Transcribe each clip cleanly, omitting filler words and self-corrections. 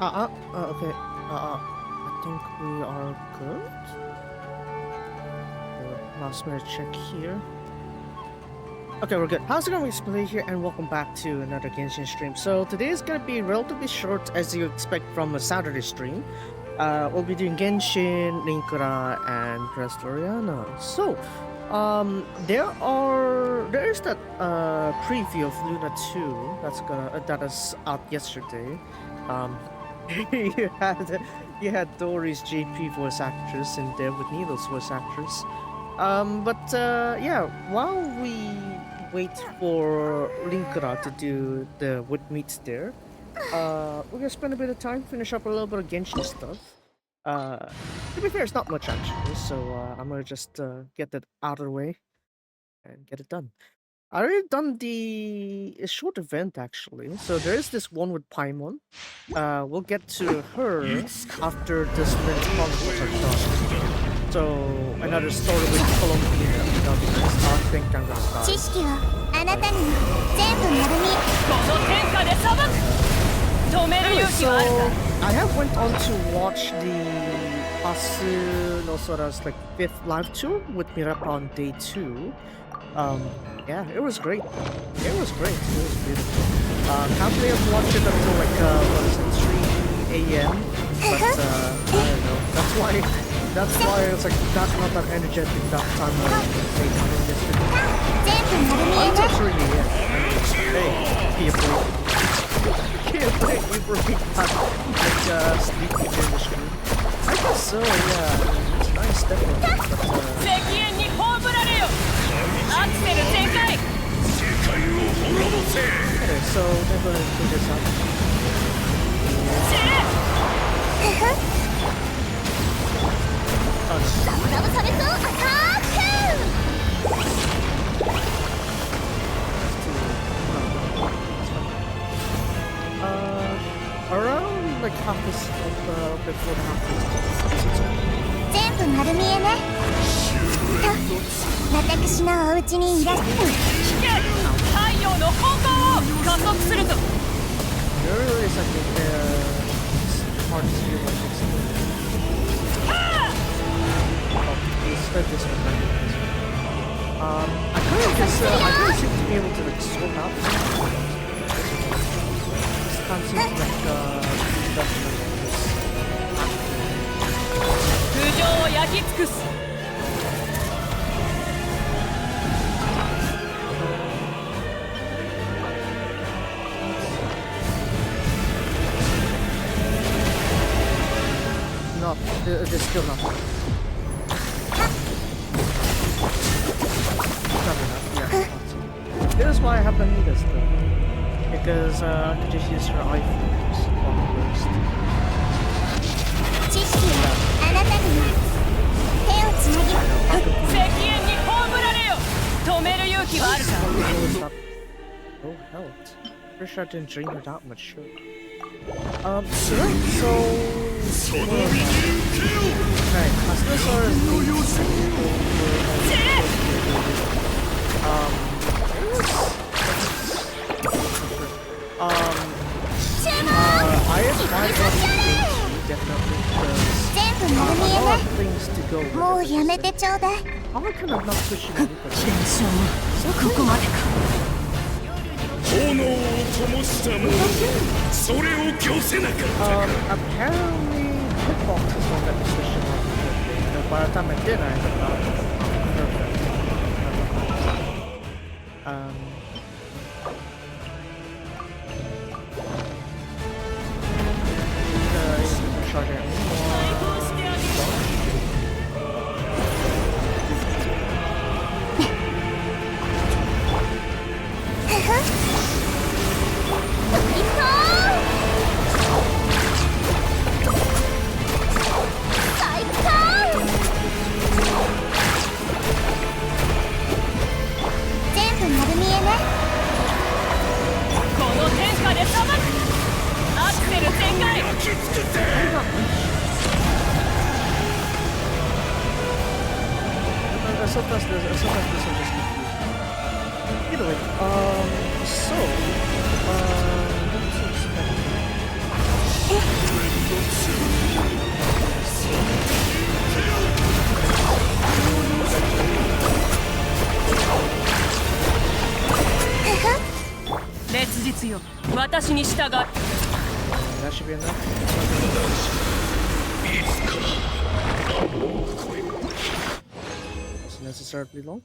Okay. I think we are good. Last minute check here. Okay, we're good. How's it going, Resleri here, and welcome back to another Genshin stream. So today is gonna be relatively short, as you expect from a Saturday stream. We'll be doing Genshin, Linkura, and Resleriana. So, there is that preview of Luna 2 that is out yesterday. You had you had Dory's JP voice actress in there with Needle's voice actress. Yeah, while we wait for Linkura to do the wood meets there, we're gonna spend a bit of time, finish up a little bit of Genshin stuff. To be fair, it's not much actually, so I'm gonna just get that out of the way and get it done. I already done the a short event actually, so there is this one with Paimon. We'll get to her after this minute chronicles are done. So another story with Colombia and others. I think I'm gonna start. 知識はあなたにも全部丸見え。この天下で裁く。止める勇気 So はあるか。 I have went on to watch the Hasu no Sora's like 5th live tour with Mirapa on day 2. Yeah, it was great. It was great. It was beautiful. Can't really have watched it until like what is it, 3 a.m. But I don't know. That's why it's like that's not that energetic that time when I say yesterday. 全部丸見え Until ね。 3 a.m. Hey, people. Can't blame me for being like sleeping in the stream. I guess so, yeah. It's nice definitely. But 石煙に葬られよ。アクセル全開。 okay, so they're gonna do this up. ラブラブされそうアタック。 Around like half this before half 全部丸見えね。と私のお家にいらっしゃる。聞け。太陽の方向を加速するぞ。 there really is like it's hard to see what it's like this one right I kind of seem to be able to like swap out this can't seem to like this 空上を焼き尽くす。 no, there's still not enough. This is why I have Anitas though. Because I could just use her iPhones on the list. 知識はあなたにも手をつなぎ。石煙に葬られよ。止める勇気はあるか。 Oh, hell. Pretty sure I didn't drain her that much, sure. So... Right, Astrosaur is I admire definitely because 全部丸見 a え lot ね。 of things to go with. もうやめてちょうだい。 How am I kind of not pushing anything? 現象もここまでか。炎を灯した者それを御せなかった Apparently Hitbox is one that was pushing on. By the time I did, I ended up perfect. Charge it anymore. してあげる。 全部丸見えね。この天下で裁く。アクセル全開。 焼き尽くせ Sometimes this will just be either way. So, let me see. 烈日よ、私に従う。 That should be enough. It's necessarily long.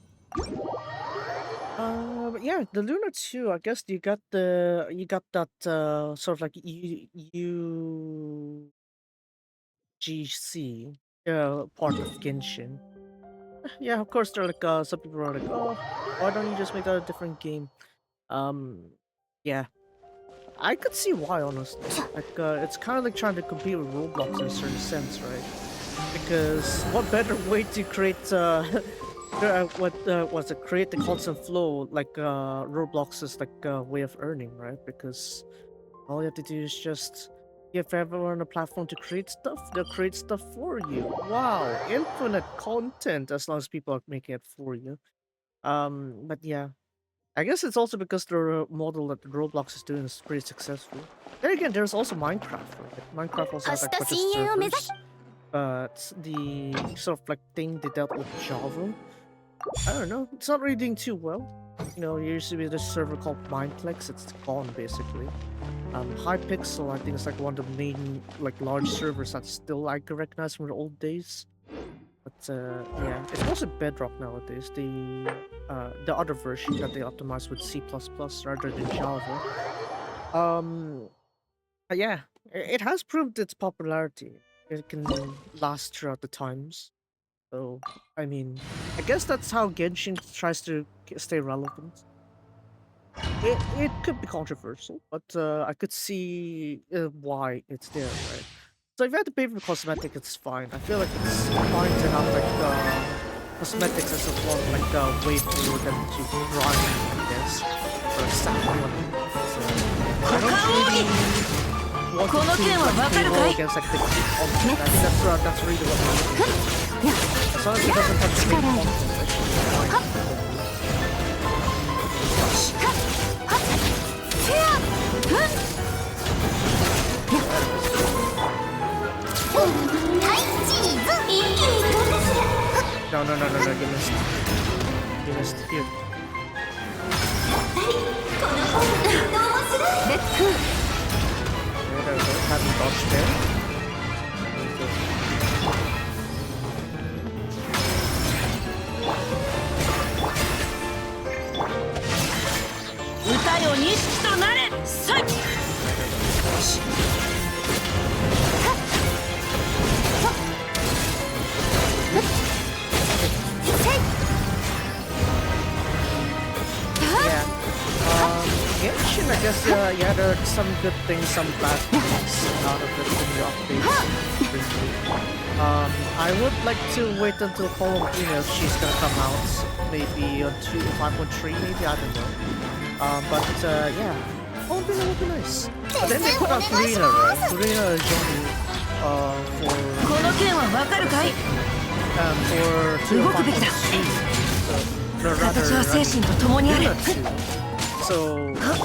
But yeah, the Luna 2, I guess you got that sort of like UGC part of Genshin. Yeah, of course they're like some people are like, oh, why don't you just make that a different game? Yeah, I could see why, honestly. Like, it's kind of like trying to compete with Roblox in a certain sense, right? Because what better way to create create the constant flow like Roblox's like way of earning, right? Because all you have to do is just give everyone a platform to create stuff. They'll create stuff for you. Wow, infinite content as long as people are making it for you. But yeah, I guess it's also because the model that Roblox is doing is pretty successful. Then again, there's also Minecraft, right? Minecraft also has like a bunch of servers. But the sort of like thing they dealt with Java, I don't know, it's not really doing too well. You know, there used to be this server called Mineplex, it's gone basically. Hypixel, I think, is like one of the main like large servers that still I can recognize from the old days. But yeah, it's mostly Bedrock nowadays. The other version that they optimized with C++ rather than Java. But yeah, it has proved its popularity. It can last throughout the times. So, I mean, I guess that's how Genshin tries to stay relevant. It could be controversial, but I could see why it's there, right? So if you had to pay for cosmetic, it's fine. I feel like it's fine to have like cosmetics as a form of like way for them to grind, I guess, or sack money. So I don't really want to see like they roll against like the content. I think that's really what we're looking for. As long as it doesn't touch the main content, that should be fine. No, you missed. You missed. Here. There we go. Have you dodged there? 歌よ錦となれ。さい。 Genshin, I guess, yeah, there are some good things, some bad things out of it in the updates. I would like to wait until Call of Duty if she's gonna come out, maybe on 5.3, maybe, I don't know. But yeah, Call of Duty would be nice. But then they put out Karina, right? Karina is only for 2.5.2. So, rather, Karina 2. So,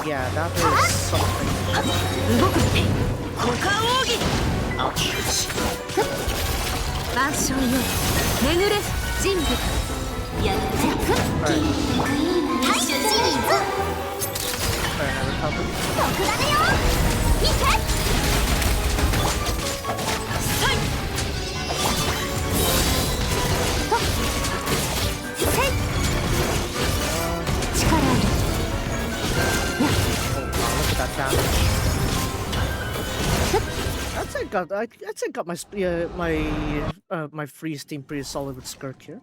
yeah, that is something. Ouch. That damage. I'd say got my freeze team pretty solid with Skirk here.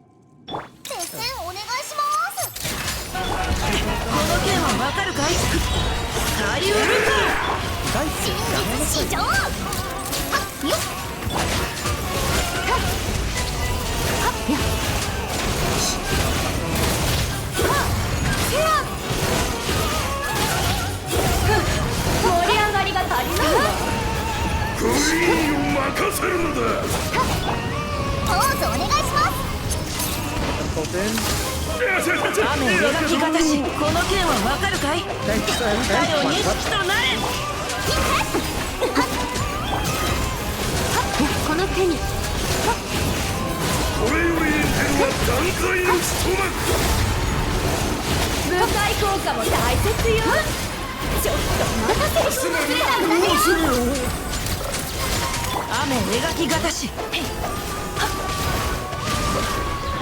の手にこれよりエンジェルは断罪の一幕。分解効果も大切よ。ちょっとまたセリフ忘れたんだね。雨描きがたし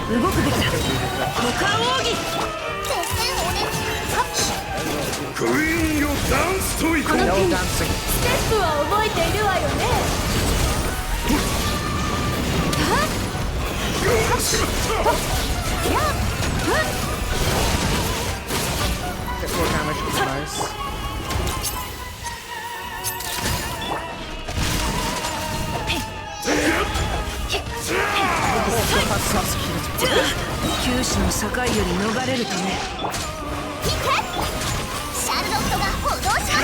動くべきだ。股間奥義クイーンよダンスといこう。この手にステップは覚えているわよね。しまった。Get more damage would be nice. Sasuke. 九死の境より逃れるため。シャルロットが補導します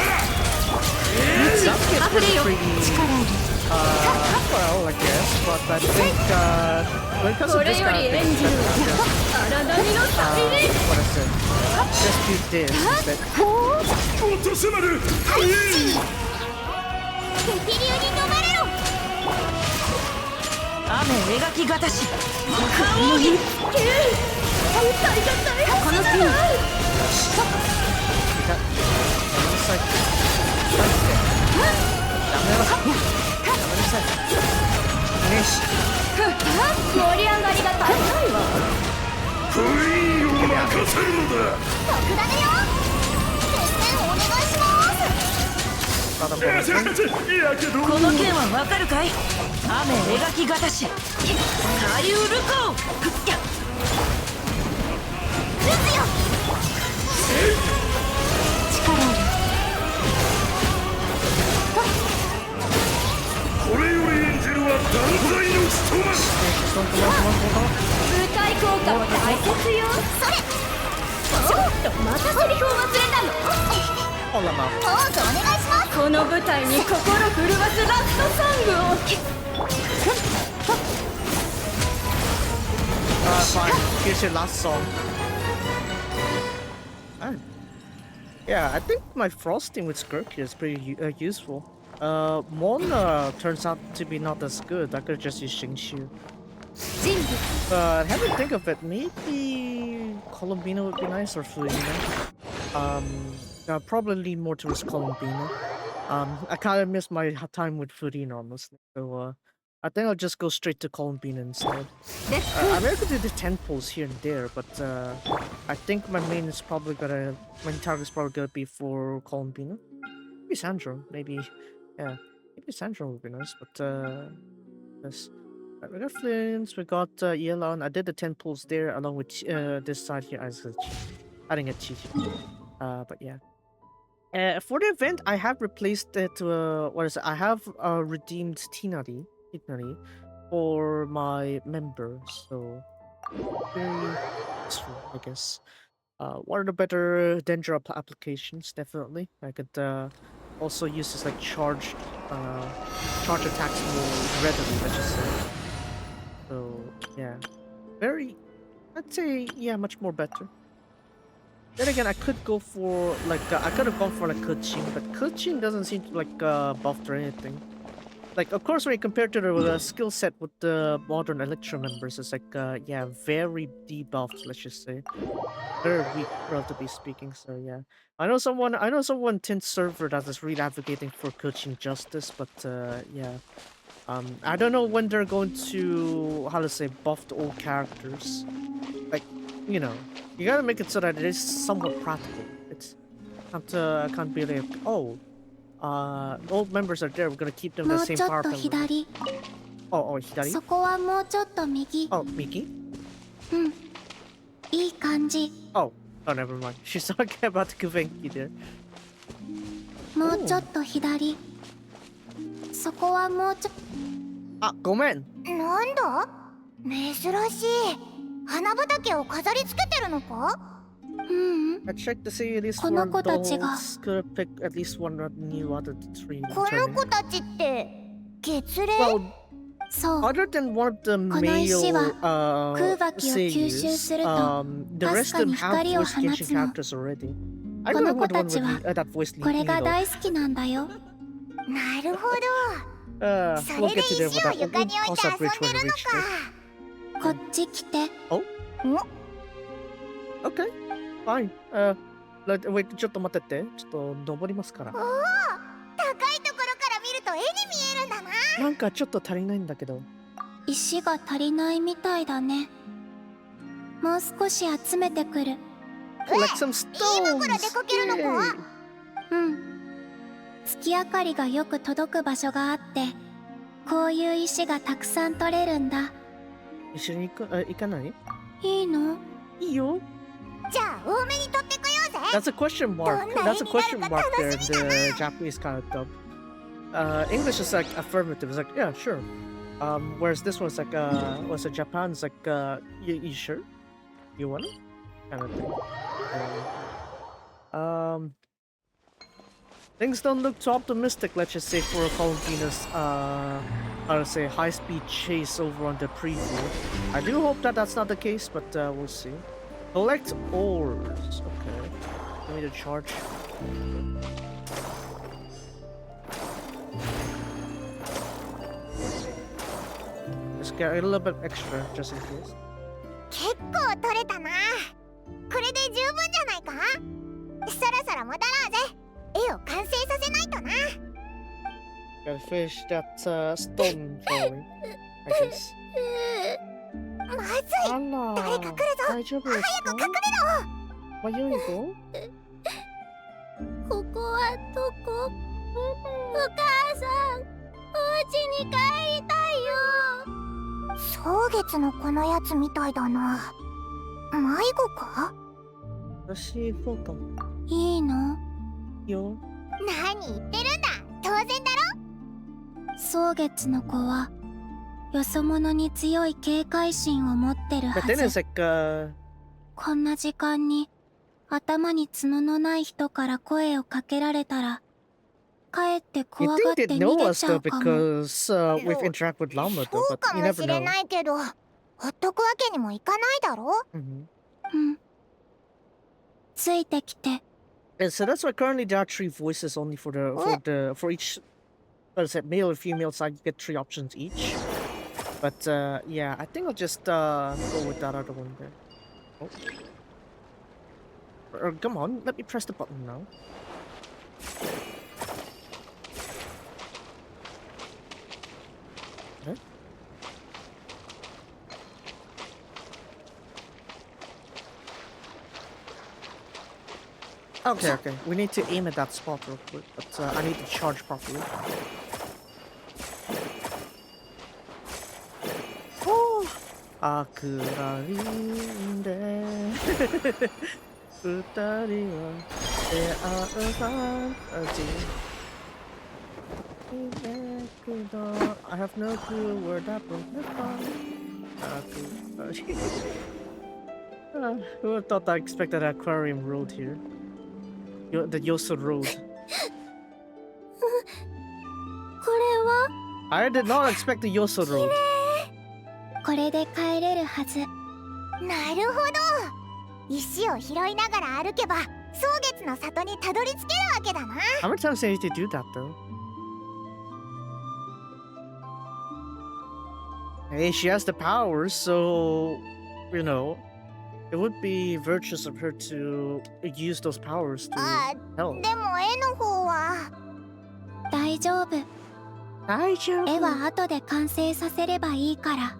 Sasuke is pretty well, I guess, but I think when it comes to これ this よ kind り of エ thing, ンジェルは荒波の旅に。 what is it? Just do this instead. 落とせまる。クイーン。激流に飲まれろ雨描きがたし股間奥義。この手に 盛り上がりが足りないわ。クイーンを任せるのだ。特ダネよ決戦お願いしますやけど。この剣はわかるかい。雨描きがたしカリウルコ撃つよ力あるこれよりエンジェルは断罪の一幕。舞台効果も大切よ。それちょっとまたセリフを忘れたの。Hold on now. ポーズお願いしますこの舞台に心震わすラストソングを。Fine. Here's your last song. Yeah, I think my frosting with Skirky is pretty useful. Mona turns out to be not as good. I could just use Shingshu. 準備 But having to think of it, maybe Colombino would be nice or Fluino. Probably lean more towards Colombino. I kind of miss my time with Furino, honestly. So, I think I'll just go straight to Colombino instead. I mean, I could do the 10 pulls here and there, but I think my main target is probably gonna be for Colombino. Maybe Sandro, maybe. Yeah, maybe Sandro would be nice, but yes. We got Flints, we got Yelon. I did the 10 pulls there along with this side here as I didn't get Chi. But yeah. For the event, I have replaced it. What is it? I have redeemed Tinari for my members. So very useful, I guess. One of the better Dendra applications, definitely. I could also use this like charge attacks more readily, let's just say. So yeah, I'd say yeah, much more better. Then again, I could go for like I could have gone for like Kuchin, but Kuchin doesn't seem to like buffed or anything. Like of course when you compare to the skill set with the modern Electro members, it's like yeah, very debuffed, let's just say. Very weak, relatively speaking. So yeah, I know someone Tint server that is really advocating for Kuchin justice, but yeah. I don't know when they're going to, how to say, buff the old characters. Like, you know, you gotta make it so that it is somewhat practical. It's I can't be like, oh, old members are there, we're gonna keep them the もう same ちょっ power と level. 左 Oh, Hidari? そこはもうちょっと右 Oh, Miki? うんいい感じ Oh, never mind. She's talking about Kuvenki there. もうちょっと左そこはもうちょ Ah, Gomen! なんだ珍しい花畑を飾り付けてるのかうん I checked to see at least こ one の of 子 the たちが holds could have picked at least one new out of the three. この returning. 子たちって月齢 Well, そう other than one of the この石は male 空気を吸収 seiyus, すると the か rest すか of に them have 光を voiced 放 Genshin つの characters already. I こ don't の know 子 the た one ちは with that voice これ Lee が though. 大好きなんだよなるほど We'll get to there with that. それで石を床に We'll 置い cross て that 遊ん bridge で when る we の reach there. か。こっち来て。Oh, ん okay. Fine. Wait, ちょっと待ってて。ちょっと登りますから。おお、高いところから見ると絵に見えるんだな。なんかちょっと足りないんだけど。石が足りないみたいだね。もう少し集めてくる。Collect some 今から stones! 出かけるのか Yay! うん。月明かりがよく届く場所があって、こういう石がたくさん取れるんだ。一緒に行かない？いいの？いいよ。じゃあ多めに取ってこようぜ。 That's a question mark. どんな That's a 絵に question なるか mark there 楽 in しみだな。 the Japanese kind of dub. English is like affirmative. It's like, yeah, sure. Whereas this one's like, what's it? Japan's like, you sure? You want it? Kind of thing. Things don't look too optimistic, let's just say, for Columbine's, how to say, high-speed chase over on the preview. I do hope that that's not the case, but we'll see. Collect ores. Okay. Let me to charge. Just get a little bit extra, just in case. 結構取れたな。これで十分じゃないか。そろそろ戻ろうぜ。絵を完成させないとな。 Gotta finish that stone drawing, I guess. まずい。誰か来るぞ。大丈夫ですか？早く隠れろ。迷い子？ここはどこ？お母さん、お家に帰りたいよ。蒼月のこのやつみたいだな。迷子か？私フォトいいの？よ。何言ってるんだ。当然だろ。蒼月の子はよそ者に強い警戒心を持ってるは But then it's ず。 like こんな時間に頭に角のない人から声をかけられたら、かえって you 怖がっ think て they'd 逃 know げ us ちゃ though うかも。 because we've interacted with Llama そ though, う but か you も never しれ know. ないけど、ほっとくわけにもいかないだろ。うん。ついてきて。 And so that's why currently there are 3 voices only for each, what is it, male and female side. You get 3 options each. But yeah, I think I'll just go with that other one there. Oh. Come on, let me press the button now. Okay. Okay. We need to aim at that spot real quick, but I need to charge properly. Oh! あくらりんで二人は出会うファンタジー I have no clue where that will live on. Who would have thought I expected an aquarium road here? The Yosu Road. これは I did not expect the Yosu Road. これで帰れるはず。なるほど。石を拾いながら歩けば、蒼月の里にたどり着けるわけだな。How many times do you need to do that though? Hey, she has the powers, so you know, it would be virtuous of her to use those powers to あ、 help. でも絵の方は。大丈夫。大丈夫。絵は後で完成させればいいから。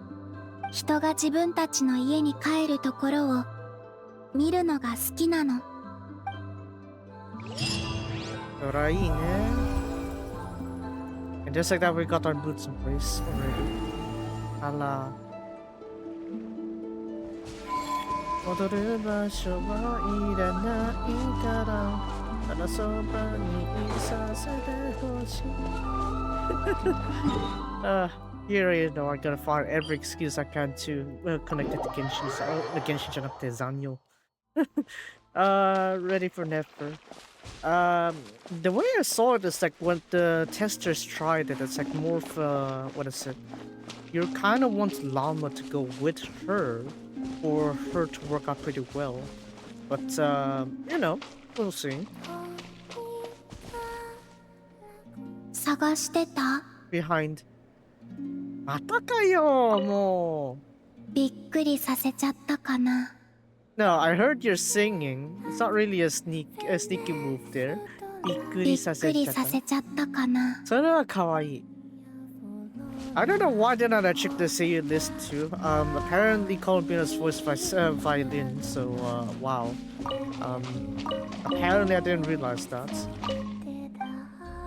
人が自分たちの家に帰るところを見るのが好きなの。そらいいね。And just like that, we got our boots in place already. あら。戻る場所はいらないから、ただそばにいさせてほしい。Here, you know, I gotta find every excuse I can to connect it to Genshin. Genshin じゃなくてZanyo. Ready for Nefer. The way I saw it is like when the testers tried it, it's like more of what is it? You kind of want Llama to go with her, for her to work out pretty well. But you know, we'll see. 探してた？ behind. またかよ、もう。びっくりさせちゃったかな。 No, I heard you're singing. It's not really a sneaky move there. びっくびっりさくりさせちゃった。せちゃったかな。それは可愛い。I don't know why they're not check the say list too. Apparently Columbia's voiced by violin, so wow. Apparently I didn't realize that.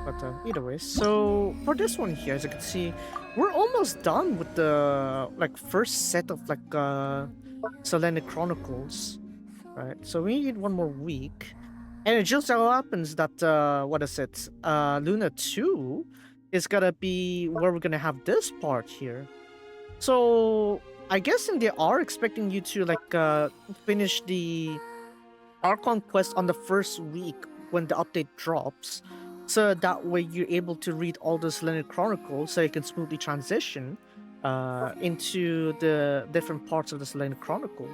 But either way, so for this one here, as you can see, we're almost done with the like first set of like Selenic Chronicles, right? So we need one more week, and it just so happens that what is it? Luna 2 is gonna be where we're gonna have this part here. So I guess they are expecting you to like finish the Archon quest on the first week when the update drops. So that way you're able to read all the Selenic Chronicles so you can smoothly transition into the different parts of the Selenic Chronicle.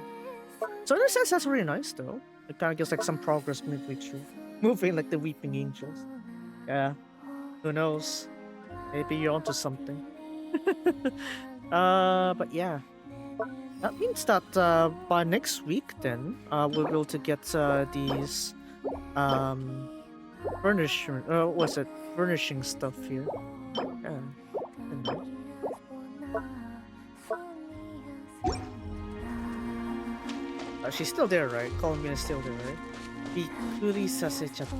So in a sense, that's really nice though. It kind of gives like some progress midway through. Moving like the Weeping Angels. Yeah, who knows? Maybe you're onto something. But yeah. That means that by next week then, we'll be able to get these furnishing stuff here. Yeah. She's still there, right? Columbia is still there, right? びっくりさせちゃった。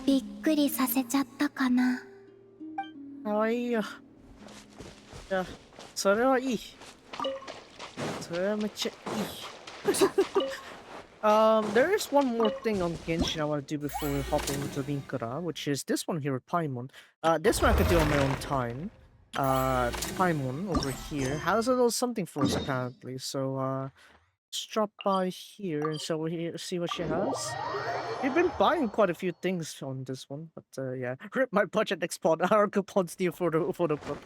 びっくりさせちゃったかな。かわいいよ。いや、それはいい。それはめっちゃいい。There is one more thing on Genshin I want to do before we hop into Linkura, which is this one here with Paimon. This one I could do on my own time. Paimon over here has a little something for us apparently, so let's drop by here and see what she has. We've been buying quite a few things on this one, but yeah, rip my budget export our coupons due for the book.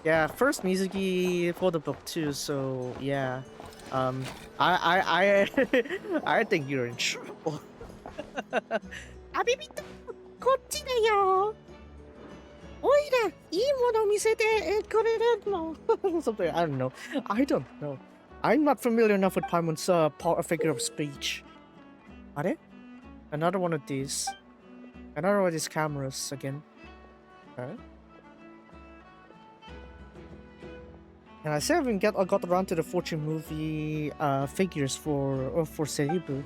Yeah, first Mizuki for the book too, so yeah. I I think you're in trouble. Abibito, こっちだよ。おいら、いいもの見せてくれるの。Something, I don't know. I don't know. I'm not familiar enough with Paimon's figure of speech. Are they? Another one of these. Another one of these cameras again. Okay. And I still haven't got around to the Fortune movie figures for Seribu.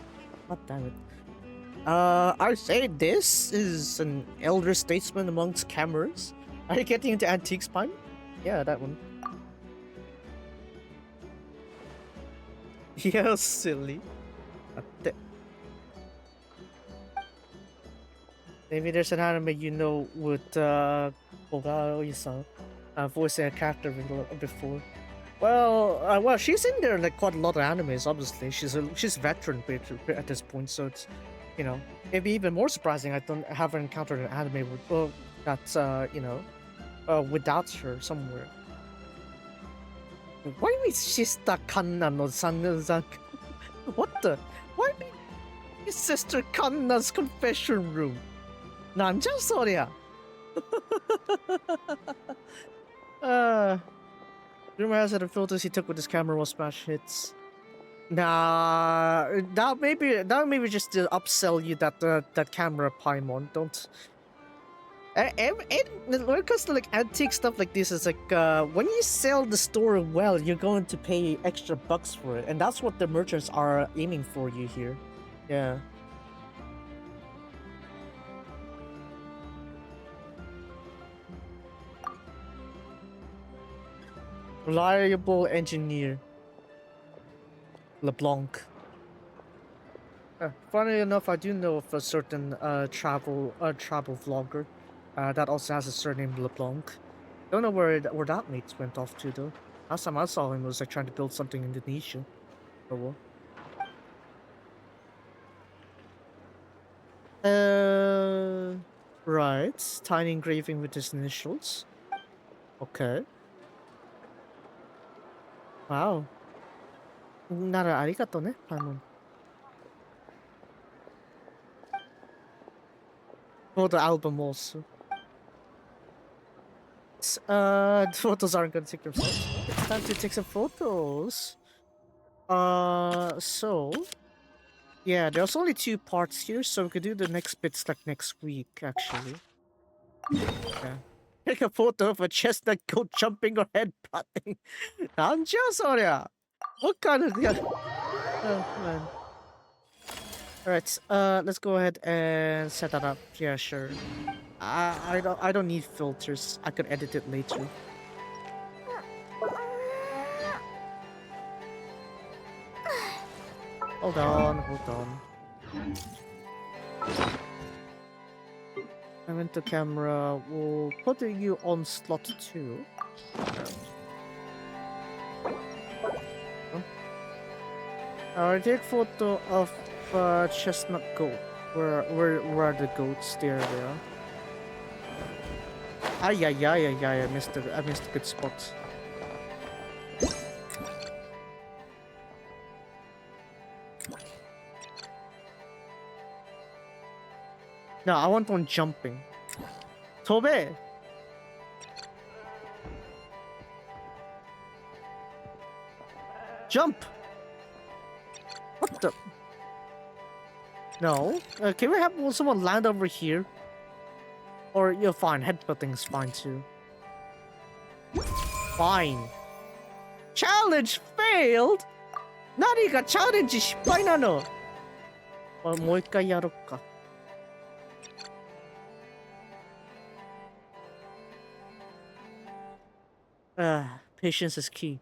God damn it. I say this is an elder statesman amongst cameras. Are you getting into antiques, Pine? Yeah, that one. Yeah, silly. Maybe there's an anime you know with Oga-san voicing a character before. Well, she's in there like quite a lot of animes. Obviously, she's a veteran at this point, so it's, you know, maybe even more surprising. I haven't encountered an anime with that's without her somewhere. Why is Shista Kanna no san? What the? Why is Sister Kanna's confession room? Nanja soria. Rumor has it the filters he took with his camera will smash hits. Nah, that maybe just to upsell you that camera, Paimon. Don't. When it comes to like antique stuff like this, it's like when you sell the store well, you're going to pay extra bucks for it, and that's what the merchants are aiming for you here. Yeah. Reliable engineer. LeBlanc. Funny enough, I do know of a certain travel vlogger that also has a surname LeBlanc. Don't know where that mate went off to though. Last time I saw him was like trying to build something in Indonesia. Oh well. Right. Tiny engraving with his initials. Okay. Wow. ならありがとね、Paimon. For the album also. Alright, the photos aren't gonna take themselves. It's time to take some photos. So yeah, there's only 2 parts here, so we could do the next bits like next week, actually. Yeah. Take a photo of a chestnut goat jumping or headbutting. 난지야, 소리야. What kind of... Yeah. Oh, man. Alright, let's go ahead and set that up. Yeah, sure. I don't need filters. I could edit it later. Hold on, hold on. I went to camera. We'll put you on slot 2. Alright, take photo of chestnut goat. Where are the goats? There they are. I missed a good spot. No, I want one jumping. Tobe! Jump! What the? No. Can we have someone land over here? Or you're fine. Headbutting is fine too. Fine. Challenge failed? 何がチャレンジ失敗なの? もう一回やろっか. Patience is key.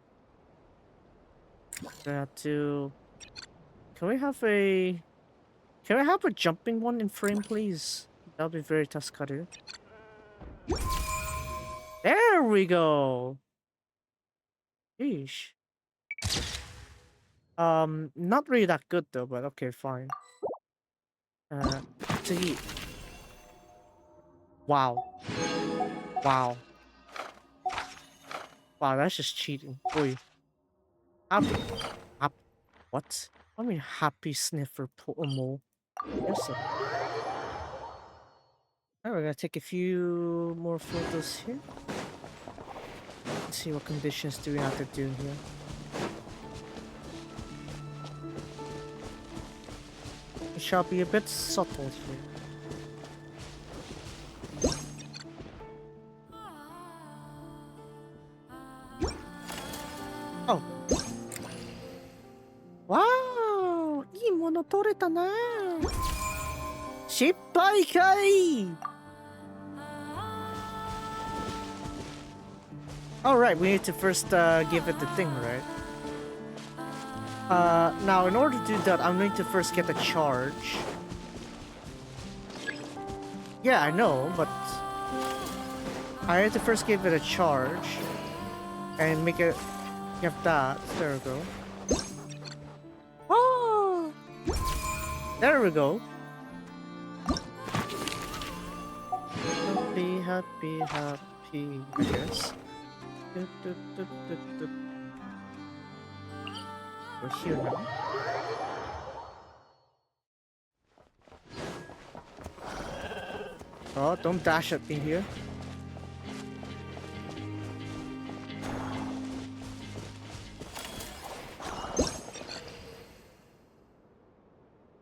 We have to... Can we have a jumping one in frame, please? That'll be very Tascadu. There we go! Yeesh. Not really that good though, but okay, fine. Sige. Wow. Wow. Wow, that's just cheating. Boy. What? I mean, happy sniffer mole. Yes, sir. Alright, we're gonna take a few more photos here. Let's see what conditions do we have to do here. We shall be a bit subtle here. Oh. Wow! いいもの撮れたな。失敗かい! Alright, we need to first give it the thing, right? Now in order to do that, I'm going to first get a charge. Yeah, I know, but I have to first give it a charge and make it get that. There we go. Oh! There we go. Happy, happy, happy, I guess. We're here now. Oh, don't dash at me here.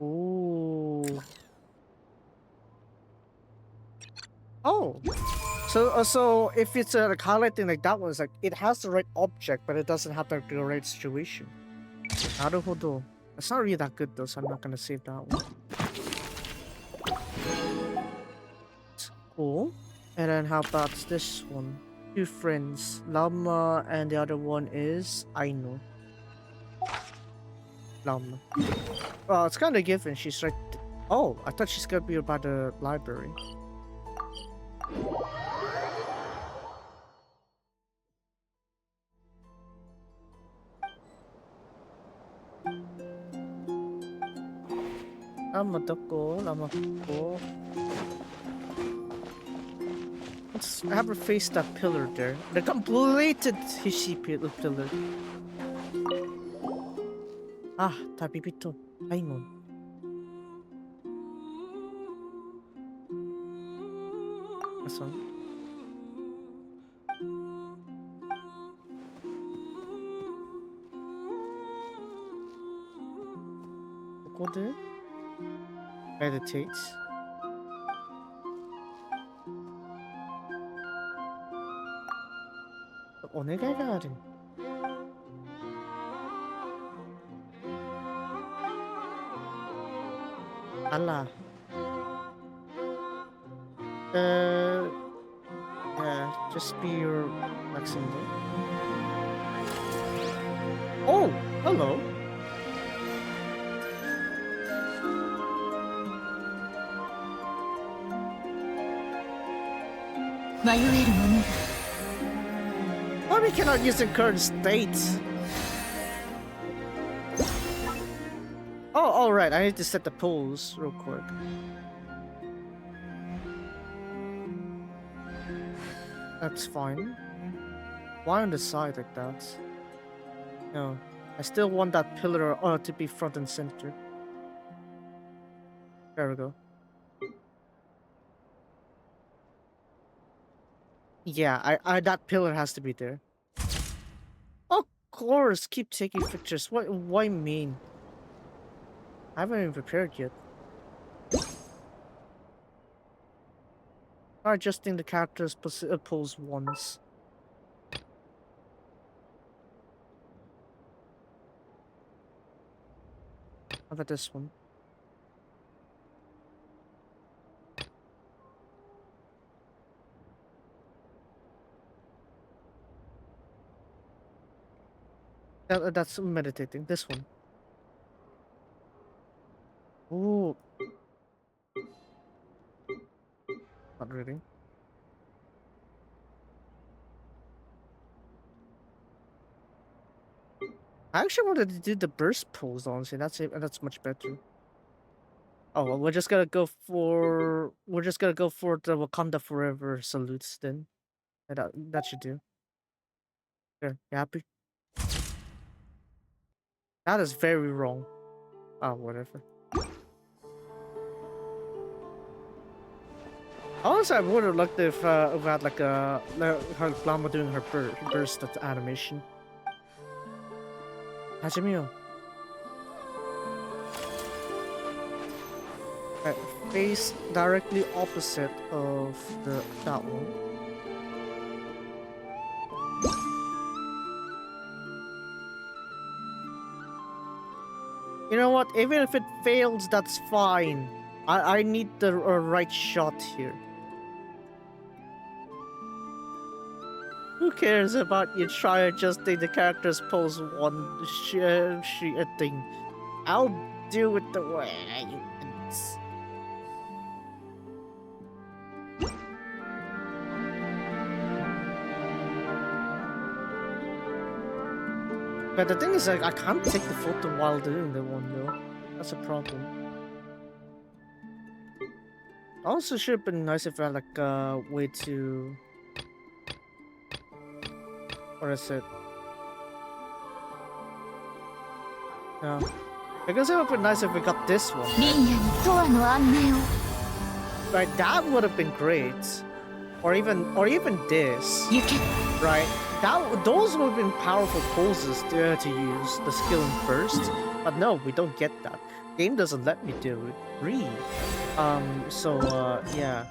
Ooh. Oh. So if it's like highlighting like that one, it's like it has the right object, but it doesn't have the right situation. Naruhodo. It's not really that good though, so I'm not gonna save that one. Cool. And then how about this one? 2 friends, Lama, and the other one is Aino. Lama. Well, it's kind of given. She's right. Oh, I thought she's gonna be by the library. Lama doko, Lama doko. Let's have her face that pillar there. The completed Hishi pillar. Ah, Tabibito. Aingon. This one. go there. Meditate. 오네가가 아른. Allah. Yeah, just be relaxing there. Oh, hello. Why we cannot use the current state? Oh, all right. I need to set the pose real quick. That's fine. Why on the side like that? No, I still want that pillar to be front and center. There we go. Yeah, I that pillar has to be there. Of course, keep taking pictures. Why mean? I haven't even prepared yet. Try adjusting the character's pose once. How about this one? That's meditating. This one. Ooh. Not really. I actually wanted to do the burst pose, honestly. That's much better. Oh well, we're just gonna go for the Wakanda Forever salutes then. That should do. There, you happy? That is very wrong. Oh, whatever. Honestly, I would have liked if we had like her Llama doing her burst of animation. Hajime. Right, face directly opposite of that one. You know what? Even if it fails, that's fine. I need the right shot here. Who cares about you try adjusting the character's pose one thing? I'll do it the way I want. But the thing is, like, I can't take the photo while doing the one though. That's a problem. Also, should have been nice if I had like a way to. What is it? No. Because it would have been nice if we got this one. Right, that would have been great. Or even this. Right? Those would have been powerful poses to use the skill in first. But no, we don't get that. Game doesn't let me do it. Read. Yeah.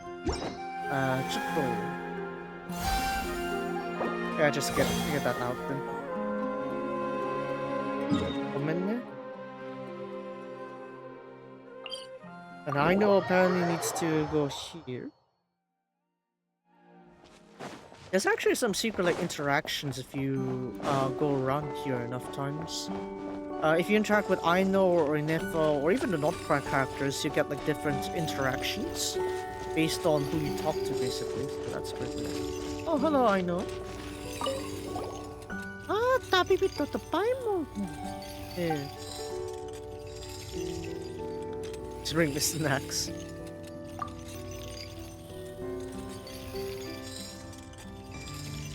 Yeah, just get that out then. Come in there. And I know apparently needs to go here. There's actually some secret like interactions if you go around here enough times. If you interact with Aino or Inefo or even the not-prime characters, you get like different interactions based on who you talk to, basically. So that's pretty nice. Oh, hello, Aino. Ah, tabi bito tapay mo. Yeah. Just bring the snacks.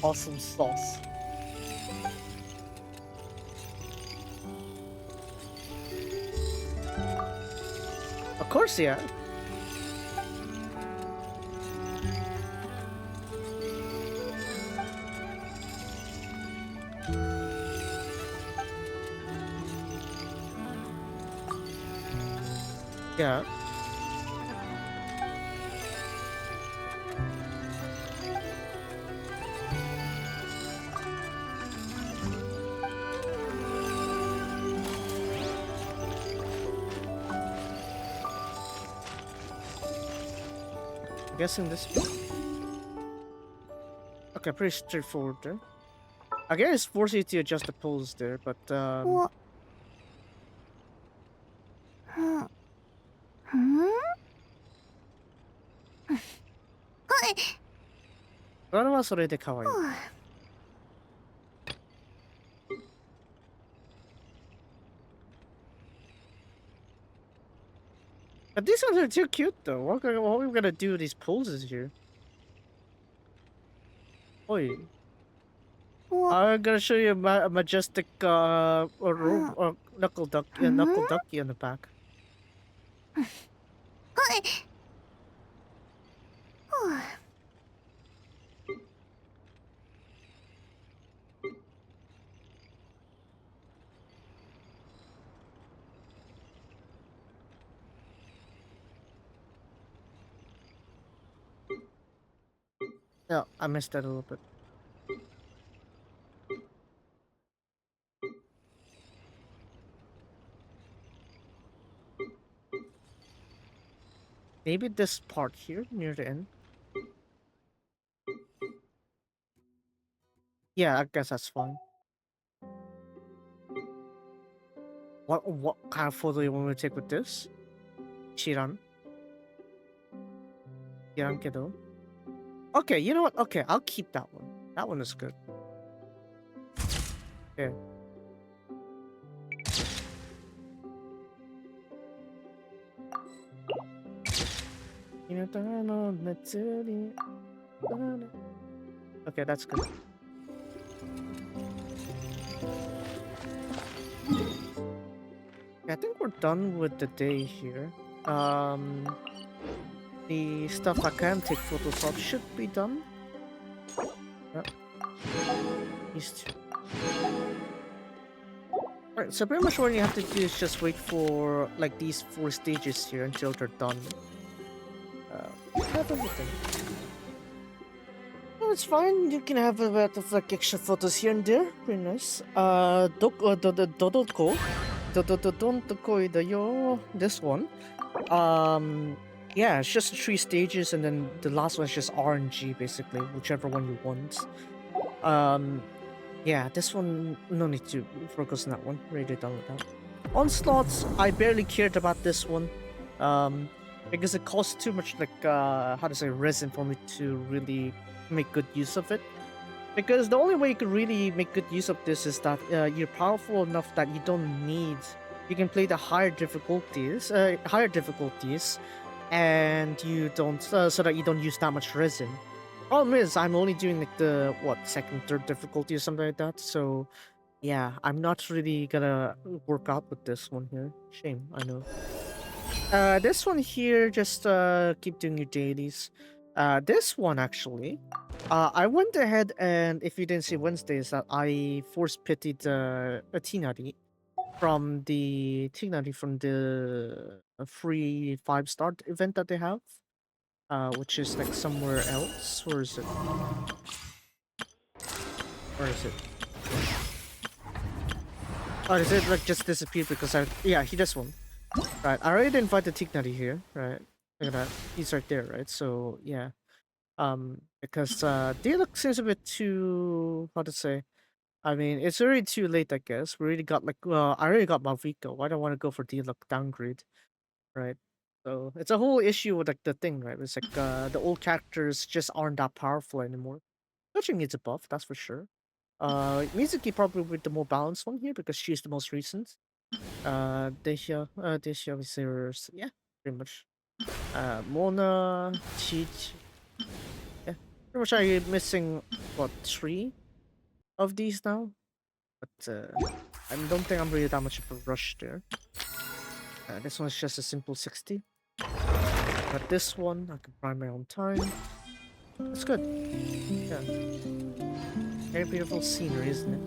Awesome sauce. Of course, yeah. Yeah. I'm guessing this one. Okay, pretty straightforward there. I guess it's forcing you to adjust the pose there, but おふんはいそれはそれで可愛い。But these ones are too cute though. What are we gonna do with these poses here? Oi. お I'm gonna show you a majestic knuckle ducky on the back. はいふう Yeah, I missed that a little bit. Maybe this part here near the end. Yeah, I guess that's fine. What kind of photo you want me to take with this? Shiran. Shiran. Okay, you know what? Okay, I'll keep that one. That one is good. Yeah. Okay, that's good. I think we're done with the day here. The stuff I can take photos of should be done. Yep. These two. Alright, so pretty much what you have to do is just wait for like these 4 stages here until they're done. Have everything. Oh, it's fine. You can have a bit of like extra photos here and there. Pretty nice. Dodoko. This one. Yeah, it's just 3 stages, and then the last one is just RNG, basically, whichever one you want. Yeah, this one, no need to focus on that one. Already done with that. Onslaughts, I barely cared about this one. Because it costs too much, like, how to say, resin for me to really make good use of it. Because the only way you can really make good use of this is that you're powerful enough that you don't need... You can play the higher difficulties, and you don't, so that you don't use that much resin. Problem is, I'm only doing like the, what, 2nd, 3rd difficulty or something like that, so yeah, I'm not really gonna work out with this one here. Shame, I know. This one here, just keep doing your dailies. This one actually, I went ahead and, if you didn't see Wednesdays, that I force pitied Tinari from the free 5-star event that they have, which is like somewhere else. Where is it? Where is it? Oh, is it like just disappeared because yeah, this one. Right, I already invited Tignari here, right? Look at that. He's right there, right? So yeah. Because Dialog seems a bit too, how to say, I mean, it's already too late, I guess. We already got like, I already got Malvico. Why do I want to go for Dialog downgrade, right? So it's a whole issue with like the thing, right? It's like the old characters just aren't that powerful anymore. Touching needs a buff, that's for sure. Mizuki probably with the more balanced one here because she's the most recent. Desha Viserys, yeah, pretty much. Mona, Cheech, yeah, pretty much. I'm missing what 3 of these now, but I don't think I'm really that much of a rush there. This one's just a simple 60. But this one, I can prime my own time. It's good. Yeah. Very beautiful scenery, isn't it?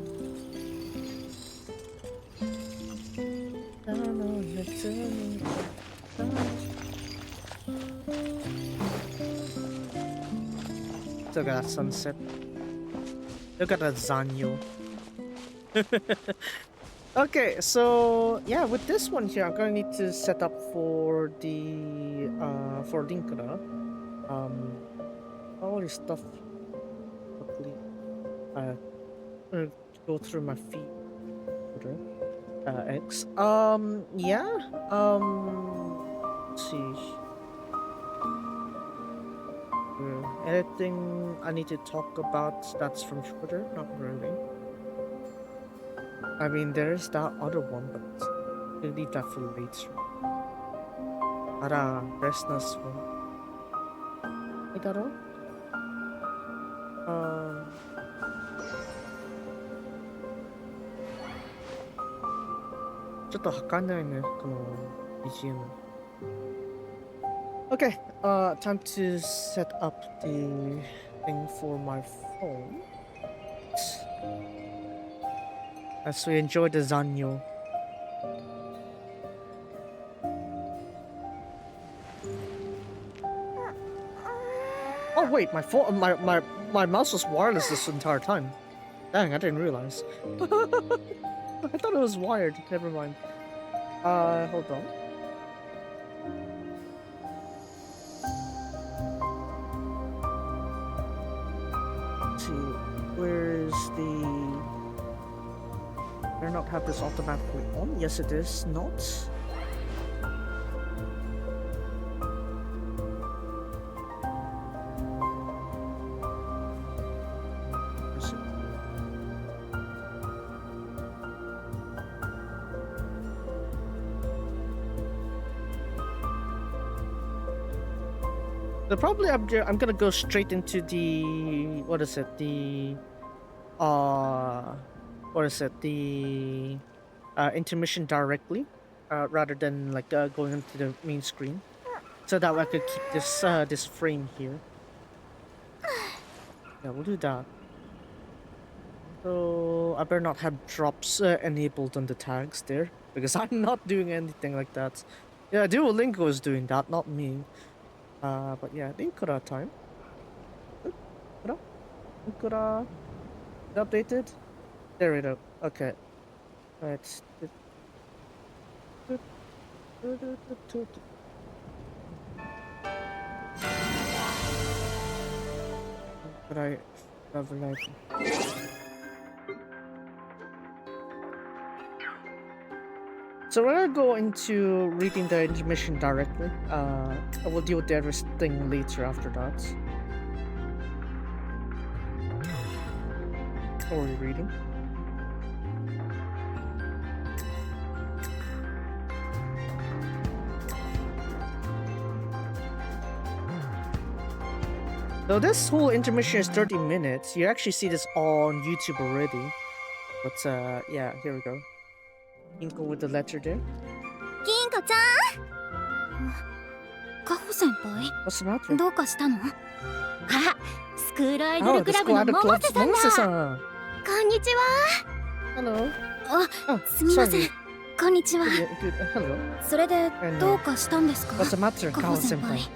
Look at that sunset. Look at that Zanyo. Okay, so yeah, with this one here, I'm gonna need to set up for the for Linkura. All this stuff. Quickly, go through my feed. X. Yeah. Let's see. Anything I need to talk about that's from Twitter? Not really. I mean, there's that other one, but we'll leave that for later. Ara, Resna's one. Is that all? BGM. Okay, time to set up the thing for my phone. As we enjoy the Zanyo. Oh wait, my phone, my mouse was wireless this entire time. Dang, I didn't realize. I thought it was wired. Never mind. Hold on. Let's see, where's the... Better not have this automatically on. Yes, it is not. So probably I'm gonna go straight into the what is it? The intermission directly, rather than like going into the main screen, so that I could keep this this frame here. Yeah, we'll do that. So I better not have drops enabled on the tags there, because I'm not doing anything like that. Yeah, Duolingo is doing that, not me. But yeah, Linkura time. Linkura updated. There we go. Okay. Right. But I have like. So we're gonna go into reading the intermission directly. I will deal with the other thing later after that. Story reading. So this whole intermission is 30 minutes. You actually see this on YouTube already. But yeah, here we go. Inko with the letter there. 銀子ちゃん。カホ先輩 What's the matter? どうかしたの？あ、スクールアイド Oh, ル the クラブ squad の of 百 clubs. 瀬さんだ。 Momose-san. こんにちは。 Hello. あ、 Oh, すみません sorry. こんにちは。 Good. Hello. それでどうかしたんですか？ What's the matter, カホ Kao 先輩。 senpai?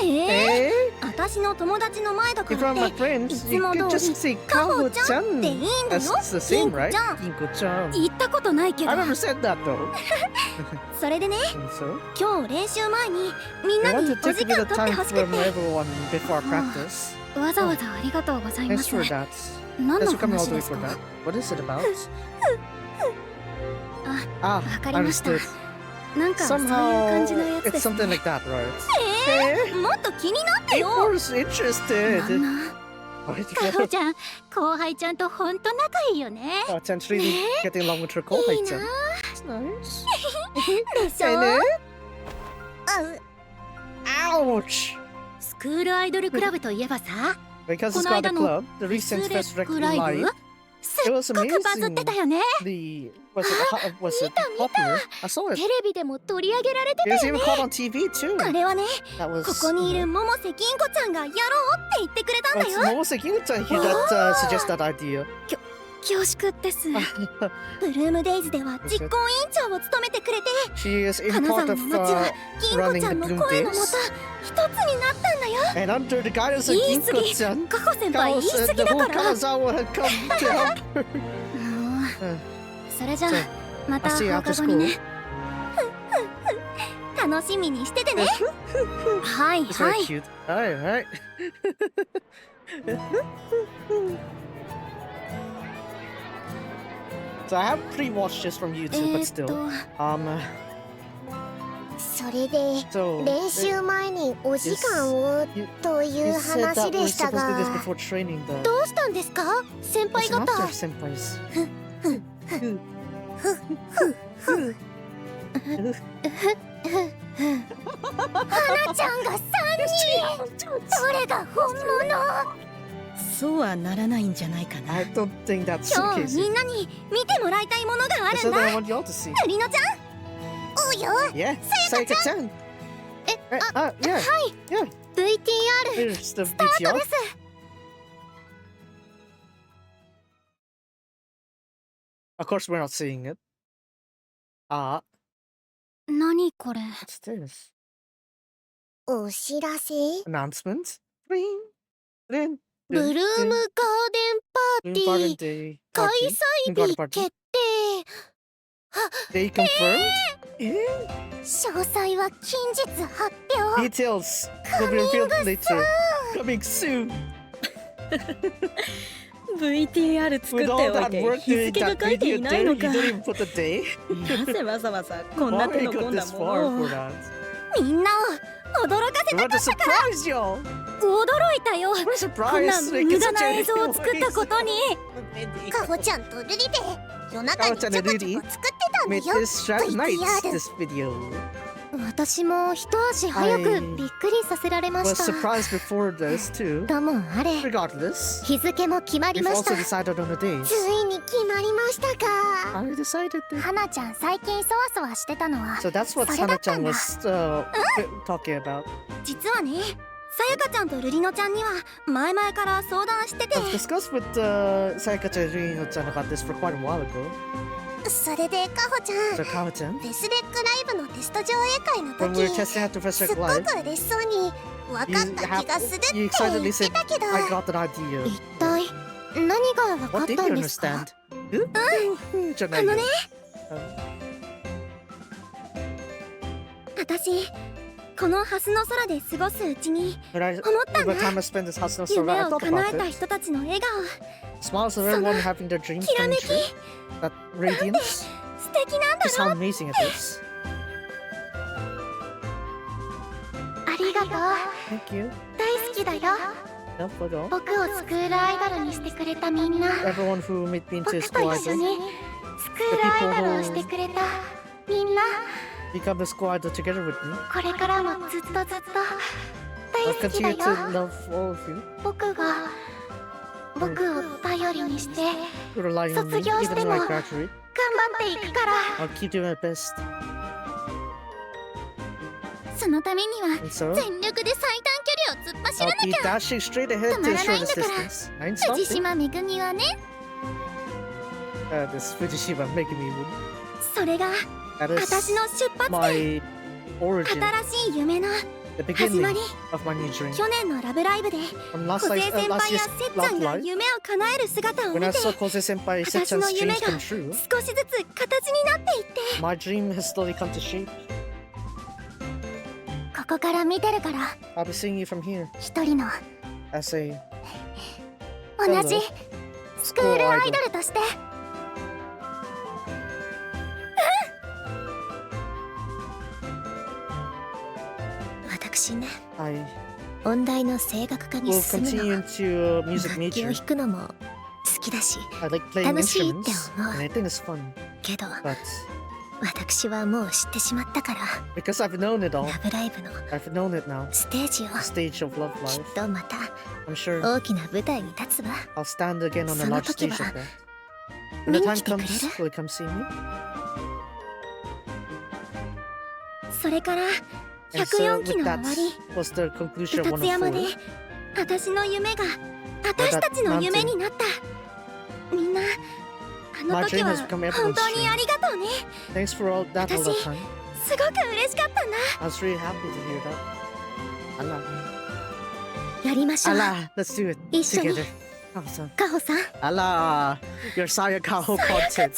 ええ Hey? 私の友達の前だか In ら front of my って friends, you could いつも通り just say カホちゃんっていいん Kao-chan. だよ。 That's the same, right? 銀子 Ginko-chan. 言ったことないけど I never said that though. それでね And so, 今日練習前にみん I な want に to お take 時 a bit 間 of 取って time ほしく from て everyone before practice. わざわざありがとうございま Thanks す for that. 何 Thanks の for coming all 話 the で way す for か that. What is it about? あ、 Ah, わかりました understood. なんかそういう感じのや Somehow, つで it's す something ね like that, right? もっと気になって Of よ course, interested. なんなん Right, かほちゃん後輩ちゃんとほんと仲いいよね Oh, Chan's really getting along with her いい co-heights. な It's nice. でしょ Hey, あ ouch! スクールアイドルクラブといえばさ Because it's この got 間 a の club, the レ recent スレ Fest クライ Live. ブすっごくバズってたよね Was it popular? I saw it. テレビでも取り上げられて It was たよ even ね caught on TV too. あれはね That was. ここにいる百瀬銀子ちゃんがやろうって言ってくれたん Well, だ it's よ Momose Gingo-chan here that suggests that idea. 恐縮ですブルームデイズでは実行委員長を務めてくれて She is in 金 part 沢 of の町は銀子 running ち the ゃんの Bloom 声のもと Days. 一つになったんだよ And under the guidance of 言い過ぎ Ginko-chan, カホ先輩言い Chaos 過 and ぎ the だ whole から Kanazawa had come to help her. それじゃあ So, また I'll see you 放 after 課後に school. ね楽しみにしててねはい It's は very い cute. Alright. So I have pre-watched this from YouTube, but still. それで So 練習前にお時間を you, とい you う said 話 that で we're した supposed to do this が before training, though. どうしたんですか先輩 Listen 方 up there, senpais. 花ちゃんが3人どれが本物そうはならないんじゃないかな。 I don't think that's 今 the 日み case. んなに見てもらいたいものがあ That's るん what だ I want y'all to see. りのちゃんおうよ Yeah, Sayaka-chan. あ Yeah, はい yeah. VTR Here's the スター VTR. トです Of course, we're not seeing it. Ah, 何これ what's this? お知らせ Announcement? Ring, ring, ブルームガーデンパーティー Day 開 party. 催日 Party. 決定 They confirmed? 詳細は近日発表 Details will be revealed later. Coming soon. VTR 作っ With て all おい that て work 日 doing 付が that 書いて video いない there, の you か。 didn't even put the day. なぜわざわざこんな手 Why の got 込んだ this も far の for を。 that? みんなを驚かせ We want to surprise y'all. 驚いたよ We're こん surprised. な Like, 無 it's 駄 such な a 映像を作ったことにカホちゃんとルリで夜中にちょこちょこ作ってたんだ made よ this night this video. 私も一足早くびっくりさせられま Was した surprised before this too. ともあれ Regardless, 日付も決まり we've ました also decided on the days. ついに決まりましたか I decided that. 花ちゃん最近そわそわしてたのは So that's what それだったん Sana-chan だ was talking about. 実はねさやかちゃんとるりのちゃんには前々から相談してて I've discussed with Sayaka-chan and Rino-chan about this for quite a while ago. それでカホちゃん So Kawa-chan, デスレックライブのテスト上映会の when we were 時 testing out the す first っご live, く嬉しそうに分かった気がするって you 言っ excitedly て said, たけど I got an idea. 一体何が分か What っ did た you んですか understand? じゃないよ。私このハスの空で過ごすうちに But I, 思ったん by だ the time I spent this house, I 夢 thought を叶 about えた it. 人たちの笑顔 Smiles of everyone having their dreams きら come めき true. That radiance. 素敵なんだ Just how amazing it is. ありがとう Thank you. 大好きだよ No, but all. 僕をスクールアイドルにしてくれたみんな Everyone who made me into 僕 a と school 一緒 idol. にスクールアイドルをしてくれたみんな Become a school idol together with me. これからもずっとずっと I'll 大好きだ continue よ to love all of you. 僕が僕を頼りにして頑 You rely on me, 卒業して even も though I graduate. 張っていくから I'll keep doing my best. そのためには And so, 全力で最短距離を突っ走 I'll らな be きゃ dashing straight ahead to the shortest distance. I ain't 藤 stopping. 島めぐみはね This Fujishima making me mood. それが That 私 is の出発点 my origin, 新しい夢の the 始ま beginning り of my new dream. 去年のラブライブで From 小 last 生 year's 先輩やせっちゃ last んが live, 夢を叶える姿を when 見 I て saw Kose Senpai 私 Sechan's の夢 dreams が come true, 少しずつ形になっていって my dream has slowly come to shape. ここから見てるから I'll be seeing you from here 一人の as a 同じスクールアイドルとして私ね I 音大の声楽科に will 進む continue の into a music 楽器を major. 弾くのも好きだし I like playing 楽しいって instruments, 思う and I think it's fun. けど But 私はもう知ってしまったから because I've known it all, ラブライブの I've known it now. ステージを The stage of Love きっ Live. とまた I'm sure 大きな舞台に立つわ I'll stand again on a その large 時 stage は of that. When the 見に time 来てくれ comes, る will you come see me? それから And so 104期 with の that 終わり was the conclusion 二 of つ山で 104. 私の夢が私たちの夢になったみんなの My 時 dream は has become 本 everyone's 当にあ dream. りがとうね。 Thanks for all that all the 私 time. すごく嬉しかったんだ。 I was really happy to hear that. Allah. やりましょう。 Allah, let's do it 一緒に together. Kaho-san. カホさん、 Allah, your Saya Kaho content.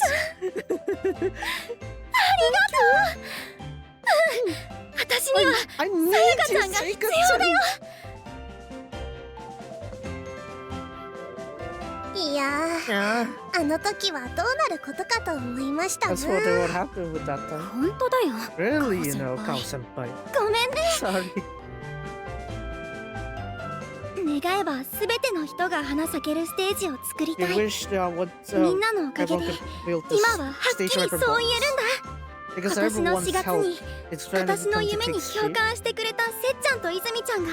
私には I need さやかち you, ゃんが Sayaka-chan. 必要だよ。いや Yeah, あの時はどうなることかと思いましたな。 that's what happened with that time. 本当だよ。 Really, you know, Kaho-senpai. Kaho-senpai. ごめんね。 Sorry. 願えばすべての人が花咲けるステージを作りた You い。 wish what みんなのおかげ everyone で could build this 今ははっきり stage そう for 言 everyone. えるんだ。 Because 今年の everyone's 4月 help に it's finally 私の come to 夢に take 共 shape. 感してくれたせっちゃんと泉ちゃんが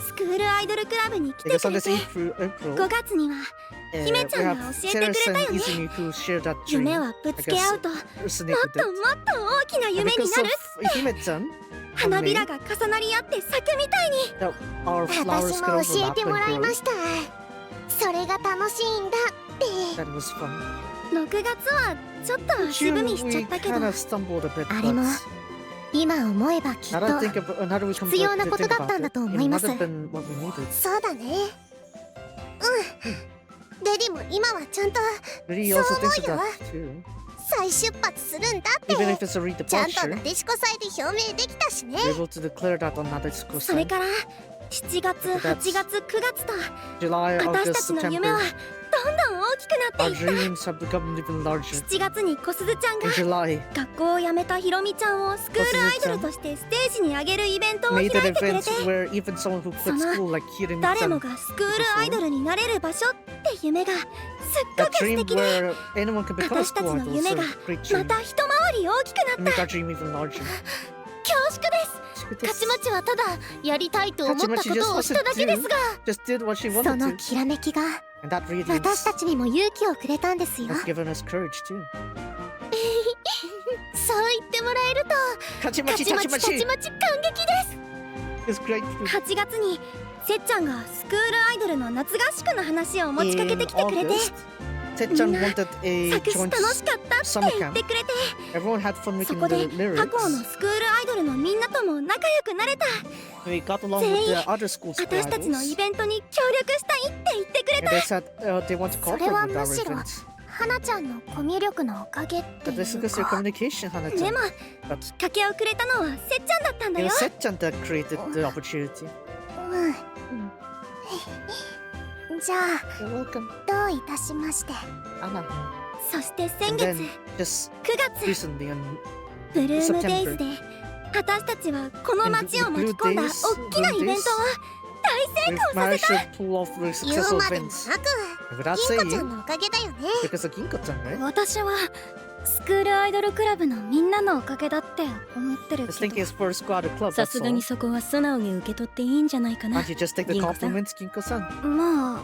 スクールアイドルクラブに来て Because く on れ this て、 April, 5月には we 姫ちゃんが have 教えてくれ Sarah た and よね。 Izumi who shared that dream. 夢はぶつけ合うともっ Resleri ともっ did. と大きな And 夢に because なる。 of Hime-chan, 花 and び me, らが重なり合って咲くみたいに。 that our 私 flowers も could 教え overlap ても and らい grow. ました。それが楽しいんだって。 That was fun. 6月はちょっと足 June, 踏みしちゃ we ったけど、 kind of stumbled a bit, あれも but 今思えばきっ now と that I think about, now that we come 必要な to こと think だった about んだ it, と it 思いま might す。 have been what we needed. そうだね。レディも今はちゃんと Really そう also 思 thinks うよ。 of that too. 再出発するんだって Even if it's a ちゃんと redeparture, なでしこ祭で表明できたしね。 we're able to declare that on Nadeshiko's それ side. から7月、8月、9月と July, 私た August, ちの夢は September, どんどん大きくな our っていった。 dreams have become even larger. 7月に小鈴ちゃんが In July, 学校を辞めたひろみちゃんをスクールアイドルとしてステージに上げるイベントを開い made て an くれ event て、 where even someone who quit その school like 誰も Hirimi-chan, がスクールアイドルになれる場所って夢がすっご that く素 dream 敵で、 where anyone can become a 私たち school の idol 夢 is が a great ま dream. た一回り大きく To な make った。 our dream even larger. 恐縮です。勝ち待ちはただやりたいと思ったことをしただけですが、 Just did what she そ wanted の to, きらめきが and that radiance 私たちにも勇気をくれたんですよ。 has given us courage too. そう言ってもらえるとたちまち感激です。 It's great. 8月にせっちゃんがスクールアイドルの夏合宿の話を持ちかけてきてくれて、 Te-chan みんな wanted a 作詞 joint 楽しかったって言ってくれて、 Everyone had fun そ making こで the 他校の lyrics. スクールアイドルのみんなとも仲良くなれた。 We got along with the other school 私たちのイ idols. ベントに協力したいって言ってくれ And た。 they said they want to それは cooperate with む our しろ events. 花ちゃんのコミュ力のおかげってい But this う is your か。 communication, で Hana-chan. も But きっかけをくれたのはせっちゃんだったんだ it よ。 was Set-chan that created the opportunity. じゃあ You're welcome. どういたしまして Anna. そして先 And 月 then, just 9月 recently, on ブルームデイ September ズで私たちはこの街を巻き込んだ In the Blue 大きなイベントを we've 大成功させ managed た。 to pull off very 言う successful までも events. なく Without 銀子ちゃん saying, のおかげだよね。 because of Ginko-chan, right? 私はスクールアイドルクラブのみんなのおかげだって思ってる I was け thinking ど、 it's for a squad club, さ that's すがに all. そこは素直に受け取っていいんじゃないかな。 Can't you just take the Ginko-san? compliments, Ginko-san? まあ、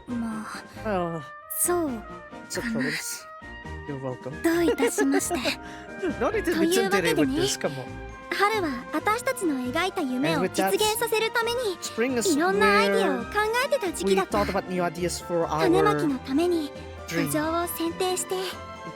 まあ Oh, そう suppose. You're welcome. どういたしまして。 No need to というわけ be で with ね、 this, come on. 春は私たちの描いた夢を And with that, 実現させるために Spring is いろんなアイデアを where 考えてた時 we 期だった thought。about new ideas for 種まき our のために土 dream. 壌を選定して We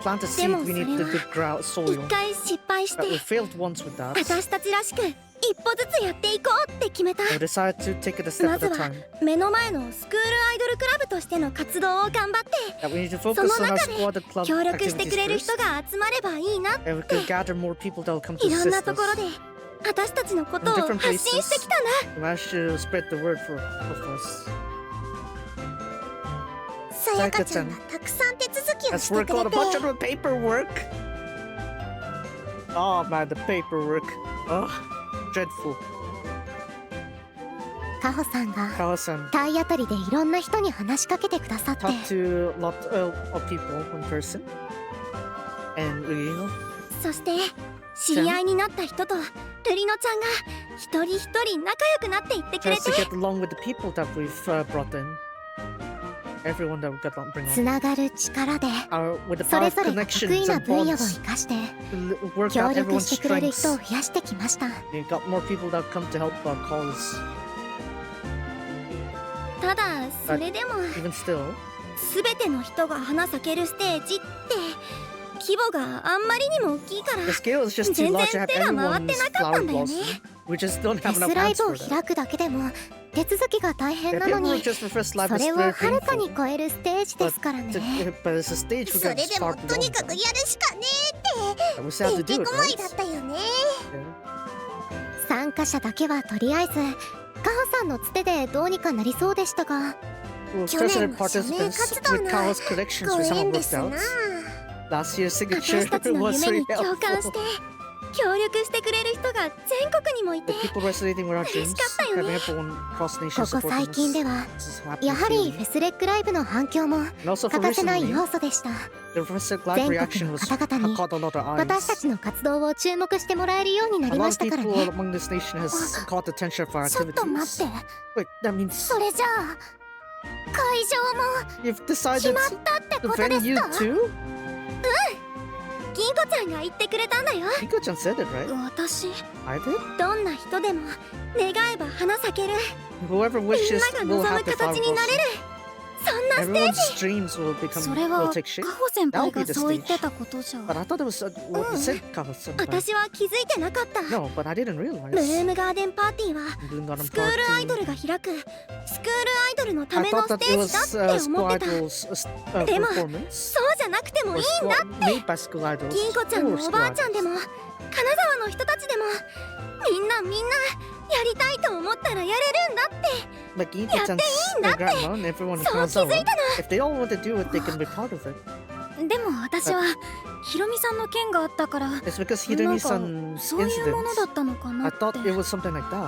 plant a で seed, も we そ need れ the は good soil. 一回失敗し But we て failed once with that. 私たちらしく一歩ずつやっていこうって決めた。 We decided to take it a step ま at ず a は time. 目の前のスクールアイドルクラブとしての活動を頑張って That we need to そ focus の on our 中で squad club 協力して activities くれる人 first. が集まればいいな。 And we could gather more people that will come to いろんな assist ところ us. で私たちのことを In different 発信してきたんだ。 We managed to spread the word of us. さやかちゃんがたくさん手続きを Let's して work く on れ a て bunch of paperwork. Oh man, the paperwork. Oh, dreadful. カホさんが Kawa-san 体当たりでいろんな人に話しかけてくださって talked to a lot of people in person. And you know, そして知り合いになった人とルリノちゃんが一人一人仲良くなっていってくれ tries て to get along with the people that we've brought in. Everyone that we got on, bring つ on. ながる力で With the そ power れ of ぞれが得意 connections な and 分野を bonds 生かして to work 協 out 力 everyone's してくれる人を strengths. 増やしてきました。 You got more people that come to help our cause. ただそれでも Even still, 全ての人が花咲けるステージって規模があんまりにも大きいから The scale is just too 全 large to 然 have 手が回って everyone's なかった flower んだよね。 blossom. We just don't フ have ェ enough スライ hands ブを for that. 開くだけでも手続きが大変 Yeah, なの people に just prefer そ slab れ is を very はるかに painful. 超えるステージですからね。 But it's a stage そ for れ them でも far とに beyond かく that. やるしかねえ And we っ still have to てて do ん it, てこまい right? だったよね。 Yeah. 参加者だけはとりあえずカホさんのつてでどうにかなりそうでしたが、 Well, 去年 President の署名 participants 活動 with の Kaho's collections ご were somewhat 縁で worked すな。 out. Last year's signature 私たちの was 夢 very に共感し helpful. て協力してくれる人が全国にもいて The people resonating with our dreams, 嬉しかったよね。 having everyone across こ nations こ supporting 最近 us. では This is happening やはり freely. フェスレックライブの反響も And also 欠 for かせない recently, 要素でした。 the Professor Glad 全国 reaction の was 方々に caught a lot of 私た eyes. ちの活動を注目してもらえるようにな A り lot ま of したから people ね。 among this nation has caught the attention of our ちょっと待っ activities. て、 Wait, that means それじゃあ会場も you've 決 decided まったって to ことで venue すか？ too? 銀子ちゃんが言ってくれたんだよ。 Nico-chan said it, right? 私 I did? どんな人でも願えば花咲ける Whoever みん wishes なが will 望 have む the flower 形になれ blossom. るそんなステー Everyone's ジ。 dreams will become それ will は take shape. カホ先輩がそう言ってたことじゃ But I thought it was what you said, Kaho-san. 私は気づいてなかった。 No, but I didn't ブルー realize. ムガーデンパーティーは Bloom Garden スクールアイド Party. ルが開くスクールアイドルのた I めの thought ス that テ it ージだ was って School 思ってた。 Idol's でも performance. そうじゃなくてもい Or いんだ。 made by School Idols. 銀子ちゃん or のお School ばあちゃんで Idols. も金沢の人たちでもみんなやりたいと思ったらやれるんだって Like Ito-chan's grandma and everyone in そう気づい Kanazawa. たの。 If they all want to do it, they can be part of it. でも私はひろみさんの件があったから It's because なんか Hirumi-san's そういうものだ incident. ったのかな I って thought it was something like that.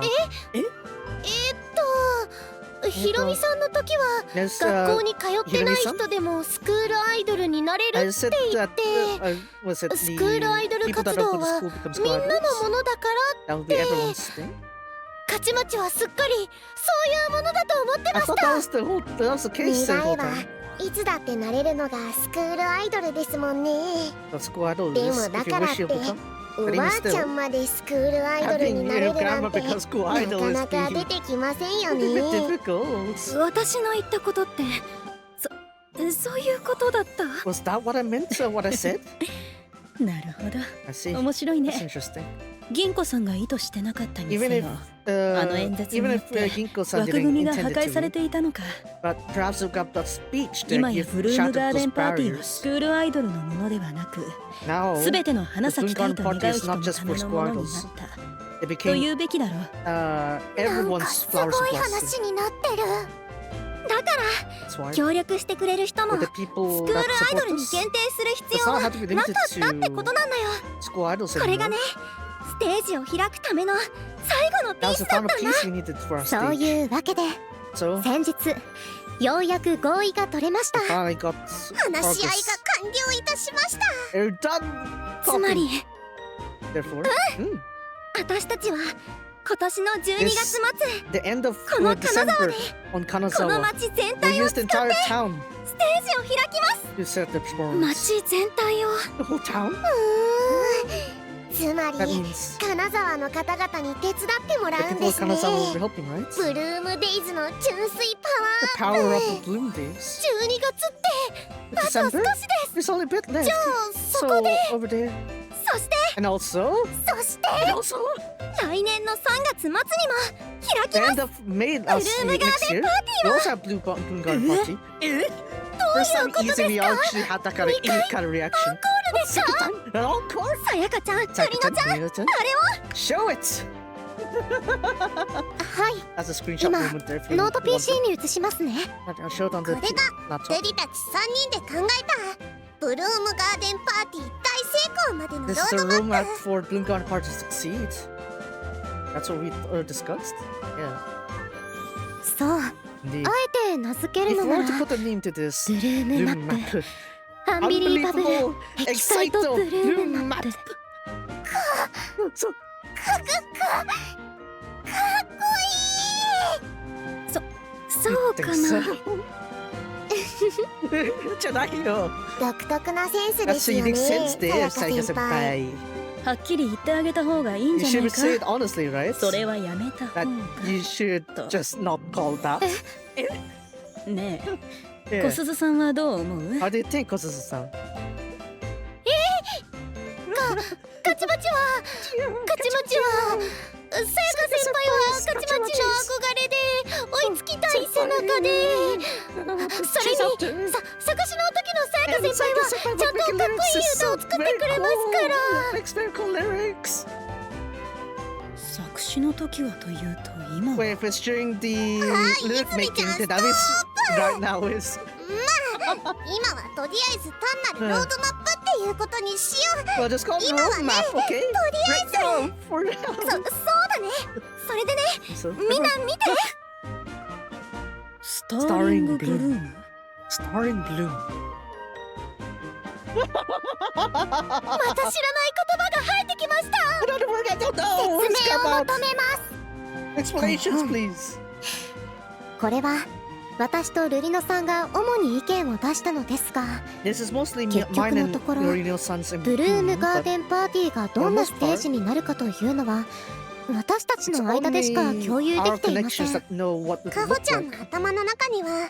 ひろみさんの時は Yes, 学校に通ってない人でもスクールアイドルになれ I る said って言っ that て was it ス the クールアイドル people that 活 don't 動 go to は school become み school んなの idols? ものだから That would be everyone's thing. 勝ち町はすっかりそういうものだと思って I まし thought た。 that was the case the 願 whole えば time. いつだってなれるのがスクールアイドルですもんね。 But school idol で is もだ if か you らっ wish て you become. おばあちゃんまでスクールアイドルになれるなんて Having your grandma become school な idol か is なか出 being てきませんよ a bit ね。 difficult. 私の言ったことってそういうことだった。 Was that what I meant or what I said? なるほど I see. 面白い That's ね interesting. 銀子さんが意図してなかったに Even せ if よ uh, の演説に even よっ if て Ginko-san 枠 didn't 組みが破 intend 壊 it され to, ていたのか。 but perhaps you got that speech to 今や give ブルーム shattered ガーデ those ンパーティーは barriers. スクールアイドルのものではなく Now すべての花 the 咲きたい Bloom と Garden 願 Party う is 人の not just ため for のも school のにな idols. った It と became 言うべきだろう。なんか everyone's す flowers ごい blossom. 話になってる。 That's why 協力してくれる人も with ス the ク people ール that アイ support ドルに us 限定する does 必要 not は have to be なか limited ったってこと to なんだよ。 school idols これがね anymore. ステージを開くための最後のピ That ー was ス the だっ final たんだ。 piece we needed for our そう stage. いうわけで So 先日ようやく合意が取れました。 I finally got 話し合い progress. が完了いたしました。 They're done つま talking. り Therefore, 私たちは今年の12月末 the end of この金沢 December で on この Kanazawa, 町全 we 体を used 使 the って entire town ステージを開きます。 to set the performance. 町全体を The whole town? つま That り means 金沢の方々に手伝ってもら the うん people で of すね。 Kanazawa will be helping, right? ブルームデイズの純粋パ The ワー power ア of ッ the Bloom Days. プ。12月ってあと少 December? しです。 There's only a bit left. じゃあそ So こで over there. そして And also, そして also 来年の3月末にも開き the ます。 end of May Bloom next year. We also have Bloom Garden Party. First time easy we actually had that kind of kind of reaction. Second time, an encore. さやかちゃん、ゆりのちゃん、 Second time, あれを show it. はい That's a screenshot 今 moment there. If you ノート want PC to. に移しますね。 I'll show it on the これが laptop. デリたち3人で考えたブルームガーデンパーティー大成功までのロ This is ー a ドマッ roadmap プ。 for Bloom Garden Party to succeed. That's what we discussed. Yeah, そうあ indeed. えて名付け If る we の were な to ら put a name to this ブルームマ Bloom ップ map, アンビリーバブル unbelievable, エキサイト exciting ブルー Bloom ムマッ map. プ。 So そうか think な。 so. じゃないよ。独特なセンスで That's す a よね unique sense さ there, やか先 Saika 輩。 senpai. はっきり言ってあげた方がいいん You じゃない should say it か。 honestly, right? それはやめた方 That が。 you should just not call that. ねえ Yeah. 小鈴さんはどう思う？ How do you think, Kosuzu-san? カチマチはさやか先輩はカチマチの憧れで追いつきたい背中で、それに作詞の時のさやか先輩はちゃんとかっこいい歌を作ってくれますから。 Makes very cool lyrics. 作詞の時はというと今は Wait, if it's during the lyric making, then that is right now is. 今はとりあえず単なるロードマップっていうことにしよう。 Well, just call it 今はね、 roadmap, と okay? りあえず Right now, for now. そうだね。それでね、 So, みんな見て。スターリングブルーム。 starring Bloom. また知らない言葉が生えてきました。 Another word I don't know. 説 Let's 明を come 求 out. めます。 Explanations, please. これは私とルリノさんが主に意見を出したのですが、 This is mostly 結局 mine の and ところ Yorino-san's ブルーム opinion, ガー but デンパーティーがどんなステージになるかというのは私たち it's の間でしか only 共有で our きていませ connections ん。 that know what it カ would ホ look ちゃん like. の頭の中には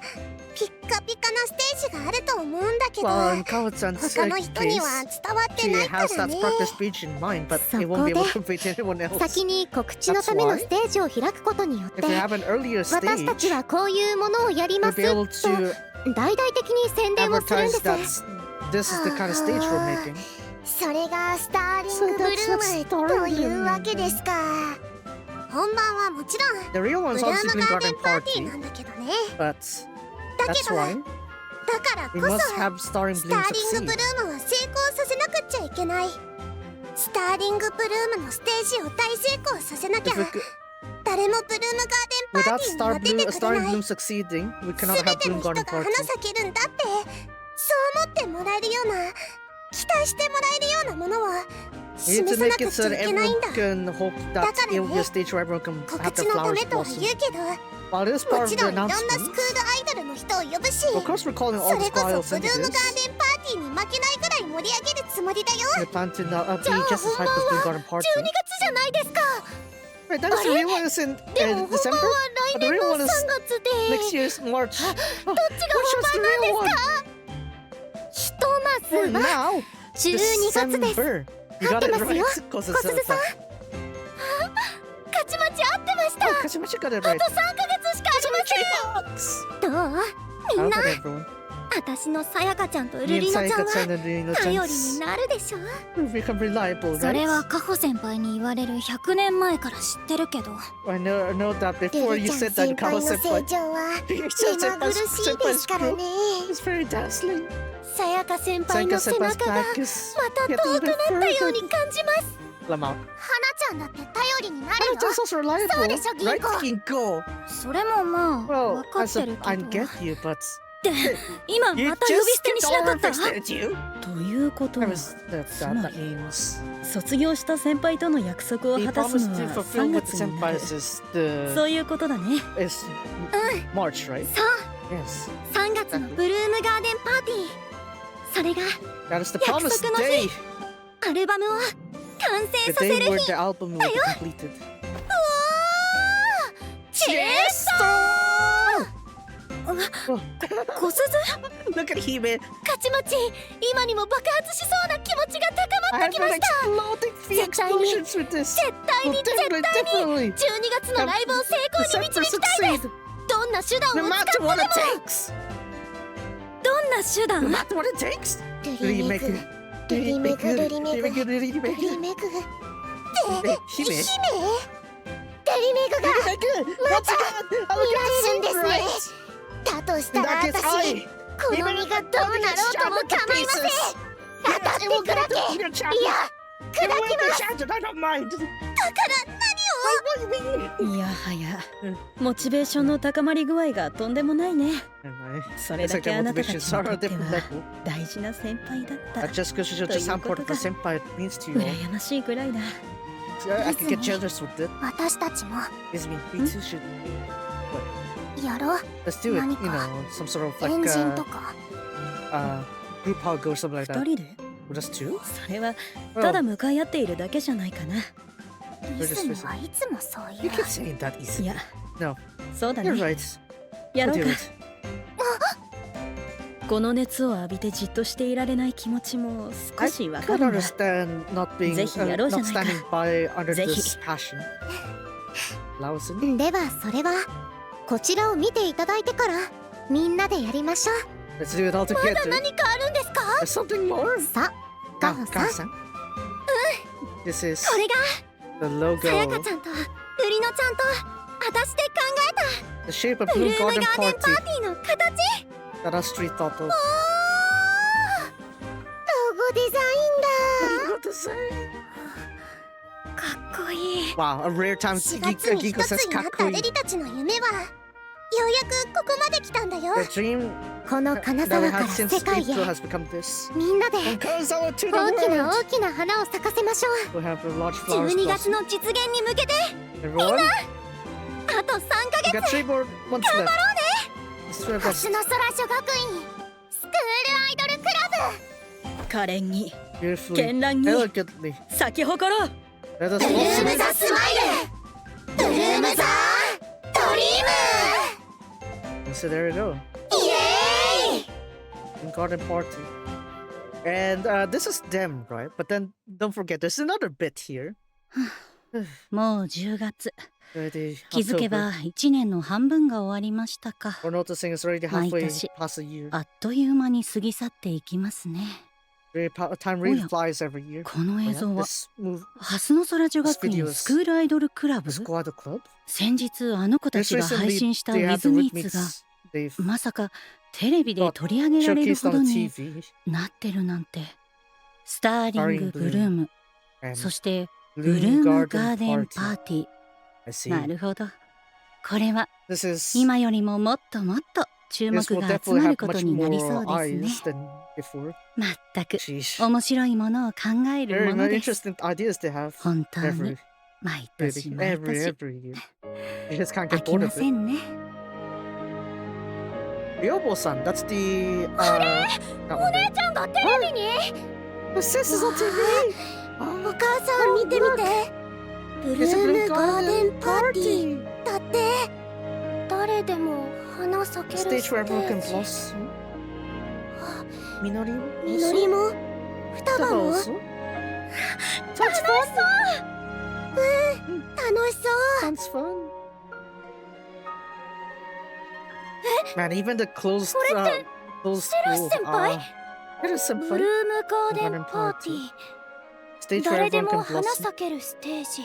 ピッカピカなステージがあると思うんだけど、 Well, in Kawo-san's 他の人には case, 伝わって she ないか has ら that ね。 practice speech in mind, but it won't be able to convey to anyone else. 先に告知のためのステージを開くことによって If you have an earlier 私たち stage, はこういうものをやり we'll ます be able と to 大々的に宣伝をするん advertise です。 that this is the kind of stage we're making. それがスターリングブル So that's ー what ムというわけですか。本番はもちろん The real ブ one's ルー obviously ム Green ガーデ Garden ンパーティー Party, なんだけどね。 but だ that's けど why だから we こ must そ have Starring ス Bloom ターリングブ succeed. ルームは成功させなくっちゃいけない。スターリングブルームのステージを大成功させなきゃ If we could, 誰もブルームガーデンパー without ティーには出てくれ Starring ない。 Bloom succeeding, we す cannot べ have ての Bloom 人が Garden 花 Party. 咲けるんだってそう思ってもらえるような期待してもらえるようなものを We need 示 to さな make く it っち so ゃ that いけないん everyone だ。 can hope that it will be a stage where everyone can 告 have 知 their のた flowers めとは blossom. 言うけど、 While it is も part of ち the ろんいろんなスクー announcements, ルアイドルの人を呼ぶし、 of course we're calling そ all れ the こ styles そブ into ルームガー this. デンパーティーに負けないぐらい盛り上げるつもりだよ。 We plan to be じゃあ just as 本 hype 番 as Bloom は Garden Party. 12月じゃないですか。 Wait, that is the real one is in でも本 December? 番は But 来 the 年 real の one 3 is 月で next year's March. どっちが本番なんですか？ひとま For ずは now, 12月です。 December. You 合っ got て it ますよ right. 小鈴さん。カチマチ合ってました。 Oh, Kashimachi got it あと right. 3ヶ月しかありません。どう？み How んな about everyone? 私のさやかちゃんとル Me リ and ノちゃん Sayaka は and Rino 頼りに Chance なるでしょ。 will become reliable, それは right? カホ先輩に言われる100年前から知ってるけど I know that ル before リ you ちゃん said 先 that 輩 Kawa の成 senpai 長は Senpai 目まぐるしいですからね。 is very dazzling. さやか先輩の Sayaka 背 senpai's 中が back is また getting 遠くなったよう further. に感じます。 Lamau. 花ちゃんだって頼りになるよ。 Hana-chan's also reliable, そうでしょ、銀 right? 行。 Ginko. それもまあ Well, 分かってる I けど get you, but 今 you また呼び just 捨てに skipped しな all か our った fixed it, you. ということは That means 卒業した先輩との約束を the 果たす promise の to は fulfill 3 with 月になる senpais is the そういうことだね is March, right? そう、 Yes. 3月のブルームガーデンパーティー。それが That is the 約 promised 束の day. 日。アルバムを完成 The させ day る where 日。 the album will be completed. チェスト 小鈴 Look at Hime. カチマチ、今にも爆発しそうな気持ちが高ま I って have きま been した。 exploding the 絶対に explosions with this. 絶対に Well, 絶対に definitely. 12月のライブを成功に December 導きたいです。 succeed. どんな手段 No を使って matter でも what it takes. どんな手 No 段 matter what it takes. ルリメグ、ルリメグ、ルリメグ、ルリメグ。で、姫ルリメグがまた見られるんですね。だとしたら That is 私、 I. この身がどうなろうとも構いません。当たって砕け。いや、砕きます。I don't mind. だから何を？いやはやモチベーションの高まり具合がとんでもないねそれだけあなたたちにとっては大事な先輩だった Just because you're just how important the senpai means to you. 羨ましいぐらいだ I could get jealous with it. 私たちも Is me too should やろう。 let's do it. You 何か know, some sort of エン like ジンとか。 group hug or something like 二 that. 人で Just two? それはただ向かい合っているだけじゃないかなリズムはいつもそうい You う。 keep saying that い easy. や No, そうだ you're ね right. やろ We'll う do か it. この熱を浴びてじっとしていられない気持ちも少 I しわ could かるんだ。 understand not being ぜひやろうじゃ not ないか。 standing by under ぜひ。 this passion. Lawson, ではそれはこちらを見ていただいてからみんなでやりましょう。 let's do it all まだ together. 何かあるんですか？ There's something more. さあ、ガホさん、 Gacha-san. This is これが the logo, さやかちゃんとウリノちゃんと私で考え the shape of たブル Blue ームガー Garden デンパー Party ティーの形。 that Astrid thought of. ロゴデザイン What to say? だ。かっこいい。 Wow, a rare time 4月に一 Giko つ says になった kakui. レリたちの夢はようやくここまで来たんだよ。 The dream この金 that we 沢から had 世 since 界 April へ has become this. みんなで From Kanazawa to the 大きな world. 大きな花を咲かせましょう。 We have a large flowers 12月 blossom. の実現に向けて Everyone, あと3ヶ we got 月。 3 more months left. Let's do our 星 best. の空女学院スクールアイドルクラブ。可憐に Beautifully, 絢爛に elegantly. 咲き誇ろう。 Let us ブルー blossom. ムザスマイルブルームザドリー So there you go. ムイエーイ。 Garden party. And this is them, right? But then don't forget, there's another bit here. もう10月。 Already 気づけ October. ば1年の半分が終わりましたか。 We're noticing it's already halfway 毎年 past a year. あっという間に過ぎ去っていきますね。 Time really flies every year. この映像は This move, ハスの空女学 This video 院 is- スクールアイドルクラブ。 the Squad Club. 先日あの子た Just ちが配 recently, 信したウ they ィ had ズ the ミ Wood ーツが Meets. They've まさかテレビで取り上げられる showcased ほど on に TV. なってるなんて。スターリングブルーム、 And そしてブル Blue ーム Garden ガーデン Party. パーティ I ー。な see. るほど。これは This is 今よりももっともっと注目 this will が集 definitely まる have こと much になり more そうですね。 eyes than before. まったく Sheesh. 面白いものを考える Very, もの very です。 interesting ideas they have 本当に every 毎年毎 every 年 year. You just can't 飽 get き bored ま of せ it. んね。 Ryobo-san, that's the that one there. ちゃんがテレビに。 The sis is on TV. お母さん見てみて。ブル It's a ー Blue ムガーデ Garden ンパーティ party. ーだって誰でも花咲けるス Stage テ where everyone can ージ。 blossom. Minori みのりも双葉も also. 楽しそう楽しそう Sounds fun. Man, even the closed closed school. Senpai? It is ブ senpai. ルームガーデンパーティ Stage ー where 誰で everyone も can 花 blossom. 咲けるステージ。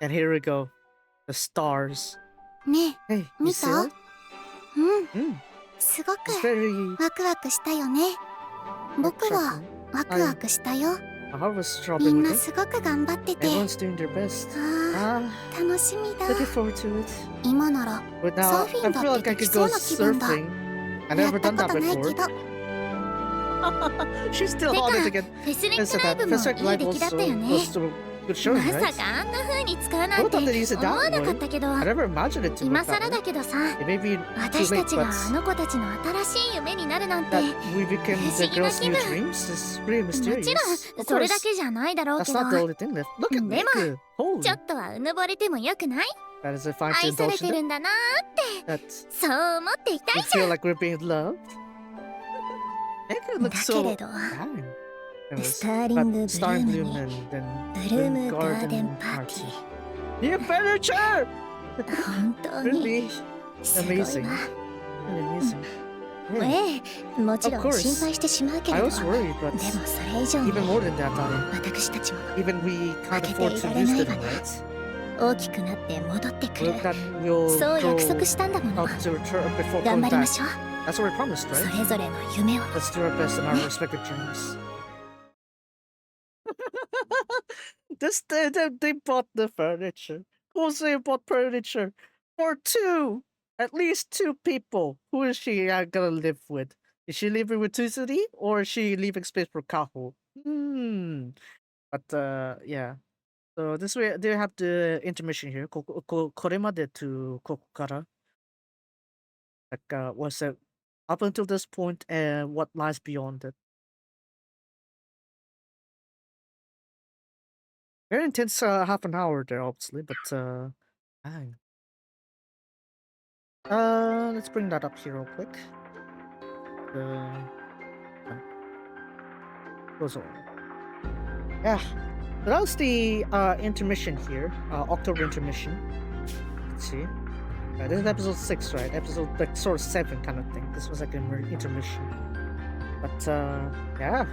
And here we go. The stars. ね Hey, you 見 see た？ that? うん Mm, すごく it's very ワクワクしたよね。僕は shocking. ワクワクしたよ。 I was み shopping ん with な it. すごく頑張ってて。 Everyone's doing their best. あ Ah, ー楽しみだ。 looking forward to it. 今なら But now I Surfing feel like I could go だってできそうな気分だ。 surfing. I've やっ never た done こ that とないけ before. ど。 She's still てか holding to get フェスレッ this ク and ライ that. ブも Fest い Rec い Live 出来だ also ったよね。 was to a good showing, まさ right? かあんな風に使うな Who んて thought they'd use it 思わ that なかっ way? たけど I never imagined it to 今 work 更 that だ way. けどさ It may be too 私た late, ちが but あの子たちの新しい夢になるなんて that we became the 不思議な girls' 気 new 分 dreams is pretty も mysterious. ちろ Of んそれだ course, けじゃないだろう that's けど not the only thing left. Look at でも Nick. Holy, ちょっとはうぬぼれてもよくない？ that is a fine to 愛され indulge て in る it. んだなーって That そう思っていた we いじゃ feel ん。 like we're being loved. Nick だ looks け so れど fine. スターリングブル But Star ーム Bloom に and then ブルームガーデンパーティ New furniture! ー本当に Really すごい amazing. わ。 Really amazing. Yeah. ええもちろ Of ん course. 心配してしまうけれ I ど was でも worried, but それ以上に even more than that, I 私たちも even we can't afford to 負けていられな lose い them, わね。 right? 大きくなって戻ってくる That we'll そう約束 grow したんだもの out to return before 頑 coming 張りま back. しょう That's what we promised, そ right? れぞれの夢を Let's do our best in our respective dreams. They bought the furniture. Jose bought furniture for two, at least two people. Who is she gonna live with? Is she living with Tuzuri or is she leaving space for Kaho? But yeah. So this way they have the intermission here. これまで to ここから like was it up until this point and what lies beyond it. Very intense half an hour there, obviously, but dang. Let's bring that up here real quick. Goes on. Yeah, so that was the intermission here, October intermission. Let's see. This is episode 6, right? Episode like sort of 7 kind of thing. This was like an intermission. But yeah.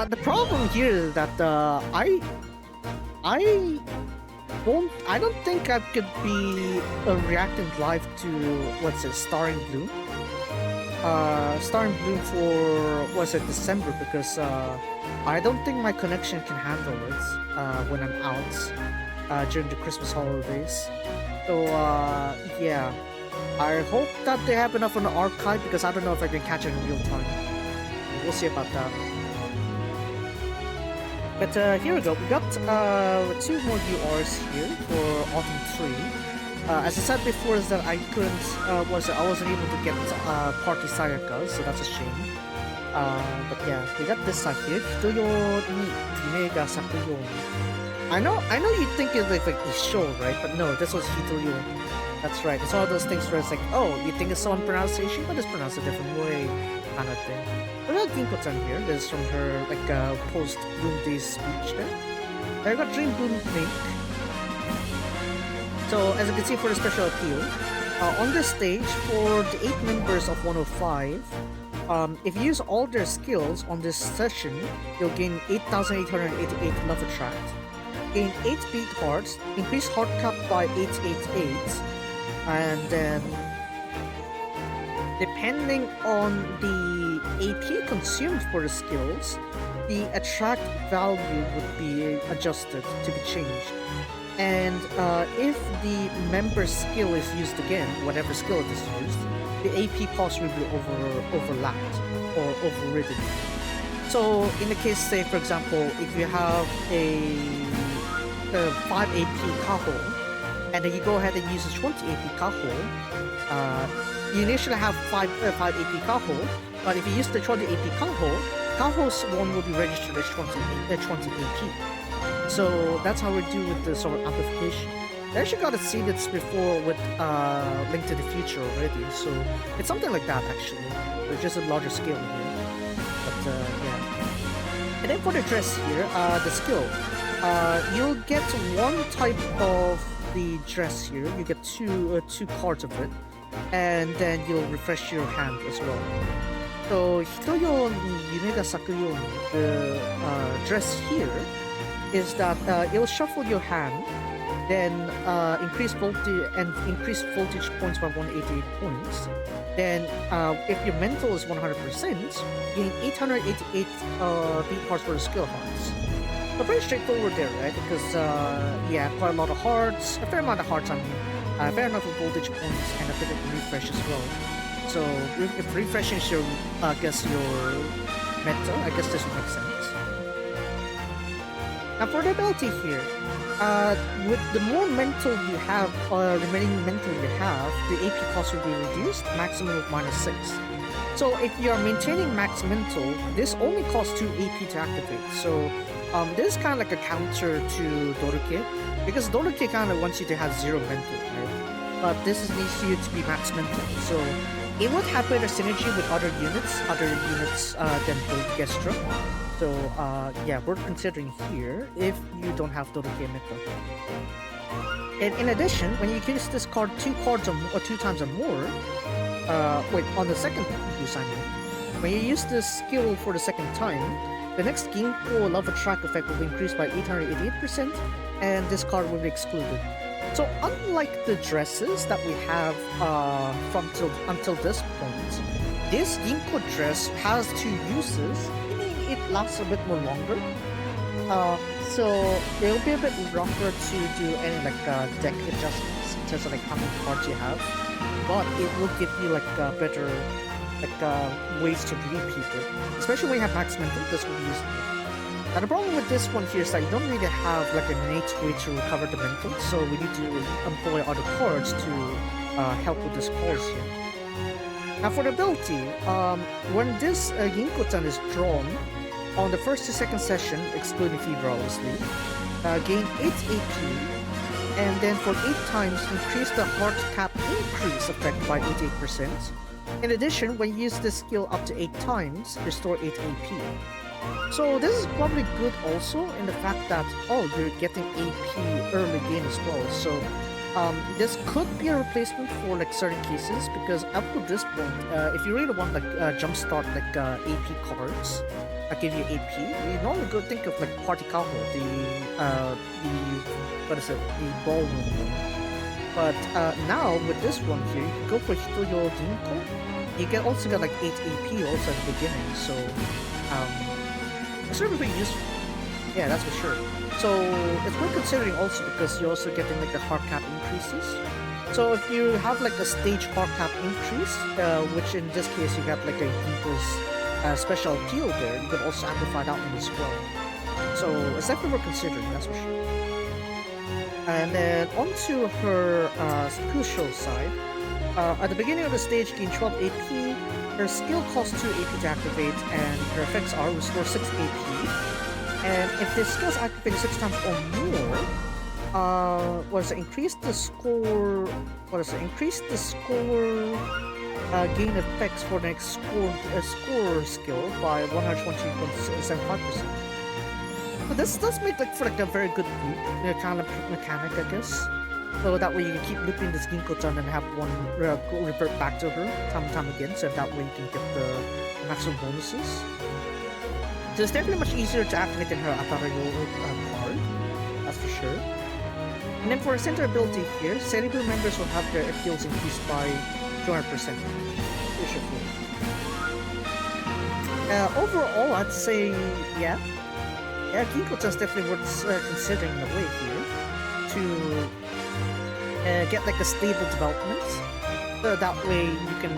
The problem here is that I don't think I could be reacting live to what's it, Starring Bloom. Starring Bloom for what's it, December, because I don't think my connection can handle it when I'm out during the Christmas holidays. So yeah, I hope that they have enough on the archive, because I don't know if I can catch it in real time. We'll see about that. But here we go. We got 2 more URs here for Autumn 3. As I said before, is that I couldn't I wasn't able to get Party Sayaka, so that's a shame. But yeah, we got this side here. Hitoyo ni Yume ga sakuyo. I know you think it's like a show, right? But no, this was Hitoyo. That's right. It's one of those things where it's like, oh, you think it's one pronunciation, but it's pronounced a different way, kind of thing. We got Ginko-chan here. This is from her like post-Bloom Days speech there. I got Dream Bloom Link. So as you can see, for the special appeal, on this stage for the 8 members of 105, if you use all their skills on this session, you'll gain 8,888 love attract, gain 8 beat hearts, increase heart cap by 888, and then depending on the AP consumed for the skills, the attract value would be adjusted to be changed. And if the member's skill is used again, whatever skill it is used, the AP cost will be overlapped or overridden. So in the case, say for example, if you have a 5 AP Kaho, and then you go ahead and use a 20 AP Kaho, you initially have 5 AP Kaho, but if you use the 20 AP Kaho, Kaho's one will be registered as 20 AP. So that's how we do with the sort of amplification. I actually got to see this before with Link to the Future already, so it's something like that actually. There's just a larger scale here. But yeah. And then for the dress here, the skill, you'll get 1 type of the dress here. You get two cards of it, and then you'll refresh your hand as well. So Hitoyo ni Yume ga sakuyo, the dress here, is that it'll shuffle your hand, then increase voltage points by 188 points. Then if your mental is 100%, gain 888 beat hearts for the skill hearts. So pretty straightforward there, right? Because yeah, quite a lot of hearts, a fair amount of hearts, I mean, a fair enough of voltage points, and a bit of refresh as well. So if refreshing is your, I guess your mental, I guess this would make sense. Now for the ability here, with the more mental you have, remaining mental you have, the AP cost will be reduced, maximum of -6. So if you are maintaining max mental, this only costs 2 AP to activate. So this is kind of like a counter to Doruke, because Doruke kind of wants you to have 0 mental, right? But this needs you to be max mental. So it would have better synergy with other units than Gestra. So yeah, worth considering here if you don't have Doruke Meta. And in addition, when you use this card 2 cards or 2 times or more, on the second use, I mean, when you use this skill for the second time, the next Ginko Love Attract effect will be increased by 888%, and this card will be excluded. So unlike the dresses that we have until this point, this Ginko dress has 2 uses, meaning it lasts a bit more longer. So it'll be a bit rougher to do any like deck adjustments in terms of like how many cards you have, but it will give you like better ways to repeat it. Especially when you have max mental, this will be useful. Now the problem with this one here is that you don't really have like an innate way to recover the mental, so we need to employ other cards to help with this cause here. Now for the ability, when this Ginko-chan is drawn, on the first to second session, excluding Fever obviously, gain 8 AP, And then for 8 times, increase the heart cap increase effect by 88%. In addition, when you use this skill up to 8 times, restore 8 AP. So this is probably good also in the fact that, oh, you're getting AP early game as well. So this could be a replacement for like certain cases, because up to this point, if you really want like jumpstart like AP cards that give you AP, you normally go think of like Party Kaho, the ballroom one. But now with this one here, you can go for Hitoyo Ginko. You can also get like 8 AP also at the beginning, so it's really pretty useful. Yeah, that's for sure. So it's worth considering also because you're also getting like the heart cap increases. So if you have like a stage heart cap increase, which in this case you have like a Ginko's special appeal there, you can also amplify that one as well. So it's definitely worth considering, that's for sure. And then onto her crucial side. At the beginning of the stage, gain 12 AP. Her skill costs 2 AP to activate, and her effects are restore 6 AP. And if the skills activated 6 times or more, increase the score. Increase the score gain effects for the next score skill by 120.75%. So this does make like for like a very good loop kind of mechanic, I guess. So that way you can keep looping this Ginko turn and have one revert back to her time and time again, so that way you can get the maximum bonuses. So it's definitely much easier to activate than her Atelier card, that's for sure. And then for her center ability here, Celebu members will have their appeals increased by 200%. Overall, I'd say, yeah, Ginko is definitely worth considering in a way here to get like a stable development. So that way you can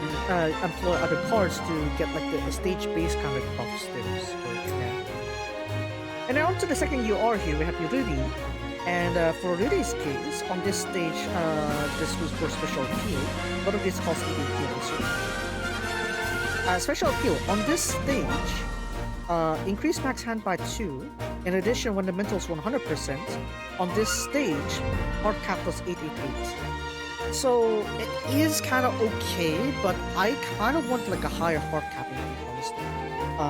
employ other cards to get like the stage-based kind of buffs there. So, yeah. And then on to the second UR here, we have Yururi. And for Yururi's case, on this stage, this was for special appeal. One of these costs 8 AP also. Special appeal, on this stage, increase max hand by 2. In addition, when the mental is 100%, on this stage, heart cap plus 888. So it is kind of okay, but I kind of want like a higher heart cap in honestly.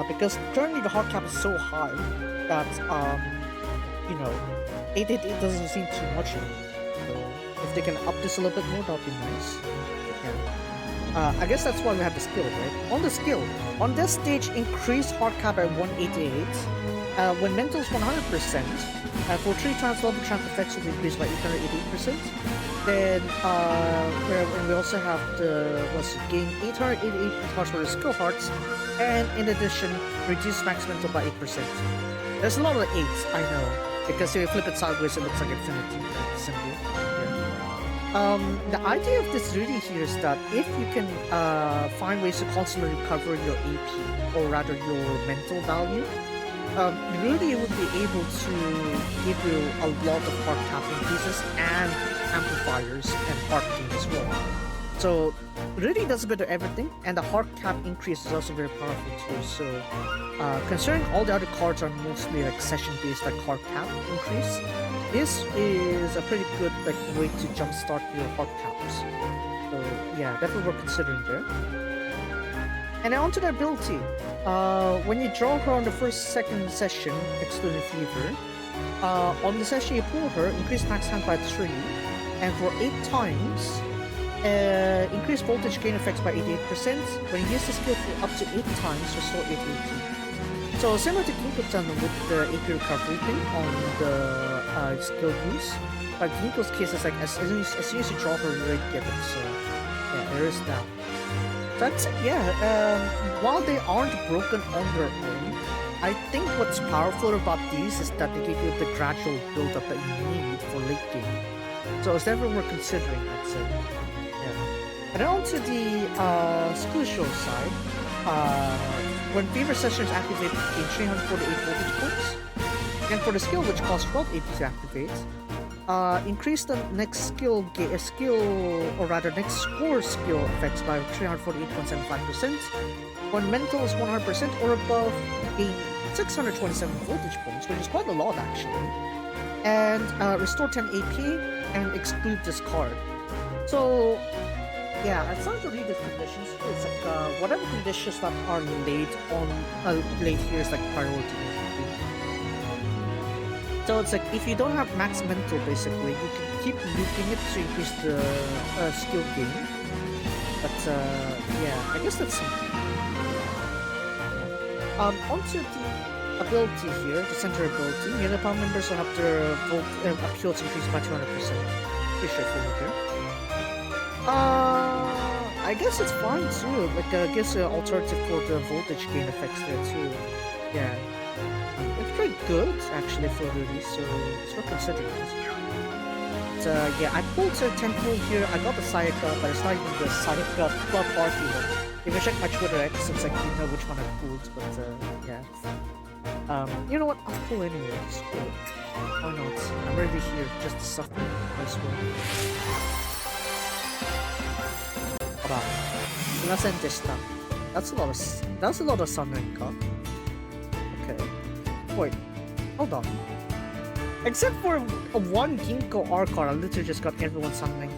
Because currently the heart cap is so high that, 888 doesn't seem too much anymore. So if they can up this a little bit more, that would be nice. Yeah. I guess that's why we have the skill, right? On the skill, on this stage, increase heart cap by 188. When mental is 100%, for 3 times level trap effects will be increased by 888%. Then we also have the gain 888 hearts for the skill hearts, and in addition, reduce max mental by 8%. There's a lot of 8s, I know, because if you flip it sideways, it looks like infinity, like symbol. Yeah. The idea of this really here is that if you can find ways to constantly recover your AP, or rather your mental value, really would be able to give you a lot of heart cap increases and amplifiers and heart gain as well. So really does a bit of everything, and the heart cap increase is also very powerful too. So considering all the other cards are mostly like session-based like heart cap increase, this is a pretty good like way to jumpstart your heart caps. So yeah, definitely worth considering there. And now onto the ability. When you draw her on the second session, excluding Fever, on the session you pull her, increase max hand by 3, and for 8 times, increase voltage gain effects by 88%. When you use the skill for up to 8 times, restore 8 AP. So similar to Ginko-chan with the AP recovery thing on the skill use, but Ginko's case is like as soon as you draw her, you already get it. So yeah, there is that. That's while they aren't broken on their own, I think what's powerful about these is that they give you the gradual build-up that you need for late game. So it's definitely worth considering, I'd say. Yeah. And then on to the crucial side, when Fever Session is activated, gain 348 voltage points. And for the skill, which costs 12 AP to activate, increase the next next score skill effects by 348.75%. When mental is 100% or above, gain 627 voltage points, which is quite a lot actually. And restore 10 AP. and exclude this card. So yeah, it's not to read the conditions. It's like whatever conditions that are laid here is like priority. So it's like if you don't have max mental, basically, you can keep looping it to increase the skill gain. But yeah, I guess that's something. Onto the ability here, the center ability. Unit power members will have their appeals increased by 200%. Pretty straightforward here. I guess it's fine too. Like, gives an alternative for the voltage gain effects there too. Yeah. It's pretty good actually for release, so it's worth considering it. But yeah, I pulled a 10 pull here. I got the Sayaka, but it's not even the Sayaka club party one. If you check my Twitter X, it's like you know which one I pulled, but yeah. You know what? I'll pull anyway. Screw it. Why not? I'm already here just to suffer. I swear. Hold on. すいませんでした. That's a lot of Selenic. Okay. Wait, hold on. Except for a one Ginkgo R card, I literally just got everyone Selenic.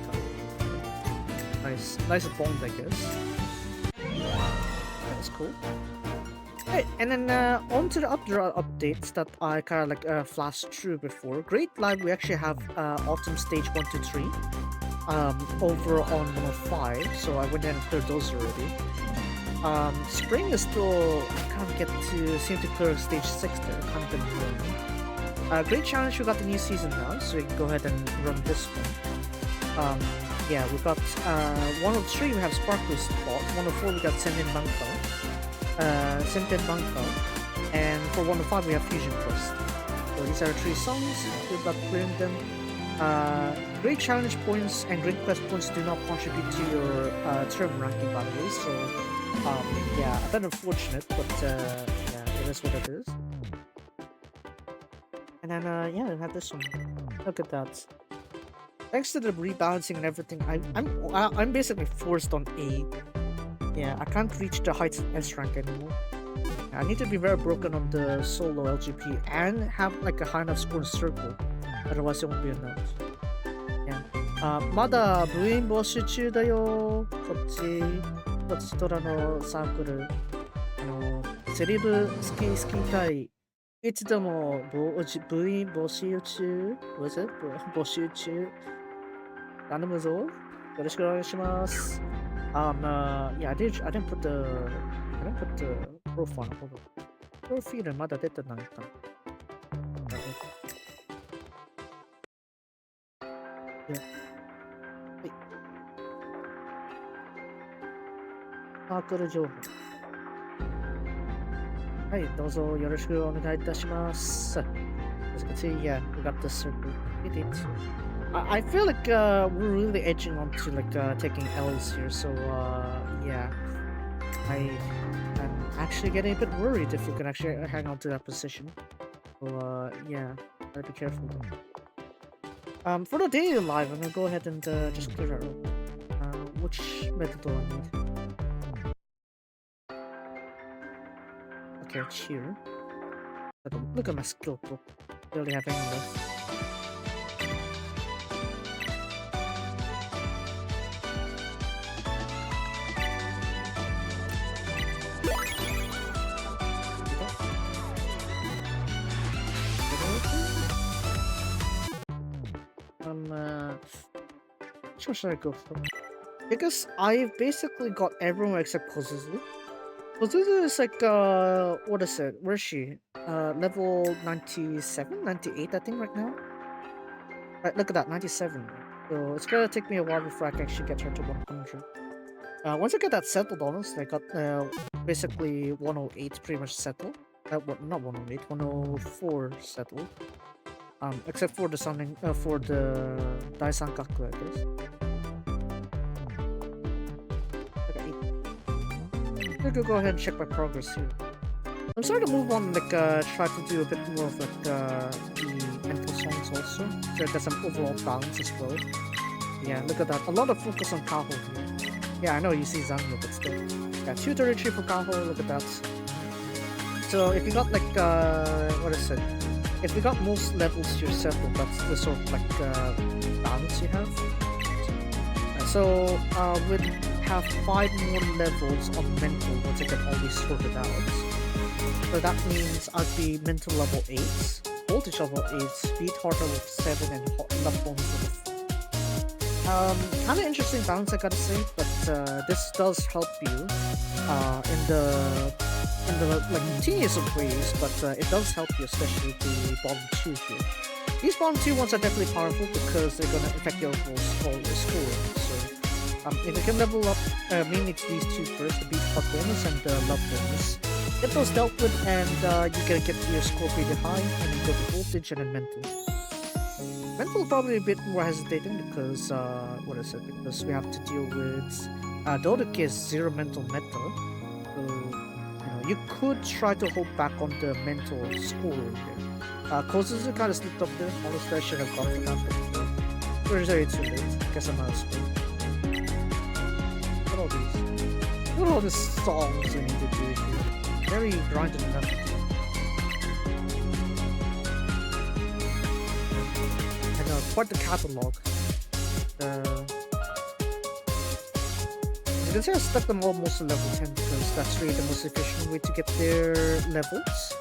Nice bond, I guess. That's cool. Hey, and then on to the other updates that I kind of like flashed through before. Great Live, we actually have Autumn Stage 1 to 3 over on 105, so I went ahead and cleared those already. Spring is still, I can't seem to clear stage 6 there, kind of been annoying. Great Challenge, we got the new season now, so we can go ahead and run this one. Yeah, we got 103 we have Sparkle Spot, 104 we got Senten Banka, and for 105 we have Fusion Quest. So these are 3 songs, we've got clearing them. Great Challenge points and Great Quest points do not contribute to your term ranking, by the way, so yeah, a bit unfortunate, but yeah, it is what it is. And then yeah, we have this one. Look at that. Thanks to the rebalancing and everything, I'm basically forced on A. Yeah, I can't reach the heights of S rank anymore. I need to be very broken on the solo LGP and have like a high enough score in circle. Otherwise it won't be enough. Yeah. まだ部員募集中だよ。こっちとらのサークル。セリブ好きたい。いつでも部員募集中。Was it? 募集中。頼むぞ。よろしくお願いします。Yeah, I didn't put the profile. Hold on. Profile まだ出てないか。Yeah. はい。サークル情報。はい、どうぞよろしくお願いいたします。As you can see, yeah, we got this circle. We did. I feel like we're really edging onto like taking L's here, so yeah. I'm actually getting a bit worried if we can actually hang on to that position. So yeah, gotta be careful though. For the daily live, I'm gonna go ahead and just clear our own. Which method do I need? Okay, it's here. Look at my skill book. Barely have any left. Which one should I go for? Because I've basically got everyone except Kozuzu. Kozuzu is like, what is it? Where is she? Level 97? 98 I think right now? Right, look at that, 97. So it's gonna take me a while before I can actually get her to 100. Once I get that settled on us, I got basically 108 pretty much settled. Not 108, 104 settled. Except for the something for the Daisankaku, I guess. Okay. I'm gonna go ahead and check my progress here. I'm starting to move on, like try to do a bit more of like the mental songs also, so I get some overall balance as well. Yeah, look at that. A lot of focus on Kaho here. Yeah, I know you see Zango, but still. Yeah, 233 for Kaho. Look at that. So if you got like what is it? if you got most levels to your settle, that's the sort of like balance you have. So we'd have 5 more levels on mental once I get all these sorted out. So that means I'd be mental level 8, voltage level 8, speed heart level 7, and love bonus level 4. Kind of interesting balance, I gotta say, but this does help you in the like tedious of ways, but it does help you, especially the bottom 2 here. These bottom 2 ones are definitely powerful because they're gonna affect your overall scoring. So if you can level up mainly to these 2 first, the beat heart bonus and the love bonus, get those dealt with, and you're gonna get your score pretty high, and then go to voltage and then mental. Mental probably a bit more hesitating because what is it? Because we have to deal with Dodeki is 0 mental meta. So you could try to hold back on the mental score there. Causes kind of slipped up there. Honestly, I should have gone for that, but we're very too late. Guess I'm out of school. Look at all these. Look at all these songs we need to do here. Very grinded enough. And quite the catalog. You can say I stuck them almost to level 10 because that's really the most efficient way to get their levels.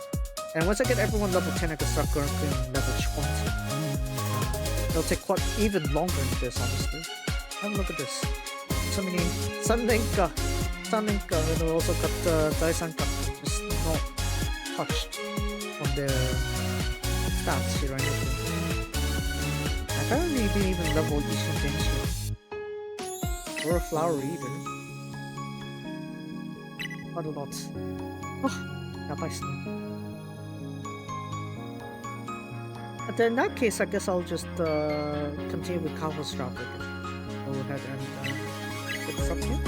And once I get everyone level 10, I can start going level 20. It'll take quite even longer than this, honestly. Have a look at this. So many Sanenka, and also got Daisanka, just not touched on their stats here or anything. Apparently, you didn't even level Ishin Genshin. Or a flower either. Quite a lot. Oh, nice. But in that case, I guess I'll just continue with Kaho's route again. Go ahead and put this up here.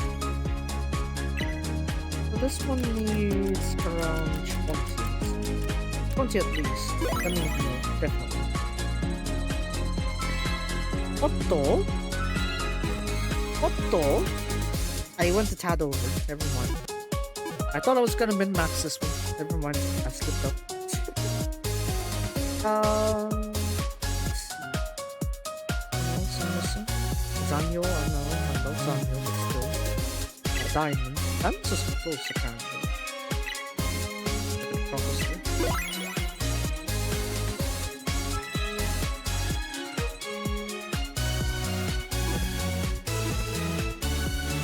So this one needs around 20 at least. I mean, no, definitely. Otto? I went to tad over. Never mind. I thought I was gonna min-max this one. Never mind. I slipped up. Let's see. What else I'm missing? Zanyo, I love Zanyo, but still. Diamond. Diamond's just close, apparently.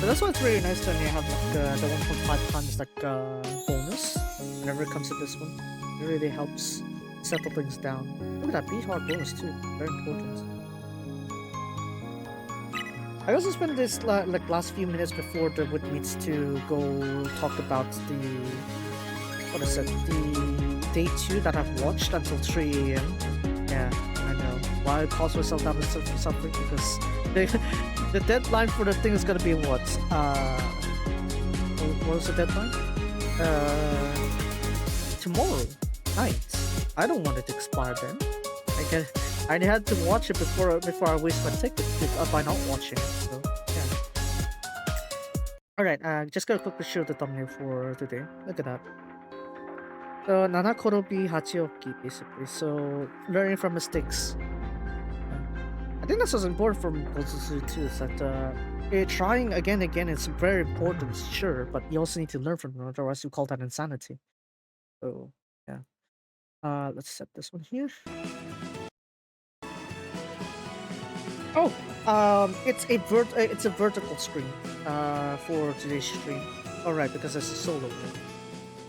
So that's why it's really nice when you have like the 1.5 times like bonus whenever it comes to this one. It really helps settle things down. Look at that beat hard bonus too. Very important. I also spent this like last few minutes before the wood meets to go talk about the the day 2 that I've watched until 3 AM. Yeah, I know. Why I caused myself that much suffering because the deadline for the thing is gonna be what? What was the deadline? Tomorrow night. I don't want it to expire then. I had to watch it before I waste my ticket by not watching it. So yeah. All right. Just gonna quickly show the thumbnail for today. Look at that. So Nanakorobi Hachioki basically. So learning from mistakes. I think that's what's important for Gozutsu too. Is that trying again is very important, sure, but you also need to learn from it. Otherwise, you call that insanity. So yeah. Let's set this one here. Oh, it's a vertical screen for today's stream. All right, because it's a solo one.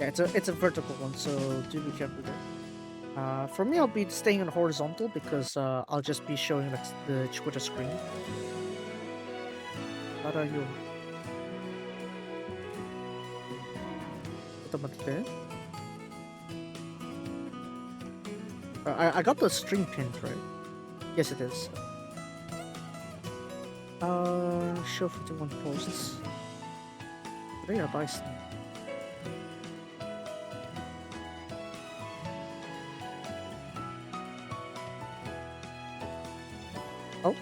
Yeah, it's a vertical one, so do be careful there. For me, I'll be staying on horizontal because I'll just be showing the Twitter screen. What are you? I got the string pinned, right? Yes, it is. Show 51 posts. They are nice. Oh.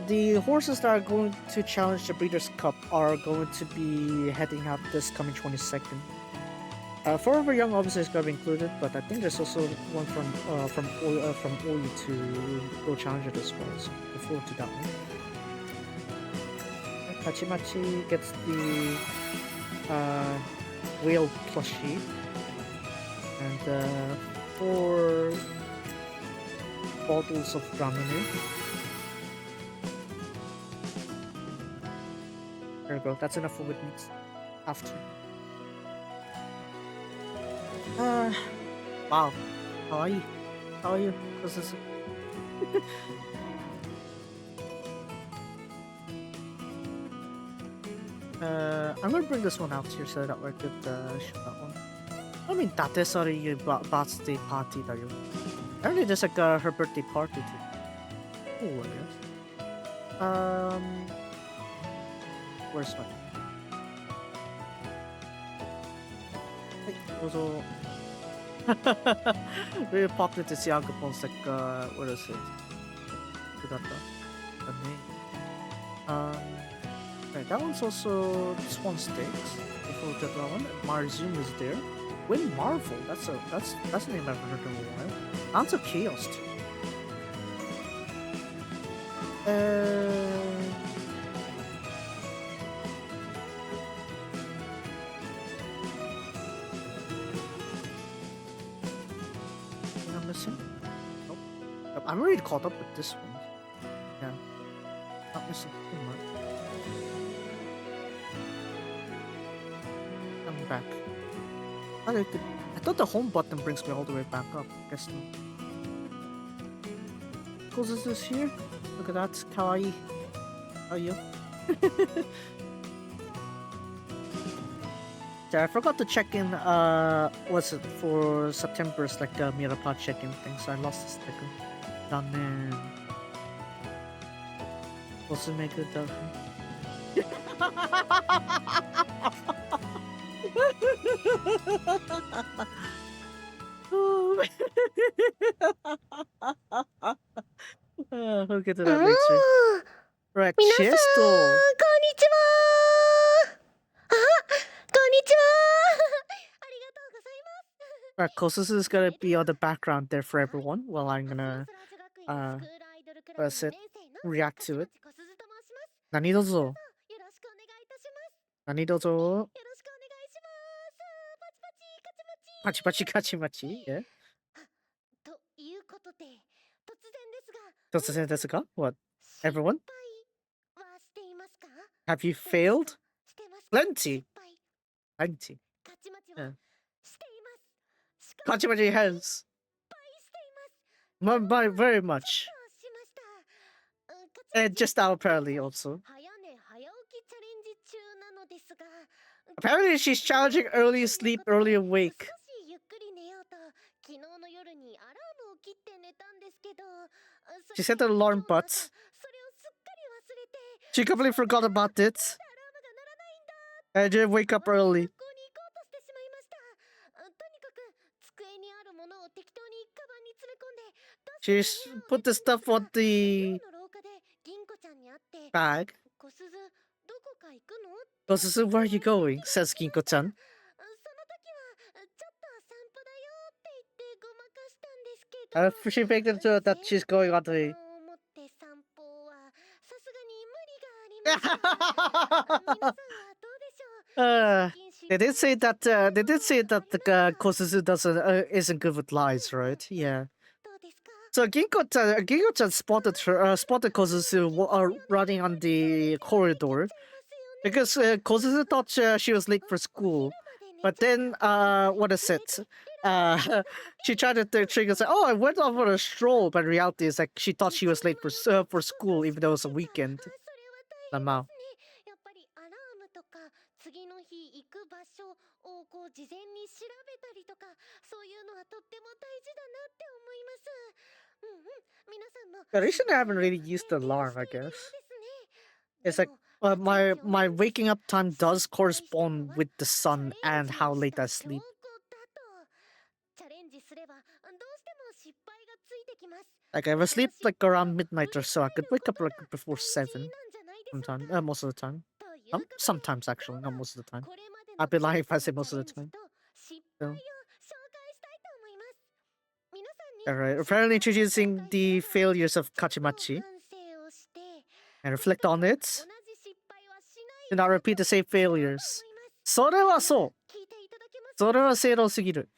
The horses that are going to challenge the Breeders' Cup are going to be heading out this coming 22nd. Forever Young obviously is gonna be included, but I think there's also one from Oi to Go Challenger as well, so look forward to that one. Kachimachi gets the whale plushie, and 4 bottles of Ramune. There we go, that's enough for witness. After. Wow. How are you? How are you? This is... I'm gonna bring this one out here so that we could show that one. I mean, that is already a birthday party. Apparently, there's like her birthday party too. Oh, I guess. Where's my? Hey, also. Very popular to see Agapon's like what is it? Forgot the name. Right, that one's also Swan Stakes. Before we get that one, Marzoom is there. Win Marvel. That's a name I've heard in a while. Answer Chaos too. I'm missing. Nope. I'm already caught up with this one. Yeah. Not missing too much. I'm back. I thought the home button brings me all the way back up. Guess not. Because this is here. Look at that. Kawaii. How are you? I forgot to check in, what's it, for September's, like, Mirapod check-in thing, so I lost the sticker. Dannen. Also make it done. We'll get to that later. Right, Chesto. こんにちは。あ、こんにちは。ありがとうございます。 Right, Kosus is gonna be on the background there for everyone while I'm gonna what's it, react to it. Nani dozo. Nani dozo. Pachi pachi kachi machi, yeah. ということで、突然ですが、 Totsuzen desu ka? What? Everyone? 失敗はしていますか？ Have you failed? してますか？ Plenty. 失敗。 Plenty. カチマチは Yeah. しています。しかも Kachimachi has. 失敗しています。 Very し much. ました。カチマ And チ just now, apparently, also. 早寝早起きチャレンジ中なのですが、 Apparently, she's challenging early sleep, early awake. 少しゆっくり寝ようと昨日の夜にアラームを切って寝たんですけど、 She set an alarm, but それをすっかり忘れて she completely forgot about it アラームが鳴らないんだ and didn't wake up early. 学校に行こうとしてしまいました。とにかく机にあるものを適当にカバンに詰め込んで She's put the stuff on the の廊下で銀子ちゃんに会って bag. 小鈴どこか行くの？ Kosusu, where are you going? Says Ginko-chan. その時はちょっと散歩だよって言ってごまかしたんですけど、 She faked it to her that she's going on the 思って散歩はさすがに無理があります。皆さんはどうでしょう？ They did say that the Kosusu doesn't isn't good with lies, right? Yeah. どうですか？ So Ginko-chan spotted Kosusu running on the corridor because Kosusu thought she was late for school. But then, what is it? She tried to trick and say, "Oh, I went off on a stroll." But in reality, it's like she thought she was late for school, even though it was a weekend. それは大変 Somehow. ですね。やっぱりアラームとか次の日行く場所をこう事前に調べたりとか、そういうのはとっても大事だなって思います。皆さんも But recently, I haven't really used the alarm. I guess ですね。 it's like my waking up time does correspond with the sun and how late I sleep. チャレンジすればどうしても失敗がついてきます。 Like I would sleep like around midnight or so. I could wake up like before 7 sometimes, most of the time. Sometimes actually, not most of the time. I'd be lying if I say most of the time. So. Alright, apparently introducing the failures of Kachimachi and reflect on it. Do not repeat the same failures. それはそう。それは正論すぎる。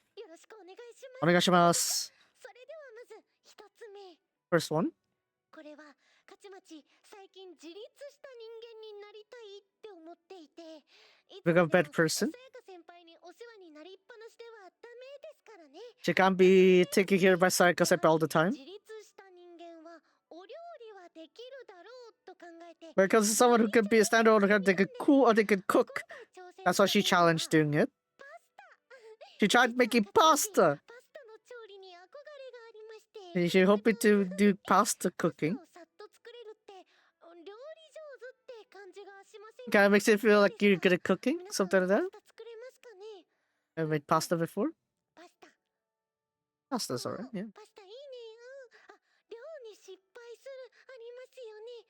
お願いします。First one. これはカチマチ最近自立した人間になりたいって思っていて、Become a better person. さやか先輩にお世話になりっぱなしではダメですからね。 She can't be taken care of by Sayaka Senpai all the time. 自立した人間はお料理はできるだろうと考えて、 Because someone who could be a standalone, they could cool or they could cook. That's why she challenged doing it. She tried making pasta. パスタの調理に憧れがありまして、 And she hoping to do pasta cooking. さっと作れるって料理上手って感じがしません Kind of makes it feel like you're good at cooking, 皆さん something like that. パスタ作れますかね？ I've made pasta before. パスタ Pasta's alright, yeah. パスタいいね。あ、量に失敗するありますよね。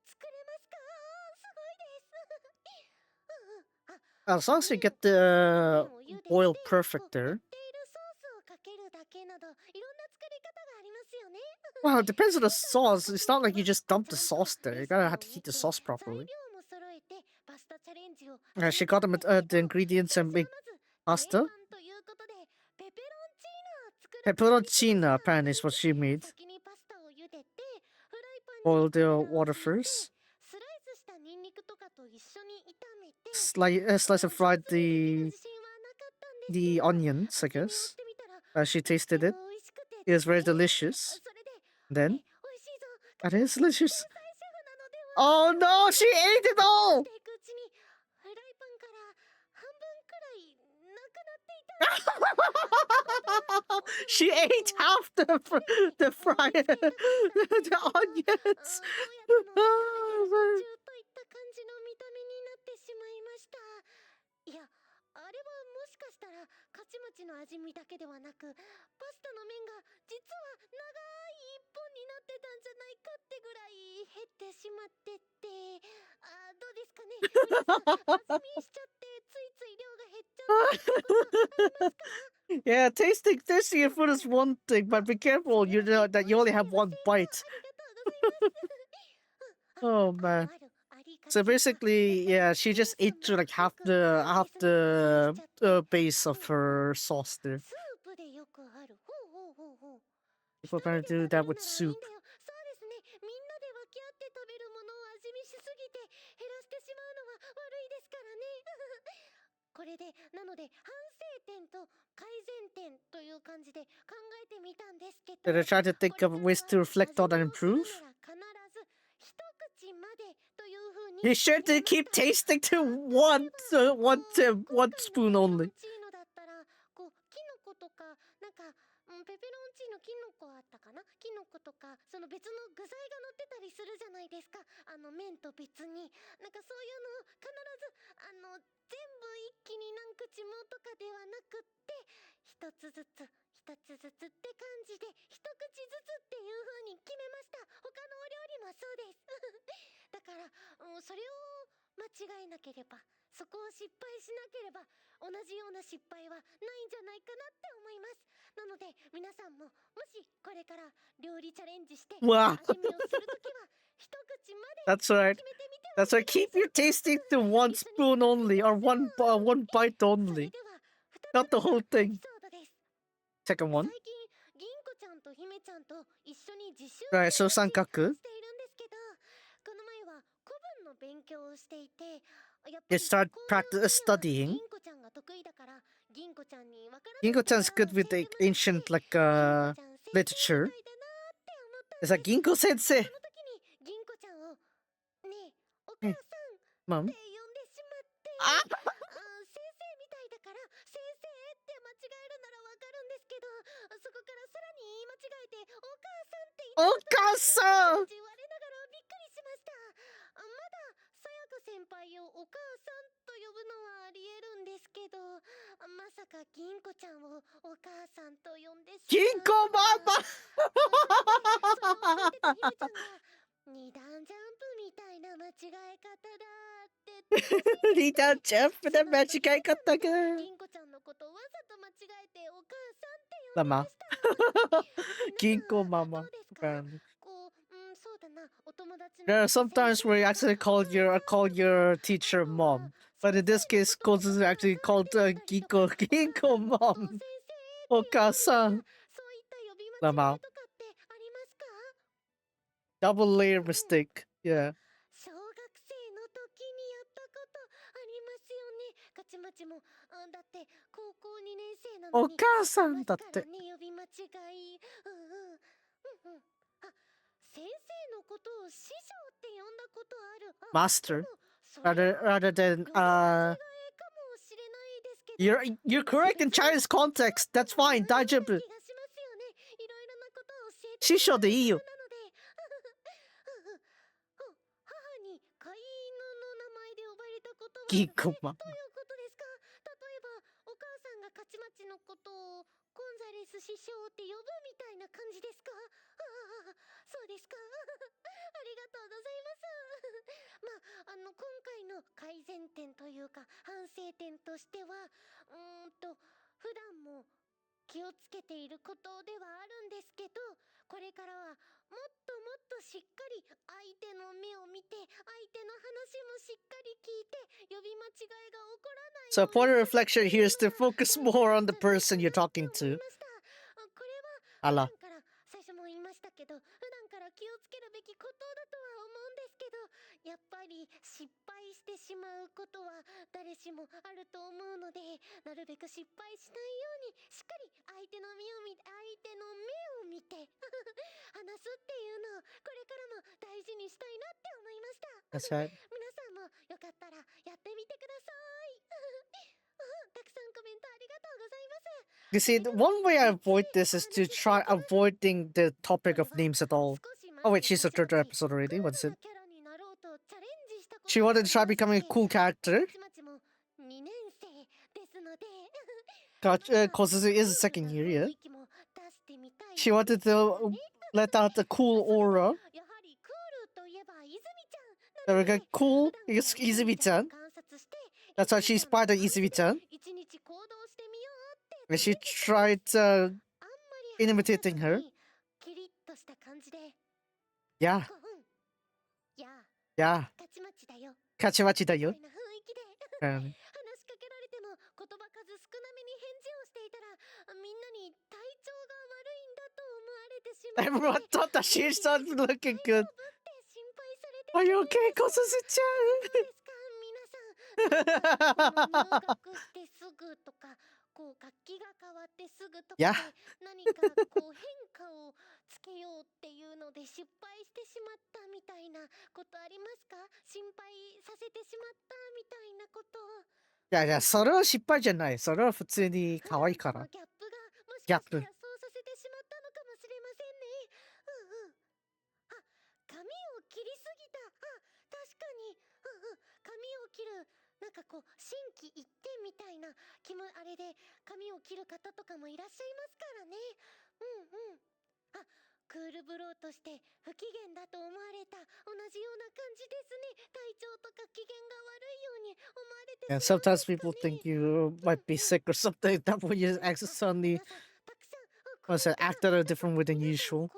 作れますか？すごいです。As long as you get the boil perfect there. ソースをかけるだけなどいろんな作り方がありますよね。 Well, it depends on the sauce. It's not like you just dump the sauce there. You gotta have to heat the sauce 材 properly. 料も揃えてパスタチャレンジを She got them the ingredients and made pasta. ということでペペロンチーナを作る Pepperoncina apparently is what she made. 先にパスタを茹でてフライパンに Boil the 油を water 引いて first. スライスしたニンニクとかと一緒に炒めて Slice and fried 自信はなかったんです the onions, I けど guess. やってみたら She tasted it. 美味しくて It was very そ delicious. れで Then 美味しいぞ it is delicious. シェフなのでは Oh no, she ate it all! していくうちにフライパンから半分くらいなくなっていた She ate half the fried the onions. 中といった感じの見た目になってしまいました。いや、あれはもしかしたらカチマチの味見だけではなくパスタの麺が実は長い一本になってたんじゃないかってぐらい減ってしまってって、どうですかね？味見しちゃってついつい量が減っちゃうってことありますか？ Yeah, tasting your food is one thing, but be careful. You know that you only have one bite. ありがとうございます。 Oh man. So basically, yeah, she just ate through like half the base of her sauce there. スープでよくある。ほう。 People trying to do that with 一人 soup. ならいいんだよ。そうですね。みんなで分け合って食べるものを味見しすぎて減らしてしまうのは悪いですからね。これでなので反省点と改善点という感じで考えてみたんですけど。 Did I try to think of ways to reflect on and improve? 必ず一口までというふうに You sure to keep tasting to one spoon only. チーノだったらこうキノコとかなんか、ペペロンチーノキノコあったかな、キノコとかその別の具材が乗ってたりするじゃないですか。麺と別になんかそういうのを必ず全部一気に何口もとかではなくって一つずつって感じで一口ずつっていう風に決めました。他のお料理もそうですだから、それを間違えなければ、そこを失敗しなければ同じような失敗はないんじゃないかなって思います。なので皆さんももしこれから料理チャレンジして味見を Wow. するときは一口まで That's right. 決めてみて That's right. Keep your tasting to one spoon only or one bite それ only. では Not the whole エピ thing. ソードです。 Second one. 最近銀子ちゃんと姫ちゃんと一緒に自習 Right, so 三角しているんですけど、この前は古文の勉強をしていて、やっぱ You り start こういう studying. 銀子ちゃんが得意だから銀子ちゃんにわからない Ginko-chan's good with the ancient like literature. It's like Ginko そ sensei. の時に銀子ちゃんをねえお母さんって呼 Mom. んでしまって、あ先生みたいだから先生って間違えるならわかるんですけど、そこからさらに言い間違えてお母さんって言ってお母さん我ながらびっくりしました。まださやか先輩をお母さんと呼ぶのはありえるんですけど、まさか銀子ちゃんをお母さんと呼んでしまう。 Ginko mama. その覚えてたひめちゃんが二段ジャンプみたいな間違え方だってリーダージャンプで間違いかったか。銀子ちゃんのことわざと間違えてお母さんって呼んでました。銀行ママ。どうですか？こう、そうだな、お友達の There are sometimes where you actually call your teacher mom, but in this case, Kozu is actually called Ginko mom. お母さん。そういった呼び間違いとかってありますか？ Double layer mistake. Yeah. 小学生の時にやったことありますよね。ガチマチも、だって高校2年生なのにお母さんだって。いますからね、呼び間違い。あ、先生のことを師匠って呼んだことある。Master でもそれは rather than 呼び間違いかもしれないですけど。you're correct in Chinese context. That's fine. 大丈夫。気がしますよね。いろいろなことを教えて師匠でいいよ。なので母に飼い犬の名前で呼ばれたことは銀行ママ。どういうことですか？例えばお母さんがカチマチのことをコンザレス師匠って呼ぶみたいな感じですか？そうですか。ありがとうございます。今回の改善点というか反省点としては普段も気をつけていることではあるんですけど、これからはもっともっとしっかり相手の目を見て、相手の話もしっかり聞いて、呼び間違いが起こらない。 So a point of reflection here is to focus more on the person you're talking to. これあらは普段から最初も言いましたけど、普段から気をつけるべきことだとは思うんですけど、やっぱり失敗してしまうことは誰しもあると思うので、なるべく失敗しないようにしっかり相手の目を見て話すっていうのをこれからも大事にしたいなって思いました。 That's right. 皆さんもよかったらやってみてください。たくさんコメントありがとうございます。 You see, one way I avoid this is to try avoiding the topic of names at all. Oh wait, she's a third episode already. What is it? She wanted to try becoming a cool character. Kozuzu is a second year, yeah. She wanted to let out a cool aura. There we go, cool. It's Izumi-chan. That's why she inspired Izumi-chan. And she tried imitating her. Yeah. Yeah. カチマチだよ。話しかけられても言葉数少なめに返事をしていたら、みんなに体調が悪いんだと思われてしまう。 Everyone thought that she started looking good. 心配されて Are you okay, Kozuzu-chan? 入学してすぐとか、楽器が変わってすぐとかで Yeah. 何か変化をつけようっていうので失敗してしまったみたいなことありますか？心配させてしまったみたいなこと。いやいや、それは失敗じゃない。それは普通に可愛いから。ギャップがもしかしたらそうさせてしまったのかもしれませんね。髪を切りすぎた。確かに。髪を切る。なんか心機一転みたいなあれで髪を切る方とかもいらっしゃいますからね。クールブローとして不機嫌だと思われた。同じような感じですね。体調とか機嫌が悪いように思われてしま Yeah, う。 sometimes people think you might be sick or something. That way you accidentally たくさんact out a different way than usual.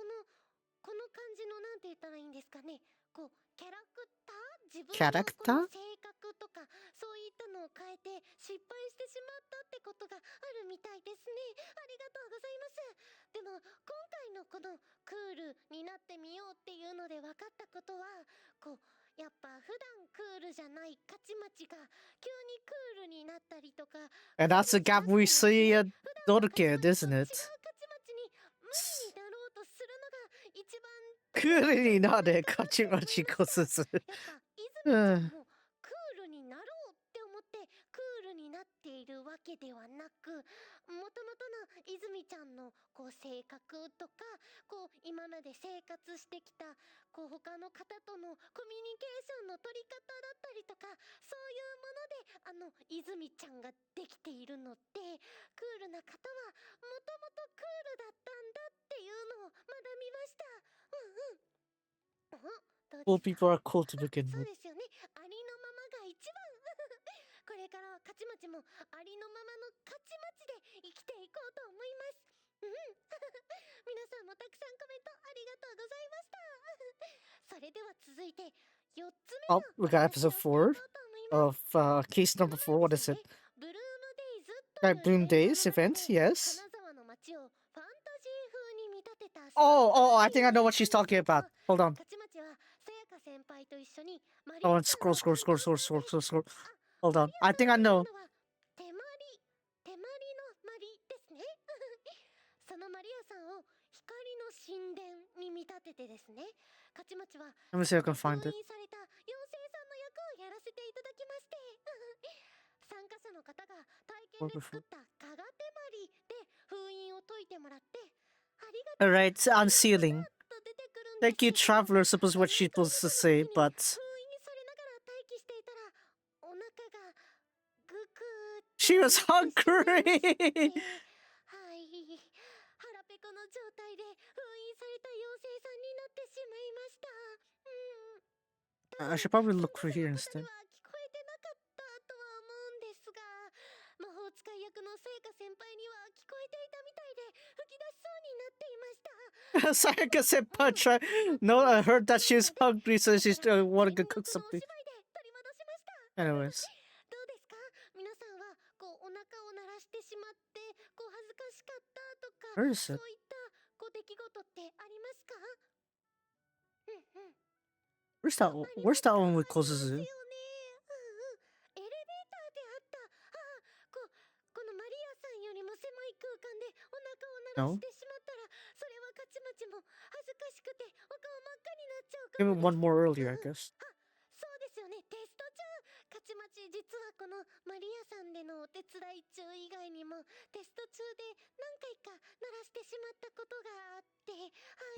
この感じのなんて言ったらいいんですかね。キャラクター、自分キャラクターの性格とかそういったのを変えて失敗してしまったってことがあるみたいですね。ありがとうございます。でも今回のこのクールになってみようっていうので分かったことは、やっぱ普段クールじゃないカチマチが急にクールになったりとか。 And that's the gap we see in Dorkid, isn't it? 違うカチマチに前になろうとするのが一番クールになれ、カチマチコスス。やっぱ泉ちゃんもクールになろうって思ってクールになっているわけではなく、もともとの泉ちゃんの性格とか今まで生活してきた他の方とのコミュニケーションの取り方だったりとか、そういうもので泉ちゃんができているので、クールな方はもともとクールだったんだっていうのを学びました。どうですか？ Cool people are cool to begin そう with. ですよね。ありのままが一番。これからは勝ち町もありのままの勝ち町で生きていこうと思います。うん皆さんもたくさんコメントありがとうございました。それでは続いて4つ目 Oh, の we got お話を episode していこ 4 うと思います。 of case こ number れ 4. は What で is す it? ね、ブルームデイズという Bloom 映 Days 画の event? 中で Yes. 金沢の街をファンタジー風に見立てた Oh, I サン think I タ know ジー what she's talking about. Hold on. 勝ち町はさやか先輩と一緒にマリ Oh, ア and さん scroll, の scroll, 誕 scroll, 生 scroll, 日 scroll, scroll, scroll. あ、 Hold マ on. リア I さん think I が言う know. のは手まり、手まりのまりですねそのマリアさんを光の神殿に見立ててですね、勝ち町は Let me そ see if I こ can で封 find it. 印された妖精さんの役をやらせていただきまして参加者の方が体験で作ったかが手まりで封印を解いてもらってありがとう Alright, unsealing. と出てくるん Thank です you, けど、 traveler, suppose what she その was to 時 say, に but 封印されながら待機していたらお腹がグクーって she was なってしまいまして hungry. はい腹ペコの状態で封印された妖精さんになってしまいました。I should probably そんな look for here 方に instead. は聞こえてなかったとは思うんですが、魔法使い役のさやか先輩には聞こえていたみたいで吹き出しそうになっていました。 Sayaka senpai tried. No, I heard that she's hungry, so she's wanting to cook 沈黙のお something. 芝居で取り戻しました。 Anyways, どうですか皆さんはこうお腹を鳴らしてしまってこう恥ずかしかったとか where is そう it? いったこう出来事ってありますか？うんうん Where's that? あります Where's that か？ one あ with りますよ Kozuzu? ね。エレベーターであった。このマリアさんよりも狭い空間でお腹を鳴ら No. してしまったらそれは勝ち町も恥ずかしくてお顔真っ赤になっちゃうか Give も me です。 one more earlier, I guess. そうですよね、テスト中勝ち町実はこのマリアさんでのお手伝い中以外にもテスト中で何回か鳴らしてしまったことがあって、は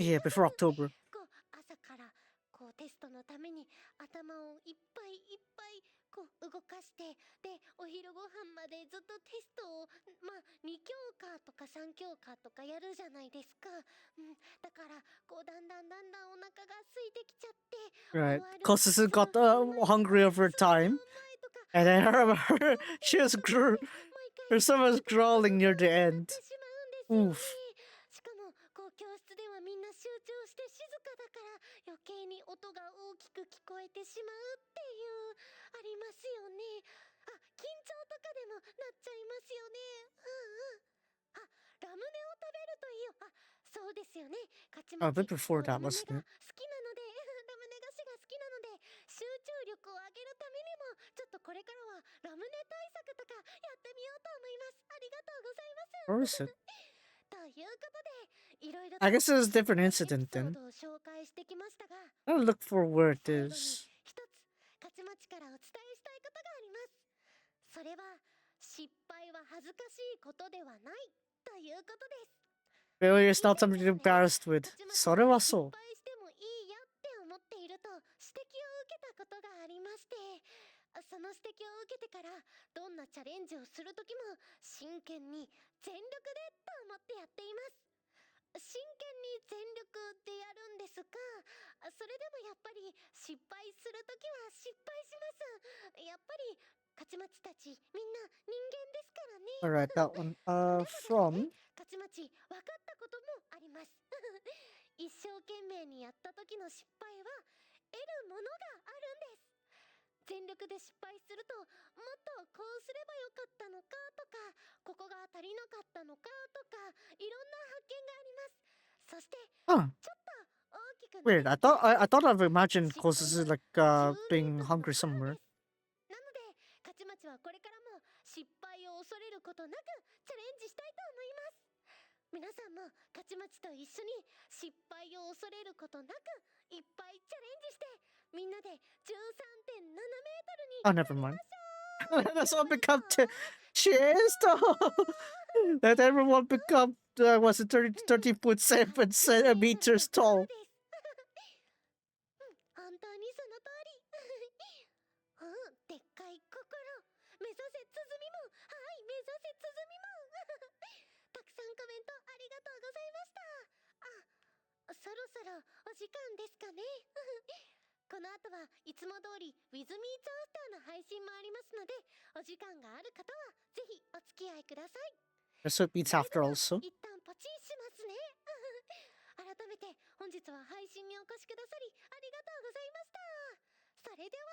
い Yeah, before October. こう朝からこうテストのために頭をいっぱいいっぱいこう動かして、でお昼ご飯までずっとテストを2教科とか3教科とかやるじゃないですか、だからこうだんだんお腹が空いてきちゃって、 Right. 終わる Kozuzu got hungry over time. 前とか And then her, she was her stomach was growling near the なっ end. てしまうんですよね。 Oof. しかもこう教室ではみんな集中して静かだから余計に音が大きく聞こえてしまうっていうありますよね。あ、緊張とかでもなっちゃいますよね。あ、ラムネを食べるといいよ。あ、そうですよね。勝ち A 町 bit before ラ that, ムネ wasn't が it? 好きなのでラムネ菓子が好きなので集中力を上げるためにもちょっとこれからはラムネ対策とかやってみようと思います。ありがとうございます。 Where is it? ということでいろいろ I と guess it was a different エ incident ピソー then. ドを紹介してきましたが、 I'll look for where it 最後に is. 一つ勝ち町からお伝えしたいことがあります。それは失敗は恥ずかしいことではないということです。 Failure is not something to be embarrassed with. それはそう。失敗してもいいやって思っていると指摘を受けたことがありまして、その指摘を受けてからどんなチャレンジをするときも真剣に全力でと思ってやっています。真剣に全力でやるんですが、それでもやっぱり失敗するときは失敗します。やっぱり勝ち町たちみんな人間ですからね。 Alright, that one. でもですね、 From 勝ち町分かったこともあります。一生懸命にやった時の失敗は得るものがあるんです。全力で失敗するともっとこうすればよかったのかとか、ここが足りなかったのかとか、いろんな発見があります。そして huh. ちょっと大きく Weird. I thought I've imagined 失敗 Kozuzu は like 10 being ルート hungry もあるん somewhere. です。なので勝ち町はこれからも失敗を恐れることなくチャレンジしたいと思います。皆さんも勝ち町と一緒に失敗を恐れることなくいっぱいチャレンジしてみんなで 13.7 メートル Oh, に never なり mind. ましょう。 That's all become cheers though. Let everyone become was it 13.7 meters tall. 本当にその通り。でっかい心目指せ鼓も、はい目指せ鼓も。たくさんコメントありがとうございました。あ、そろそろお時間ですかね。この後はいつも通り With Me It's After の配信もありますので、お時間がある方はぜひお付き合いください。 There's what meets after also. 一旦ポチしますね。改めて本日は配信にお越しくださりありがとうございました。それでは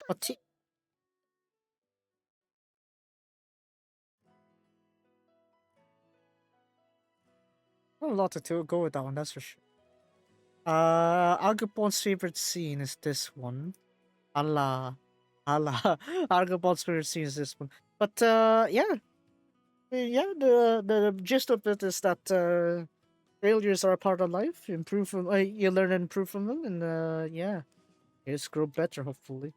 ポチ。A lot to go with that one, that's for sure. Agapon's favorite scene is this one. Allah. Agapon's favorite scene is this one. But yeah. Yeah, the gist of it is that failures are a part of life. Improve from you learn and improve from them, and yeah, you just grow better hopefully.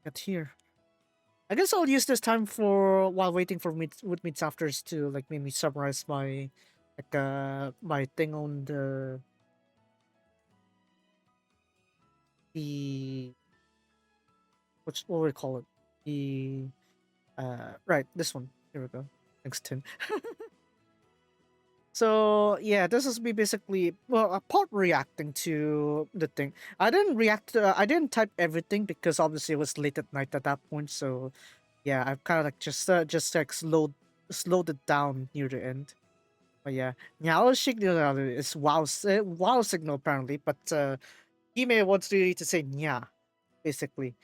Get here. I guess I'll use this time for while waiting for with meets afters to like maybe summarize my my thing on the what do we call it, the right, this one, here we go. Thanks, Tim. So yeah, this is me basically, well, part reacting to the thing. I didn't react. I didn't type everything because obviously it was late at night at that point. So yeah, I've kind of like just like slowed it down near the end. But yeah, Nyao signal is wow signal apparently. But Hime wants really to say nya, basically.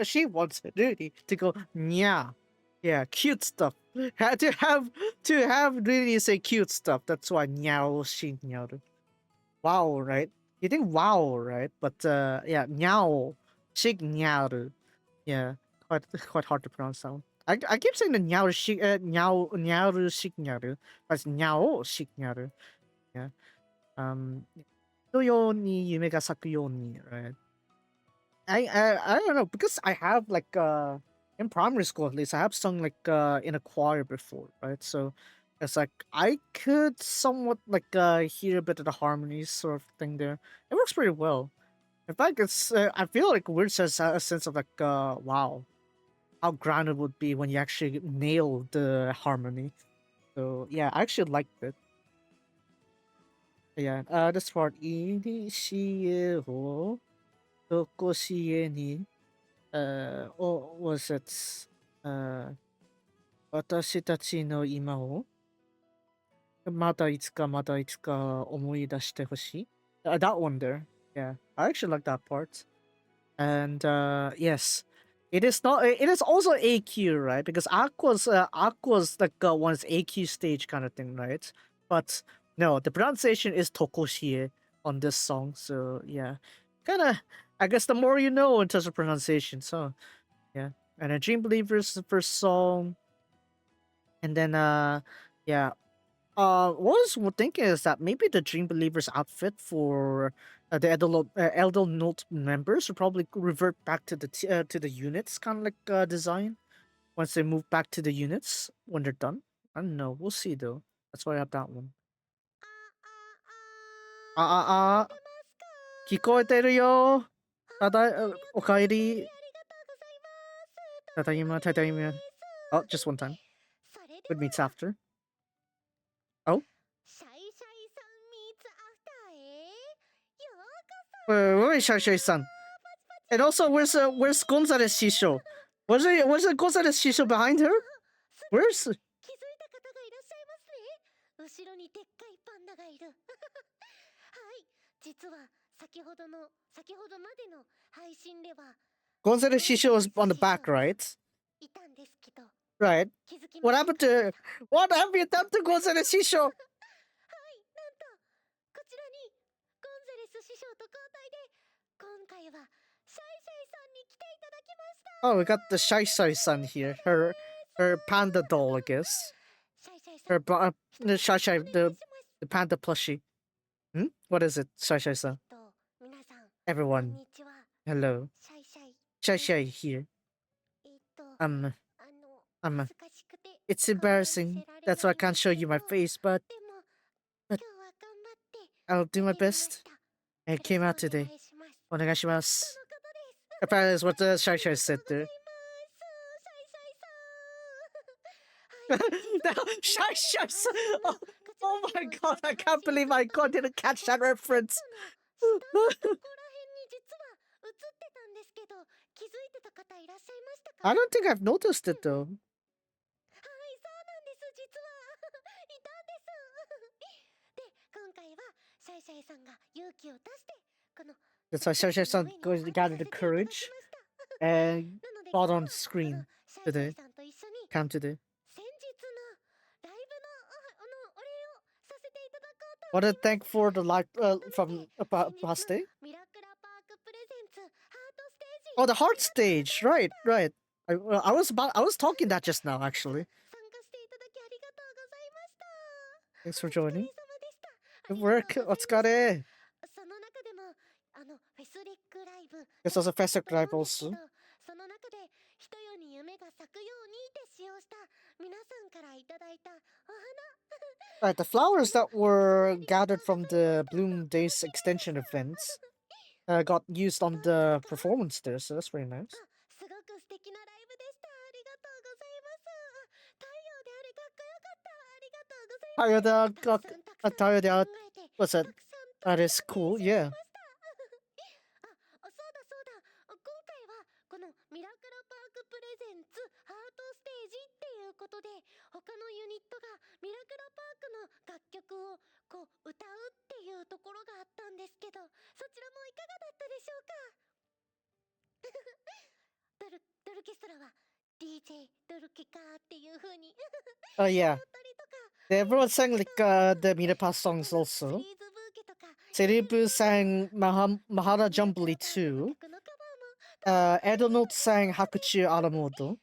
She wants really to go nya. Yeah, cute stuff. Had to have really say cute stuff. That's why nyao shinyaru. Wow, right? You think wow, right? But yeah, nyao shinyaru. Yeah, quite hard to pronounce that one. I keep saying the nyaru shinyaru, but it's nyao shinyaru. Yeah. のように夢が咲くように, right? I don't know, because I have like in primary school at least I have sung like in a choir before, right? So it's like I could somewhat like hear a bit of the harmonies sort of thing there. It works pretty well. In fact, it's I feel like weird sense a sense of like wow, how grand it would be when you actually nail the harmony. So yeah, I actually liked it. Yeah, this part, いにしえをどこしえに was it 私たちの今をまたいつか思い出してほしい. That one there. Yeah, I actually like that part. And yes, it is not. It is also AQ, right? Because Aqua's like one's AQ stage kind of thing, right? But no, the pronunciation is Tokoshie on this song. So yeah, kind of. I guess the more you know in terms of pronunciation. So yeah, and then Dream Believers is the first song, and then yeah. What I was thinking is that maybe the Dream Believers outfit for the Elder Note members will probably revert back to the units kind of like design once they move back to the units when they're done. I don't know. We'll see though. That's why I have that one. Kikoeteru yo. Okaeri. Tadaima. Oh, just one time. Good meets after. Oh. Wait, Shai-Shai-san. And also, where's Gonzalez Shisho? Was it Gonzalez Shisho behind her? Where's... 後ろにでっかいパンダがいる。はい、実は先ほどまでの配信では Gonzalez Shisho was on the back, right? いたんですけど。Right. What happened to Gonzalez Shisho? はい、なんとこちらにゴンザレス師匠と交代で今回はシャイシャイさんに来ていただきました。 Oh, we got the Shai-Shai-san here. Her panda doll, I guess. Her the Shai-Shai, the panda plushie. Hmm? What is it, Shai-Shai-san? Everyone. Hello. Shai-Shai here. It's embarrassing. That's why I can't show you my face, but I'll do my best. I came out today. Onegashimasu. Apparently that's what the Shai-Shai said there. Shai-Shai-san! Oh, Oh my god, I can't believe I didn't catch that reference. I don't think I've noticed it though. That's why Shai-Shai-san gathered the courage and got on screen today. Cam today. What a thank for the live from past day. Oh, the heart stage, right. I was talking that just now actually. Thanks for joining. Good work. Otsukare. This was a Festival Live also. Right, the flowers that were gathered from the Bloom Days extension events got used on the performance there, so that's very nice. What's that? That is cool, yeah. Oh yeah. Everyone sang like the Mira Pass songs also. Seribu sang Mahara Jumbly 2. Edonote sang Hakuchu Aramoto.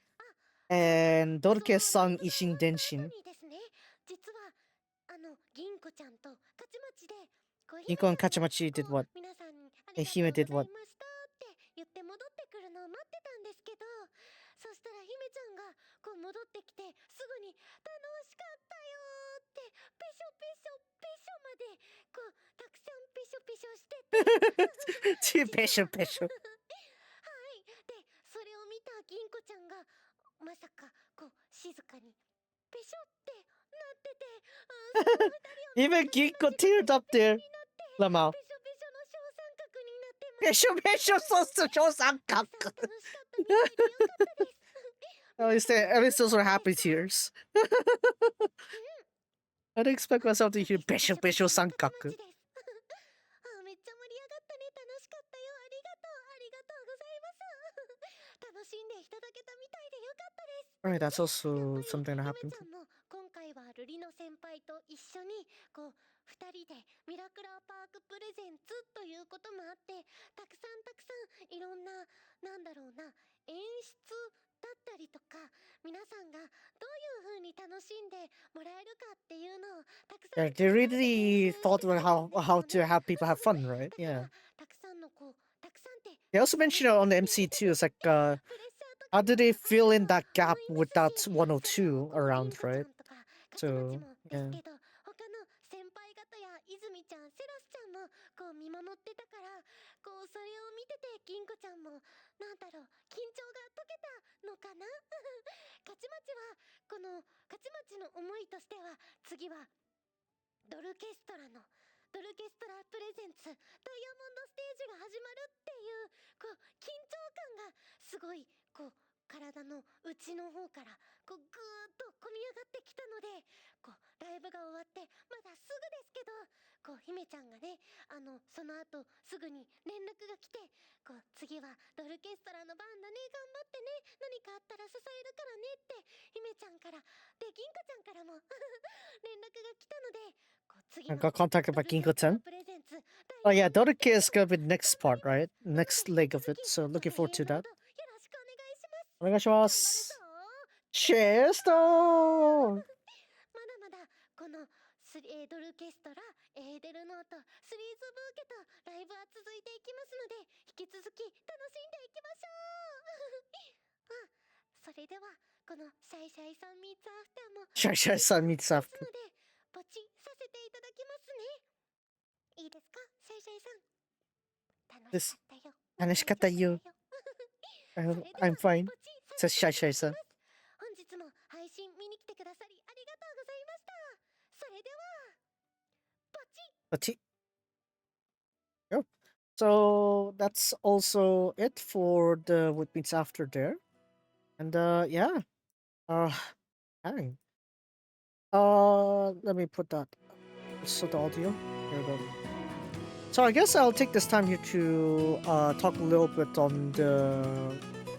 And Dorke sang Ishin Denshin. Ginko and Kachamachi did what? And Hime did what? Pesho pesho. Even Ginko teared up there. Lamau. Pesho pesho shosankaku. At least those were happy tears. I didn't expect myself to hear pesho pesho sankaku. Alright, that's also something that happened. Yeah, they really thought about how to have people have fun, right? Yeah. They also mentioned on the MC too, it's like how do they fill in that gap without 102 around, right? So yeah. I got contacted by Ginko-chan. Oh yeah, Doruke is gonna be the next part, right? Next leg of it, so looking forward to that. Onegaishimasu. Cheers to! Shai-Shai-san meets after. This Tanashikatta you. I'm fine. Says Shai-Shai-san. But yep. So that's also it for the what means after there. And yeah. Uh dang. Let me put that. So the audio. Here we go. So I guess I'll take this time here to talk a little bit on the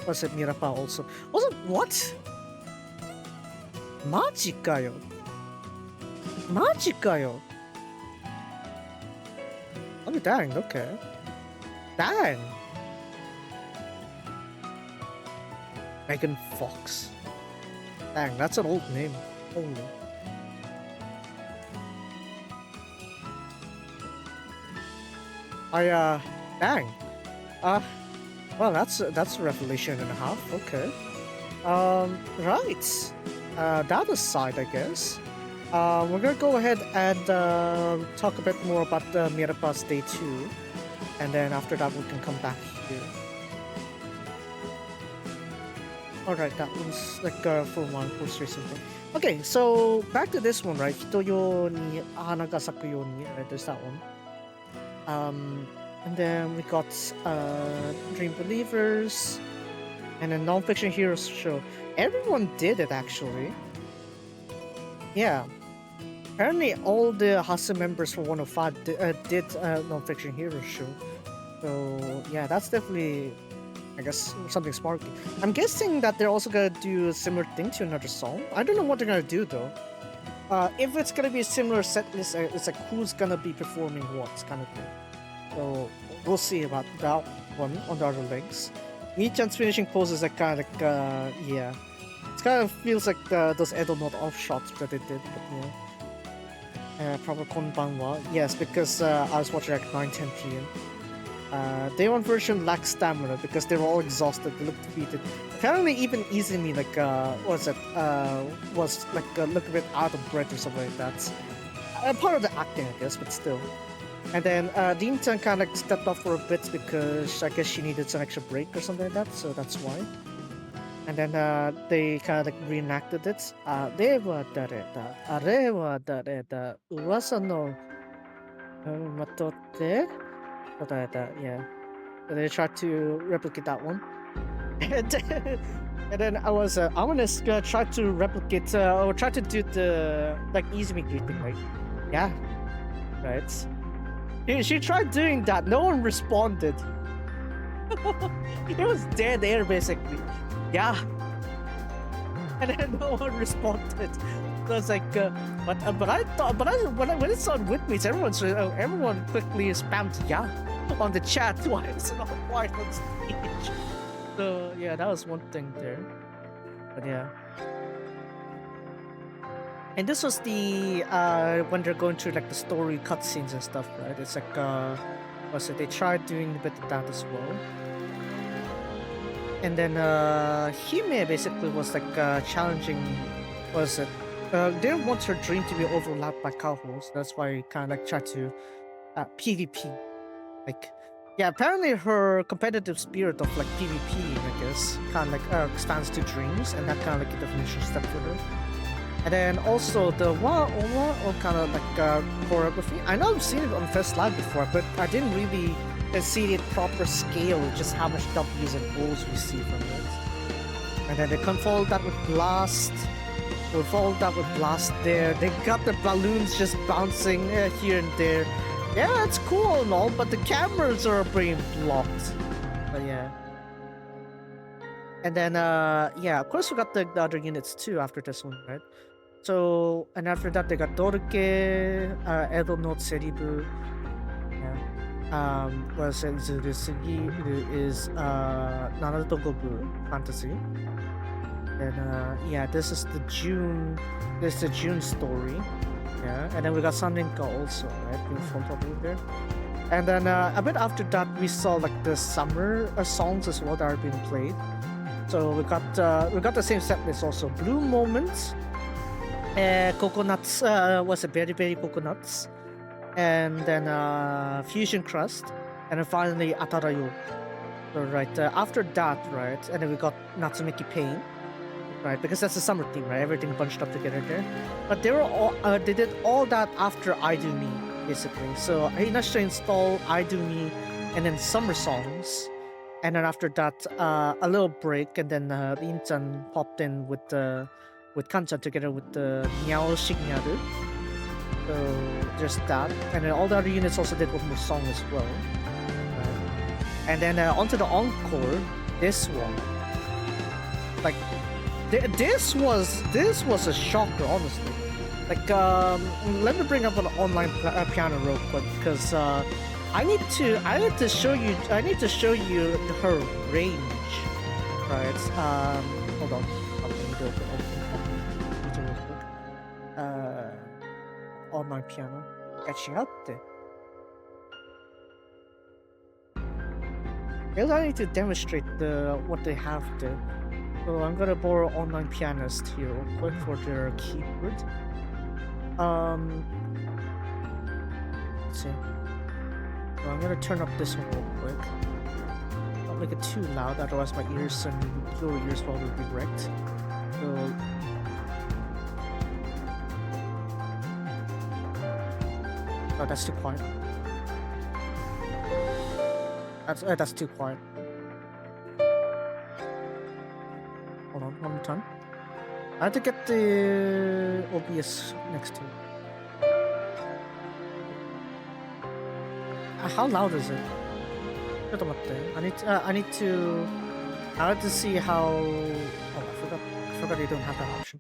what's it Mirapa also. Also, what? Majikayo. Majikayo. Oh dang, okay. Dang. Megan Fox. Dang, that's an old name. Holy. Dang. Well, that's a revelation and a half. Okay. Right. That aside, I guess. We're gonna go ahead and talk a bit more about the Mirapa's Day 2, and then after that we can come back here. Alright, that was like for one post recently. Okay, so back to this one, right? Hitoyo ni hana ga saku you ni, right? There's that one. And then we got Dream Believers, and a non-fiction heroes show. Everyone did it actually. Yeah. Apparently all the Hasu members for 105 did non-fiction heroes show. So yeah, that's definitely, I guess, something sparky. I'm guessing that they're also gonna do a similar thing to another song. I don't know what they're gonna do though. If it's gonna be a similar set list, it's like who's gonna be performing what kind of thing. So we'll see about that one on the other legs. Mii-chan's finishing pose is like kind of like, yeah. It kind of feels like those Edo Note off shots that they did, but yeah. Proper konbanwa. Yes, because I was watching like 9-10 p.m. Day 1 version lacked stamina because they were all exhausted, they looked defeated. Apparently even Izumi like was like look a bit out of breath or something like that. Part of the acting I guess, but still. And then Dean-chan kind of stepped off for a bit because I guess she needed some extra break or something like that, so that's why. And then they kind of like reenacted it. Rewa dareda, arewa dareda, uwasa no matotte. Yeah. So they tried to replicate that one. And then I was, I'm gonna try to replicate, or try to do the, like, Izumi greeting, right? Yeah. Right. She tried doing that, no one responded. It was dead air, basically. Yeah. And then no one responded. So it's like, but I thought, when it's on with me, everyone quickly spammed yeah on the chat. Why is it not quiet on stage? So yeah, that was one thing there. But yeah. And this was the when they're going through like the story cutscenes and stuff, right? It's like they tried doing a bit of that as well. And then Hime basically was like challenging, they didn't want her dream to be overlapped by Kaho's. That's why he kind of like tried to PvP. Like, yeah, apparently her competitive spirit of like PvP, I guess, kind of like expands to dreams, and that kind of like a definition step for her. And then also the wa-oma or kind of like choreography. I know I've seen it on Fest Live before, but I didn't really see it proper scale, just how much W's and O's we see from it. And then they can follow that with Blast. We'll follow that with Blast there. They got the balloons just bouncing here and there. Yeah, it's cool and all, but the cameras are being blocked. But yeah. And then, yeah, of course we got the other units too after this one, right? So, and after that they got Doruke, Edo Note Seribu. Yeah. Was it Zurusugi is Naruto Gobu Fantasy. And yeah, this is the June story. Yeah, and then we got Sanrinka also, right? Being front over there. And then a bit after that we saw like the summer songs as well that are being played. So we got the same set list also. Blue Moments, Coconuts, was it Berry Berry Coconuts, and then Fusion Crust, and then finally Atarayo. So right after that, right, and then we got Natsumeki Pain. Right, because that's the summer theme, right? Everything bunched up together there. But they were all they did all that after I Do Me. basically. So I initially installed Idumi and then Summer Songs, and then after that, a little break, and then Rin-chan popped in with Kanchan together with the Niao Shignyaru. So there's that, and then all the other units also did one more song as well. And then onto the encore, this one. Like, this was a shocker, honestly. Like, let me bring up an online piano real quick, because I need to show you her range, right? Hold on. Let me do it real quick. Online piano. 違って。I need to demonstrate what they have there. So I'm gonna borrow online pianist here real quick for their keyboard. Let's see. So I'm gonna turn up this one real quick. Don't make it too loud, otherwise my ears and your ears will be wrecked. So oh, that's too quiet. That's too quiet. Hold on, one more time. I have to get the OBS next to it. How loud is it? I have to see how. Oh, I forgot you don't have that option.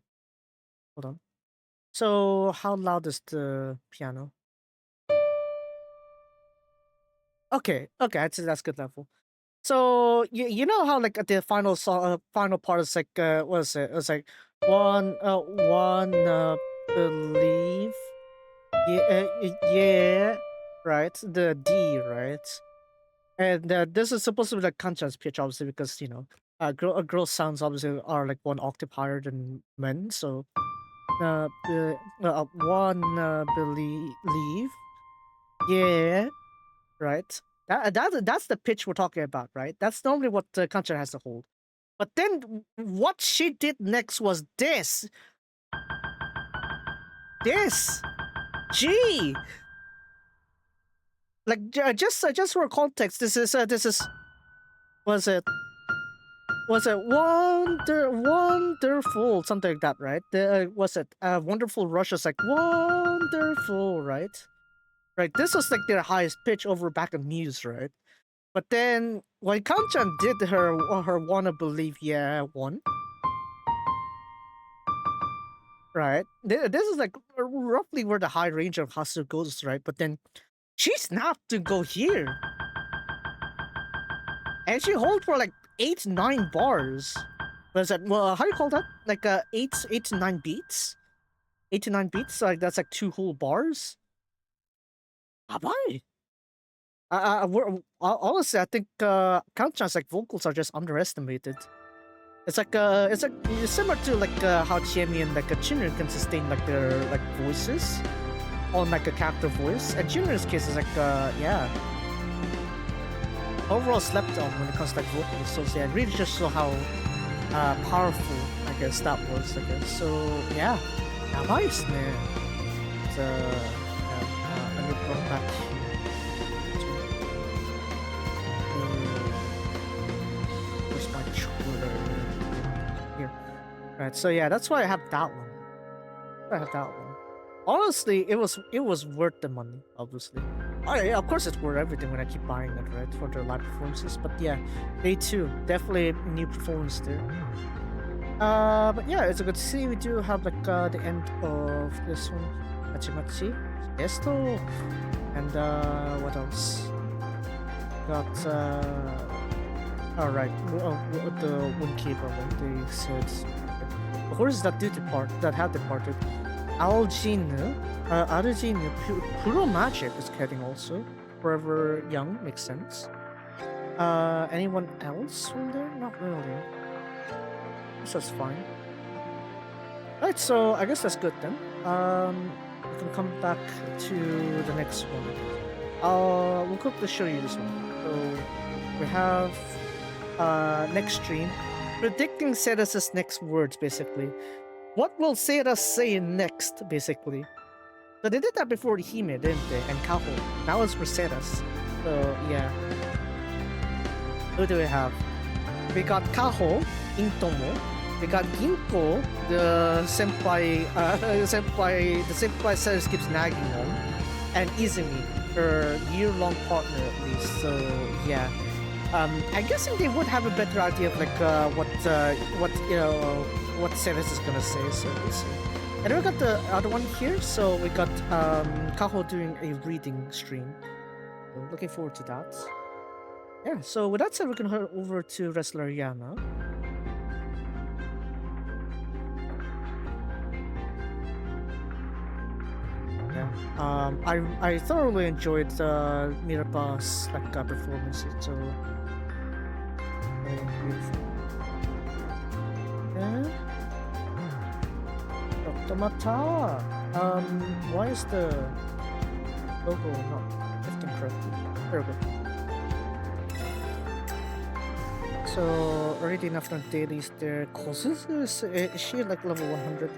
Hold on. So how loud is the piano? Okay, I'd say that's good level. So you know how like at the final song, final part is like what is it? It's like one believe, yeah, right? The D, right? And this is supposed to be like Kanchan's pitch, obviously, because you know, girl sounds obviously are like one octave higher than men. So one believe, yeah. Right? That's the pitch we're talking about, right? That's normally what Kanchan has to hold. But then what she did next was this. This. G. Like just for context, this is was it wonderful, something like that, right? Was it Wonderful Rush was like wonderful, right? Right, this was like their highest pitch over back in Muse, right? But then when Kanchan did her Wanna Believe Yeah one, right? This is like roughly where the high range of Hasu goes, right? But then she snapped to go here. And she holds for like 8-9 bars. What is that? Well, how do you call that? Like 8 to 9 beats? 8 to 9 beats? So, like that's like 2 whole bars. Why? Honestly, I think Kanchan's like vocals are just underestimated. It's similar to like how Chiemi and like Chinru can sustain like their like voices on like a character voice, and Chinru's case is like yeah, overall slept on when it comes to like vocals. So yeah, it really just show how powerful I guess that was. I guess so. Yeah, nice man. It's let me go back here. Where's my Twitter? Here. Right, so yeah, that's why I have that one. Honestly, it was worth the money, obviously. Oh yeah, of course it's worth everything when I keep buying it, right? For their live performances. But yeah, they too. Definitely a new performance there. But yeah, it's good to see we do have like the end of this one. Machi Esto, and what else? Got alright, the Windkeeper one they said. Who is that dude that had departed? Aljinu, Puro Magic is getting also. Forever Young makes sense. Anyone else from there? Not really. This is fine. Right, so I guess that's good then. We can come back to the next one. We'll quickly show you this one. So we have next stream. Predicting Ceres' next words, basically. What will Ceres say next, basically? So they did that before Hime, didn't they? And Kaho. Now it's Mercedes. So yeah. Who do we have? We got Kaho, Intomo. We got Ginko, the senpai, the senpai Ceres keeps nagging on, and Izumi, her year-long partner at least. So yeah, I'm guessing they would have a better idea of like what Ceres is gonna say. So we'll see. And then we got the other one here. So we got Kaho doing a reading stream. So looking forward to that. Yeah. So with that said, we can head over to Resleriana. Yeah. I thoroughly enjoyed Miraba's like performance. It's so beautiful. Yeah. Dr. Mata. Why is the logo not lifting correctly? There we go. So already enough on dailies there. Kosuzu is she like level 100?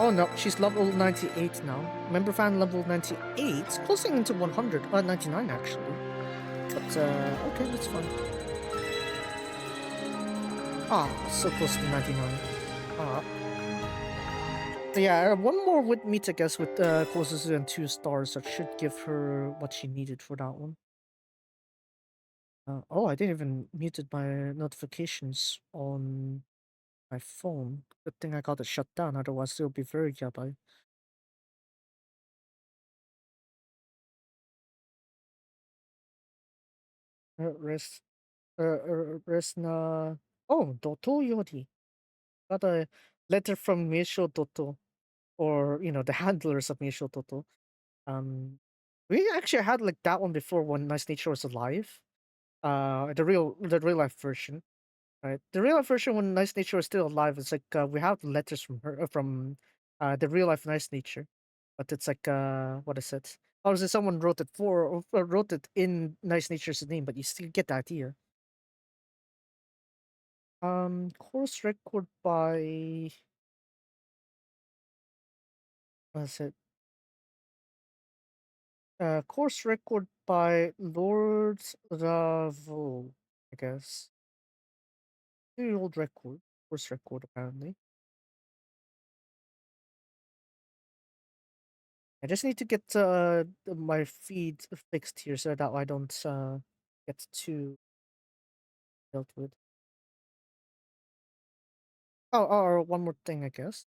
Oh no, she's level 98 now. Member fan level 98, closing into 100, 99 actually. But okay, that's fine. Ah, so close to 99. Ah. So yeah, one more would meet, I guess, with Kosuzu and 2 stars. That should give her what she needed for that one. Oh, I didn't even muted my notifications on my phone. Good thing I got it shut down, otherwise it would be very yabai. Rest, Resna. Oh, Doto Yori. Got a letter from Meisho Doto, or the handlers of Meisho Doto. We actually had like that one before when Nice Nature was alive. The real life version. Right. The real life version when Nice Nature was still alive, it's like we have letters from her from the real life Nice Nature, but it's like what is it? Obviously, someone wrote it wrote it in Nice Nature's name, but you still get the idea. Course record by what is it? Course record by Lord Ravo, I guess. 2-year-old record. Course record apparently. I just need to get my feed fixed here so that I don't get too dealt with. Oh, one more thing, I guess.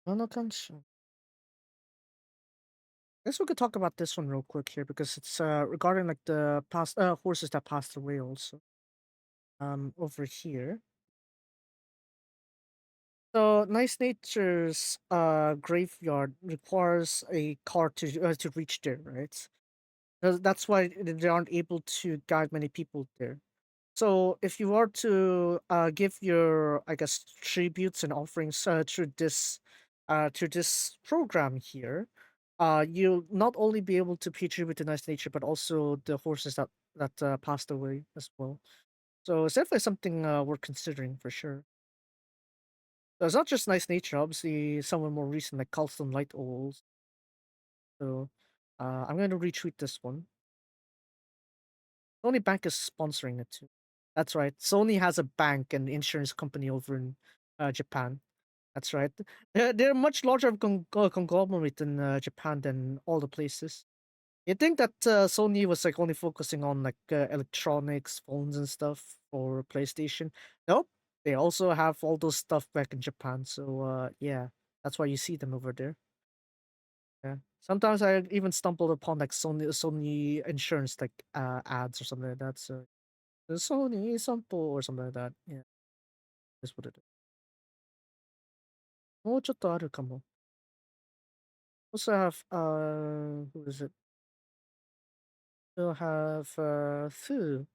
No, Genshin. I guess we could talk about this one real quick here because it's regarding like the past horses that passed away also. Over here. So Nice Nature's graveyard requires a car to reach there, right? That's why they aren't able to guide many people there. So if you are to give your, I guess, tributes and offerings through this program here, you'll not only be able to pay tribute to Nice Nature, but also the horses that passed away as well. So it's definitely something we're considering for sure. So it's not just Nice Nature, obviously someone more recent like Carlston Light Owls. So I'm going to retweet this one. Sony Bank is sponsoring it too. That's right. Sony has a bank and insurance company over in Japan. That's right. They're much larger of conglomerate in Japan than all the places. You think that Sony was like only focusing on like electronics, phones, and stuff for PlayStation? Nope. They also have all those stuff back in Japan. So yeah, that's why you see them over there. Yeah. Sometimes I even stumbled upon like Sony insurance like ads or something like that. So the Sony sample or something like that. Yeah, that's what it is. もうちょっとあるかも. Also have who is it? Still have Fu.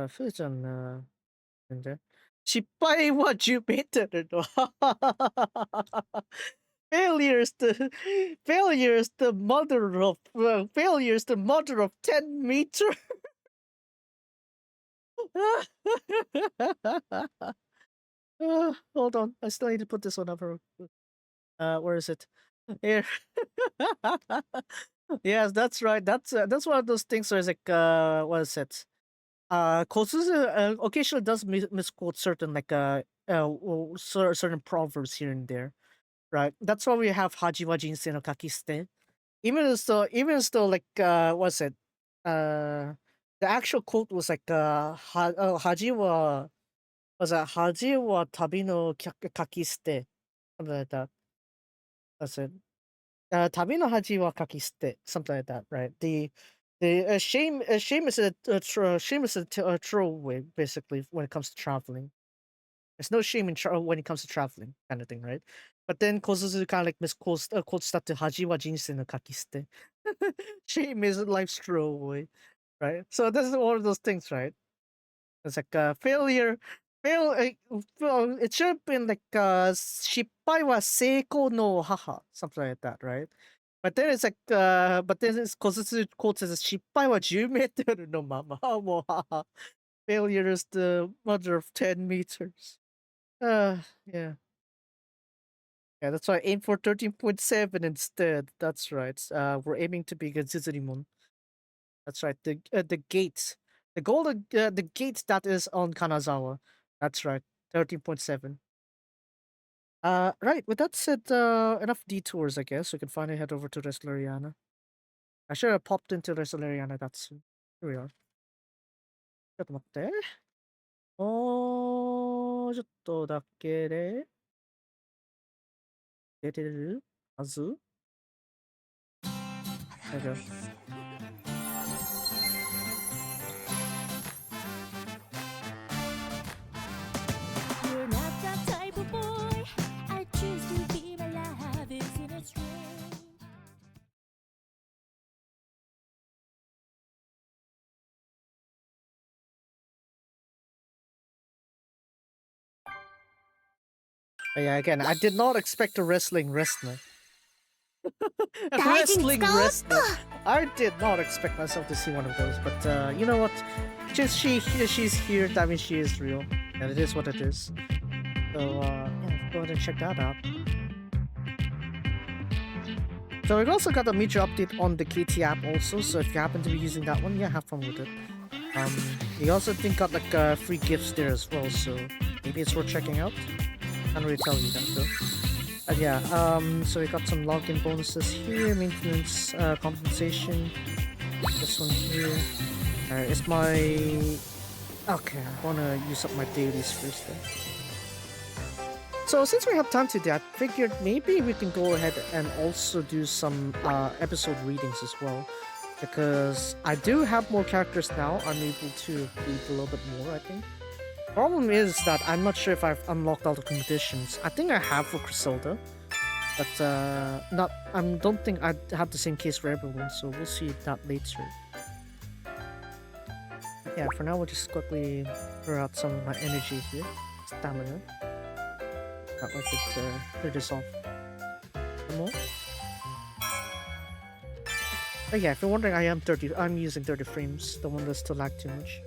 Fu's in there. 失敗は10メートルの。Failures the mother of failures the mother of 10 meter. Hold on, I still need to put this one up. Where is it? Here. Yes, that's right. That's one of those things where it's like what is it? Kosuzu occasionally does misquote certain certain proverbs here and there, right? That's why we have Haji wa Jinsei no Kakiste. Even though what's it? The actual quote was like Haji wa was that Haji wa tabi no kakiste, something like that. That's it. Tabi no haji wa kakiste, something like that, right? Shame is a throwaway basically when it comes to traveling. There's no shame in when it comes to traveling, kind of thing, right? But then Kosuzu kind of like misquotes quotes that to Haji wa Jinsei no kakiste. Shame is life's throwaway, right? So this is one of those things, right? It's like failure. Well, it should have been like 失敗は成功の母, something like that, right? But then it's but then it's Kosuzu quotes as 失敗は10メートルのママもう母. Failure is the mother of 10 meters. Yeah. Yeah, that's why I aim for 13.7 instead. That's right. We're aiming to be Gazuzurimon. That's right. The gate. The gate that is on Kanazawa. That's right. 13.7. Right. With that said, enough detours, I guess. We can finally head over to Resleriana. I should have popped into Resleriana that soon. Here we are. ちょっと待って。もうちょっとだけで出てるはず。There we go. You're not that type of boy. I choose to be my life is in a string. Yeah, again, I did not expect a wrestling wrestler. A 大事に wrestling 使おうっと wrestler. I did not expect myself to see one of those, but you know what? She's here, that means she is real. And it is what it is. So yeah, go ahead and check that out. So we've also got a major update on the KT app also, so if you happen to be using that one, yeah, have fun with it. We also think got like free gifts there as well, so maybe it's worth checking out. Can't really tell you that though. Yeah, so we got some login bonuses here, maintenance compensation. This one here. It's my... Okay, I wanna use up my dailies first then. So since we have time today, I figured maybe we can go ahead and also do some episode readings as well. Because I do have more characters now, I'm able to read a little bit more, I think. Problem is that I'm not sure if I've unlocked all the conditions. I think I have for Griselda, but I don't think I have the same case for everyone, so we'll see that later. Yeah, for now we'll just quickly throw out some of my energy here. Stamina. That way I could clear this off. One more. Oh yeah, if you're wondering, I'm using 30 frames, the one that's still lag too much.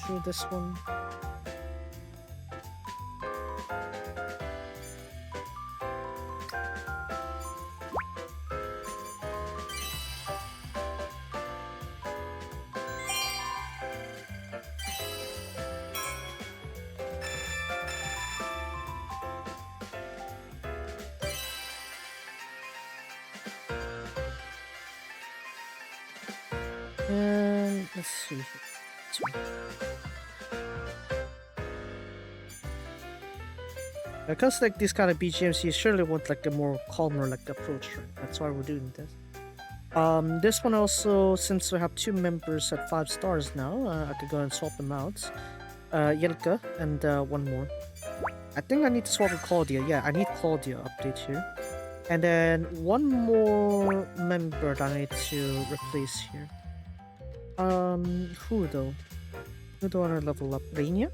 Through this one. And let's see. Because like these kind of BGMs, you surely want like a more calmer like approach, right? That's why we're doing this. This one also, since we have 2 members at 5 stars now, I could go and swap them out. Yelka and one more. I think I need to swap with Claudia. Yeah, I need Claudia update here. And then one more member that I need to replace here. Who though? Who do I want to level up? Rainia?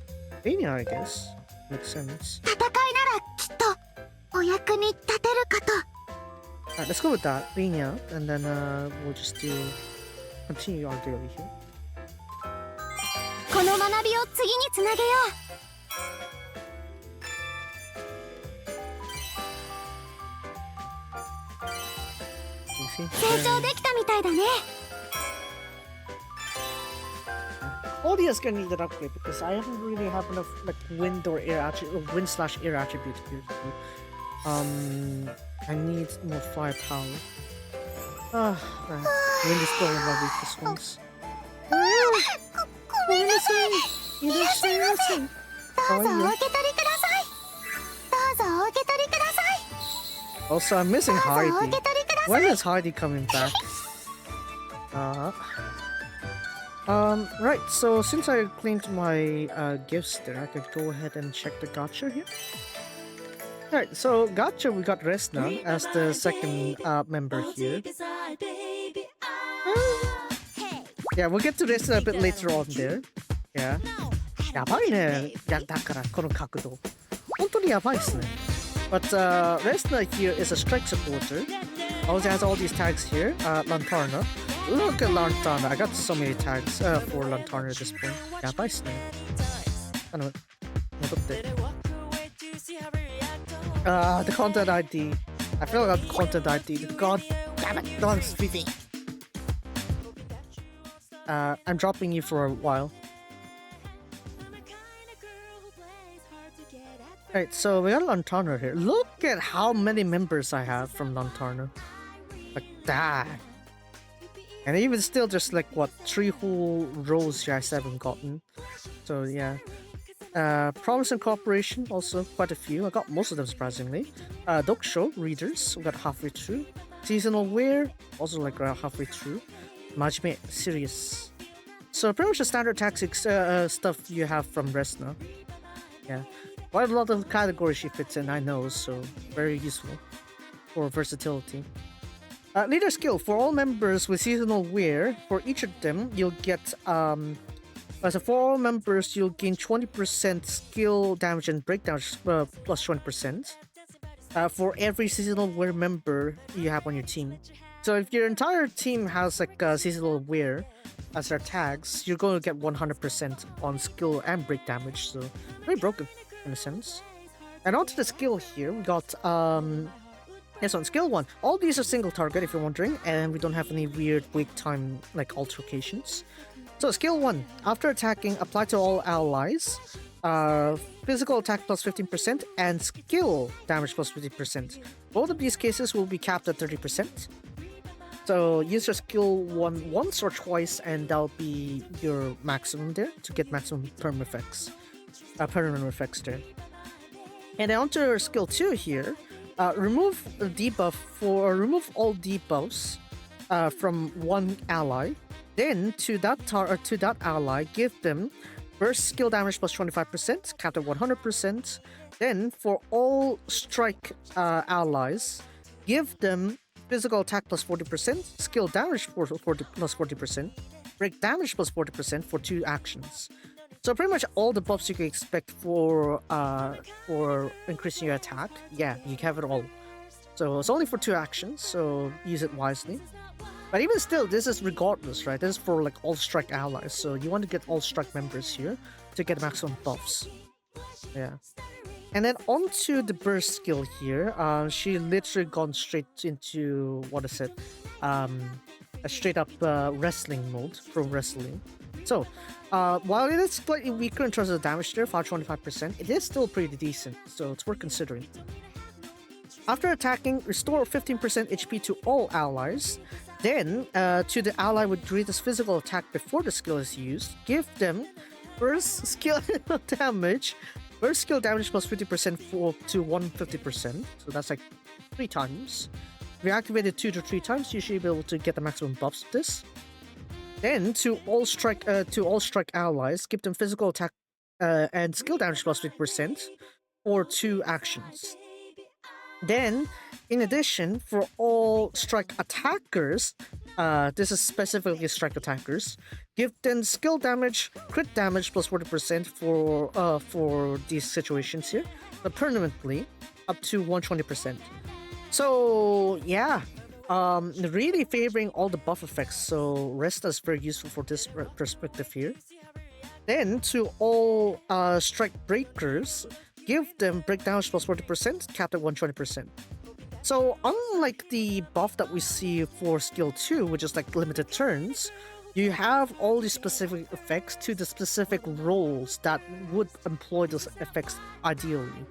Rainia, I guess. Makes sense. 戦いならきっとお役に立てるかと。 Alright, let's go with that. Rainia, and then we'll just continue our daily here. この学びを次につなげよう。 成長できたみたいだね。 Claudia's gonna need an upgrade because I haven't really have enough like wind or air wind/air attribute here. I need more firepower. Wind is still one of my weakest ones. ごめんなさい。いらっしゃいませ。どうぞお受け取りください。どうぞお受け取りください。 Also, I'm missing どうぞお受 Heidi. け取りください。 When is Heidi coming back? Right, so since I cleaned my gifts there, I could go ahead and check the gacha here. Alright, so gacha, we got Resna as the second member here. Yeah, we'll get to Resna a bit later on there. Yeah. やばいね。だからこの角度。本当にやばいっすね。But Resna here is a strike supporter. Also has all these tags here. Lantarna. Look at Lantarna. I got so many tags for Lantarna at this point. Yeah, bye, Snake. The content ID. I feel like the content ID. God damn it. Don't speak. I'm dropping you for a while. Alright, so we got Lantarna here. Look at how many members I have from Lantarna. Like that. And even still just like what 3 whole rows you guys haven't gotten. So yeah. Promise and Cooperation, also quite a few. I got most of them surprisingly. Dokusho, readers, we got halfway through. Seasonal Wear, also like around halfway through. Majime, serious. So pretty much the standard tactics stuff you have from Resna. Yeah. Quite a lot of categories she fits in, I know, so very useful for versatility. Leader skill for all members with seasonal wear. For each of them, you'll get so for all members, you'll gain 20% skill damage and break damage plus 20%. For every seasonal wear member you have on your team. So if your entire team has like seasonal wear as their tags, you're going to get 100% on skill and break damage. So very broken in a sense. And onto the skill here, we got yes, on skill 1, all these are single target if you're wondering, and we don't have any weird wait time like altercations. So skill 1, after attacking, apply to all allies, physical attack plus 15% and skill damage plus 50%. Both of these cases will be capped at 30%. So use your skill 1 once or twice and that'll be your maximum there to get maximum permanent effects there. And then onto your skill 2 here, remove a debuff remove all debuffs from one ally. Then to that ally, give them burst skill damage plus 25%, capped at 100%. Then for all strike allies, give them physical attack plus 40%, skill damage plus 40%, break damage plus 40% for 2 actions. So pretty much all the buffs you can expect for increasing your attack, yeah, you have it all. So it's only for 2 actions, so use it wisely. But even still, this is regardless, right? This is for like all strike allies, so you want to get all strike members here to get maximum buffs. Yeah. And then onto the burst skill here, she literally gone straight into, what is it? A straight up wrestling mode from wrestling. So, while it is slightly weaker in terms of the damage there, 525%, it is still pretty decent, so it's worth considering. After attacking, restore 15% HP to all allies. Then, to the ally with greatest physical attack before the skill is used, give them burst skill damage. Burst skill damage plus 50% to 150%, so that's like 3 times. If you activate it 2 to 3 times, you should be able to get the maximum buffs of this. Then to all strike allies, give them physical attack and skill damage plus 50% for 2 actions. Then, in addition, for all strike attackers, this is specifically strike attackers, give them skill damage, crit damage plus 40% for these situations here, but permanently up to 120%. So yeah, really favoring all the buff effects. So Resta is very useful for this perspective here. Then to all strike breakers, give them break damage plus 40%, capped at 120%. So unlike the buff that we see for skill 2, which is like limited turns, you have all these specific effects to the specific roles that would employ those effects ideally.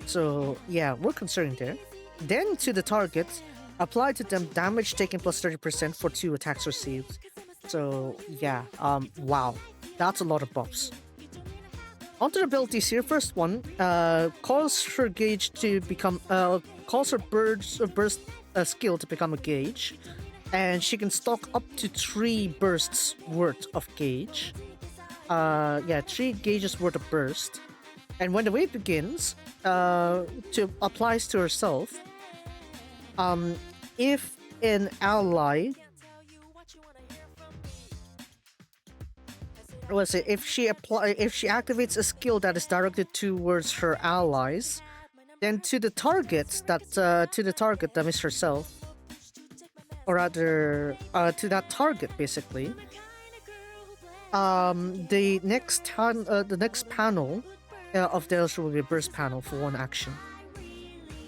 So yeah, we're considering there. Then to the targets, apply to them damage taken plus 30% for 2 attacks received. So yeah, wow, that's a lot of buffs. Onto the abilities here. First one, calls her gauge to become, calls her burst skill to become a gauge, and she can stock up to 3 bursts worth of gauge. 3 gauges worth of burst. And when the wave begins, applies to herself. If an ally, if she activates a skill that is directed towards her allies, then to the target that is herself, or rather to that target basically, the next panel of theirs will be a burst panel for 1 action.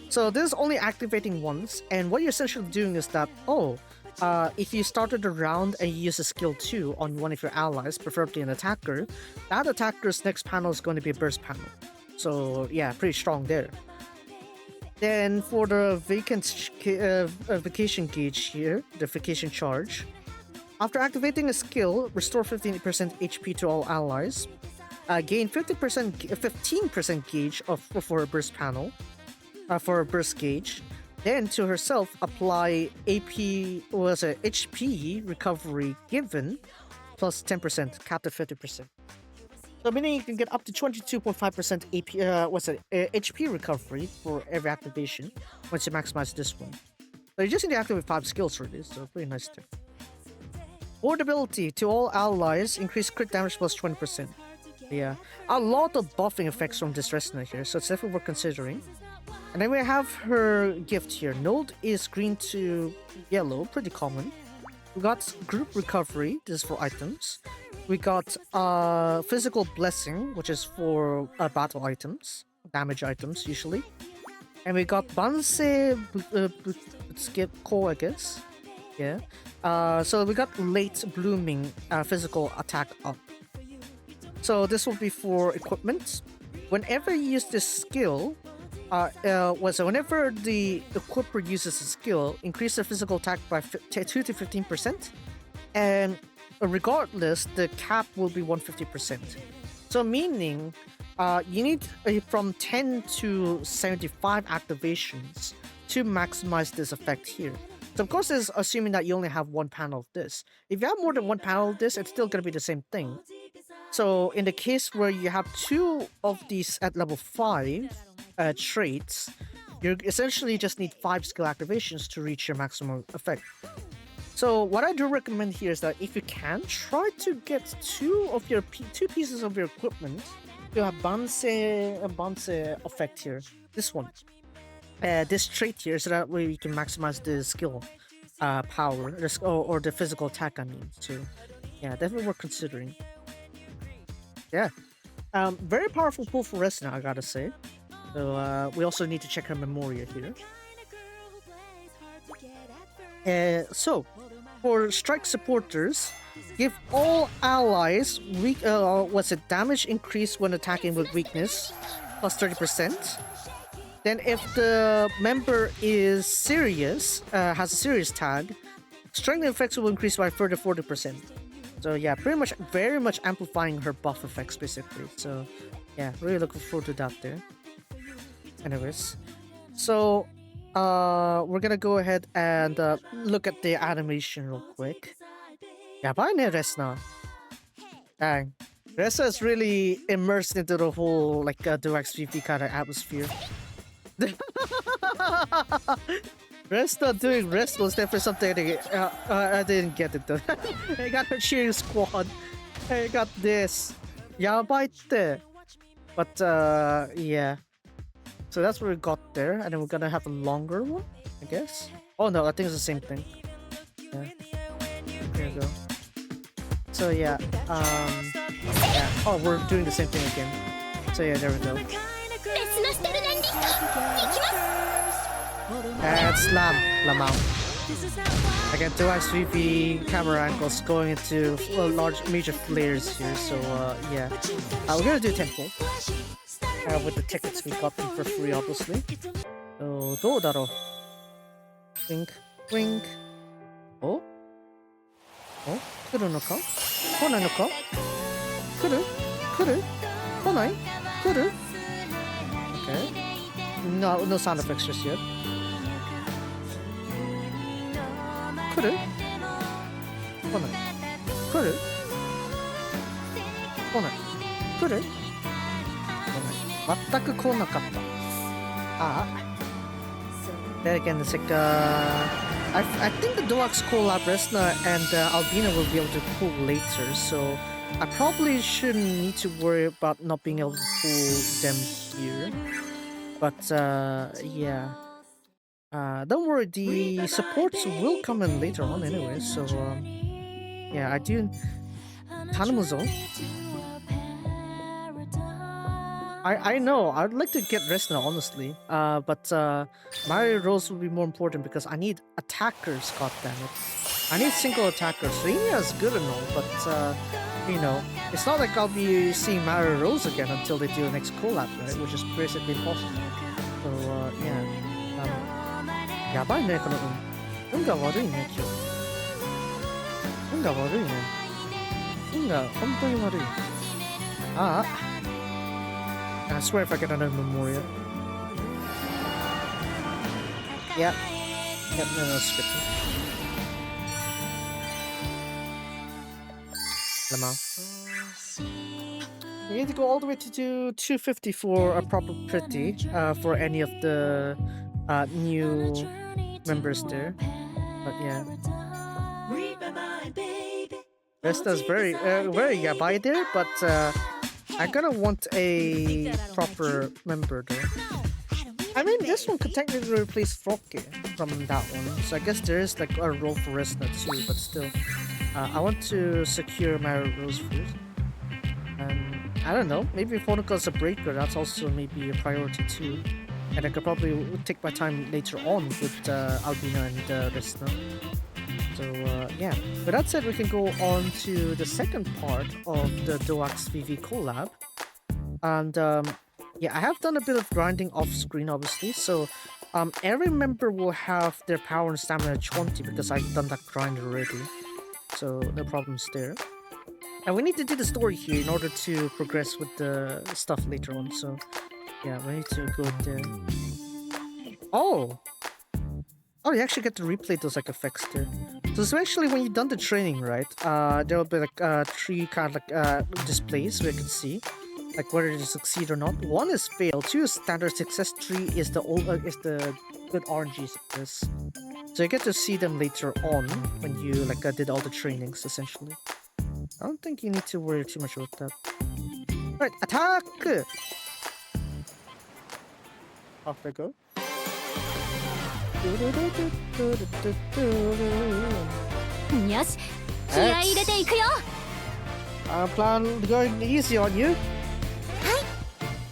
So this is only activating once, and what you're essentially doing is that, if you started a round and you use a skill 2 on one of your allies, preferably an attacker, that attacker's next panel is going to be a burst panel. So yeah, pretty strong there. Then for the vacation gauge here, the vacation charge, after activating a skill, restore 15% HP to all allies, gain 15% gauge for a burst panel, for a burst gauge. Then to herself, apply HP recovery given plus 10%, capped at 50%. So meaning you can get up to 22.5% HP recovery for every activation once you maximize this one. So you just need to activate 5 skills for this, so pretty nice there. Portability to all allies, increase crit damage plus 20%. Yeah, a lot of buffing effects from this Resleriana here, so it's definitely worth considering. And then we have her gift here. Node is green to yellow, pretty common. We got group recovery, this is for items. We got physical blessing, which is for battle items, damage items usually. And we got Banse skip ko, I guess. Yeah. So we got late blooming physical attack up. So this will be for equipment. Whenever you use this skill, whenever the equipper uses a skill, increase their physical attack by 2 to 15%, and regardless, the cap will be 150%. So meaning, you need from 10 to 75 activations to maximize this effect here. So of course, this is assuming that you only have 1 panel of this. If you have more than 1 panel of this, it's still going to be the same thing. So in the case where you have 2 of these at level 5 traits, you essentially just need 5 skill activations to reach your maximum effect. So what I do recommend here is that if you can, try to get 2 pieces of your equipment to have Banse effect here. This one. This trait here, so that way you can maximize the skill power, or the physical attack, I mean. So yeah, definitely worth considering. Yeah. Very powerful pull for Resleriana, I gotta say. So we also need to check her Memoria here. So for strike supporters, give all allies damage increase when attacking with weakness plus 30%. Then if the member is serious, has a serious tag, strength effects will increase by further 40%. So yeah, very much amplifying her buff effects basically. So yeah, really looking forward to that there. Anyways, so we're gonna go ahead and look at the animation real quick. 야바이네 Resna. Dang. Resna is really immersed into the whole like Deluxe VP kind of atmosphere. Resna doing wrestle is definitely something I didn't get it though. I got a cheering squad. I got this. 야바이때. But yeah. So that's what we got there, and then we're gonna have a longer one, I guess. Oh no, I think it's the same thing. Yeah. There you go. So yeah, yeah. Oh, we're doing the same thing again. So yeah, there we go. And slam, Lamau. Again, 2x 3p camera angles going into large major flares here. So yeah, we're gonna do tempo. With the tickets we got them for free, obviously. So, どうだろう? Wink, wink. Oh? Oh? 来るのか? 来ないのか? 来る? 来る? 来ない? 来る? Okay. No sound effects just yet. 来る? 来ない. 来る? 来ない. 来る? 全く来なかった。Then again, it's like I think the Deluxe collab Resna and Albina will be able to pull later, so I probably shouldn't need to worry about not being able to pull them here. But yeah, don't worry, the supports will come in later on anyway. So yeah, I do. Tanamuzo. I know, I'd like to get Resna, honestly. But Mario Rose will be more important because I need attackers, goddammit. I need single attackers. Renia is good and all, but you know, it's not like I'll be seeing Mario Rose again until they do the next collab, right? Which is basically impossible. So yeah. やばいね、この運。運が悪いね、今日。運が悪いね。運が本当に悪い。I swear if I get another memorial. Yep. Yep, no, skip it. Lamau. We need to go all the way to do 250 for a proper pretty for any of the new members there. But yeah. Vesta's very yabai there, but I'm gonna want a proper member there. I mean, this one could technically replace Froke from that one, so I guess there is like a role for Resna too, but still. I want to secure my Rose first. And I don't know, maybe if Chronicles a breaker, that's also maybe a priority too. And I could probably take my time later on with Albina and Resna. So yeah, with that said, we can go on to the second part of the Deluxe VV collab. And yeah, I have done a bit of grinding off screen, obviously. So every member will have their power and stamina 20 because I've done that grind already. So no problems there. And we need to do the story here in order to progress with the stuff later on. So yeah, we need to go there. Oh, you actually get to replay those like effects there. So especially when you've done the training, right? There will be like 3 kind of like displays where you can see like whether you succeed or not. 1 is fail, 2 is standard success, 3 is the good RNGs of this. So you get to see them later on when you like did all the trainings essentially. I don't think you need to worry too much about that. Right, attack! Off they go. Yes, 気合い入れていくよ。I plan going easy on you.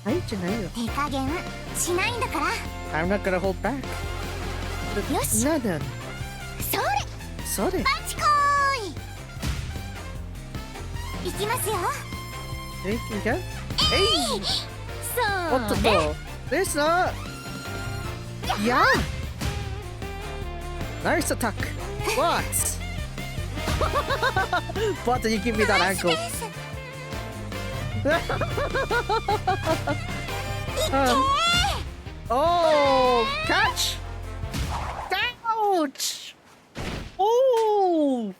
はいじゃないよ。手加減しないんだから。I'm not gonna hold back. よし。なんだ。それ。バチコーイ。行きますよ。え、いけ？えい。そう。おっとっと。ですな。Yeah. Nice attack. What? But you give me that ankle. Oh, catch! Ouch! Oh!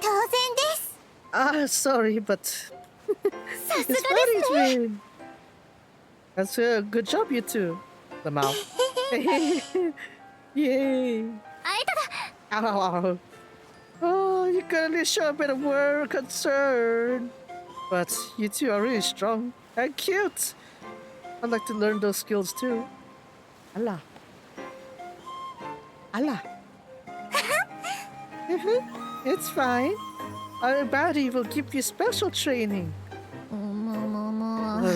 当然です。 Sorry, but さすが his ですね。 body's been. That's a good job, you two. The mouth. Yay! あいただ。 Ow. Oh, you gotta show a bit of more concern. But you two are really strong and cute. I'd like to learn those skills too. Allah. Allah. It's fine. Our body will give you special training. もう。 I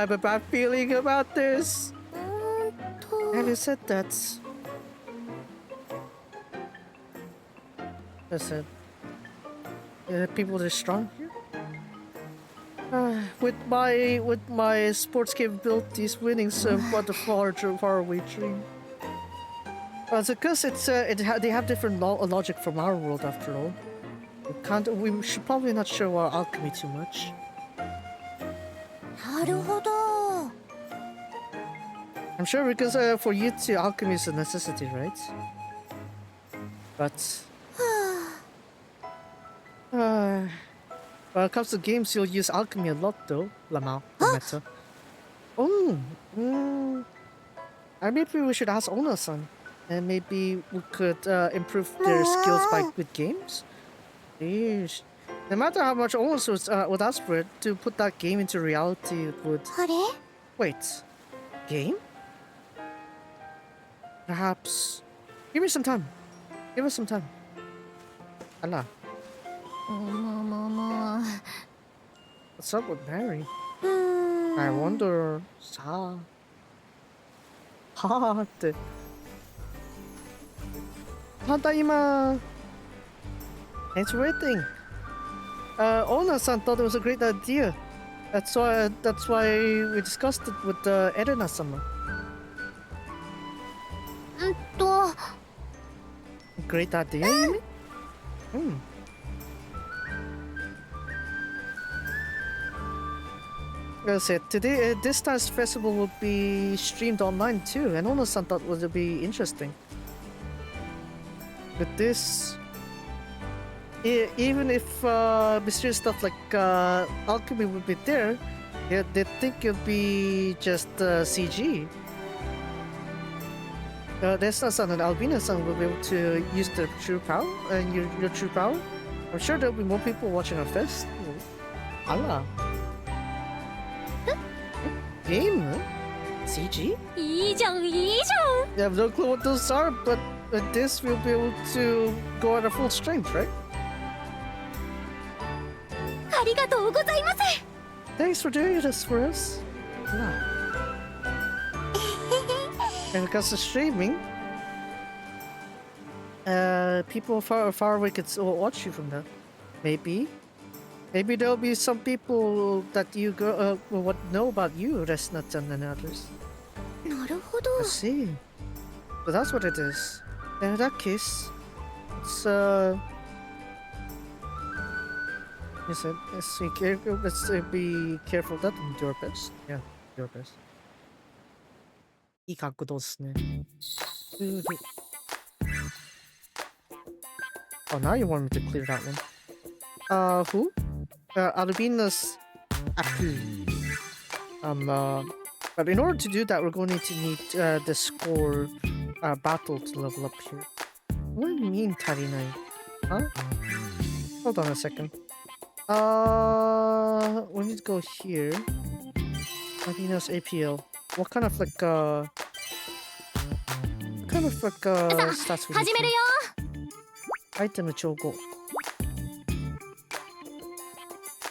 have a bad feeling about this. と。 Have you said that? Listen. People are strong here. With my sports capabilities, winning somewhat a far away dream. Because they have different logic from our world after all. We should probably not show our alchemy too much. なるほど。 I'm sure because for you two, alchemy is a necessity, right? But when it comes to games, you'll use alchemy a lot, though. Lamau, the meta. Oh, maybe we should ask Ona-san, and maybe we could improve their skills with games. Yeesh. No matter how much Ona would ask for it to put that game into reality, it would. あれ？ Wait, game? Perhaps. Give me some time. Give us some time. Allah. もう。 What's up with Mary? うーん。 I wonder. Sa. Ha. Tadaima. Thanks for waiting. Ona-san thought it was a great idea. That's why we discussed it with Erina-sama. と。 Great idea, you mean? Hmm. As I said, today, this time's festival will be streamed online too, and Ona-san thought it would be interesting. With this, even if mysterious stuff like alchemy would be there, they'd think it'd be just CG. Desna-san and Albina-san will be able to use their true power and your true power. I'm sure there'll be more people watching our fest. Allah. Game? Huh? CG? いいじゃん、いいじ You have no clue what those are, but with this we'll be able to go at a full strength, right? ゃん。ありがとうございます。 Thanks for doing this for us. Yeah. And because of streaming, people far away could watch you from that. Maybe there'll be some people that you would know about you, Resna-chan and others. なるほど。 I see. So that's what it is. In that case, it's let's be careful that and do our best. Yeah, do our best. いい角度っすね。Oh, now you want me to clear that one. Who? Albina's Apu. But in order to do that, we're going to need the score battle to level up here. What do you mean, Tarinai? Huh? Hold on a second. We need to go here. Albina's APL. What kind of stats we 始める need? よ。 Item 調合.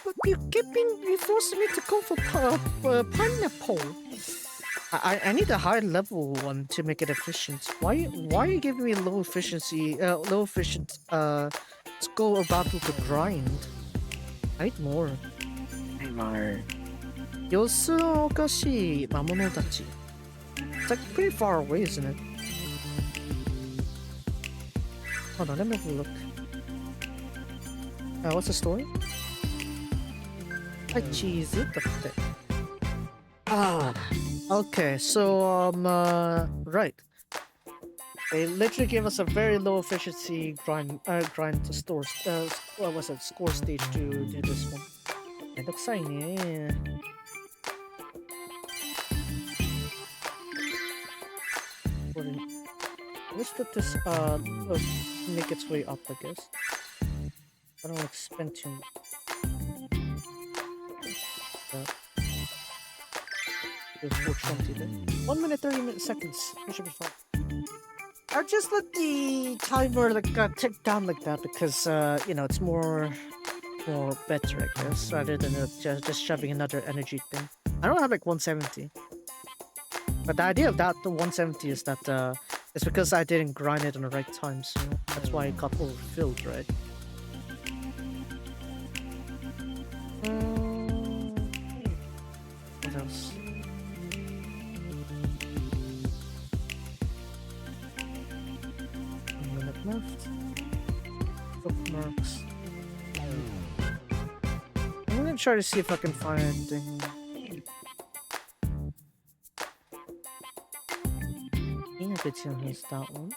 But you forced me to go for pineapple. I need a high level one to make it efficient. Why are you giving me low efficient score or battle to grind? I need more. Yosu no okashi mamono tachi. It's like pretty far away, isn't it? Hold on, let me have a look. What's the story? Cheese it. Okay, so right. They literally gave us a very low efficiency grind to store what was it, score stage to do this one. It looks shiny. Let's let this make its way up, I guess. I don't want to spend too much. There's 420 then. 1 minute 30 seconds. It should be fine. I just let the timer tick down like that because you know, it's more better, I guess, rather than just shoving another energy thing. I don't have like 170, but the idea of that the 170 is that it's because I didn't grind it on the right times. That's why it got overfilled, right? What else? Left. Bookmarks. I'm gonna try to see if I can find anything. Yeah, I could see that one.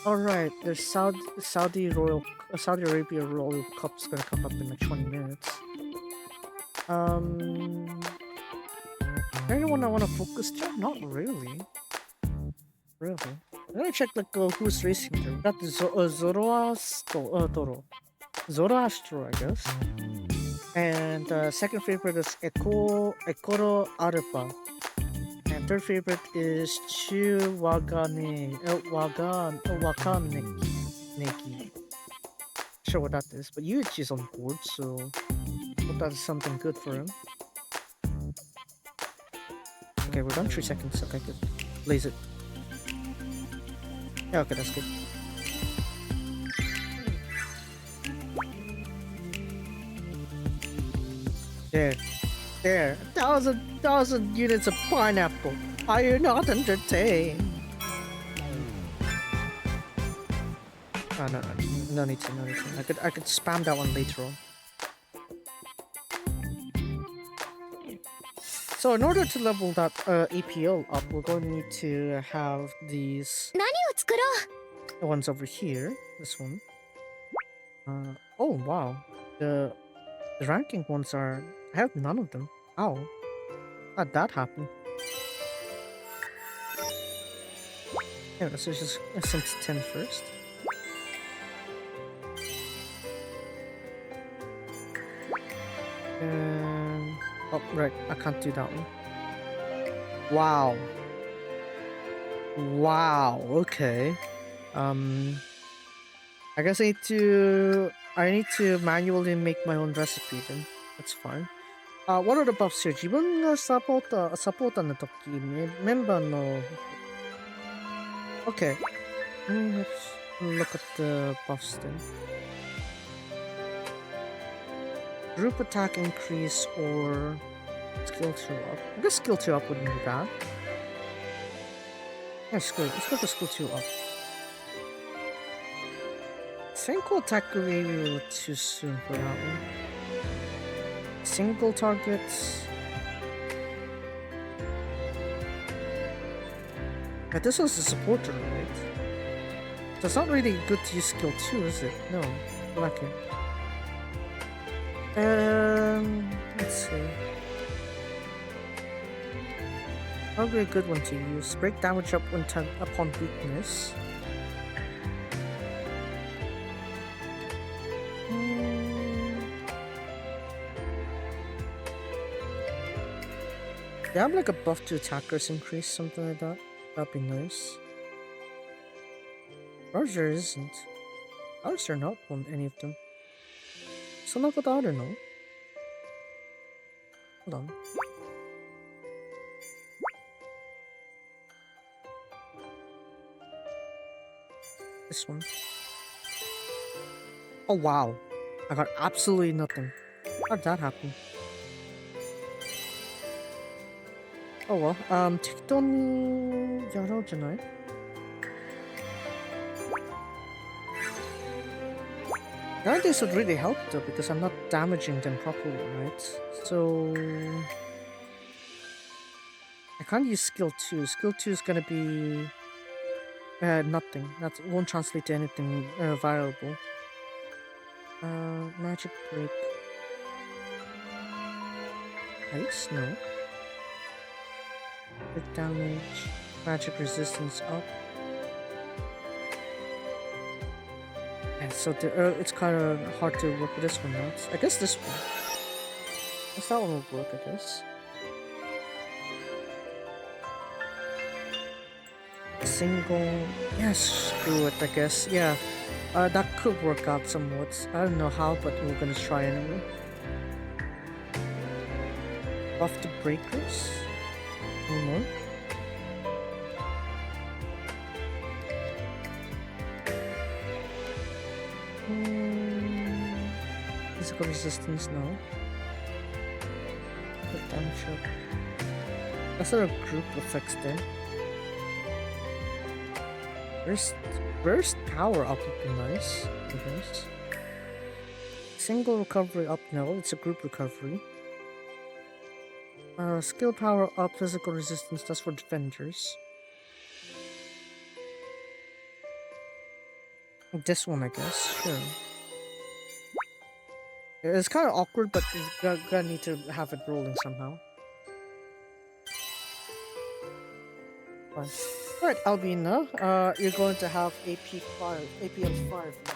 Alright, there's Saudi Arabia Royal Cup's gonna come up in like 20 minutes. Anyone I wanna focus to? Not really. Really? I'm gonna check like who's racing there. We got the Zoroastro, I guess. And second favorite is Ekoro Arupa. And third favorite is Wakaneki. Sure what that is, but Yuichi is on board, so hope that is something good for him. Okay, we're done 3 seconds. Okay, good. Blaze it. Yeah, okay, that's good. There. 1,000 units of pineapple. Are you not entertained? Oh, no need to. I could spam that one later on. So in order to level that APL up, we're going to need to have these the ones over here. This one. Oh wow, the ranking ones are. I have none of them. Ow, how'd that happen? Yeah, let's just ascend to 10 first. Oh, right, I can't do that one. Wow, okay. I guess I need to manually make my own recipe then. That's fine. What are the buffs here? 自分がサポーターの時、メンバーの Okay. Let's look at the buffs then. Group attack increase or skill 2 up. I guess skill 2 up wouldn't be bad. Yeah, screw it. Let's go for skill 2 up. Senko attack maybe a little too soon for that one. Single targets. Yeah, this one's a supporter, right? So it's not really good to use skill 2, is it? No. Lucky. Let's see. Probably a good one to use. Break damage up upon weakness. They have like a buff to attackers increase, something like that. That'd be nice. Roger isn't. How is there not on any of them? そんなことあるの? Hold on. This one. Oh wow. I got absolutely nothing. How'd that happen? Oh well, 適当にやろうじゃない? Now this would really help though, because I'm not damaging them properly, right? So I can't use skill 2. Skill 2 is gonna be nothing. That won't translate to anything viable. Magic break. Ice? No. Crit damage. Magic resistance up. Yeah, so it's kind of hard to work with this one now. I guess this one. Guess that one will work, I guess. Single. Yeah, screw it, I guess. Yeah. That could work out somewhat. I don't know how, but we're gonna try anyway. Buff the breakers. No more. Physical resistance, no. Put damage up. That's not a group effects then. Burst power up would be nice, I guess. Single recovery up, no, it's a group recovery. Skill power up, physical resistance, that's for defenders. This one, I guess, sure. It's kind of awkward, but you're gonna need to have it rolling somehow. Fine. Alright, Albina, you're going to have AP 5, APM 5 now.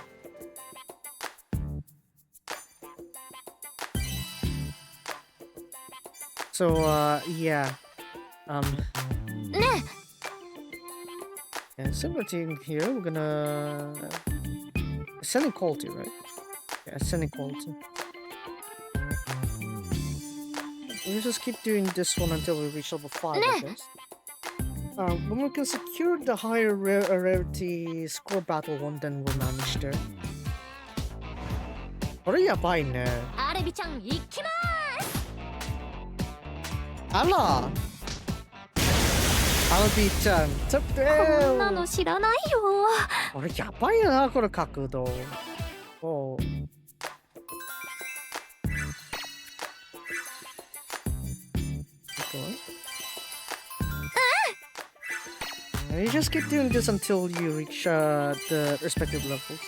So, yeah. Yeah, similar thing here, we're gonna... Ascending quality, right? Yeah, ascending quality. We'll just keep doing this one until we reach level 5, I guess. When we can secure the higher rarity score battle one, then we'll manage there. これやばいね。アルビちゃん行きまーす。あら。アルビちゃん、ちょっと。こんなの知らないよ。これやばいよな、この角度。おう。You just keep doing this until you reach the respective levels.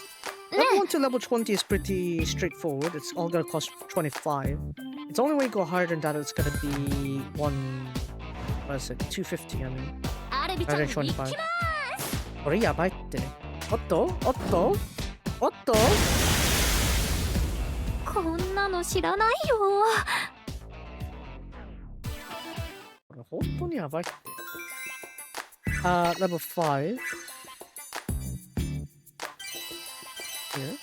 Level 1 to level 20 is pretty straightforward. It's all gonna cost 25. It's only when you go higher than that it's gonna be 250, I mean. Rather than 25. これやばいって。おっとおっとおっとこんなの知らないよ。これ本当にやばいって。Level 5. Here.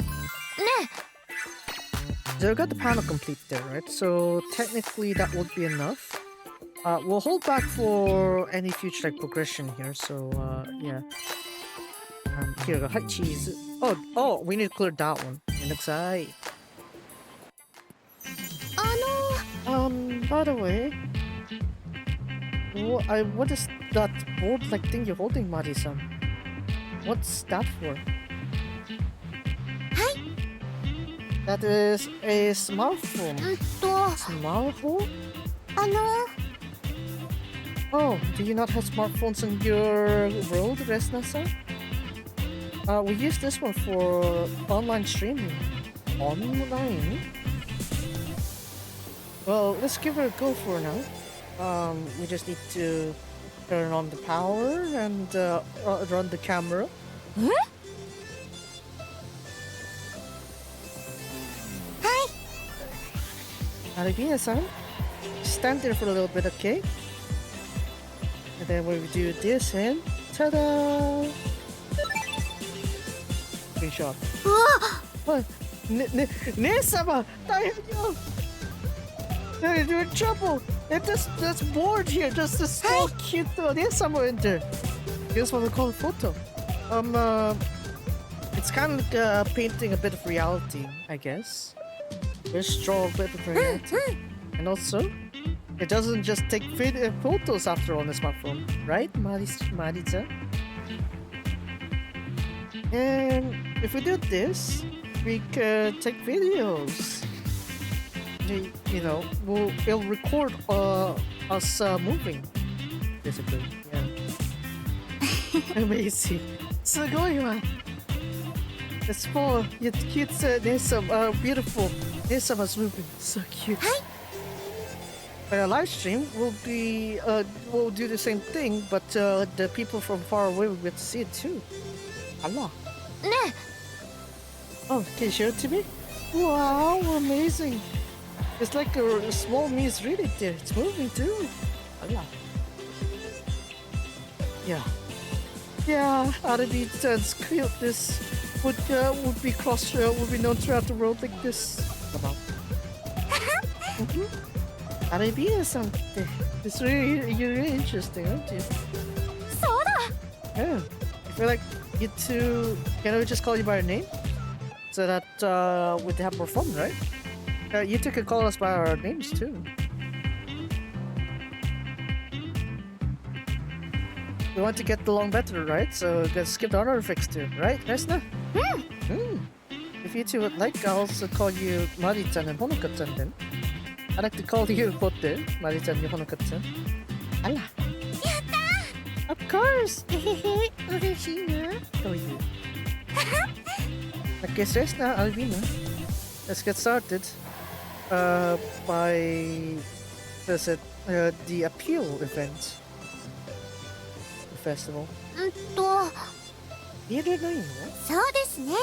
So we got the panel complete there, right? So technically that would be enough. We'll hold back for any future like progression here. So yeah. Here we go. Hi, cheese. Oh, we need to clear that one. It looks like. By the way. What is that board-like thing you're holding, Mari-san? What's that for? Hi. That is a smartphone. Smartphone? Oh, do you not have smartphones in your world, Resna-san? We use this one for online streaming. Online? Well, let's give it a go for now. We just need to turn on the power and run the camera. Huh? Hi. Arabina-san, stand there for a little bit, okay? And then we do this and ta-da! Good shot. What? Ne-sama! You're in trouble! This board here, just a small cute there's somewhere in there. Here's what we call a photo. It's kind of like painting a bit of reality, I guess. Just draw a bit of reality. And also, it doesn't just take photos after on the smartphone, right, Marisa? And if we do this, we can take videos. You know, it'll record us moving. basically. Yeah. Amazing. Sugoi. It's full, yet cute, handsome, beautiful. Handsome as moving. So cute. But a live stream will be, will do the same thing, but the people from far away will get to see it too. Allah. Ne. Oh, can you show it to me? Wow, amazing. It's like a small me is really there. It's moving too. Allah. Yeah. Yeah, Arabi says this would be would be known throughout the world like this. Come on. Arabi is something. It's really you're really interesting, aren't you? Soda. Yeah. I feel like you two can we just call you by your name? So that we'd have more fun, right? You two can call us by our names too. We want to get along better, right? So let's skip the honor fix too, right, Resna? If you two would like, I'll also call you Mari-chan and Honoka-chan then. I'd like to call you both there, Mari-chan and Honoka-chan. Allah. Yatta! Of course! Ureshina. How are you? I guess Resna, Alvina. Let's get started by the appeal event. Festival. 言えるのいいの？そうですね。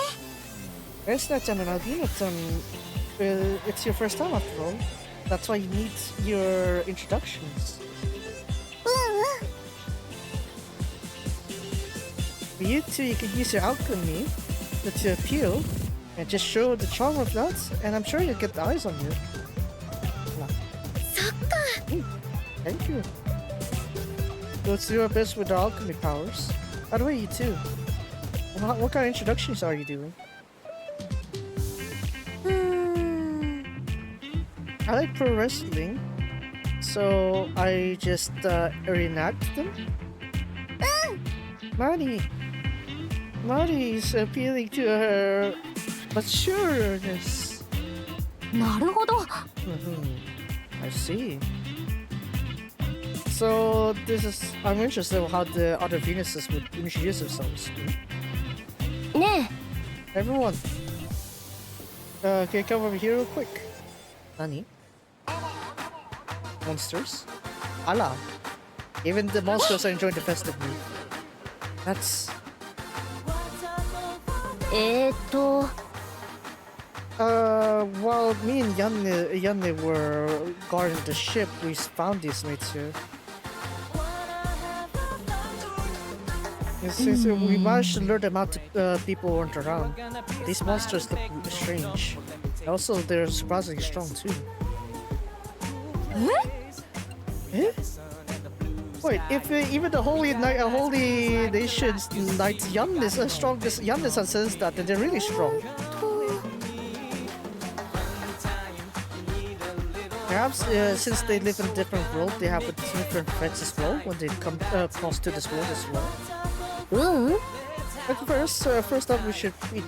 Resna-chan and Alvina-chan, it's your first time after all. That's why you need your introductions. For you two, you can use your alchemy to appeal and just show the charm of that, and I'm sure you'll get the eyes on you. Thank you. Let's do our best with the alchemy powers. By the way, you too. What kind of introductions are you doing? I like pro wrestling, so I just reenact them. Mari's appealing to her matureness. なるほど。I see. So I'm interested in how the other Venuses would introduce themselves. ね Everyone, can you come over here real quick? Nani? Monsters? Allah. Even the monsters are enjoying the festive mood. That's... While me and Yanne were guarding the ship, we found these mates here. Since we managed to lure them out to people who weren't around. These monsters look strange. Also, they're surprisingly strong too. Eh? Wait, if even the holy nation's knight Yannis as strong as Yannis says that, then they're really strong. Perhaps since they live in a different world, they have a different threats as well when they come across to this world as well. But first up, we should beat.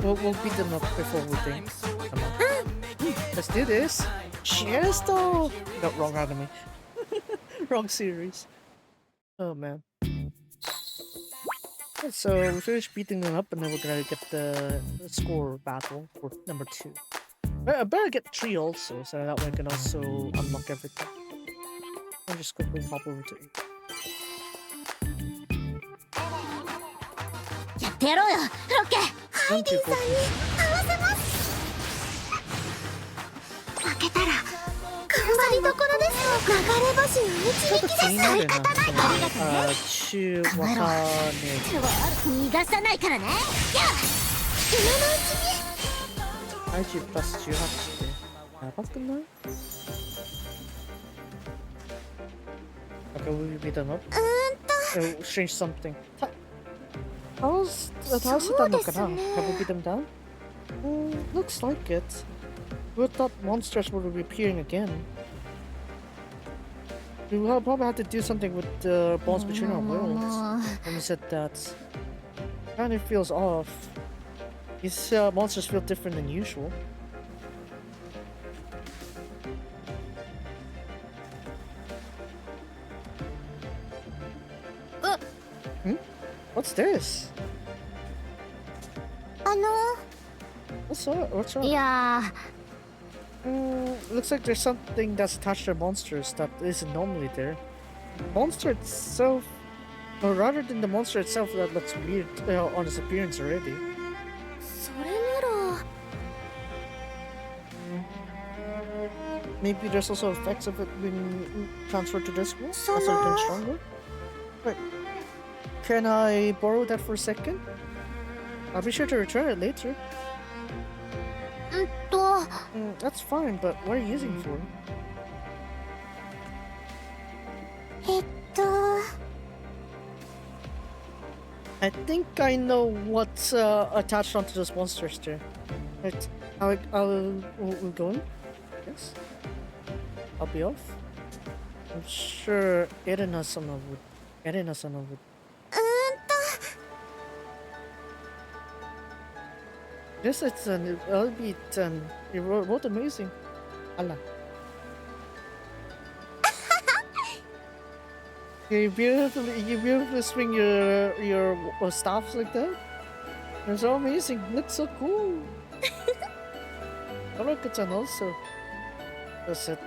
We'll beat them up before we think. Come on. Let's do this. Cheers, though. No, wrong anime. Wrong series. Oh man. So we finished beating them up, and then we're gonna get the score battle for number 2. I better get 3 also, so that way I can also unlock everything. I'll just quickly hop over to 8. やってやろうよロッケ。ハイディさんに合わせます。負けたら頑張りどころですよ。流れ星の導きです。相方ないとありがとうね。逃がさないからね。やっ今のうちに。IG plus 18ってやばくない？ Okay, we beat them up. Change something. How's it done? Have we beat them down? Looks like it. We thought monsters would be appearing again. We will probably have to do something with the bonds between our worlds. When you said that, kind of feels off. These monsters feel different than usual. What's this? あの What's up? What's up? いや Looks like there's something that's attached to monsters that isn't normally there. Monster itself, or rather than the monster itself, that looks weird on its appearance already. それなら Maybe there's also effects of it being transferred to this one, So also getting no. stronger. Wait, can I borrow that for a second? I'll be sure to return it later. That's fine, but what are you using it for? えっと I think I know what's attached onto those monsters there. Right, we're going? Yes? I'll be off? I'm sure Erina-sama would. Erina-sama would. Yes, it's an albeit you wrote amazing. Allah. You beautifully swing your staffs like that. They're so amazing. Looks so cool. Haruka-chan also. That's it.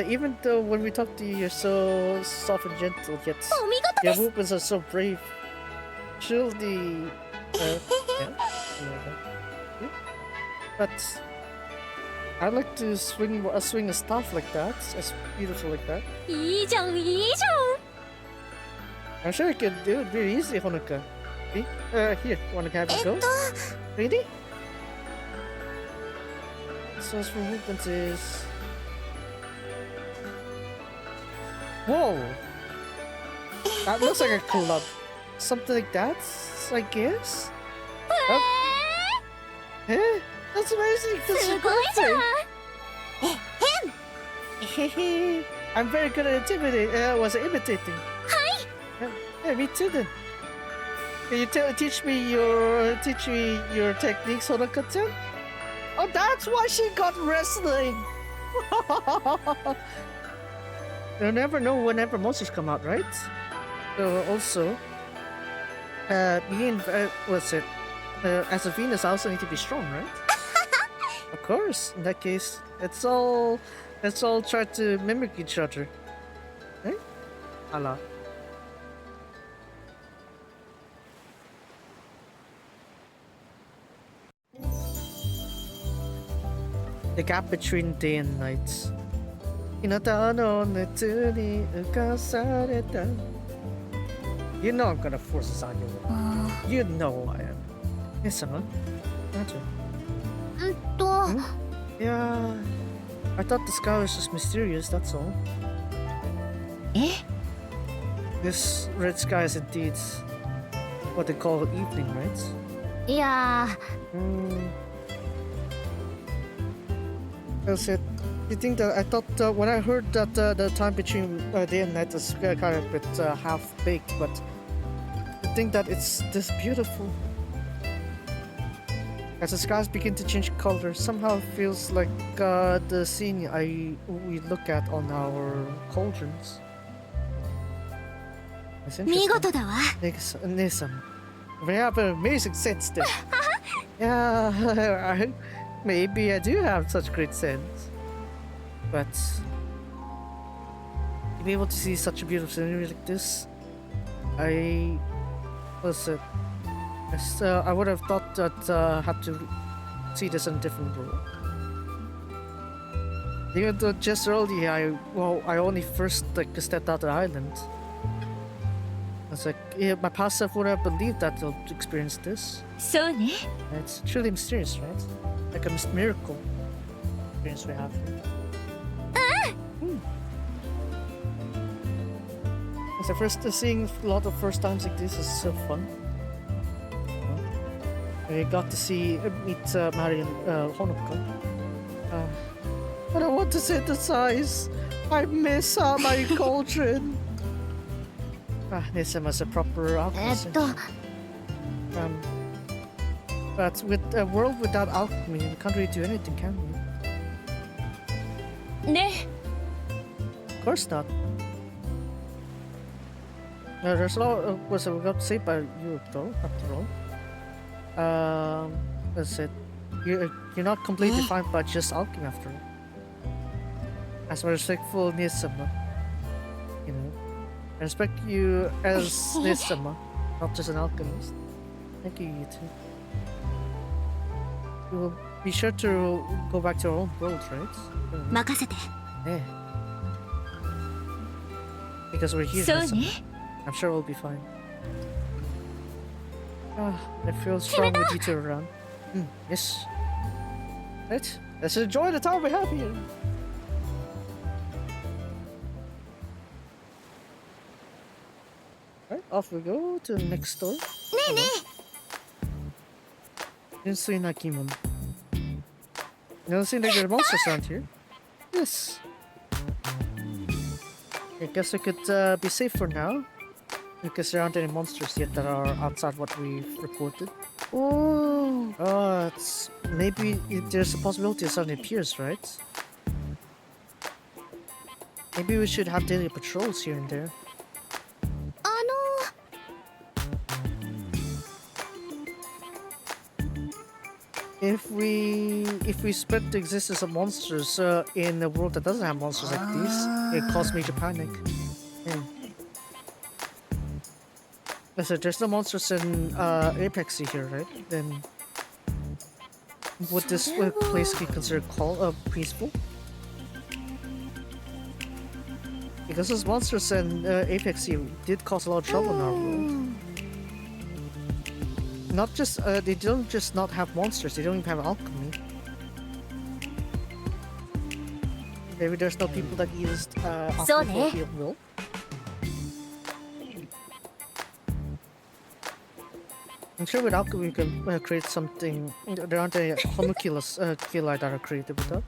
Even though when we talk to you, you're so soft and gentle, yet お見事 your です movements are so brave. Surely, yeah. But I like to swing a staff like that. It's beautiful like that. いいじゃんいいじ I'm sure I can do it very easily, Honoka. See? Here, wanna have ゃん you go? Ready? So for movement is... Whoa! That looks like a club. Something like that, I guess? Oh. Eh? That's amazing! That's すごいじゃん Hehe. I'm very good at imitating. Hi! Yeah, me too then. Can you teach me your techniques, Honoka-chan? Oh, that's why she got wrestling! You'll never know whenever monsters come out, right? Also, what's it? As a Venus, I also need to be strong, right? Of course. In that case, let's all try to mimic each other. Eh? Allah. The gap between day and night. 日向の熱に浮かされた You know I'm gonna force this on you. You know I am. Yes, Emma. Gotcha. うんと Yeah. I thought the sky was just mysterious, that's all. え This red sky is indeed what they call evening, right? いや That's it. You think that I thought when I heard that the time between day and night is kind of a bit half-baked, but I think that it's this beautiful. As the skies begin to change color, somehow it feels like the scene we look at on our cauldrons. That's 見 interesting. 事だわ Nissan, we have an amazing sense there. Yeah, maybe I do have such great sense. But to be able to see such a beautiful scenery like this, I would have thought that I had to see this in a different world. Even though just earlier I only first stepped out the island. It's like my past self would have believed that to experience this. そうね It's truly mysterious, right? Like a miracle experience we have here. It's the first seeing a lot of first times like this is so fun. I got to meet Mari and Honoka. I don't want to synthesize. I miss my cauldron. Nisama's a proper えっ alchemist. と But with a world without alchemy, we can't really do anything, can we? ね Of course not. there's a lot of was we got saved by Europe though, after all. That's it. You're not completely defined by just alchemy after all. As a respectful Nisama, you know. I respect you as Nisama, not just an alchemist. Thank you, you two. We will be sure to go back to our own world, right? 任せて。 Yeah. Because we're here, そう Nisama. ね。 I'm sure we'll be fine. I feel strong with you two around. Yes. Right, let's enjoy the time we have here. Right, off we go to the next door. ねえね Genshin Nakimon. You don't seem like there are monsters around here. Yes. I guess we could be safe for now. Because there aren't any monsters yet that are outside what we've reported. Oh, it's maybe there's a possibility it suddenly appears, right? Maybe we should have daily patrols here and there. え。If we spread the existence of monsters in a world that doesn't have monsters like these, it causes major panic. Yeah. Listen, there's no monsters in Apex here, right? Then would this place be considered peaceful? Because those monsters in Apex did cause a lot of trouble in our world. Not just they don't just not have monsters; they don't even have alchemy. Maybe there's no people that used alchemy for ill will. I'm sure with alchemy we can create something. There aren't any homunculus kili that are created with that.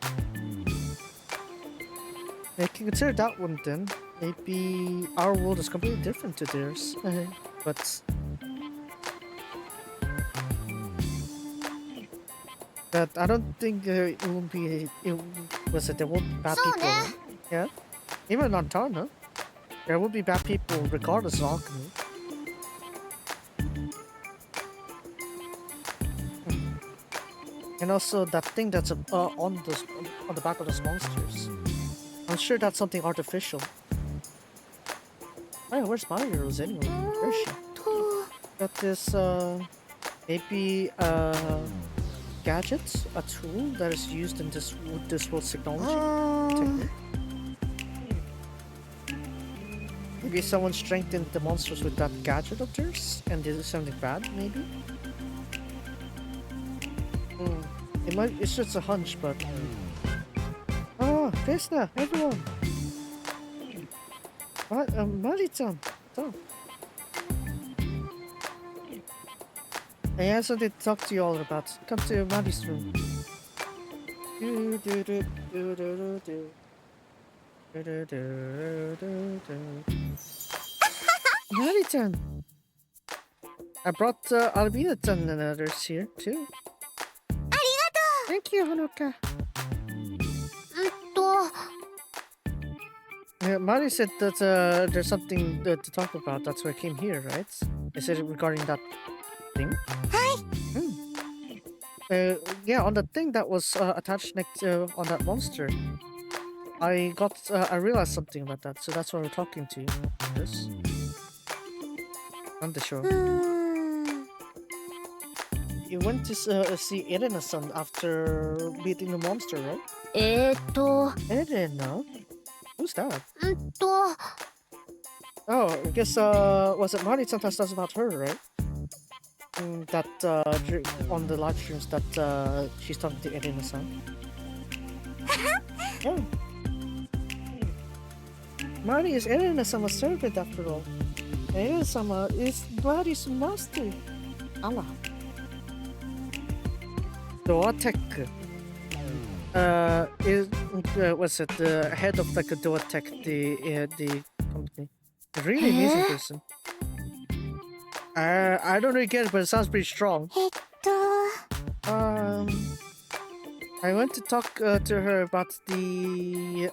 I can consider that one then. Maybe our world is completely different to theirs. But I don't think it will be. There won't be bad people. Right? Yeah, even on Tarna, there will be bad people regardless of alchemy. And also that thing that's on the back of those monsters. I'm sure that's something artificial. Oh, where's my heroes anyway? Where is she? Got this maybe gadget, a tool that is used in this world's technology. Maybe someone strengthened the monsters with that gadget of theirs and did something bad, maybe? It's just a hunch, but... Oh, Vesna, everyone! Mari-chan! So. I have something to talk to you all about. Come to Mari's room. Mari-chan! I brought Albina-chan and others here, too. Thank you, Honoka. Mari said that there's something to talk about. That's why I came here, right? Is it regarding that thing? Hi. Yeah, on the thing that was attached next on that monster. I realized something about that, so that's why we're talking to you. This. On the show. You went to see Irina-san after beating the monster, right? Irina? Who's that? Oh, I guess, was it Mari-chan that stuff about her, right? That, on the live streams that, she's talking to Irina-san. Yeah. Mari is Irina-sama's servant after all. Irina-sama is Mari's master. Allah. Doatech was it the head of like a Doatech, the company. A really amazing person. I don't really get it, but it sounds pretty strong. I went to talk to her about the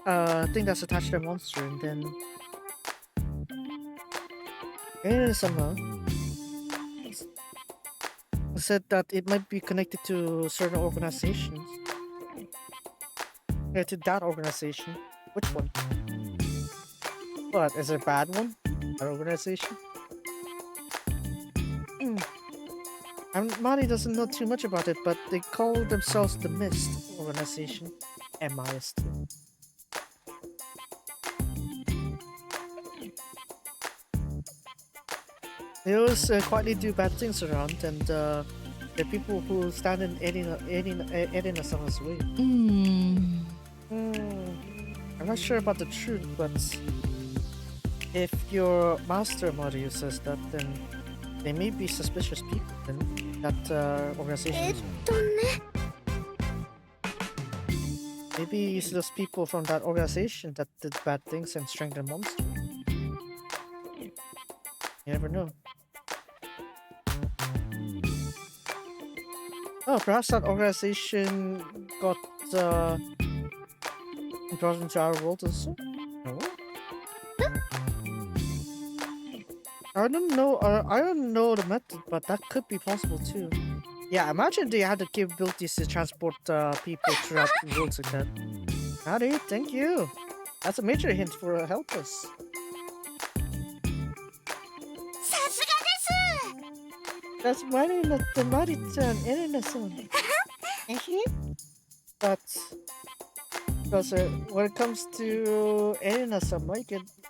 thing that's attached to the monster, and then Sama said that it might be connected to certain organizations. To that organization. Which one? What? Is it a bad one? That organization? And Mari doesn't know too much about it, but they call themselves the Mist organization. MIST. They always quietly do bad things around, and the people who stand in Erina-sama's way. I'm not sure about the truth, but if your master Mario says that, then they may be suspicious people in that organization. Maybe it's those people from that organization that did bad things and strengthened monsters. You never know. Oh, perhaps that organization got brought into our world also? No? I don't know the method, but that could be possible too. Yeah, imagine they had the capabilities to transport people throughout the worlds like that. Howdy, thank you. That's a major hint for help us. That's the Mari-chan, Erina-san. But because when it comes to Erina-san,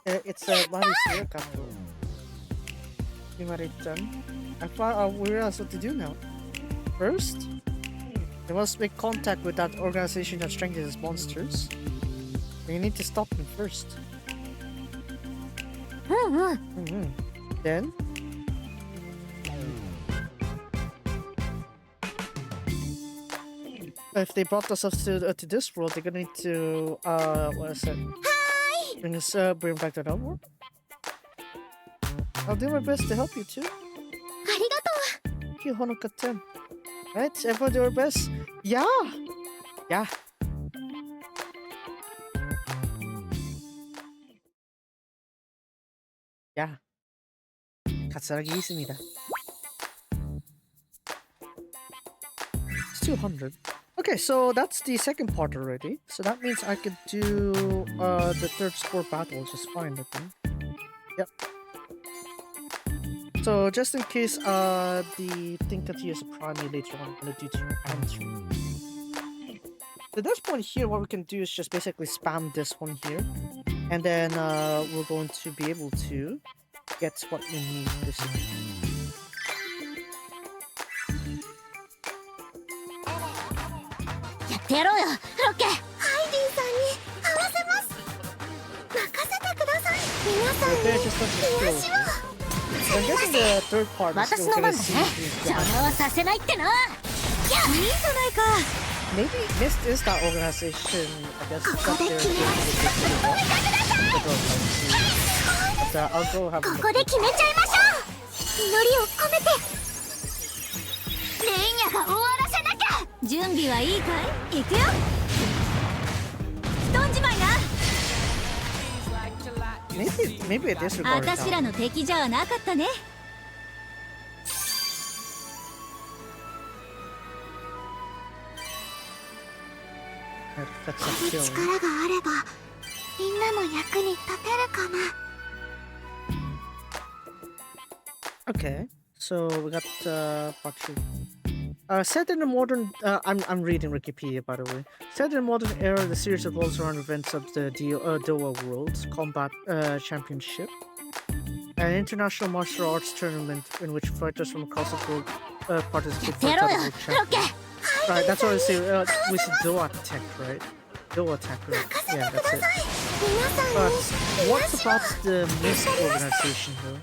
it's Mari's hair capital. Mari-chan. And we realize what to do now. First, they must make contact with that organization that strengthens monsters. We need to stop them first. Then if they brought us to this world, they're gonna need to what is it? Hi! Bring back to that world. I'll do my best to help you too. Thank you, Honoka-ten. Right, everyone do our best. Yeah! Yeah. Yeah. Katsuragi 있습니다. It's 200. Okay, so that's the second part already. So that means I could do the third score battle just fine, I think. Yep. So just in case the thing continues to prime me later on, I'm gonna do 2 and 3. So this point here, what we can do is just basically spam this one here, and then we're going to be able to get what we need basically. Okay, just let me scroll. So I'm guessing the third part is still gonna see maybe Mist is that organization, I guess, that they're but I'll go have a look. Maybe it is recorded now. That's a kill. Okay, so we got part 2. Set in the modern, I'm reading Wikipedia by the way. Set in the modern era, the series revolves around events of the Doha World Combat Championship, an international martial arts tournament in which fighters from across the globe participate for the world championship. Right, that's what I say. We said Doha Tech, right? Doha Tech, right? Yeah, that's it. But what about the Mist organization, though?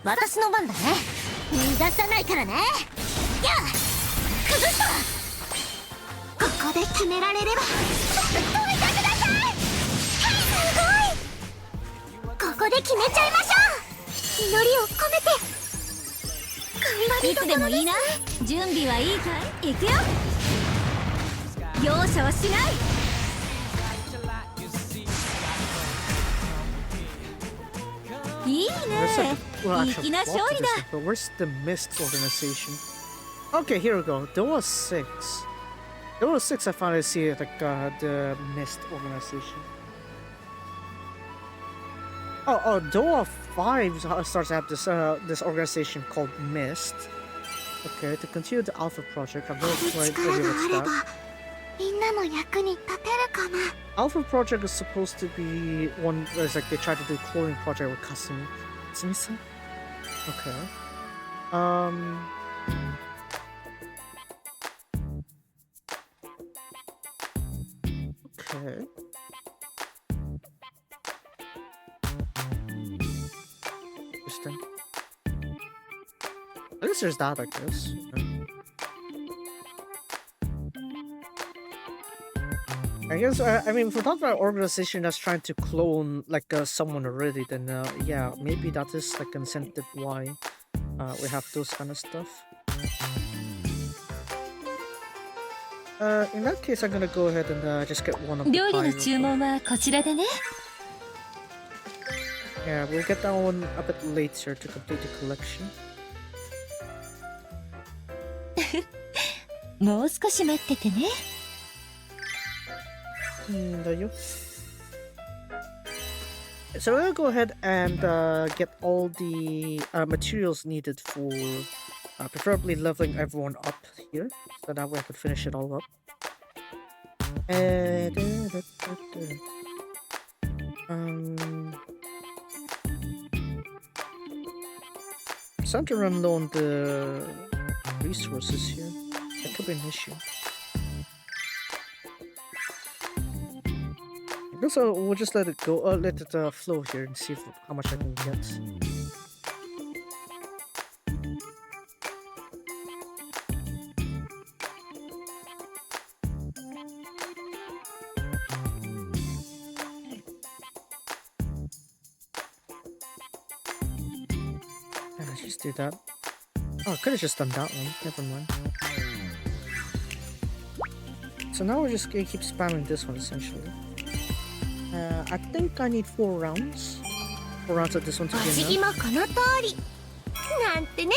Well, いい actually, 気な lots 勝 of 利 this だ stuff, but where's the Mist organization? Okay, here we go. Door 6. Door 6, I finally see it, like the Mist organization. Oh, Door 5 starts to have this organization called Mist. Okay, to continue the Alpha project, I've no ある idea 力があ what's れ that. ばみんなの役に立てるかな。 Alpha project is supposed to be one where it's like they tried to do a cloning project with Kasumi. Kasumi-san? Okay. Okay. Interesting. I guess there's that, I guess. Okay. I guess, I mean, if we're talking about an organization that's trying to clone, like, someone already, then, yeah, maybe that is, like, incentive why, we have those kind of stuff. In that case, I'm gonna go ahead and, just get one of the 料理の pies. 注文はこちらでね。 Yeah, we'll get that one a bit later to complete the collection. もう少し待っててね。So we're gonna go ahead and get all the materials needed for preferably leveling everyone up here, so that way I can finish it all up. I'm starting to run low on the resources here. That could be an issue. I guess we'll just let it go, let it flow here and see how much I can get. Just do that. Oh, I could have just done that one. Never mind. So now we're just gonna keep spamming this one essentially. I think I need 4 rounds. 4 rounds of this one to お be 辞儀 enough. もこの通り。なんてね。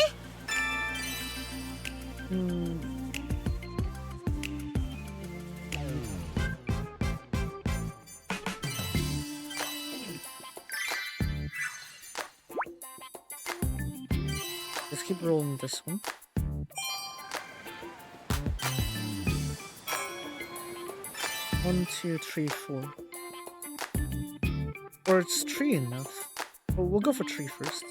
Let's keep rolling this one. One, two, three, 4. Or it's 3 enough. Well, we'll go for 3 first.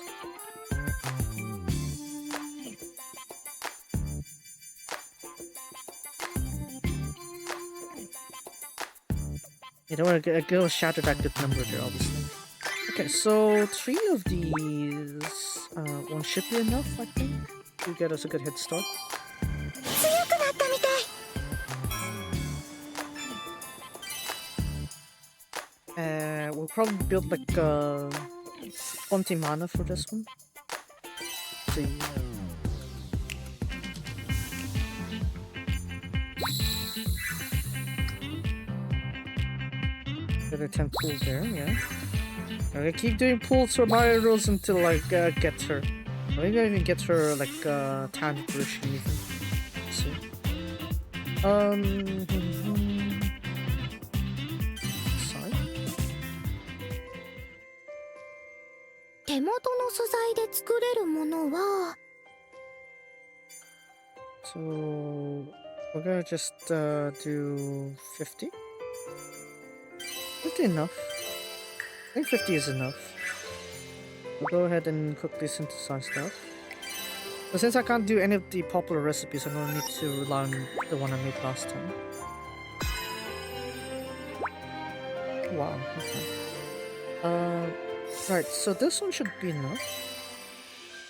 You don't want to go shatter that good number there, obviously. Okay, so 3 of these one should be enough, I think, to get us a good head start. 強くなったみたい。 We'll probably build like 20 mana for this one. See. Get a 10 pull there, yeah. I'm gonna keep doing pulls for Mario Rose until like get her. Maybe I even get her like tan version even. Let's see. 手元の素材で作れるものは So we're gonna just do 50. 50 enough. I think 50 is enough. We'll go ahead and quickly synthesize that. But since I can't do any of the popular recipes, I don't need to rely on the one I made last time. Wow, okay. Right, so this one should be enough.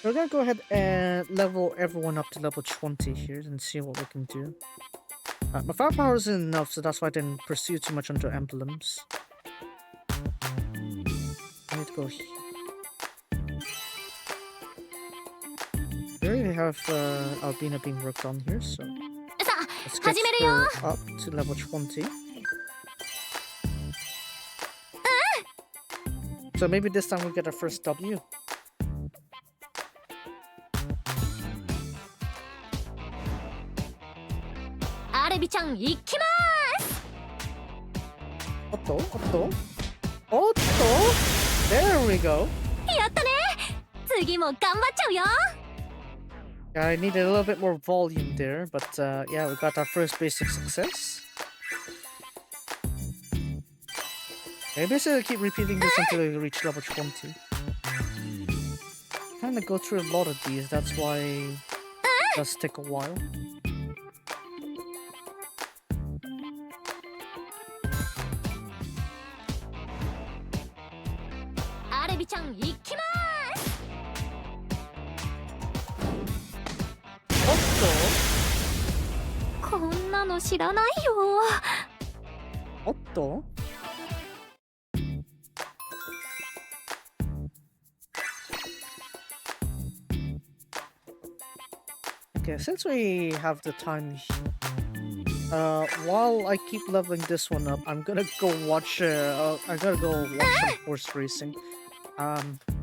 We're gonna go ahead and level everyone up to level 20 here and see what we can do. My firepower isn't enough, so that's why I didn't pursue too much under emblems. I need to go here. We already have Albina being worked on here, so さあ、 let's 始 get めるよ。 her up to level 20. So maybe this time we get our first W. レビちゃん行きまーす。おっと There we go. やったね。次も頑張っちゃうよ。 Yeah, I needed a little bit more volume there, but yeah, we got our first basic success. I basically keep repeating this until we reach level 20. Kinda go through a lot of these, that's why it does take a while. Oh, こんなの知らないよ。おっと Okay, since we have the time, while I keep leveling this one up, I'm gonna go watch. I gotta go watch some horse racing.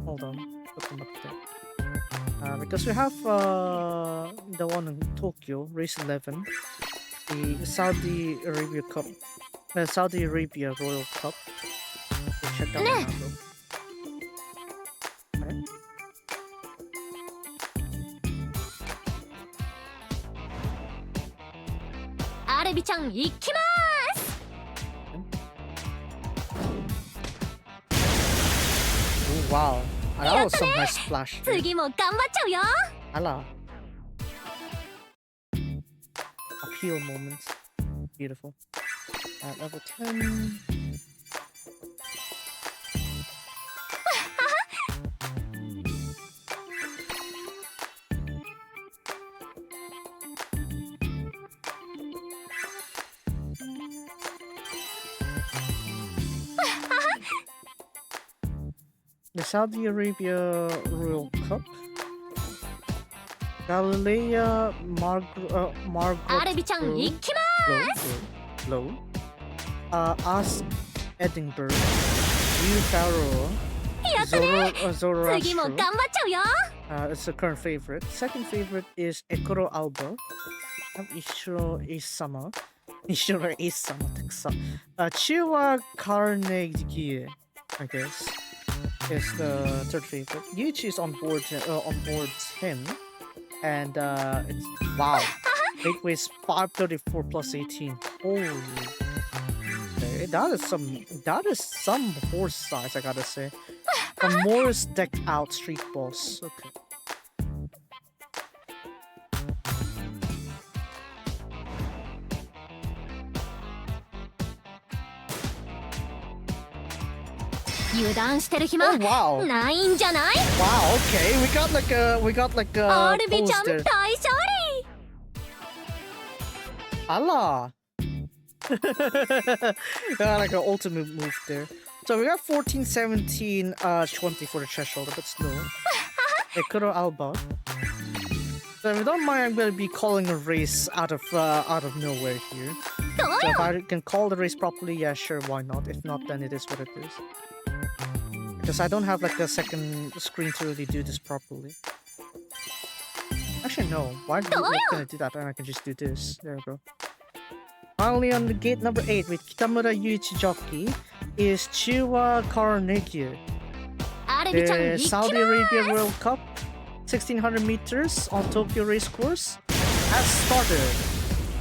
Hold on, put them up there. Because we have the one in Tokyo, race 11, the Saudi Arabia Cup, the Saudi Arabia Royal Cup. We'll check that one out, though. Okay. アルビちゃん行きまーす。 Oh wow, that was some nice splash. 次も頑張っちゃうよ。 Ala. Appeal moments. Beautiful. At level 10. The Saudi Arabia Royal Cup. Galilea Margot アルビちゃん行きまーす。 Low. Ask Edinburgh. You Pharaoh. やったね。 Zoroastro. 次も頑張っちゃうよ。 It's the current favorite. Second favorite is Ekoro Alba. Ishiro Isama. Ishiro Isama たくさん。Chiwa Carnegie, I guess, is the third favorite. Yuichi is on board him. And it's wow. Weight weighs 534 plus 18. Holy. Okay, that is some horse size, I gotta say. The Morris decked out street boss. Okay. Oh wow. ないんじゃない？ Wow, okay. We got like a アルビちゃん poster. 大勝利。 Allah. Like an ultimate move there. So we got 14, 17, 20 for the threshold, a bit slow. Ekuro Alba. So if you don't mind, I'm gonna be calling a race out of nowhere here. So if I can call the race properly, yeah, sure, why not? If not, then it is what it is. Because I don't have like a second screen to really do this properly. Actually, no. Why am I gonna do that? And I can just do this. There we go. Finally, on the gate number 8 with Kitamura Yuichi jockey is Chiwa Carnegie. アルビちゃん The 行きま Saudi ー Arabia す。 World Cup, 1600 meters on Tokyo race course, has started.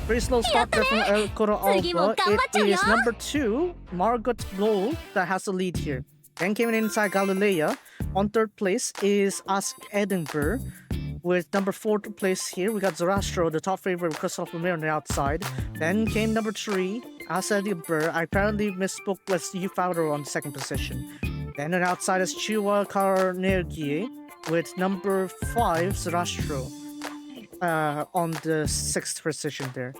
Very slow start there from Koro Alba. It is number 2, Margot Blow, that has the lead here. Then came in inside Galilea. On third place is Ask Edinburgh. With number 4 place here, we got Zoroastro, the top favorite with Crystal Lemire on the outside. Then came number 3, Ask Edinburgh. I apparently misspoke with Ufaro on the second position. Then on the outside is Chiwa Carnegie with number 5, Zoroastro, on the 6th position there.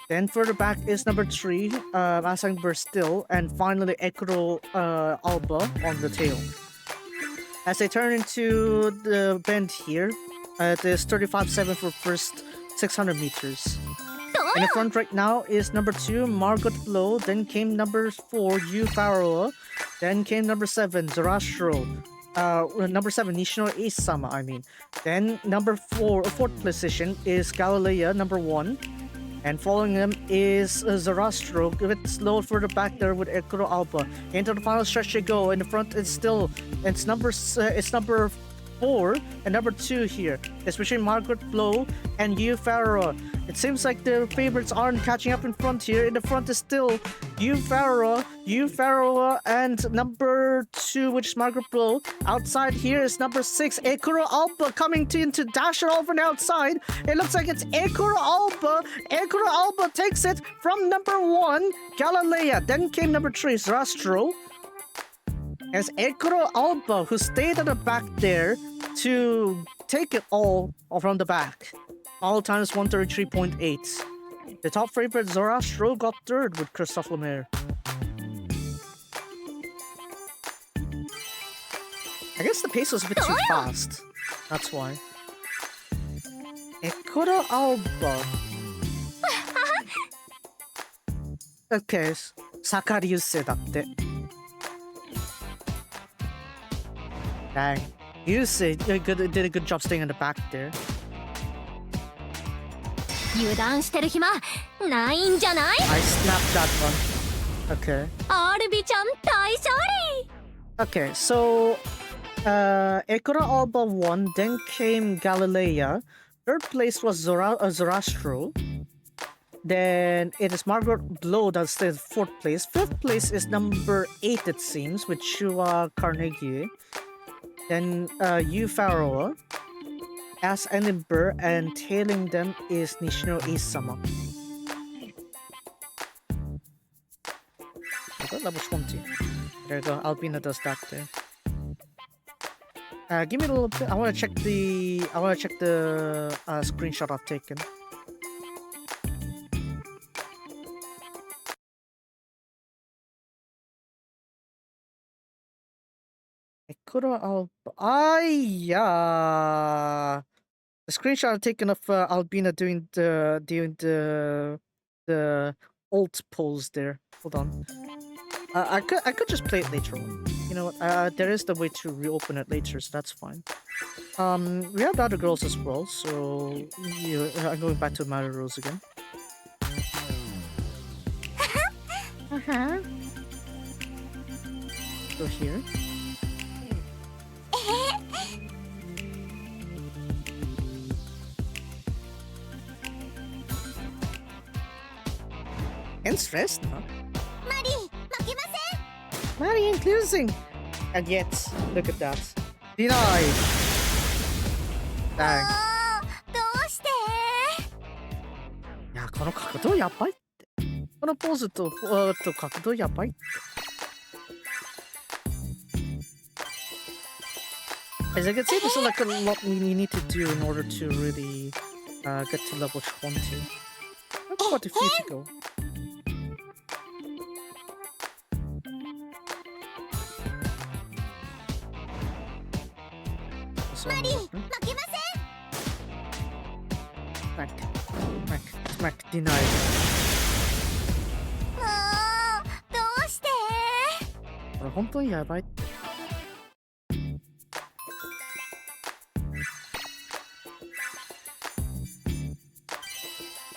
Then further back is number 3, Asangber still, and finally Ekuro Alba on the tail. As they turn into the bend here, it is 35.7 for first 600 meters. In the front right now is number 2, Margot Blow, then came number 4, Yu Pharaoh, then came number 7, Zoroastro, number 7, Nishino Isama, I mean. Then number 4th position is Galilea, number 1. And following him is Zarastro. A bit slow further back there with Ekuro Alba. Into the final stretch they go. In the front, it's number 4 and number 2 here. It's between Margaret Blow and Yu Farah. It seems like the favorites aren't catching up in front here. In the front is still Yu Farah, and number 2, which is Margaret Blow. Outside here is number 6, Ekuro Alba, coming into Dasher over on the outside. It looks like it's Ekuro Alba. Ekuro Alba takes it from number 1, Galilea. Then came number 3, Zrastro. As Ekuro Alba, who stayed at the back there to take it all from the back. All times 133.8. The top favorite Zoroastro got 3rd with Christophe Lemaire. I guess the pace was a bit too fast. That's why. Ekuro Alba. Okay, Sakariuse だって。Dang. Yusei did a good job staying in the back there. 油断してる暇ないんじゃない？ I snapped that one. Okay. アルビちゃん大勝利。 Okay, so Ekuro Alba won, then came Galilea. 3rd place was Zoroastro. Then it is Margaret Blow that stays 4th place. 5th place is number 8, it seems, with Shua Carnegie. Then Yu Farah as Edinburgh, and tailing them is Nishino Isama. Okay, level 20. There you go, Albina does that there. Give me a little bit. I want to check the screenshot I've taken. Ekuro Alba. Yeah. The screenshot I've taken of Albina doing the alt pose there. Hold on. I could just play it later on. You know what? There is the way to reopen it later, so that's fine. We have the other girls as well, so I'm going back to Mario Rose again. Go here. And stressed, huh? Mari ain't losing! And yet, look at that. Denied! Dang. いや、この角度やばいって。このポーズと角度やばいって。As I can see, there's like a lot you need to do in order to really get to level 20. I've got a few to go. Smack, denied.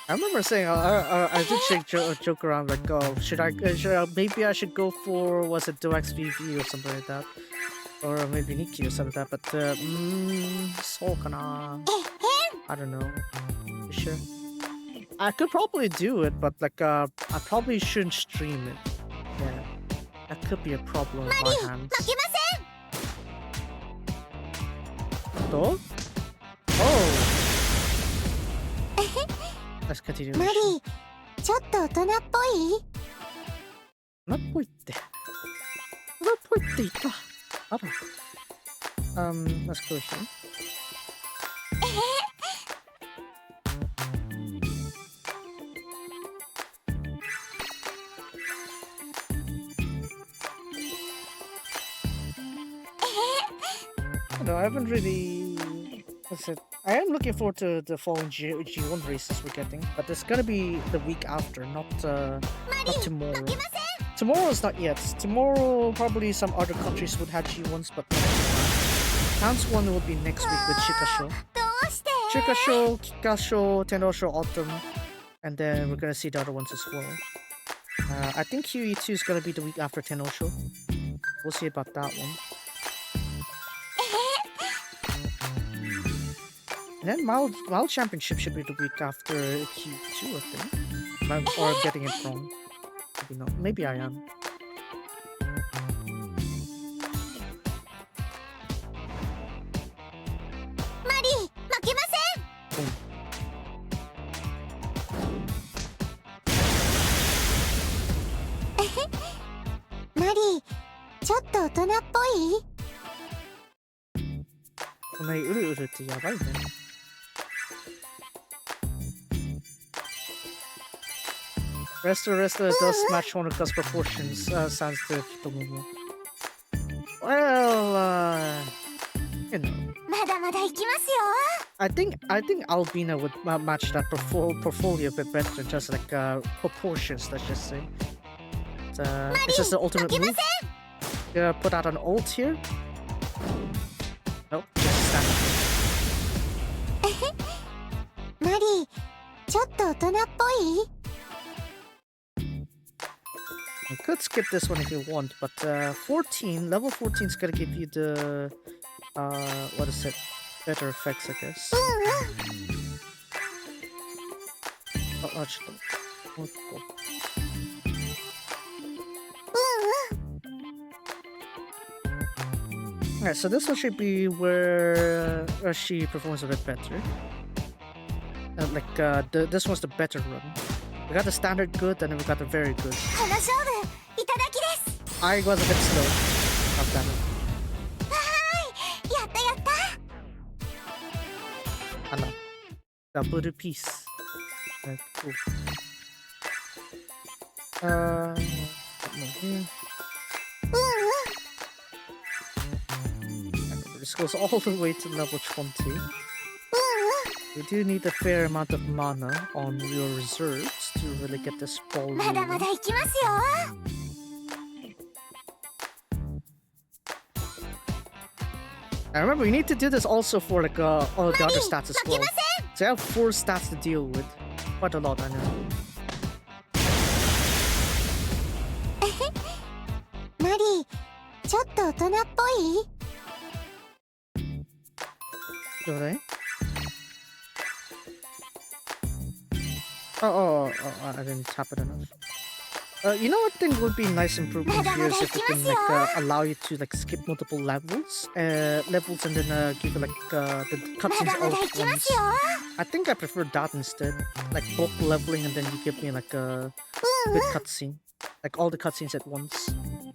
I remember saying I did joke around like, oh, maybe I should go for, was it DoXVV or something like that, or maybe Nikki or something like that, but so kana. I don't know. You sure? I could probably do it, but like I probably shouldn't stream it. Yeah, that could be a problem with my hands. Oh. Let's continue. マリー、ちょっと大人っぽい？大人っぽいって。大人っぽいって言った。あら。Let's go here. No, I haven't really. What's it? I am looking forward to the following G1 races we're getting, but it's gonna be the week after, not tomorrow. Tomorrow is not yet. Tomorrow, probably some other countries would have G1s, but Trounce one will be next week with Chikasho. Chikasho, Kikasho, Tendosho Autumn, and then we're gonna see the other ones as well. I think QE2 is gonna be the week after Tenosho. We'll see about that one. And then Mild Championship should be the week after Q2, I think. Or I'm getting it wrong. Maybe not. Maybe I am. Mari, 負けません。マリー、ちょっと大人っぽい？こんなにうるうるってやばいね。Wrestler does match Honoka's proportions. Sounds good. Well, you know. まだまだ行きますよ。I think Albina would match that portfolio a bit better than just like proportions. Let's just say. It's just the ultimate move. Yeah, put out an ult here. Nope, just standard. マリー、ちょっと大人っぽい？ You could skip this one if you want, but level 14 is gonna give you the what is it? Better effects, I guess. Oh, actually, Alright, so this one should be where she performs a bit better. This one's the better run. We got the standard good, and then we got the very good. この勝負、いただきです。I was a bit slow. Not that one. わーい、やったやった。Ano. Double piece. Right, cool. Here. This goes all the way to level 20. You do need a fair amount of mana on your reserves to really get this ball rolling. まだまだ行きますよ。I remember you need to do this also for like all the other stats as well. So I have 4 stats to deal with. Quite a lot, I know. マリー、ちょっと大人っぽい？ Do they? Oh, I didn't tap it enough. You know what thing would be nice improvement here is if it can like allow you to like skip multiple levels, and then give you like the cutscenes all at once. I think I prefer that instead, like bulk leveling and then you give me like a good cutscene, like all the cutscenes at once.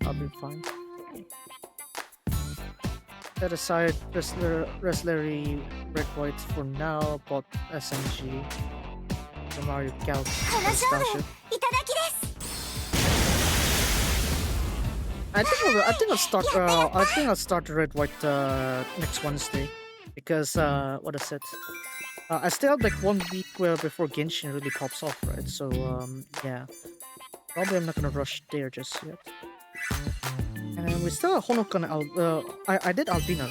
I'll be fine. Set aside Resleri Red White for now, but SMG. The Mario Galaxy Starship. I think I'll start Red White next Wednesday because what is it? I still have like 1 week before Genshin really pops off, right? So yeah, probably I'm not gonna rush there just yet. And we still have Honoka and I did Albina,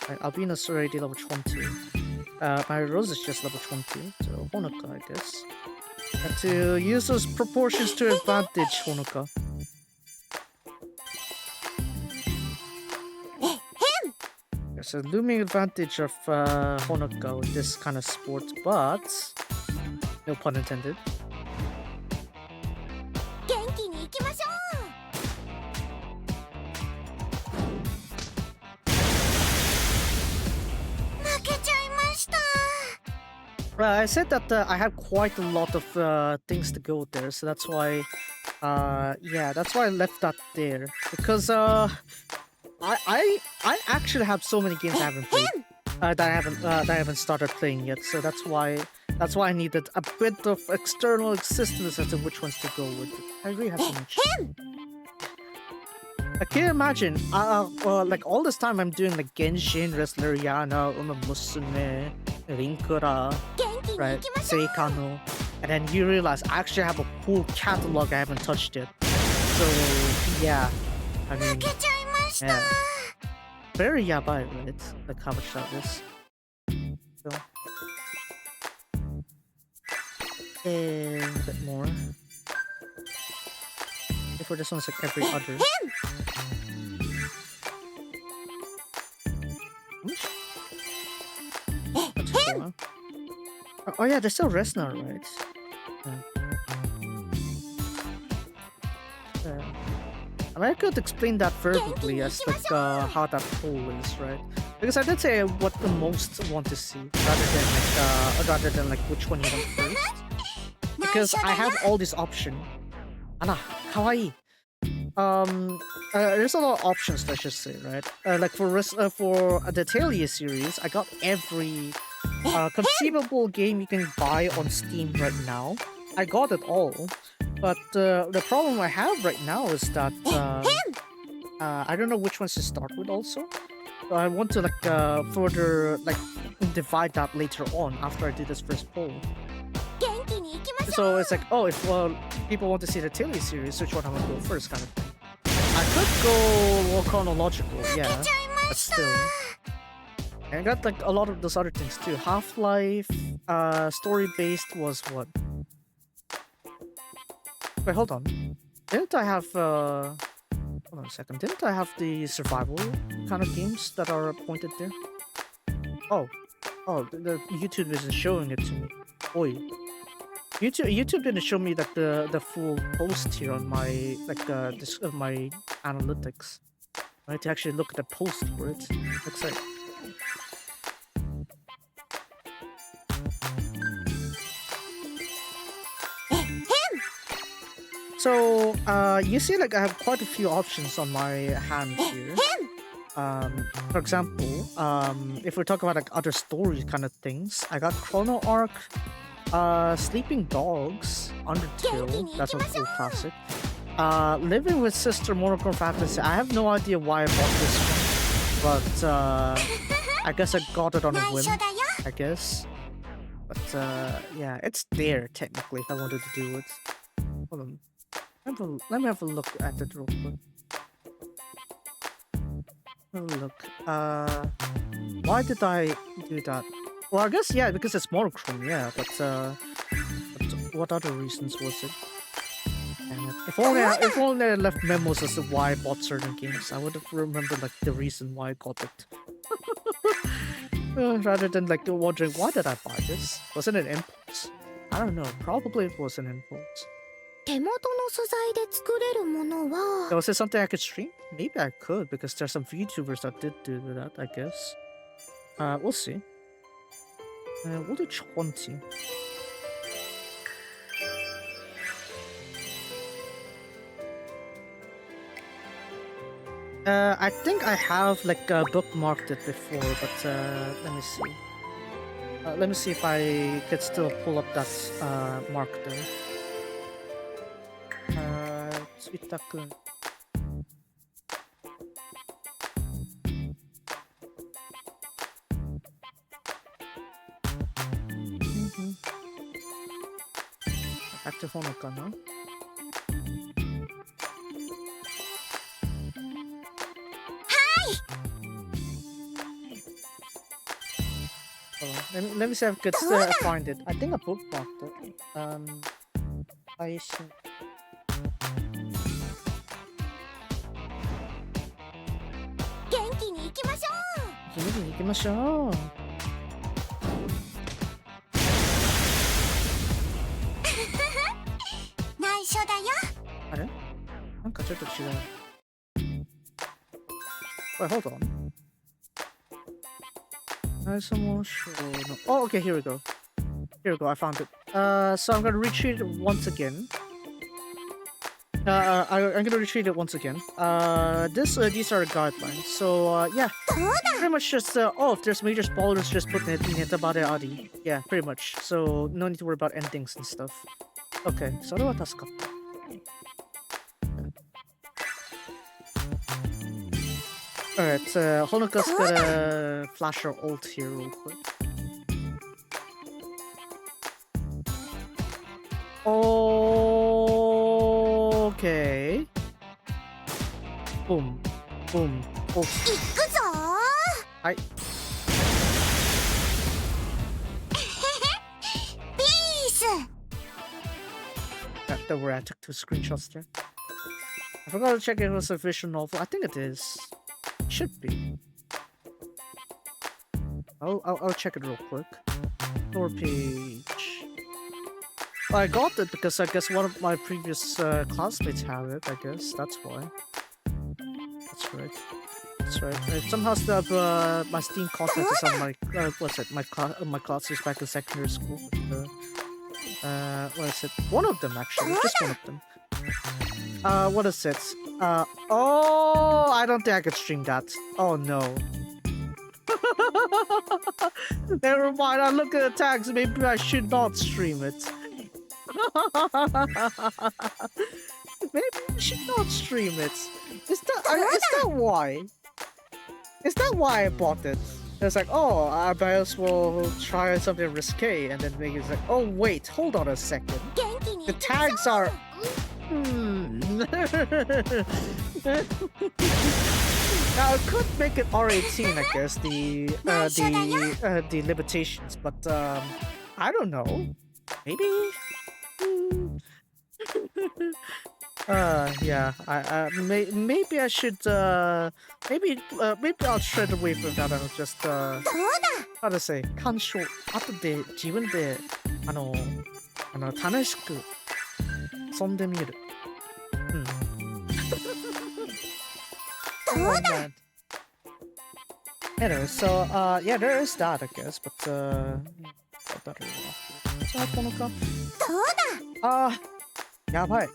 right? Albina's already level 20. My Rose is just level 20, so Honoka, I guess. Have to use those proportions to advantage, Honoka. There's a looming advantage of Honoka with this kind of sport, but no pun intended. 元気に行きましょう。 I said that I have quite a lot of things to go there, so that's why, yeah, that's why I left that there. Because I actually have so many games I haven't played, that I haven't started playing yet. So that's why I needed a bit of external assistance as to which ones to go with. I really have so much. I can't imagine. Like all this time I'm doing like Genshin, Resleriana, Musume, Linkura, right, Seikano, and then you realize I actually have a full catalog I haven't touched yet. So yeah, I mean, yeah, very yabai, right? Like how much that is. So. And a bit more. Before this one's like every other. That's cool. Oh yeah, there's still Resnar, right? I mean, I could explain that verbally as like how that poll is, right? Because I did say what the most want to see, rather than like which one you want first. Because I have all these options. Ana, kawaii. There's a lot of options, let's just say, right? Like for the Atelier series, I got every conceivable game you can buy on Steam right now. I got it all. But the problem I have right now is that I don't know which ones to start with also. So I want to like further like divide that later on after I do this first poll. So it's like, oh, if people want to see the Atelier series, which one I'm gonna go first, kind of thing. I could go more chronological, yeah, but still. And I got like a lot of those other things too. Half-Life, story-based was what? Wait, hold on. Didn't I have hold on a second. Didn't I have the survival kind of games that are pointed there? Oh, the YouTube isn't showing it to me. Oi. YouTube didn't show me like the full post here on my my analytics. I need to actually look at the post for it. Looks like. So you see, like I have quite a few options on my hand here. For example, if we talk about like other story kind of things, I got Chrono Arc. Sleeping Dogs, Undertale, that's a full classic. Living with Sister Monochrome Fantasy. I have no idea why I bought this one, but I guess I got it on a whim, I guess. But yeah, it's there technically if I wanted to do it. Hold on. Let me have a look at it real quick. Have a look. Why did I do that? Well, I guess, yeah, because it's monochrome, yeah, but what other reasons was it? Damn it. If only I left memos as to why I bought certain games, I would have remembered, like, the reason why I got it. Rather than, like, wondering, why did I buy this? Was it an impulse? I don't know, probably it was an impulse. Was it something I could stream? Maybe I could, because there's some VTubers that did do that, I guess. We'll see. We'll do 20. I think I have like bookmarked it before, but let me see. Let me see if I could still pull up that mark there. Tsuitaku. Active Honoka, no? Let me see if I could find it. I think I bookmarked it. I see. Wait, hold on. Oh, okay, here we go. Here we go, I found it. So I'm gonna retreat it once again. I'm gonna retreat it once again. These are the guidelines. So, yeah. Pretty much just, if there's major spoilers, just put it in Netabare Adi. Yeah, pretty much. So, no need to worry about endings and stuff. Okay, so that was good. Alright, Honoka's gonna flash her ult here real quick. Okay. Boom. Boom. Oh. Hi. Don't worry, I took 2 screenshots there. I forgot to check if it was a visual novel. I think it is. It should be. I'll check it real quick. Door page. I got it because I guess one of my previous classmates have it. I guess that's why. That's right. That's right. It somehow still have my Steam content is on my what's it? My classes back in secondary school. What is it? One of them actually. Just one of them. What is it? Oh, I don't think I could stream that. Oh no. Never mind. I look at the tags. Maybe I should not stream it. Maybe I should not stream it. Is that why? Is that why I bought it? It's like, oh, I might as well try something risque, and then maybe it's like, oh wait, hold on a second. The tags are. Now it could make it R18, I guess, the limitations, but I don't know. Maybe. Yeah. Maybe I should. Maybe I'll shred away from that and just how to say, 鑑賞後で自分で楽しく遊んでみる。Oh, man. Anyway, so yeah, there is that, I guess, but yabai.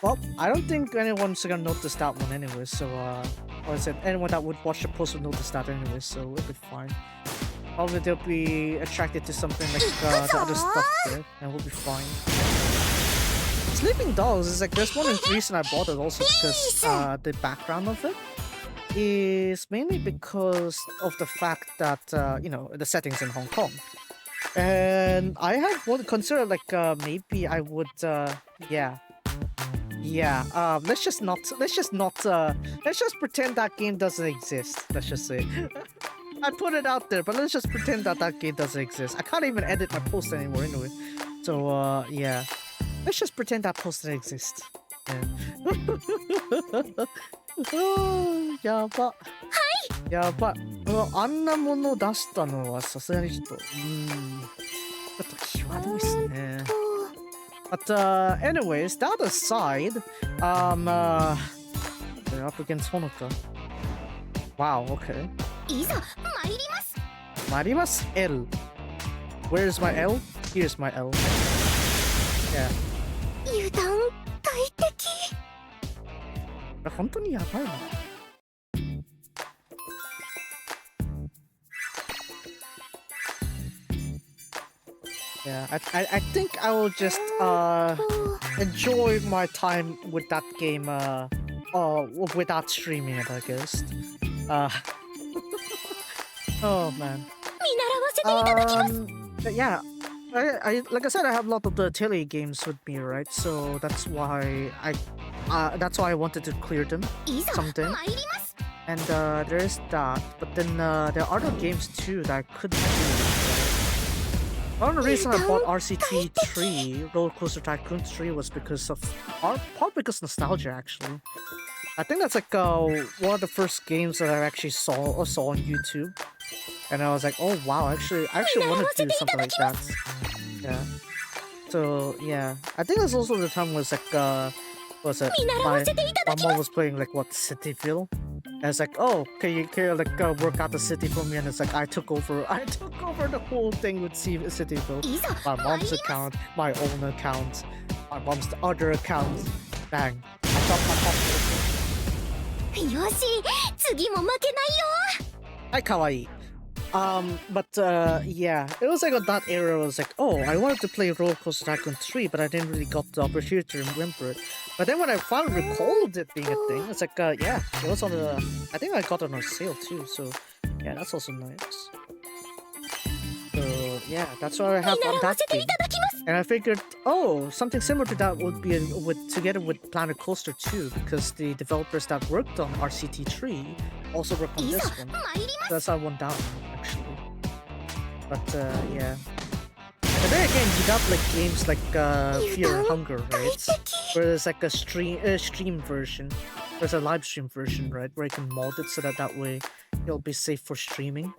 Well, I don't think anyone's gonna notice that one anyway, so or is it anyone that would watch the post would notice that anyway, so it'll be fine. Probably they'll be attracted to something like the other stuff there, and we'll be fine. Sleeping Dogs is like, there's one reason I bought it also because the background of it is mainly because of the fact that, you know, the settings in Hong Kong. And I have considered like, maybe I would, let's just pretend that game doesn't exist, let's just say. I put it out there, but let's just pretend that that game doesn't exist. I can't even edit my post anymore anyway. So, yeah. Let's just pretend that post doesn't exist. Yeah. Yaba. Yaba. あんなものを出したのはさすがにちょっと、ちょっと際どいっすね。But anyways, that aside, they're up against Honoka. Wow, okay. いざ参ります。参ります L. Where's my L? Here's my L. Yeah. 油断大敵。本当にやばいな。Yeah, I think I will just enjoy my time with that game without streaming it, I guess. Oh man. 見習わせていただきます。Yeah. I like I said, I have a lot of the Atelier games with me, right? So that's why I wanted to clear them someday. And there is that, but then there are other games too that I could do. One of the reason I bought RCT 3, Roller Coaster Tycoon 3, was because of probably because nostalgia actually. I think that's like one of the first games that I actually saw on YouTube. And I was like, oh wow, I actually want to do something like that. Yeah. So yeah, I think that's also the time was like my mom was playing like what Cityville. And it's like, oh, can you like work out the city for me? And it's like I took over the whole thing with Cityville. My mom's account, my own account, my mom's other account. Bang. I got my confidence. よし、次も負けないよ。Hi, kawaii. But yeah, it was like on that era. I was like, oh, I wanted to play Roller Coaster Tycoon 3, but I didn't really got the opportunity to remember it. But then when I finally recalled it being a thing, it's like, yeah, it was on the. I think I got it on sale too. So yeah, that's also nice. So yeah, that's what I have on that game. And I figured, oh, something similar to that would be together with Planet Coaster 2, because the developers that worked on RCT 3 also worked on this one. So that's how I won that one, actually. But yeah. But then again, you got like games like Fear and Hunger, right? Where there's like a stream version. There's a live stream version, right? Where you can mod it so that way it'll be safe for streaming.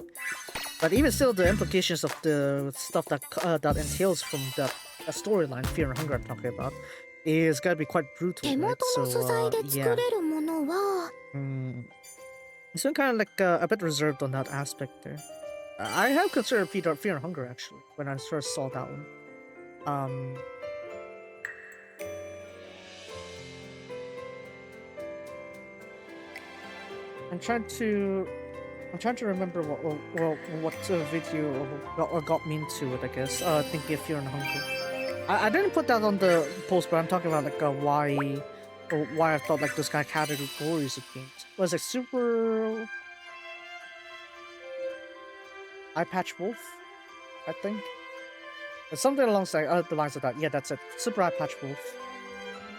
But even still, the implications of the stuff that that entails from that storyline, Fear and Hunger I'm talking about, is gonna be quite brutal, right? So, yeah. So I'm kind of like a bit reserved on that aspect there. I have considered Fear and Hunger actually when I first saw that one. I'm trying to remember what video got me into it. I guess thinking of Fear and Hunger. I didn't put that on the post, but I'm talking about like why I thought like those kind of categories of games. Was it Super Eye Patch Wolf? I think it's something along the lines of that. Yeah, that's it. Super Eye Patch Wolf.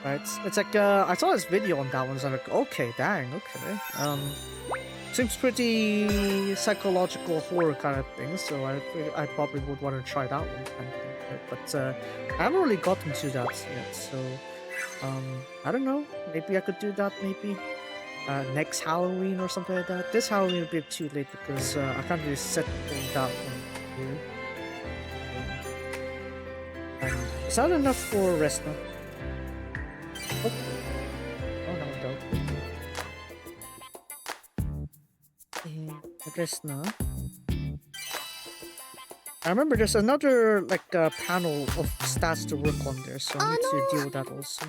Right? It's like I saw this video on that one, so I'm like, okay, dang, okay. Seems pretty psychological horror kind of thing, so I probably would want to try that one kind of thing. But I haven't really gotten to that yet, so I don't know. Maybe I could do that. Maybe next Halloween or something like that. This Halloween would be too late because I can't really set that one here. Is that enough for Resna? Oh no, Resna. I remember there's another like panel of stats to work on there, so I need to deal with that also.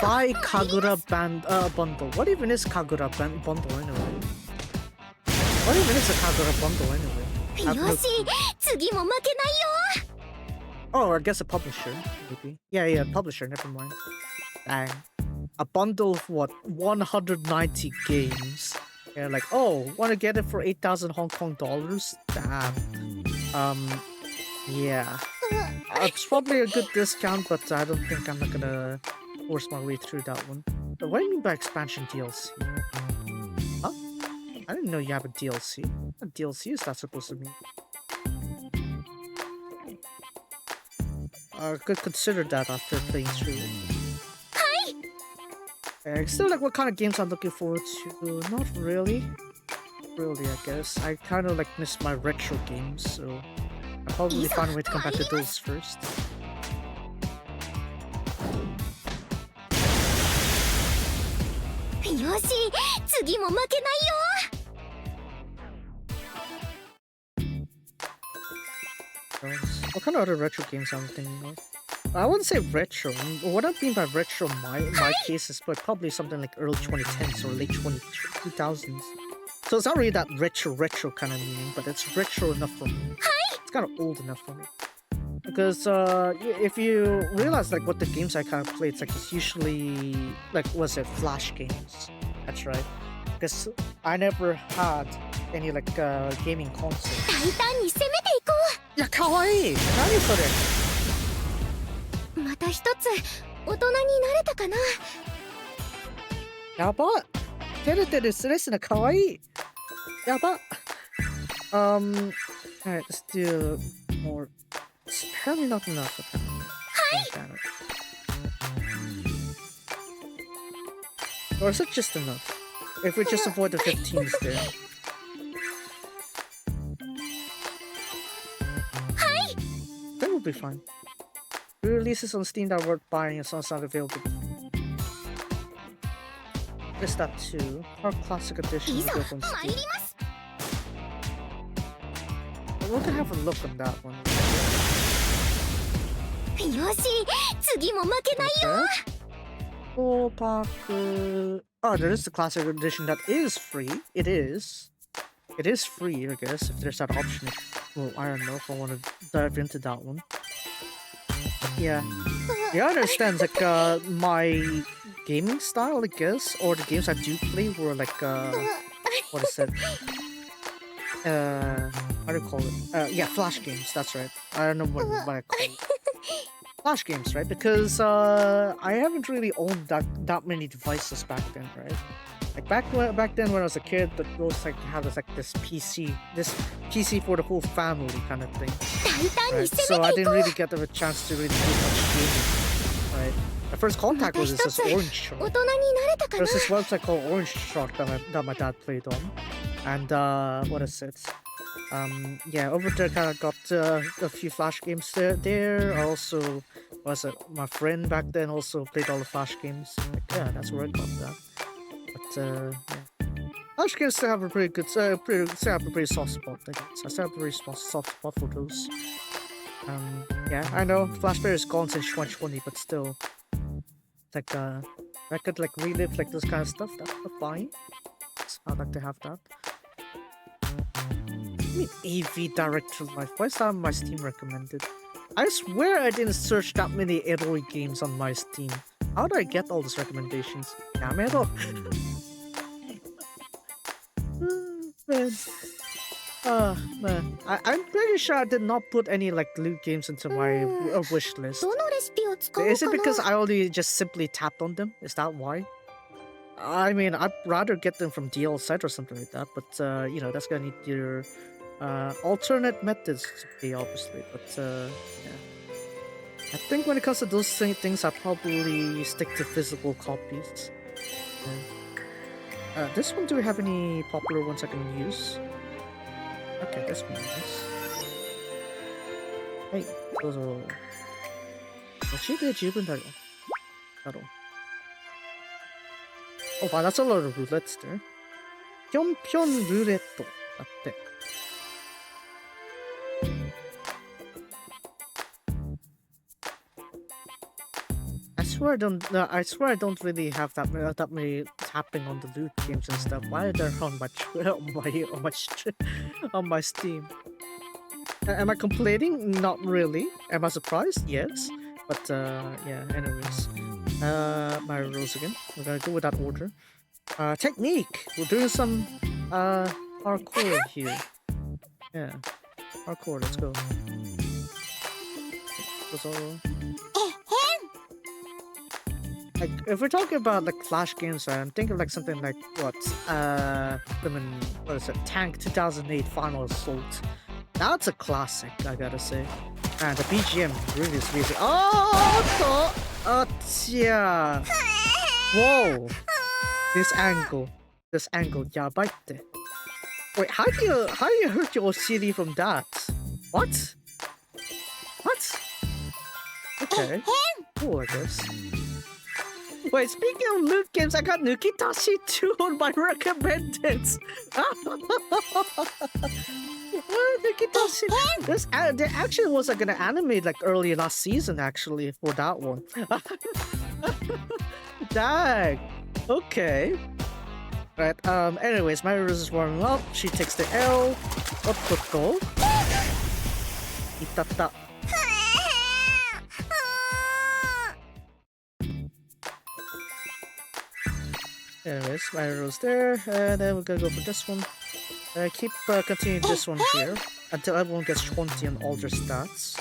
Buy Kagura bundle. What even is Kagura bundle anyway? What even is a Kagura bundle anyway? Oh, I guess a publisher, maybe. Yeah, publisher, never mind. Dang. A bundle of what? 190 games. Yeah, like, oh, wanna get it for 8,000 Hong Kong dollars? Damn. Yeah. It's probably a good discount, but I don't think I'm not gonna force my way through that one. But what do you mean by expansion DLC? Huh? I didn't know you have a DLC. What DLC is that supposed to mean? I could consider that after playing through it. Still, like, what kind of games I'm looking forward to? Not really. Really, I guess. I kind of like miss my retro games, so I'll probably find a way to come back to those first. What kind of other retro games I'm thinking of? I wouldn't say retro. What I mean by retro in my case is probably something like early 2010s or late 2000s. So it's not really that retro kind of meaning, but it's retro enough for me. It's kind of old enough for me. Because if you realize like what the games I kind of play, it's like it's usually like Flash games. That's right. Because I never had any like gaming console. Yeah, kawaii. Nani sore? また一つ大人になれたかな。やば。てるてるスレスな可愛い。やば。Alright, let's do more. It's apparently not enough. Or is it just enough? If we just avoid the 15s there. That would be fine. Re-releases on Steam that are worth buying and some not available. There's that too. Our Classic Edition is on Steam. We're gonna have a look on that one. Oh, there is the Classic Edition that is free. It is free, I guess, if there's that option. Well, I don't know if I want to dive into that one. Yeah, I understand, like, my gaming style, I guess, or the games I do play were like, what is it? how do you call it? Yeah, flash games. That's right. I don't know what I call it. Flash games, right? Because I haven't really owned that many devices back then, right? Like back then when I was a kid, the girls like have this PC for the whole family kind of thing. Right? So I didn't really get the chance to really do much gaming, right? My first contact was this Orange Shot. There's this website called Orange Shot that my dad played on, and what is it? Yeah, over there kind of got a few flash games there. I also my friend back then also played all the flash games. Like, yeah, that's where I got that. But yeah, flash games still have a pretty good, still have a pretty soft spot. I guess I still have a pretty soft spot for those. Yeah, I know Flash Player is gone since 2020, but still, like I could like relive like this kind of stuff. That's fine. I'd like to have that. I mean, AV Direct to Life. Why is that on my Steam recommended? I swear I didn't search that many Eroi games on my Steam. How did I get all these recommendations? Kamera. Man. I'm pretty sure I did not put any like loot games into my wish list. Is it because I only just simply tapped on them? Is that why? I mean, I'd rather get them from DL site or something like that, but you know, that's gonna need your alternate methods to pay, obviously. But yeah, I think when it comes to those things, I'll probably stick to physical copies. This one, do we have any popular ones I can use? Okay, this one is. Hey, どうぞ。教えて十分だよ。だろう。Oh wow, that's a lot of roulettes there. Pyonpyon roulette. だって。I swear I don't really have that many tapping on the loot games and stuff. Why are they on my Steam? Am I complaining? Not really. Am I surprised? Yes. But yeah. Anyways, my rules again. We're gonna go with that order. Technique. We're doing some parkour here. Yeah, parkour. Let's go. Like, if we're talking about like flash games, right, I'm thinking like something like what is it? Tank 2008 Final Assault. That's a classic, I gotta say. And the BGM really is really. Oh, yeah. Whoa! This angle, yabaite. Wait, how do you hurt your CD from that? What? Okay. Cool, I guess. Wait, speaking of loot games, I got Nukitashi 2 on my recommended. Nukitashi. There actually was like an anime like early last season actually for that one. Dang. Okay. Right. Anyways, my Rose is warming up. She takes the L. Otoko. Itata. Anyways, my Rose there, and then we're gonna go for this one. Keep continuing this one here until everyone gets 20 on all their stats.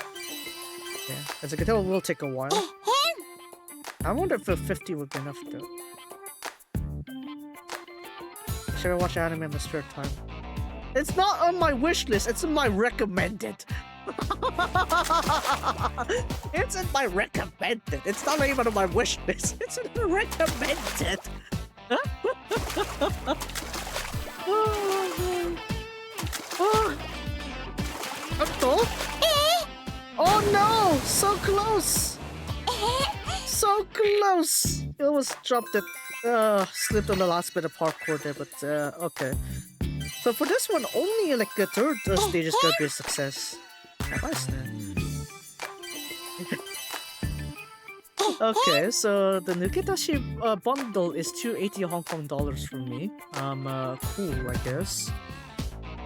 Yeah, as I can tell, it will take a while. I wonder if 50 would be enough though. Should I watch anime in the spare time? It's not on my wish list, it's in my recommended. It's in my recommended. It's not even on my wish list. It's in the recommended. Oh no! So close! So close! It almost dropped it. Slipped on the last bit of parkour there, but okay. So for this one, only like the third stage is gonna be a success. Nice then. Okay, so the Nukitashi bundle is 280 Hong Kong dollars for me. Cool, I guess.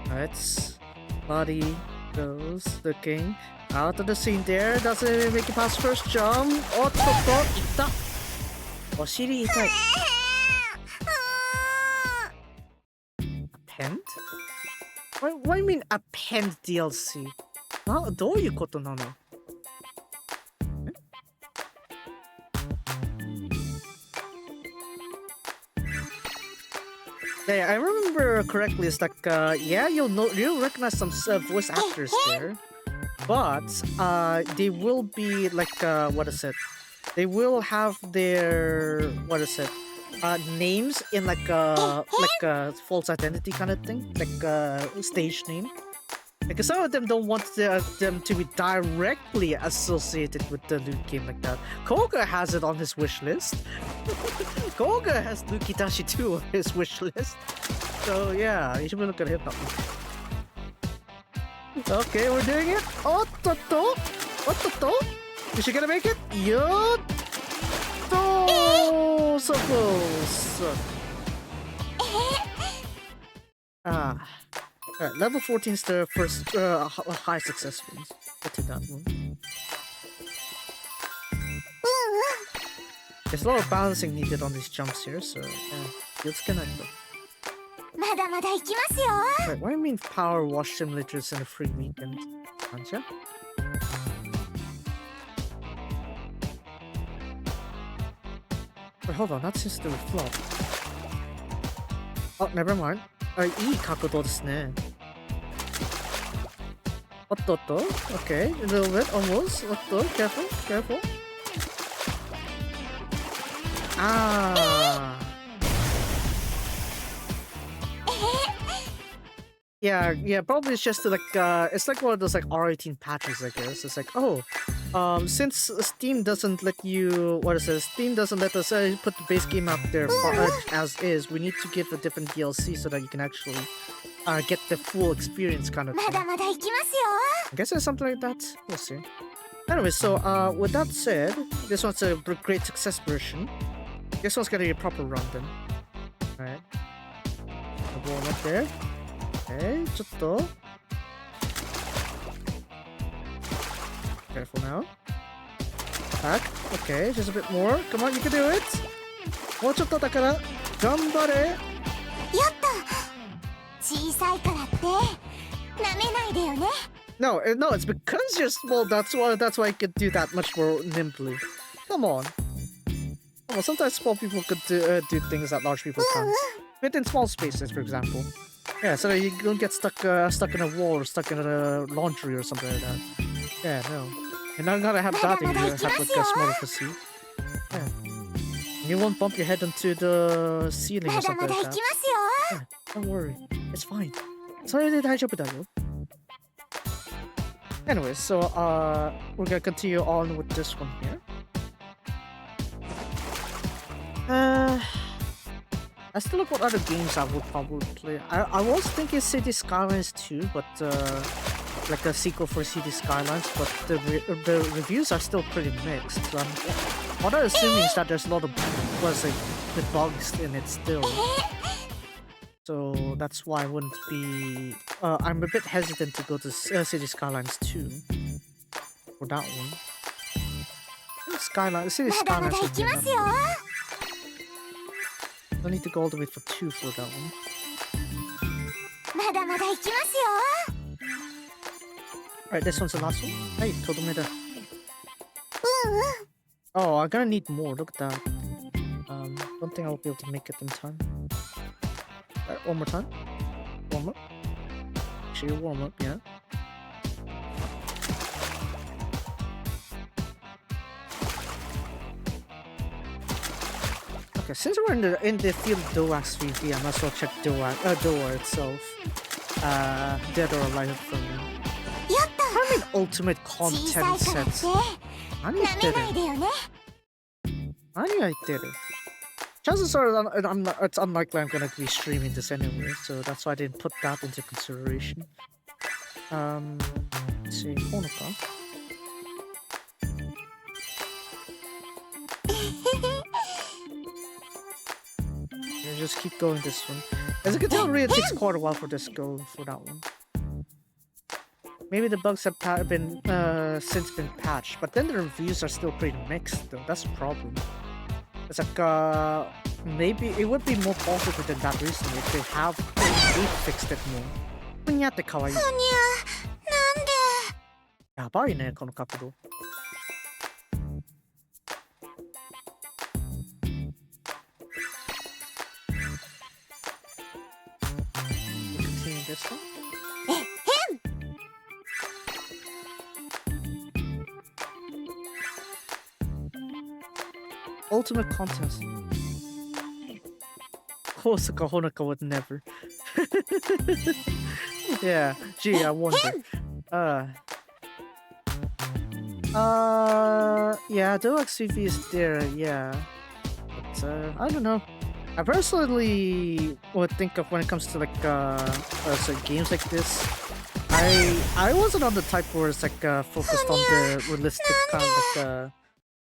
Alright, body goes looking out of the scene there. Doesn't even make it past first jump. Otoko, ita. Oshiri itai. A pent? Why you mean append DLC? どういうことなの? Yeah, I remember correctly. It's like, yeah, you'll recognize some voice actors there, but they will be like, what is it? They will have their names in like a false identity kind of thing, like a stage name. Because some of them don't want them to be directly associated with the new game like that. Koga has it on his wish list. Koga has Nukidashi 2 on his wish list. So yeah, you should be looking at him. Okay, we're doing it. Ottoto! Ottoto! Is she gonna make it? Yotto! So close! Alright, level 14 is the first high success ones. Get to that one. There's a lot of balancing needed on these jumps here, so yeah, it's gonna go. Wait, what do you mean power wash simulators in a free weekend? Gotcha. Wait, hold on, that seems to be flop. Oh, never mind. いい角度ですね。Otto, okay, a little bit, almost. Otto, careful, careful. Ah. Yeah, probably it's just like it's like one of those like R18 patches, I guess. It's like, oh, since Steam doesn't let you, Steam doesn't let us put the base game out there as is. We need to give a different DLC so that you can actually get the full experience, kind of thing. I guess it's something like that. We'll see. Anyway, so with that said, this one's a great success version. This one's gonna be a proper run then. Alright. Warm up there. Okay, ちょっと Careful now. Attack. Okay, just a bit more. Come on, you can do it. もうちょっとだから、頑張れ。やった。小さいからって、舐めないでよね。No, it's because you're small. That's why you could do that much more nimbly. Come on. Well, sometimes small people could do things that large people can't. Fit in small spaces, for example. Yeah, so that you don't get stuck in a wall or stuck in a laundry or something like that. Yeah, no. You're not gonna have that if you have like a smaller physique. Yeah. You won't bump your head into the ceiling or something like that. Yeah, don't worry. It's fine. Anyway, so we're gonna continue on with this one here. I still look what other games I would probably play. I was thinking City Skylines 2, but like a sequel for City Skylines, but the reviews are still pretty mixed. So what I'm assuming is that there's a lot of the bugs in it still. So that's why I wouldn't be. I'm a bit hesitant to go to City Skylines 2 for that one. City Skylines would be enough. I need to go all the way for 2 for that one. Alright, this one's the last one. Hey, Todomeda. Oh, I'm gonna need more. Look at that. Don't think I'll be able to make it in time. Alright, one more time. Warm up. Actually, warm up, yeah. Okay, since we're in the field Doax VV, I must well check Doa itself. Dead or alive from me. I mean ultimate content sets. Chances are it's unlikely I'm gonna be streaming this anyway, so that's why I didn't put that into consideration. Let's see, Honoka. Just keep going this one. As you can tell, it really takes quite a while for this to go for that one. Maybe the bugs have been since been patched, but then the reviews are still pretty mixed though. That's a problem. It's like maybe it would be more positive than that recently if they fixed it more. ふにゃって可愛い。ふにゃ、なんで。やばいね、この角度。Continue this one. Ultimate contest. Kosuka Honoka would never. Yeah, gee, I wonder. Yeah, Deluxe VV is there, yeah. But, I don't know. I personally would think of when it comes to like so games like this. I wasn't on the type where it's like focused on the realistic kind of like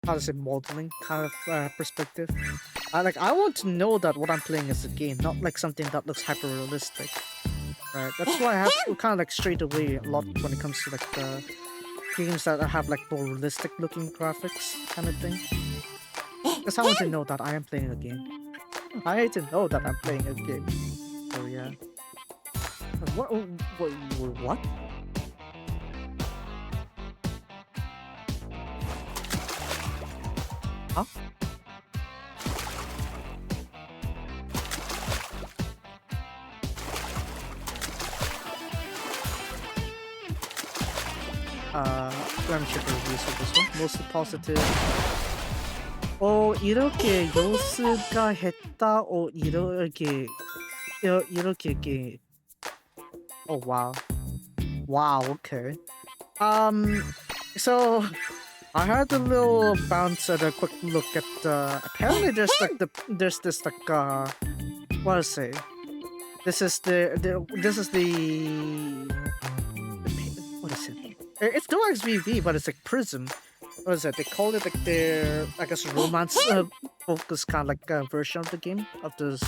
how to say modeling kind of perspective. I want to know that what I'm playing is a game, not like something that looks hyper realistic. Right. That's why I have to kind of like strayed away a lot when it comes to like games that have like more realistic looking graphics kind of thing. Because I want to know that I am playing a game. I need to know that I'm playing a game. So yeah. What? Huh? Let me check the reviews for this one. Mostly positive. 이렇게 요스가 했다. 이렇게 Oh wow. Wow, okay. So I had a little bounce at a quick look at apparently there's like there's this like what to say? This is the what is it? It's Deluxe VV, but it's like Prism. What is it? They call it like their, I guess, romance focus kind of like version of the game of the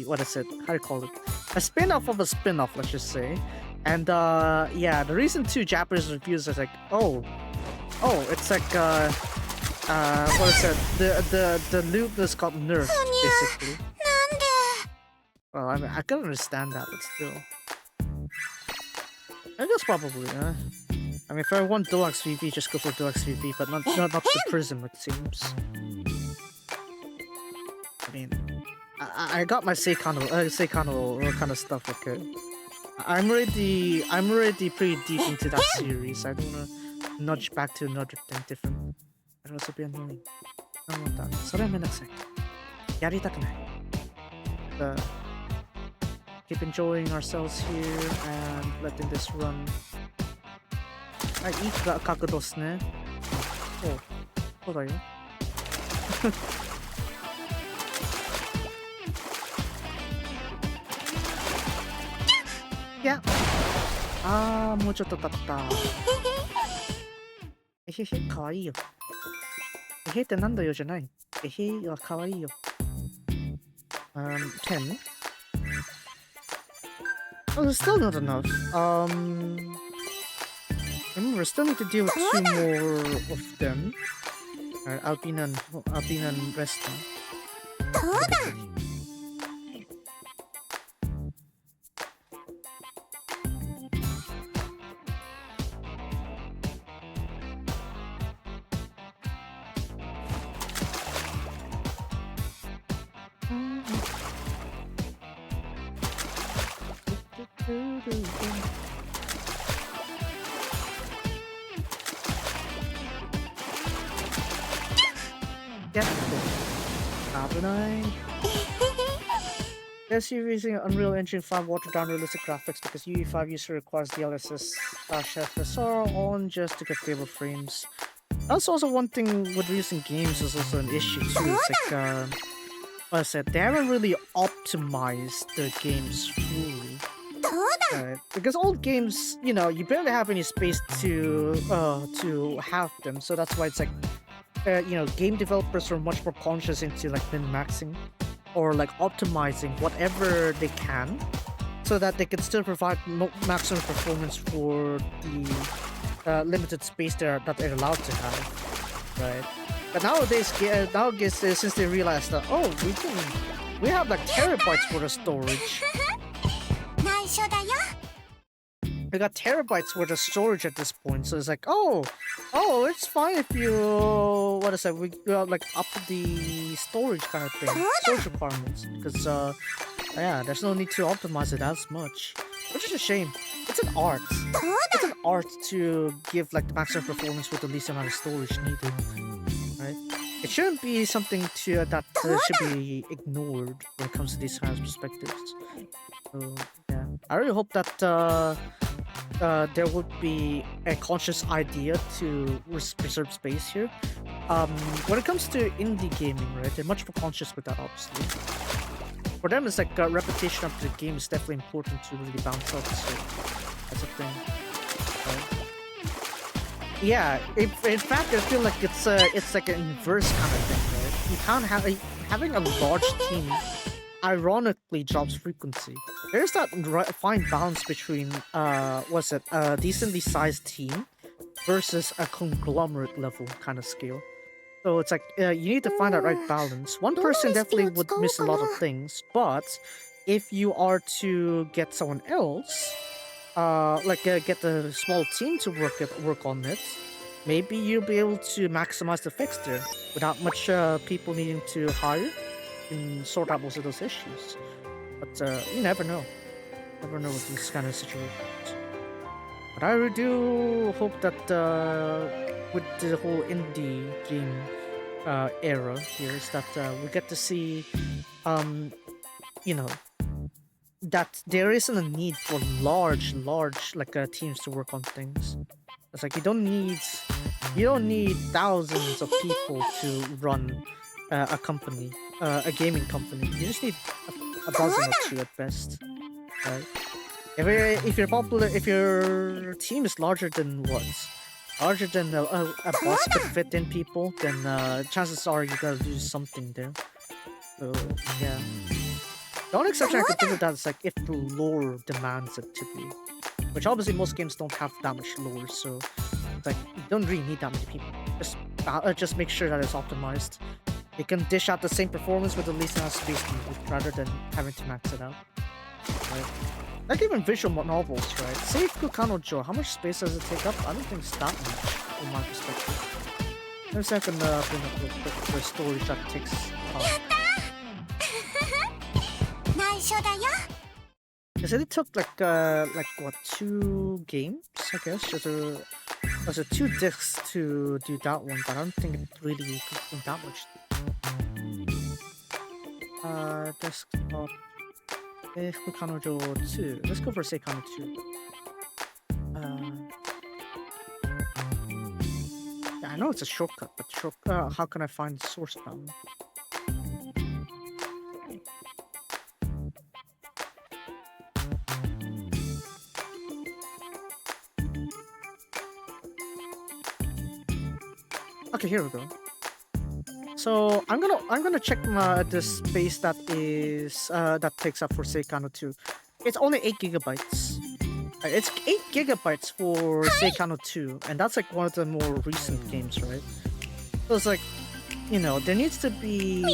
what is it? How do you call it? A spin-off of a spin-off, let's just say. And yeah, the reason two Japanese reviews is like, it's like what is it? The loot is got nerfed basically. Well, I mean, I can understand that, but still. I guess probably, I mean, if I want Deluxe VV, just go for Deluxe VV, but not the Prism, it seems. I mean, I got my Seikano kind of stuff, okay? I'm already pretty deep into that series. I don't wanna nudge back to another thing different. It'd also be annoying. I don't want that. それはめんどくさい。やりたくない。Keep enjoying ourselves here and letting this run. いい角度っすね。そうだよ。いや。もうちょっと経った。えへへ、かわいいよ。えへってなんだよじゃない。えへはかわいいよ。10? Oh, there's still not enough. Remember, still need to deal with 2 more of them. Albina and Resta. Yes, you're using Unreal Engine 5 watered down realistic graphics because UE5 user requires DLSS/FSR on just to get stable frames. That's also one thing with recent games is also an issue too. It's like, like I said, they haven't really optimized their games fully. Because old games, you know, you barely have any space to have them, so that's why it's like, you know, game developers are much more conscious into like min-maxing or like optimizing whatever they can, so that they can still provide maximum performance for the limited space that they're allowed to have, right? But nowadays, since they realize that we have like terabytes worth of storage. we got terabytes worth of storage at this point, so it's like, oh, it's fine if you, what is that, we like up the storage kind of thing, storage requirements, because yeah, there's no need to optimize it as much, which is a shame. It's an art. It's an art to give like the maximum performance with the least amount of storage needed, right? It shouldn't be something that should be ignored when it comes to these kinds of perspectives. So yeah, I really hope that there would be a conscious idea to preserve space here. When it comes to indie gaming, right, they're much more conscious with that, obviously. For them, it's like reputation of the game is definitely important to really bounce up, so that's a thing. Right? Yeah, in fact, I feel like it's like an inverse kind of thing, right? You can't have having a large team ironically drops frequency. There's that fine balance between what's it, a decently sized team versus a conglomerate level kind of scale. So it's like you need to find that right balance. One person definitely would miss a lot of things, but if you are to get someone else, get a small team to work on it, maybe you'll be able to maximize the fix there without much people needing to hire and sort out most of those issues. But you never know. Never know with these kind of situations. But I really do hope that with the whole indie game era here is that we get to see, you know, that there isn't a need for large teams to work on things. It's like you don't need thousands of people to run a company, a gaming company. You just need a dozen or two at best. Right? If your team is larger than larger than a bus could fit in people, then chances are you gotta do something there. So yeah. The only exception I could think of that is like if the lore demands it to be, which obviously most games don't have that much lore, so it's like you don't really need that many people. Just make sure that it's optimized. You can dish out the same performance with the least amount of space needed rather than having to max it out. Right? Like even visual novels, right? Seifuku Kanojo, how much space does it take up? I don't think it's that much from my perspective. There's like bring up the storage that takes Because it took like what, 2 games, I guess. There's 2 discs to do that one, but I don't think it really took that much. Desktop. Kanojo 2. Let's go for Seikano 2. Yeah, I know it's a shortcut, but how can I find the source bound? Okay, here we go. So I'm gonna check the space that takes up for Seikano 2. It's only 8 gigabytes. It's 8 gigabytes for Seikano 2, and that's like one of the more recent games, right? So it's like, you know, there needs to be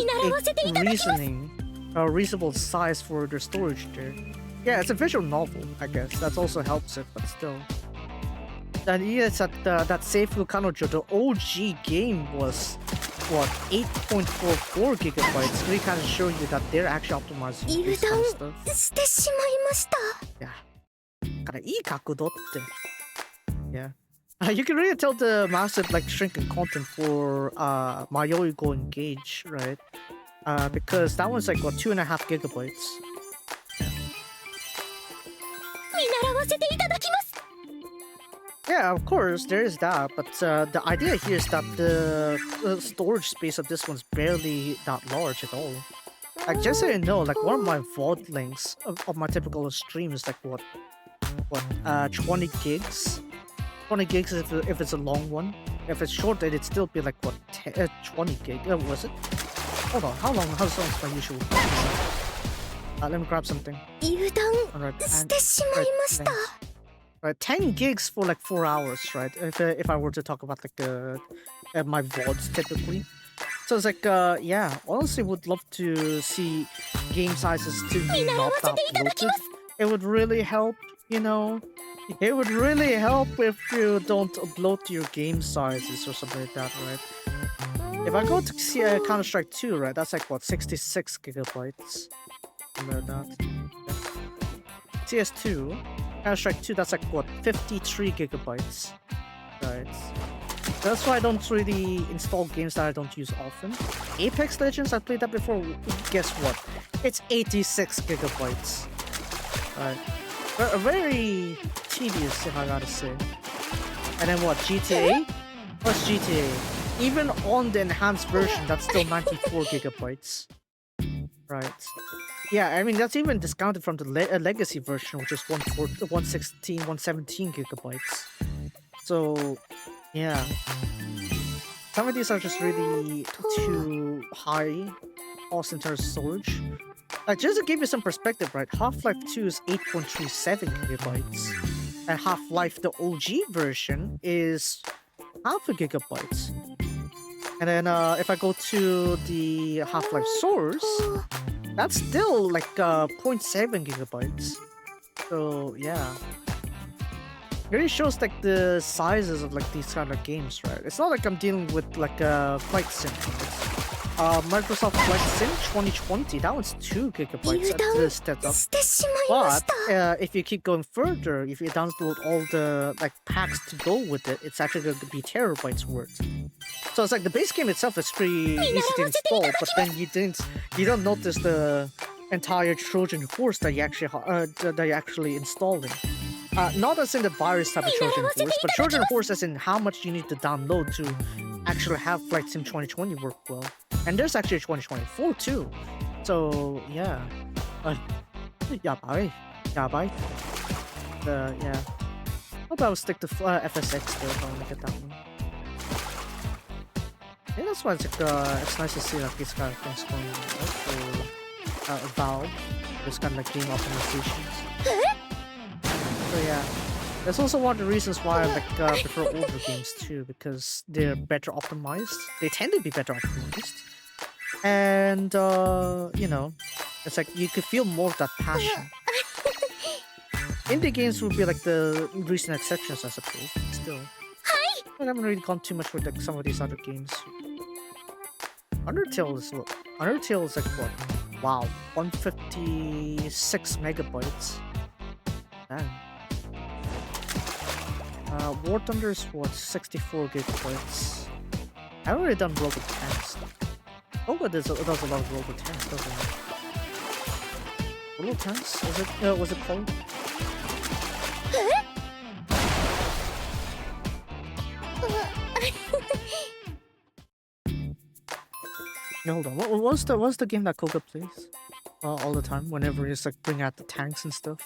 a reasonable size for their storage there. Yeah, it's a visual novel, I guess. That also helps it, but still. And yes, that Seifuku Kanojo, the OG game was, what, 8.44 gigabytes. Really kind of show you that they're actually optimizing this kind of stuff. Yeah. からいい角度って. Yeah. You can really tell the massive like shrinking content for Mayoi Go Engage, right? Because that one's like what, 2.5 gigabytes. Yeah, of course, there is that, but the idea here is that the storage space of this one's barely that large at all. Like, just so you know, like one of my VOD links of my typical stream is like what, 20 gigs? 20 gigs if it's a long one. If it's short, then it'd still be like what, 20 gig? Was it? Hold on, how long is my usual? Let me grab something. Right, 10 gigs for like 4 hours, right? If I were to talk about like my VODs typically. So it's like, yeah, honestly would love to see game sizes to be not that bloated. It would really help, you know, It would really help if you don't upload your game sizes or something like that, right? If I go to see Counter-Strike 2, right, that's like what, 66 gigabytes? Something like that. CS2, Counter-Strike 2, that's like what, 53 gigabytes, right? That's why I don't really install games that I don't use often. Apex Legends, I played that before. Guess what? It's 86 gigabytes. Right. Very tedious, if I gotta say. And then what? GTA? What's GTA? Even on the enhanced version, that's still 94 gigabytes. Right. Yeah, I mean, that's even discounted from the legacy version, which is 116, 117 gigabytes. So, yeah. Some of these are just really too high, also in terms of storage. Like, just to give you some perspective, right? Half-Life 2 is 8.37 gigabytes. And Half-Life, the OG version, is half a gigabyte. And then if I go to the Half-Life Source, that's still like 0.7 gigabytes. So, yeah. It really shows like the sizes of like these kind of games, right? It's not like I'm dealing with like a Flight Sim. Microsoft Flight Sim 2020, that one's 2 gigabytes at this setup. But if you keep going further, if you download all the like packs to go with it, it's actually going to be terabytes worth. So it's like the base game itself is pretty easy to install, but then you don't notice the entire Trojan horse that you're actually installing. Not as in the virus type of Trojan horse, but Trojan horse as in how much you need to download to actually have Flight Sim 2020 work well. And there's actually 2024 too. So yeah. Yeah. Hope I will stick to FSX though if I want to get that one. Yeah, that's why it's nice to see like these kind of things going on for Valve. This kind of like game optimizations. So yeah, that's also one of the reasons why I like prefer older games too, because they're better optimized. They tend to be better optimized, and you know, it's like you could feel more of that passion. Indie games would be like the recent exceptions, I suppose. Still, I haven't really gone too much with like some of these other games. Undertale is like what? Wow, 156 megabytes. Damn. War Thunder is what, 64 gigabytes. I haven't already done Robot Tanks. Oh, does a lot of Robot Tanks, doesn't it? Robot Tanks? Was it called? No, hold on. What was the game that Koga plays? All the time, whenever he's like bring out the tanks and stuff.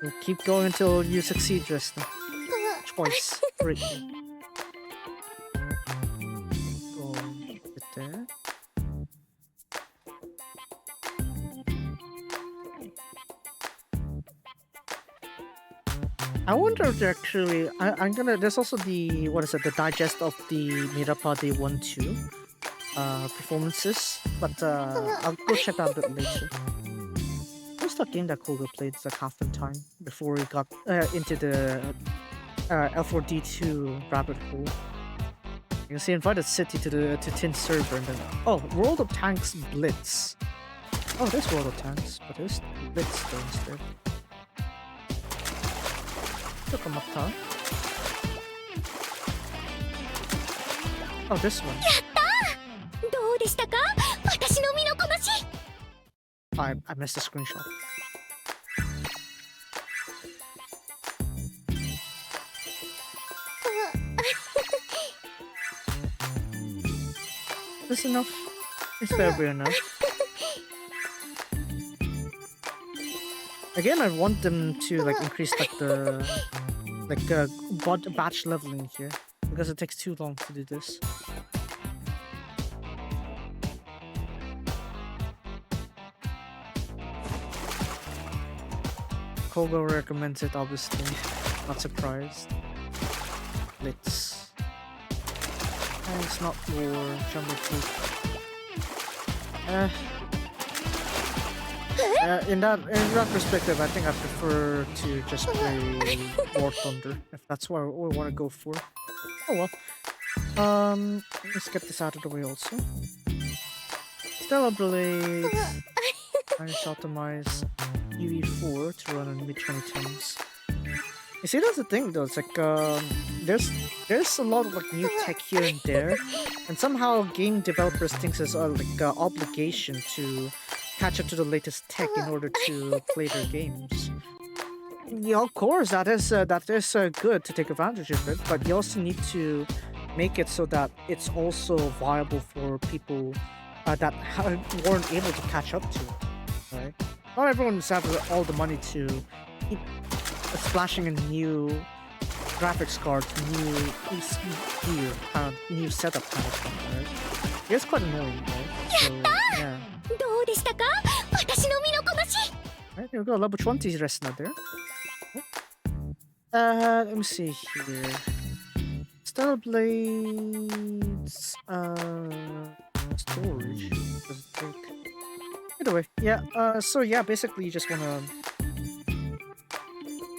We'll keep going until you succeed, Dresden. Twice. Great. Go right there. I wonder if they're actually... I'm gonna... There's also the... What is it? The digest of the Mirapa Day 1-2 performances. But I'll go check out a bit later. What's that game that Koga played like half the time before he got into the L4D2 rabbit hole? You can see invited City to Tin server and then... Oh, World of Tanks Blitz. Oh, there's World of Tanks, but there's Blitz though instead. Oh, this one. I missed the screenshot. That's enough. It's fair enough. Again, I want them to like increase like the batch leveling here because it takes too long to do this. Kogo recommends it, obviously. Not surprised. Blitz. It's not war. Jungle Fruit. In that perspective, I think I prefer to just play War Thunder if that's what we want to go for. Oh well. Let's get this out of the way also. Stellar Blade. I just optimize UE4 to run in mid 2010s. You see, that's the thing though. It's like there's a lot of like new tech here and there, and somehow game developers think it's like an obligation to catch up to the latest tech in order to play their games. Yeah, of course, that is good to take advantage of it, but you also need to make it so that it's also viable for people that weren't able to catch up to it, right? Not everyone's have all the money to keep splashing in new graphics cards, new PC gear, new setup kind of thing, right? It's quite annoying, right? So, yeah. どうでしたか私の身のこなし Right, here we go, level 20 Resna there. Let me see here. Stellar Blades, storage. Does it take? Either way, yeah, so yeah, basically you just wanna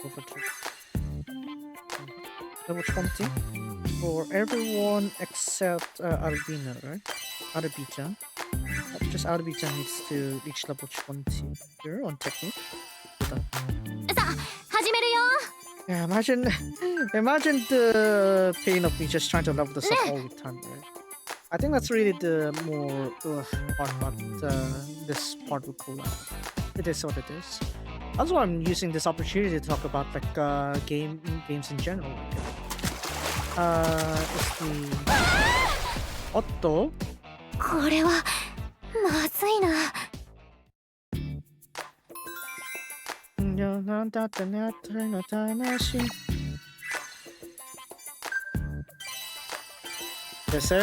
over to level 20 for everyone except Albina, right? Arabita. Just Arabita needs to reach level 20 here on technique. さあ始めるよ Yeah, imagine the pain of me just trying to level this up all the time, right? I think that's really the more part about this part of collab. It is what it is. That's why I'm using this opportunity to talk about like games in general. It's the Otto. これはまずいな So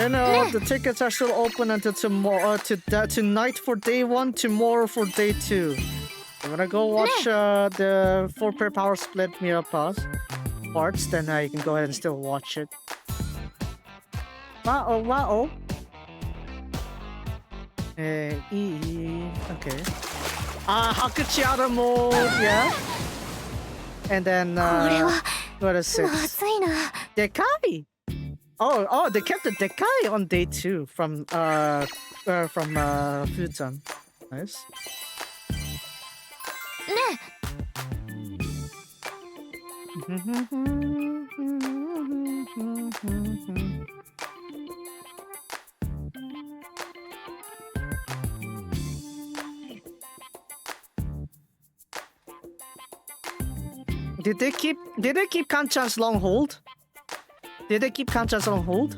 you know, the tickets are still open until tomorrow. Tonight for day 1, tomorrow for day 2. You wanna go watch the 4-pair power split mirror parts? Then you can go ahead and still watch it. Wow. Okay. Hakuchiara mode, yeah. And then what is it? まずいな Dekai. Oh, they kept the Dekai on day 2 from Futon. Nice. ね Did they keep Kanchan's long hold? Did they keep Kanchan's long hold?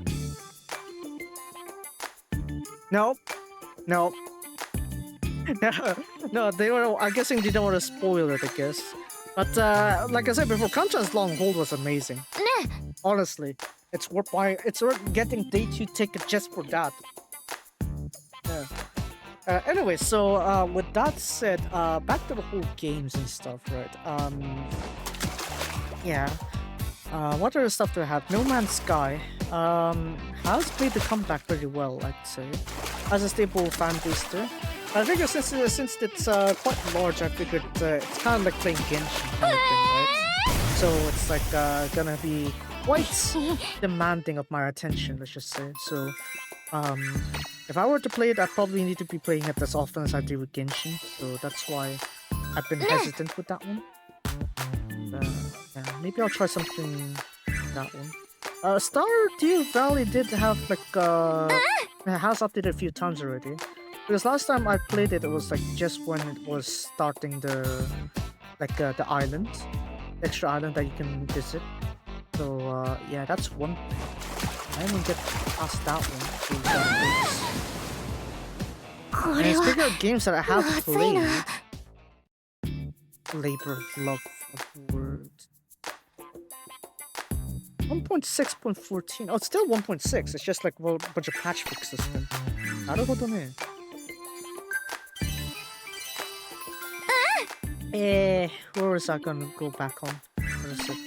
No. No, they were. I'm guessing they don't want to spoil it, I guess. But like I said before, Kanchan's long hold was amazing. ね Honestly, it's worth buying. It's worth getting day 2 ticket just for that. Yeah. Anyway, so with that said, back to the whole games and stuff, right? Yeah. What other stuff do I have? No Man's Sky. Has made the comeback pretty well, I'd say. As a stable fan base there. I figure since it's quite large, I figured it's kind of like playing Genshin kind of thing, right? So it's like gonna be quite demanding of my attention, let's just say. So if I were to play it, I'd probably need to be playing it as often as I do with Genshin. So that's why I've been hesitant with that one. Yeah, maybe I'll try something like that one. Stardew Valley did have like has updated a few times already. Because last time I played it, it was like just when it was starting the island, extra island that you can visit. So yeah, that's one thing. I didn't get past that one. And speaking of games that I have played, labor of love of words. 1.6.14. Oh, it's still 1.6. It's just like a bunch of patch fixes then. なるほどね。where was I gonna go back on? What is it?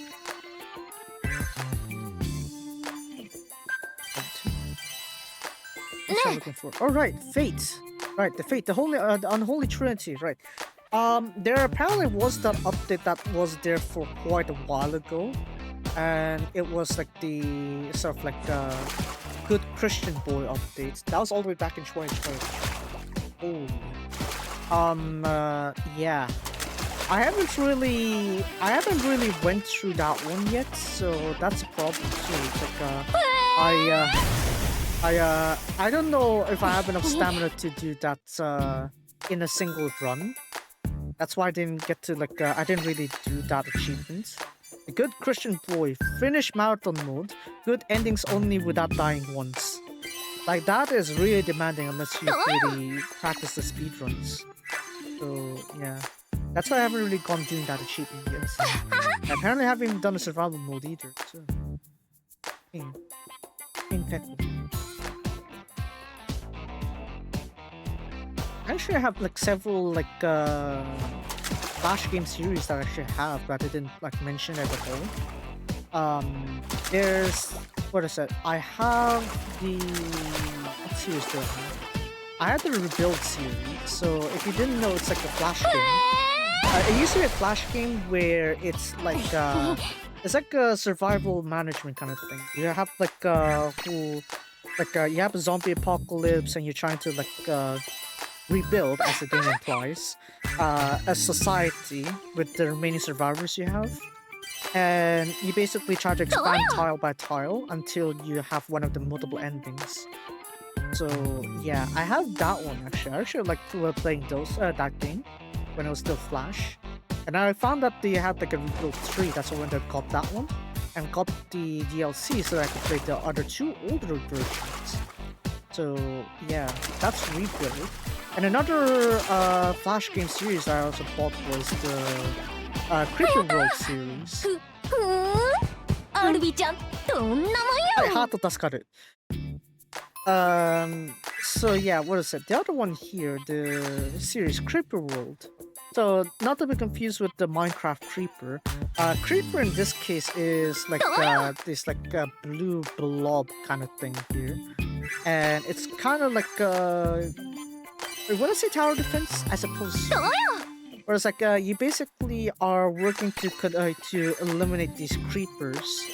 What's I looking for? All right, Fate. Right, the Fate, the Unholy Trinity, right. There apparently was that update that was there for quite a while ago, and it was like the sort of like Good Christian Boy update. That was all the way back in 2020. Oh. Yeah. I haven't really went through that one yet, so that's a problem too. It's like I don't know if I have enough stamina to do that in a single run. That's why I didn't get to like I didn't really do that achievement. A Good Christian Boy, finish marathon mode, good endings only without dying once. Like that is really demanding unless you really practice the speedruns. So yeah. That's why I haven't really gone doing that achievement yet. Apparently I haven't even done a survival mode either. So impeccable. Actually I have like several like Flash game series that I actually have, but I didn't like mention it at all. There's what is it? I have the what series do I have? I have the Rebuild series. So if you didn't know, it's like a Flash game. It used to be a Flash game where it's like a survival management kind of thing. You have like you have a zombie apocalypse and you're trying to like rebuild, as the game implies, a society with the remaining survivors you have. And you basically try to expand tile by tile until you have one of the multiple endings. So yeah, I have that one actually. I actually like playing that game when it was still Flash. And I found that they had like a Rebuild 3, that's when I got that one. And got the DLC so that I could play the other two older versions. So yeah, that's Rebuild. And another Flash game series I also bought was the Creeper World series. So yeah, what is it? The other one here, the series Creeper World. So not to be confused with the Minecraft Creeper. Creeper in this case is like this like blue blob kind of thing here, and it's kind of like what is it? Tower defense, I suppose. Whereas like you basically are working to eliminate these creepers,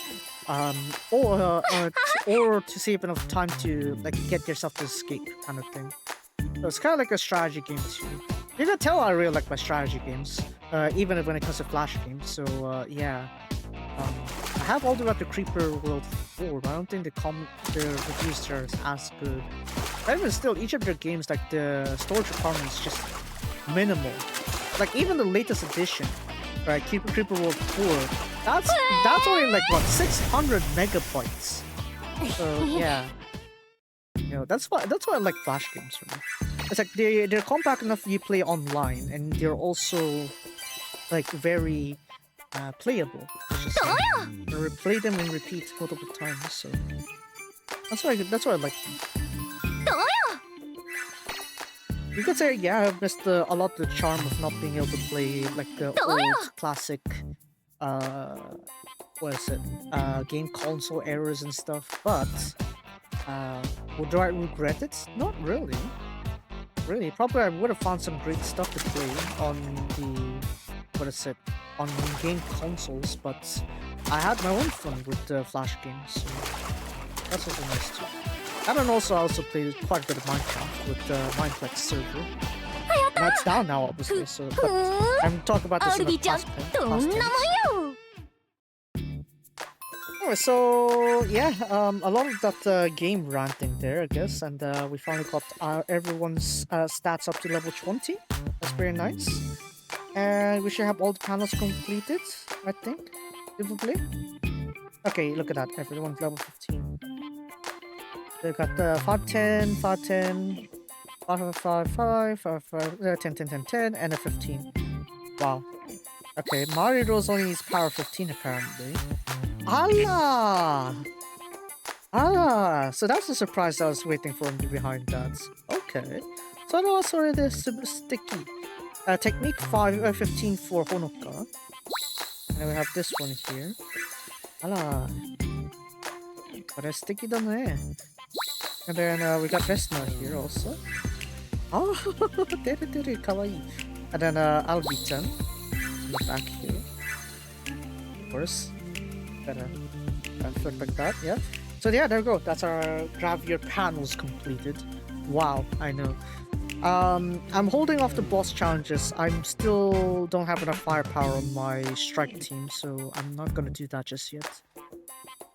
or to save enough time to like get yourself to escape kind of thing. So it's kind of like a strategy game too. You can tell I really like my strategy games, even when it comes to Flash games. So yeah, I have all the way up to Creeper World 4, but I don't think the reviews are as good. But even still, each of their games, like the storage requirement is just minimal. Like even the latest edition, right, Creeper World 4, that's only like what 600 megabytes. So yeah, you know that's why I like Flash games for me. It's like they're compact enough you play online, and they're also like very playable. You play them and repeat multiple times. So that's why I like them. You could say, yeah, I've missed a lot of the charm of not being able to play like the old classic, what is it, game console eras and stuff. But do I regret it? Not really. Really, probably I would have found some great stuff to play on the on game consoles. But I had my own fun with the Flash games. So that's also nice too. And then also I also played quite a bit of Minecraft with the Mineplex server. That's down now, obviously. So but I'm talking about this in the past tense. Anyway, so yeah, a lot of that game ranting there, I guess, and we finally got everyone's stats up to level 20. That's very nice. And we should have all the panels completed, I think. Probably. Okay, look at that. Everyone's level 15. They got 510, 510, 555, 10, 10, 10, 10, and a 15. Wow. Okay, Mario Rose only needs power 15 apparently. Ah! So that's a surprise I was waiting for him to be behind that. Okay. So that was already sticky. Technique 15 for Honoka. And we have this one here. But it's sticky done there. And then we got Vesna here also. Oh, kawaii. And then Alvita in the back here. Of course. Gotta flip like that, yeah. So yeah, there we go. That's our Gravier panels completed. Wow, I know. I'm holding off the boss challenges. I'm still don't have enough firepower on my strike team, so I'm not gonna do that just yet.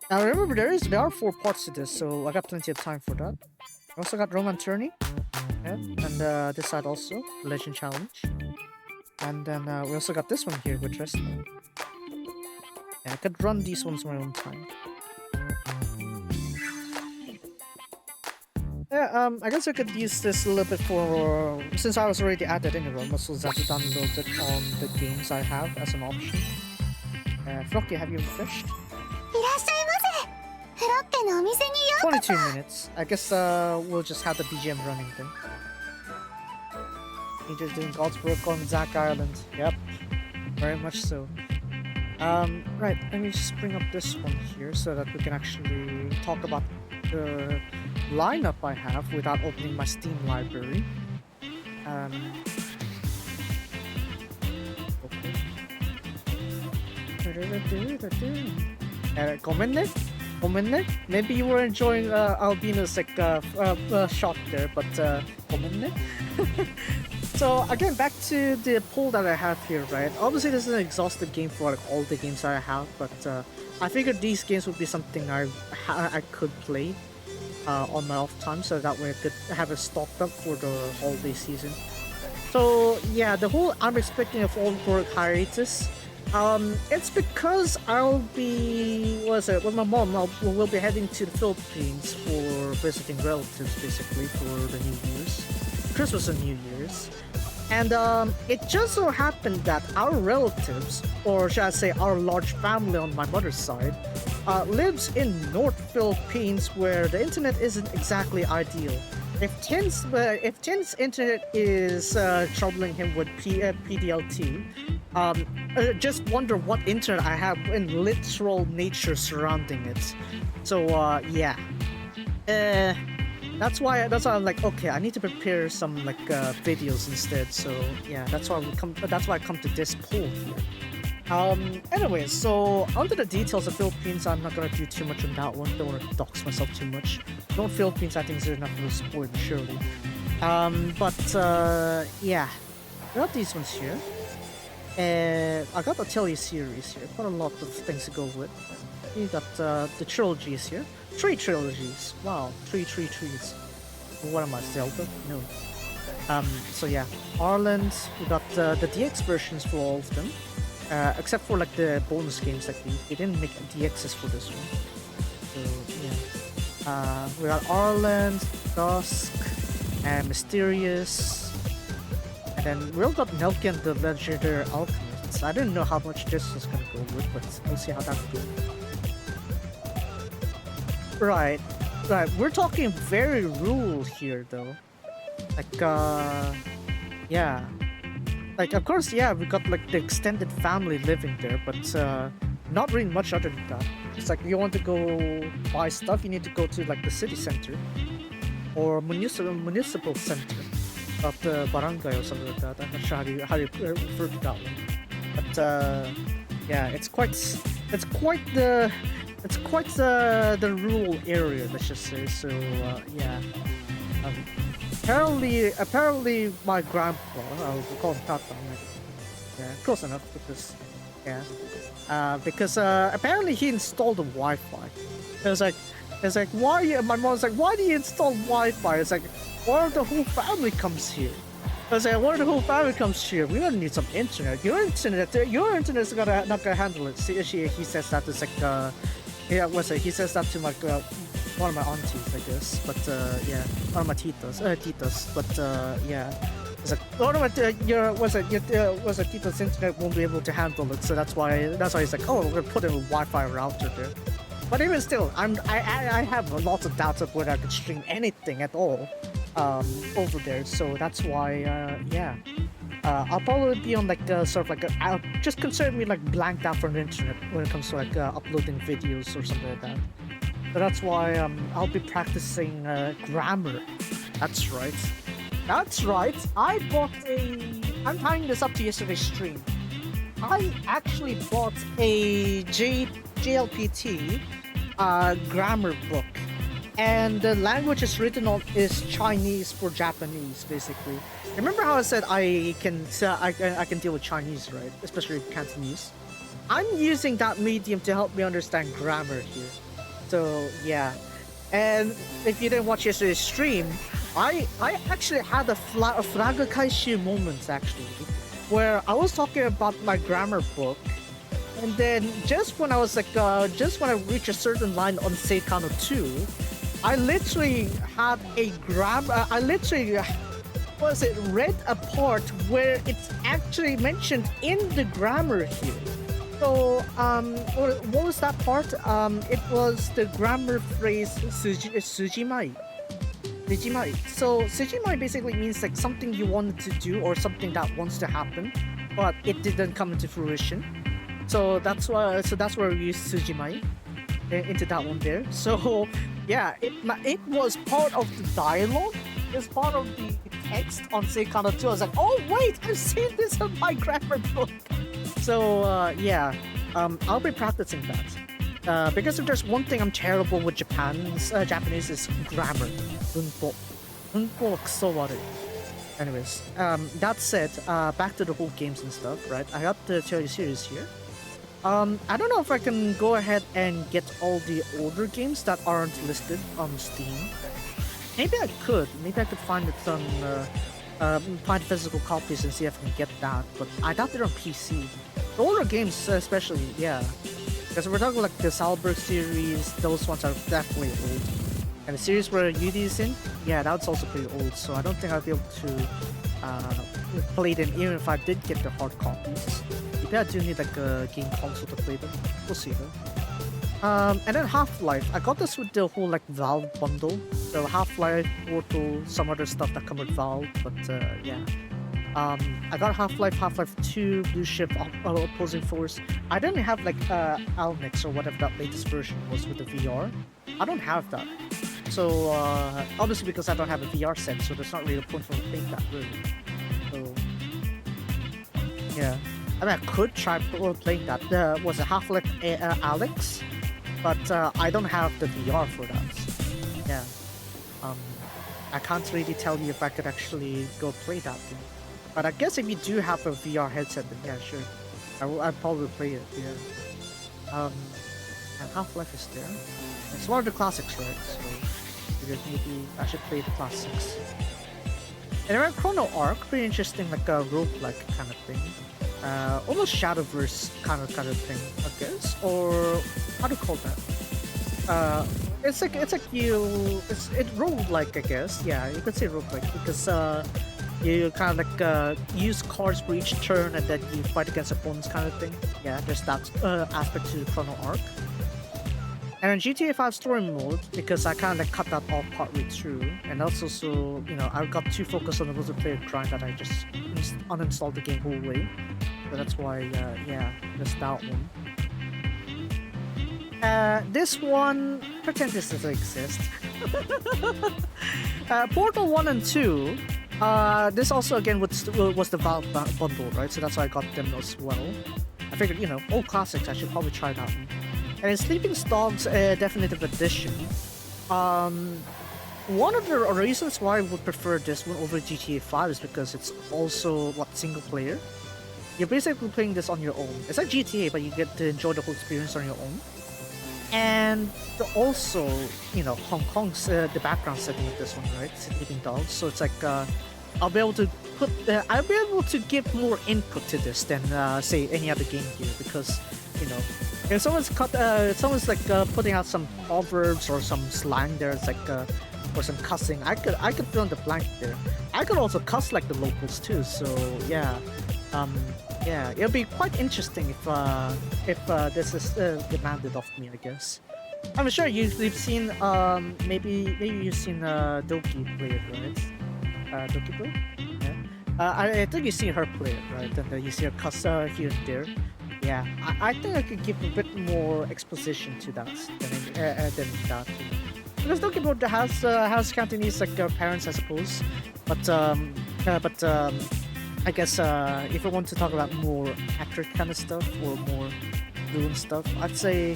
Now remember, there are 4 parts to this, so I got plenty of time for that. I also got Roman Tourney, yeah, and this side also, Legend Challenge. And then we also got this one here with Resleri. Yeah, I could run these ones my own time. Yeah, I guess I could use this a little bit for, since I was already added anyway, I must also have to download a little bit on the games I have as an option. Flocky, have you refreshed? 22 minutes. I guess we'll just have the BGM running then. You're just doing God's work on Zack Island. Yep, very much so. Right, let me just bring up this one here so that we can actually talk about the lineup I have without opening my Steam library. Okay. Maybe you were enjoying Albino's shot there, but So again, back to the poll that I have here, right? Obviously, this is an exhaustive game for like all the games that I have, but I figured these games would be something I could play on my off time, so that way I could have it stocked up for the holiday season. So yeah, the whole I'm expecting a full work hiatus. It's because I'll be with my mom. We'll be heading to the Philippines for visiting relatives, basically for the New Year's, Christmas and New Year's. And it just so happened that our relatives, or should I say our large family on my mother's side, lives in North Philippines where the internet isn't exactly ideal. If Tin's internet is troubling him with PDLT, just wonder what internet I have in literal nature surrounding it. So yeah, that's why I'm like, okay, I need to prepare some like videos instead. So yeah, that's why I come to this poll here. Anyways, so onto the details of Philippines. I'm not gonna do too much on that one. Don't want to dox myself too much. No Philippines, I think there's enough of a spoiler, surely. Yeah, I got these ones here. I got the Atelier series here. Quite a lot of things to go with. You got the trilogies here. 3 trilogies. Wow, 3 trees. What am I, Zelda? No. So yeah, Ireland. We got the DX versions for all of them. Except for like the bonus games, like they didn't make DXs for this one. So yeah, we got Ireland, Dusk, and Mysterious, and then we all got Nelken, the Legendary Alchemist. I didn't know how much this was gonna go with, but we'll see how that goes. Right. We're talking very rural here, though. Like yeah. Like, of course, yeah, we got like the extended family living there, but not really much other than that. It's like you want to go buy stuff, you need to go to like the city center or municipal center of the barangay or something like that. I'm not sure how you refer to that one. But yeah, it's quite the rural area, let's just say. So yeah. Apparently, my grandpa, I'll call him Tata. Yeah, close enough because apparently he installed a Wi-Fi. It's like why? My mom's like, why do you install Wi-Fi? It's like, what if the whole family comes here? I was like, what if the whole family comes here? We don't need some internet. Your internet's not gonna handle it. See, he says that. It's like he says that to my one of my aunties, I guess, but yeah, one of my titas, but yeah, it's like one of my tita's internet won't be able to handle it, so that's why he's like, oh, we're gonna put in a Wi-Fi router there. But even still, I have lots of doubts of whether I could stream anything at all over there, so that's why yeah, I'll probably be on like sort of like I'll just consider me like blanked out from the internet when it comes to like uploading videos or something like that. So that's why I'll be practicing grammar. That's right. That's right. I bought a. I'm tying this up to yesterday's stream. I actually bought a JLPT grammar book, and the language is written on is Chinese for Japanese, basically. Remember how I said I can deal with Chinese, right? Especially Cantonese. I'm using that medium to help me understand grammar here. So yeah, and if you didn't watch yesterday's stream, I actually had a Fraga Kaishu moment actually, where I was talking about my grammar book, and then just when I was like, just when I reached a certain line on Seikano 2, I literally had a read a part where it's actually mentioned in the grammar here. So, what was that part? It was the grammar phrase sujimai. Sujimai. So, sujimai basically means like something you wanted to do or something that wants to happen, but it didn't come into fruition. So that's why. So that's where we use sujimai into that one there. So, yeah, it was part of the dialogue. It's part of the text on Seikano 2. I was like, oh wait, I've seen this in my grammar book. So yeah, I'll be practicing that. Because if there's one thing I'm terrible with Japanese is grammar. Bunko kuso warui. Anyways, that said, back to the whole games and stuff, right? I got the Atelier series here. I don't know if I can go ahead and get all the older games that aren't listed on Steam. Maybe I could. Maybe I could find it on find physical copies and see if I can get that. But I doubt they're on PC. The older games, especially, yeah. Because we're talking like the Salberg series, those ones are definitely old. And the series where Yudi is in, yeah, that's also pretty old. So I don't think I'll be able to play them even if I did get the hard copies. Maybe I do need like a game console to play them. We'll see though. And then Half-Life. I got this with the whole like Valve bundle. So Half-Life, Portal, some other stuff that come with Valve. But yeah. I got Half-Life, Half-Life 2, Blue Shift, Opposing Force. I didn't have like Alnix or whatever that latest version was with the VR. I don't have that. So obviously because I don't have a VR set, so there's not really a point for me playing that really. So yeah. I mean, I could try playing that. Was it Half-Life Alex? But I don't have the VR for that. Yeah. I can't really tell you if I could actually go play that thing. But I guess if you do have a VR headset, then yeah, sure. I'd probably play it, yeah. And Half-Life is there. It's one of the classics, right? So maybe I should play the classics. And then Chrono Arc, pretty interesting, like a roguelike kind of thing. Almost Shadowverse kind of thing, I guess, or how to call that? It's roguelike, I guess. Yeah, you could say roguelike because you kind of like use cards for each turn and then you fight against opponents, kind of thing. Yeah, there's that aspect to Chrono Arc. And then GTA 5 story mode, because I kind of like cut that off partway through, and also so you know I got too focused on the multiplayer grind that I just uninstalled the game whole way. So that's why, yeah, just that one. This one, pretend this doesn't exist. Portal 1 and 2. This also again was the Valve bundle, right? So that's why I got them as well. I figured, you know, old classics. I should probably try that one. And in Sleeping Dogs Definitive Edition, one of the reasons why I would prefer this one over GTA 5 is because it's also, single player? You're basically playing this on your own. It's like GTA, but you get to enjoy the whole experience on your own. And also, you know, Hong Kong's the background setting of this one, right? Sleeping Dogs. So it's like, I'll be able to give more input to this than, say, any other game here, because, you know, if someone's putting out some proverbs or some slang there, it's like or some cussing, I could fill in the blank there. I could also cuss like the locals too. So yeah, yeah, it'll be quite interesting if this is demanded of me, I guess. I'm sure you've seen maybe you've seen Doki play it, right? Doki play? Yeah. I think you've seen her play it, right? And you see her cuss here and there. Yeah, I think I could give a bit more exposition to that than that. Because Doki has Cantonese like parents, I suppose. but I guess if I want to talk about more accurate kind of stuff or more fluent stuff, I'd say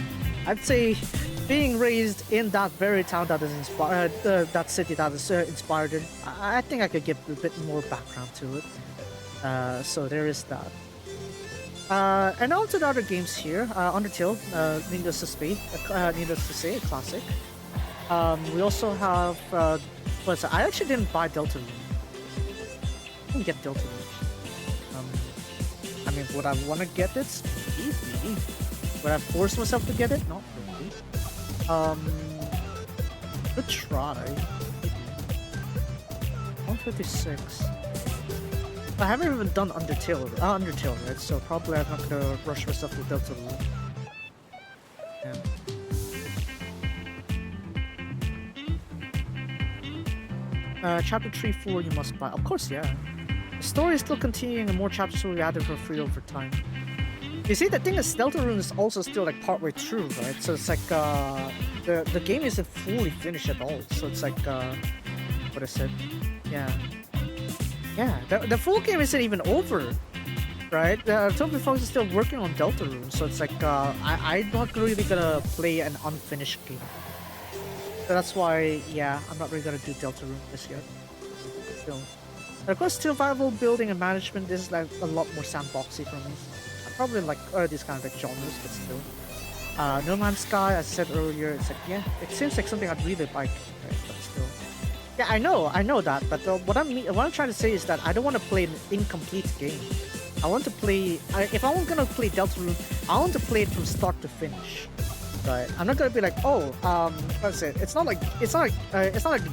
being raised in that very town that is inspired, that city that is inspired in, I think I could give a bit more background to it. So there is that. And on to the other games here. Undertale, needless to say, a classic. We also have. I actually didn't buy Deltarune. I didn't get Deltarune. I mean, would I want to get it? Maybe. Would I force myself to get it? Not really. Good try. Maybe. 156. I haven't even done Undertale, right? So probably I'm not gonna rush myself to Deltarune. Yeah. Chapter 3-4 you must buy. Of course, yeah. The story is still continuing and more chapters will be added for free over time. You see, the thing is, Deltarune is also still like partway through, right? So it's like the game isn't fully finished at all. So it's like what I said, yeah. The full game isn't even over, right? Toby Fox is still working on Deltarune, so it's like I'm not really gonna play an unfinished game. So that's why, yeah, I'm not really gonna do Deltarune this year. Still. And of course, survival, building, and management is like a lot more sandboxy for me. I probably like these kind of like genres, but still. No Man's Sky, as I said earlier, it's like, yeah, it seems like something I'd really like, right? But still. Yeah, I know that, but what I'm trying to say is that I don't want to play an incomplete game. I want to play. If I'm gonna play Deltarune, I want to play it from start to finish. Right? I'm not gonna be like, oh, what's it? It's not like the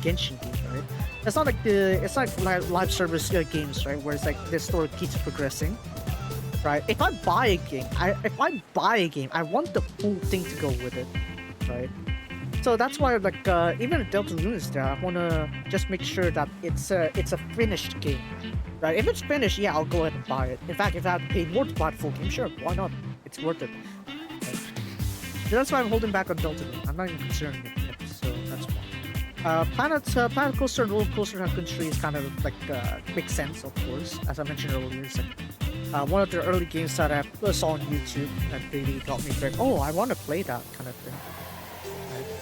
Genshin game, right? It's not like live service games, right? Where it's like the story keeps progressing, right? If I buy a game, I want the full thing to go with it, right? So that's why, like, even if Deltarune is there, I want to just make sure that it's a finished game, right? If it's finished, yeah, I'll go ahead and buy it. In fact, if I have to pay more to buy the full game, sure, why not? It's worth it. Right? So that's why I'm holding back on Deltarune. I'm not even considering it yet, so that's why. Planet Coaster and Roller Coaster Country is kind of like makes sense, of course. As I mentioned earlier, it's like one of the early games that I saw on YouTube that really got me like, oh, I want to play that kind of thing.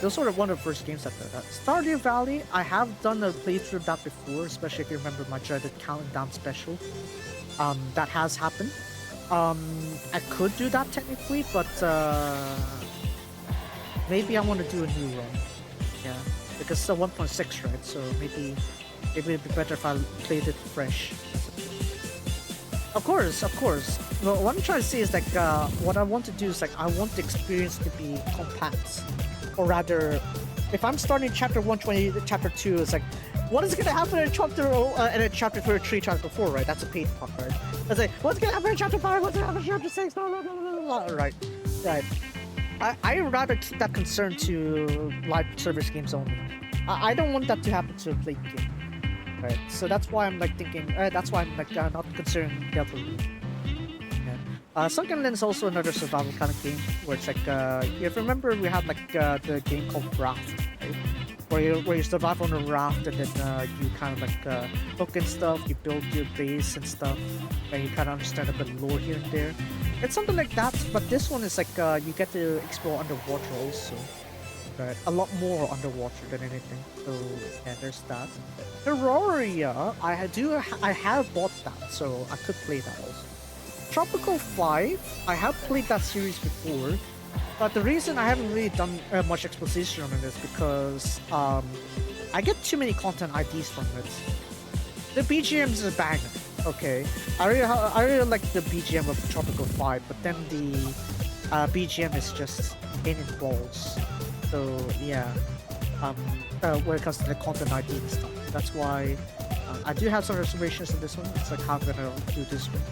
Those sort of one of the first games that did that. Stardew Valley, I have done a playthrough of that before, especially if you remember my dreaded countdown special. That has happened. I could do that technically, but maybe I want to do a new run. Yeah, because it's a 1.6, right? So maybe it would be better if I played it fresh. Of course. Well, what I'm trying to say is like, what I want to do is like, I want the experience to be compact. Or rather, if I'm starting chapter 120, chapter 2, it's like, what is going to happen in chapter 3, chapter 4, right? That's a paid part, right? It's like, what's going to happen in chapter 5, what's going to happen in chapter 6, blah, blah, blah, blah, blah. Right. I rather keep that concern to live service games only. I don't want that to happen to a played game, right? So that's why I'm like thinking, that's why I'm like not considering Deltarune. Sunken Land is also another survival kind of game where it's like, if you remember, we had like the game called Raft, right? Where you survive on a raft and then you kind of like hook and stuff, you build your base and stuff, and you kind of understand a bit of lore here and there. It's something like that, but this one is like you get to explore underwater also, right? A lot more underwater than anything. So yeah, there's that. Terraria, I have bought that, so I could play that also. Tropical 5, I have played that series before, but the reason I haven't really done much exposition on it is because I get too many content IDs from it. The BGM is a banger, okay? I really like the BGM of Tropical 5, but then the BGM is just in balls. So yeah, when it comes to the content ID and stuff, that's why I do have some reservations on this one. It's like how I'm gonna do this one.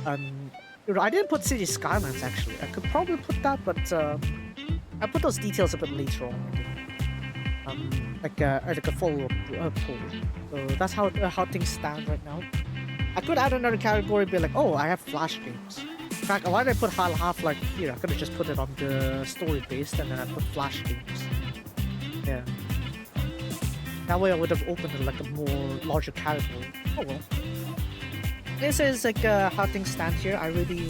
I didn't put City Skylines actually. I could probably put that, but I put those details a bit later on. Like a follow-up poll. So that's how things stand right now. I could add another category, be like, oh, I have Flash games. In fact, why did I put Half-Life here? I could have just put it on the story based, and then I put Flash games. Yeah. That way I would have opened like a more larger category. Oh well. This is like how things stand here. I really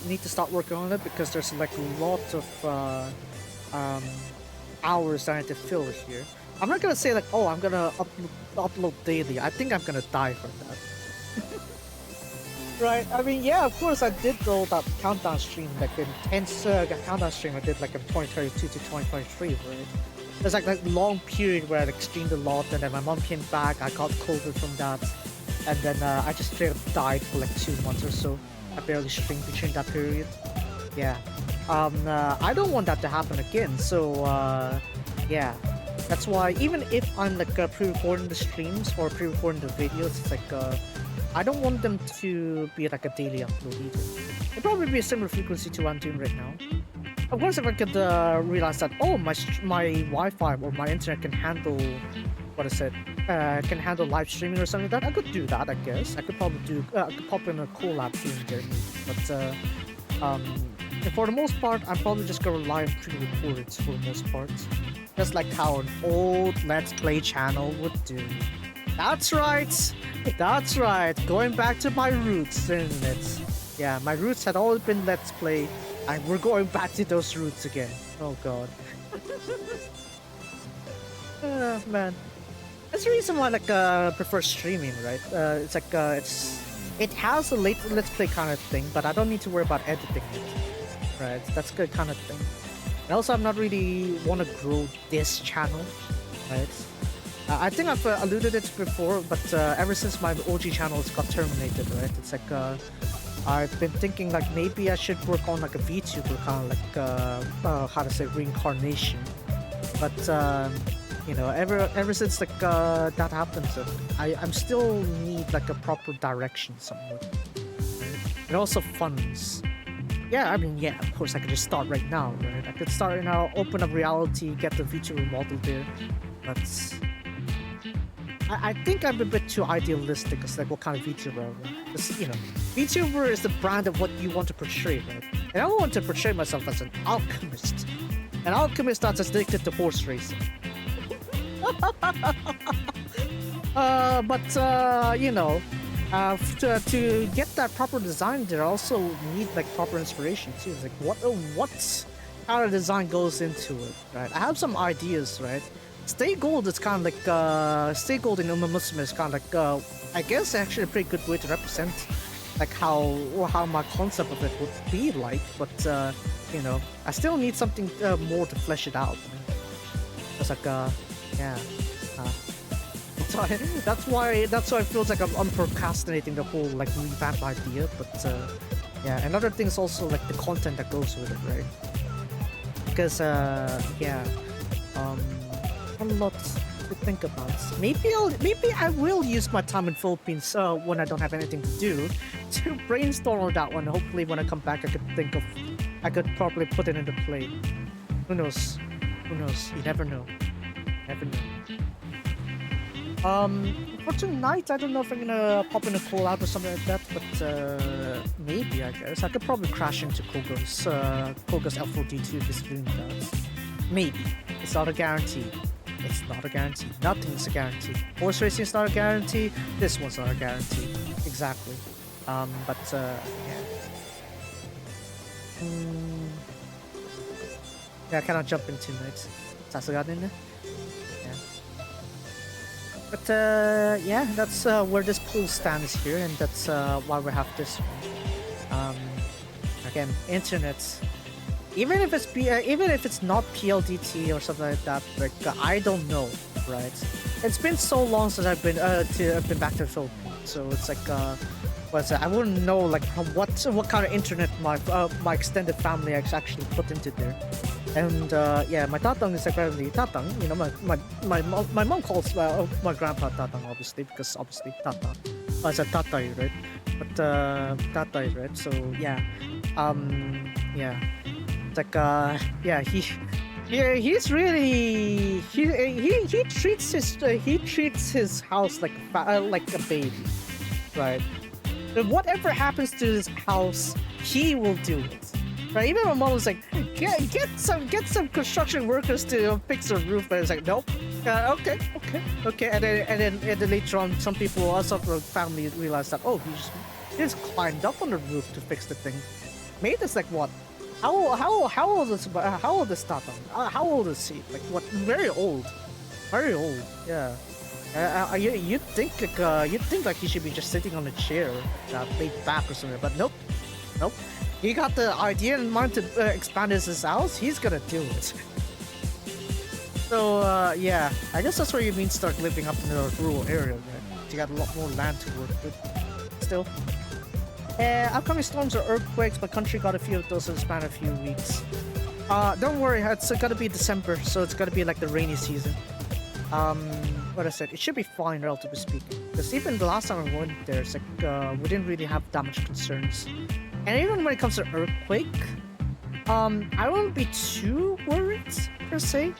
need to start working on it because there's like a lot of hours that I need to fill here. I'm not gonna say like, oh, I'm gonna upload daily. I think I'm gonna die from that. Right? I mean, yeah, of course I did though that countdown stream, like the intense countdown stream I did like in 2022 to 2023, right? There's like long period where I like streamed a lot, and then my mom came back. I got COVID from that, and then I just straight up died for like 2 months or so. I barely streamed between that period. Yeah. I don't want that to happen again. So yeah, that's why even if I'm like pre-recording the streams or pre-recording the videos, it's like I don't want them to be like a daily upload either. It'll probably be a similar frequency to what I'm doing right now. Of course, if I could realize that, oh, my Wi-Fi or my internet can handle, can handle live streaming or something like that, I could do that, I guess. I could probably do, I could pop in a collab here and there, but for the most part, I'm probably just gonna rely on pre-recorded for the most part. Just like how an old Let's Play channel would do. That's right! That's right! Going back to my roots, isn't it? Yeah, my roots had always been Let's Play, and we're going back to those roots again. Oh god. Man. That's the reason why I like prefer streaming, right? It's like it has a late Let's Play kind of thing, but I don't need to worry about editing it. Right? That's good kind of thing. And also I'm not really want to grow this channel, right? I think I've alluded it before, but ever since my OG channels got terminated, right? It's like I've been thinking like maybe I should work on like a VTuber kind of like how to say reincarnation, but you know, ever since like that happens, I'm still need like a proper direction somewhat, right? And also funds. Yeah, I mean, yeah, of course I could just start right now, right? I could start right now, open up reality, get the VTuber model there, but I think I'm a bit too idealistic as like what kind of VTuber I want. Because, you know, VTuber is the brand of what you want to portray, right? And I want to portray myself as an alchemist. An alchemist that's addicted to horse racing. You know, to get that proper design there, I also need like proper inspiration too. It's like what kind of design goes into it, right? I have some ideas, right? Stay Gold is kind of like Stay Gold in Uma Musume is kind of like I guess actually a pretty good way to represent like how my concept of it would be like, but you know, I still need something more to flesh it out. It's like yeah. That's why it feels like I'm procrastinating the whole like revamp idea, but yeah, another thing is also like the content that goes with it, right? Because yeah, a lot to think about. Maybe I will use my time in Philippines when I don't have anything to do to brainstorm on that one. Hopefully when I come back I could probably put it into play. Who knows? Who knows? You never know. Never know. For tonight, I don't know if I'm gonna pop in a collab or something like that, but maybe, I guess. I could probably crash into Kogo's L4D2 if he's doing that. Maybe. It's not a guarantee. It's not a guarantee. Nothing's a guarantee. Horse racing is not a guarantee. This one's not a guarantee. Exactly. But, yeah. Yeah, I cannot jump in tonight. Sasuga din. But yeah, that's where this poll stands here, and that's why we have this one. Again, internet. Even if it's not PLDT or something like that, like I don't know, right? It's been so long since I've been back to the Philippines, so it's like I wouldn't know like what kind of internet my extended family has actually put into there. And yeah, my tatang is apparently tatang. You know, my mom calls my grandpa tatang, obviously, because obviously tata. I said tatay, right? But tatay, right? So yeah, yeah, it's like yeah, he's really he treats his house like a baby, right? And whatever happens to his house, he will do it. Right? Even my mom was like, get some construction workers to fix the roof, but it's like, nope, Okay. And then later on, some people, also from the family, realized that he just climbed up on the roof to fix the thing. Made this like what? How old is Tatan? How old is he? Like what? Very old. Yeah. You'd think like he should be just sitting on a chair, laid back or something, but nope. He got the idea in mind to expand his house. He's gonna do it. So yeah, I guess that's where you mean start living up in a rural area. Right? You got a lot more land to work with. Still, upcoming storms or earthquakes. My country got a few of those in the span of a few weeks. Don't worry, it's gonna be December, so it's gonna be like the rainy season. What I said, it should be fine, relatively speaking. Because even the last time I went there, it's like we didn't really have that much concerns. And even when it comes to earthquake, I won't be too worried per se,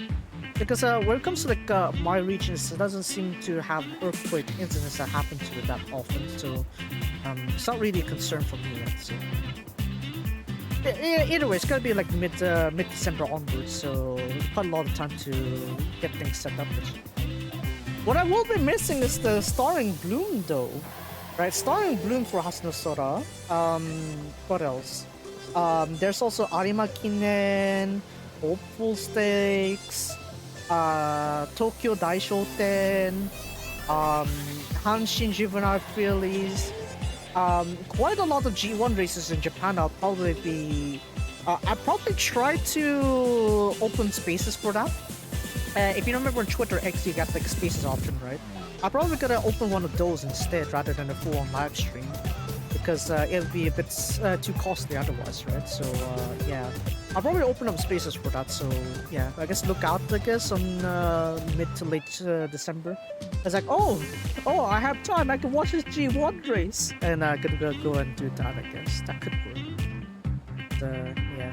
because when it comes to like my regions, it doesn't seem to have earthquake incidents that happen to it that often. So it's not really a concern for me yet. So either way, it's gonna be like mid December onwards, so quite a lot of time to get things set up. What I will be missing is the Starring Bloom though, right? Starring Bloom for Hasu no Sora. What else? There's also Arima Kinen, Hopeful Stakes, Tokyo Daishoten, Hanshin Juvenile Phillies. Quite a lot of G1 races in Japan. I'll probably be... I'll probably try to open spaces for that. If you remember on Twitter X, you got like a spaces option, right? I'm probably gonna open one of those instead rather than a full-on live stream, because it'll be a bit too costly otherwise, right? So yeah, I'll probably open up spaces for that. So yeah, I guess look out, I guess, on mid to late December. It's like, oh, I have time. I can watch this G1 race, and I could go and do that. I guess that could work. But, yeah,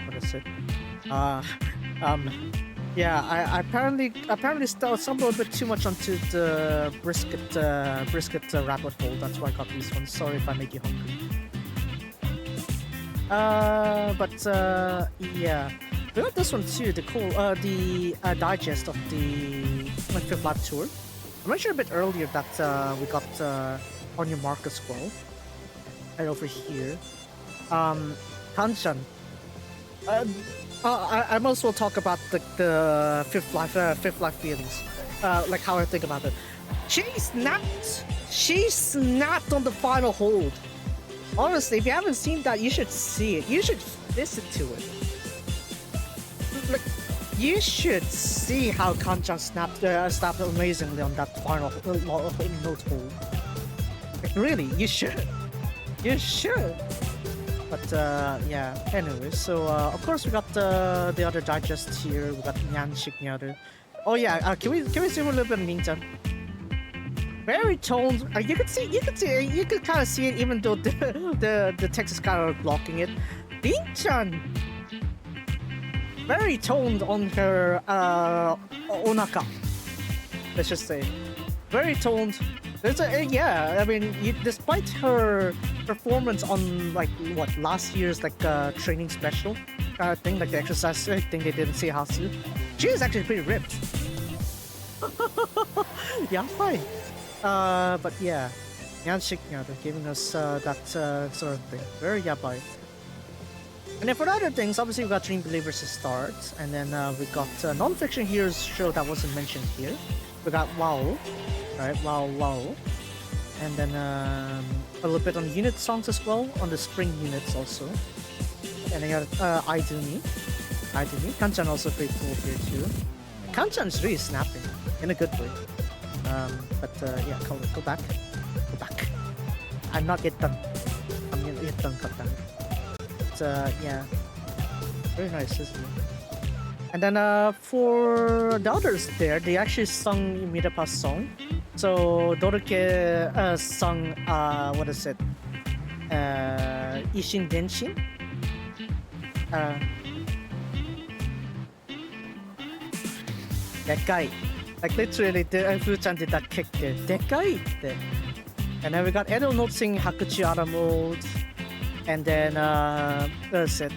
what is it? Yeah, I apparently stumbled a bit too much onto the brisket rabbit hole. That's why I got these ones. Sorry if I make you hungry. Yeah, we got this one too. The digest of the Fifth Lab tour. I mentioned a bit earlier that we got on your mark as well. Right over here, Kanchan. I might as well talk about the fifth life feelings, like how I think about it. She snapped on the final hold. Honestly, if you haven't seen that, you should see it. You should listen to it. Like, you should see how Kanchan snapped amazingly on that final note hold. Like, really, you should. You should. But yeah, anyway, so of course we got the other digest here. We got Nyan. Oh yeah, can we zoom a little bit in the meantime? Very toned. You could kind of see it, even though the text is kind of blocking it. Rin-chan, very toned on her onaka. Let's just say, very toned. Yeah, I mean, despite her performance on like last year's training special kind of thing, like the exercise thing they did in Hasu, she is actually pretty ripped. Yeah, fine. But yeah, Nyan giving us that sort of thing. Very yabai. And then for the other things, obviously we got Dream Believers to start, and then we got non-fiction heroes show that wasn't mentioned here. We got WoW, right? WoW. And then a little bit on unit songs as well, on the spring units also. And then you got Aidumi. Kanchan also pretty cool here too. Kanchan is really snapping, in a good way. But yeah, go back. I'm not yet done. I'm not yet done, Kaptan. But yeah, very nice, isn't it? And then for the others there, they actually sung Mirapa's song. So Doroke sung what is it? Ishin Genshin. Dekai. Like literally, Fu-chan did that kick there. Dekai. And then we got Edo Note singing Hakuchi Ara mode. And then what is it?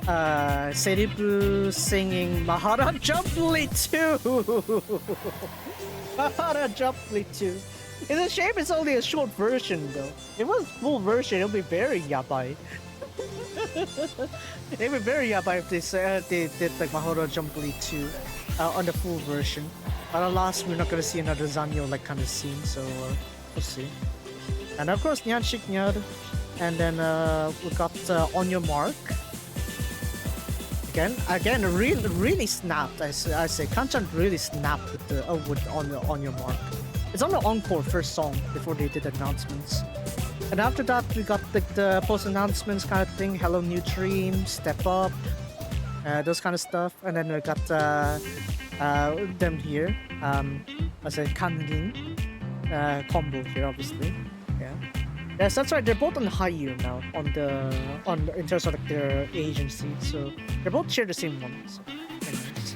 Seribu singing Mahara Jumply 2. Mahara Jumply 2. It's a shame it's only a short version though. If it was full version, it'll be very yabai. It'd be very yabai if they did like Mahara Jumply 2 on the full version. But alas, we're not gonna see another Zanyo like kind of scene, so we'll see. And of course, Nyan Shik Nyad. And then we got On Your Mark. Again, really snapped. I say, Kanchan really snapped with the with On Your Mark. It's on the encore first song before they did announcements. And after that, we got the post announcements kind of thing. Hello New Dream, Step Up, those kind of stuff. And then we got them here. I said Kanrin combo here, obviously. Yeah. Yes, that's right. They're both on Haiyu now in terms of like their agency. So they both share the same one. So, anyways.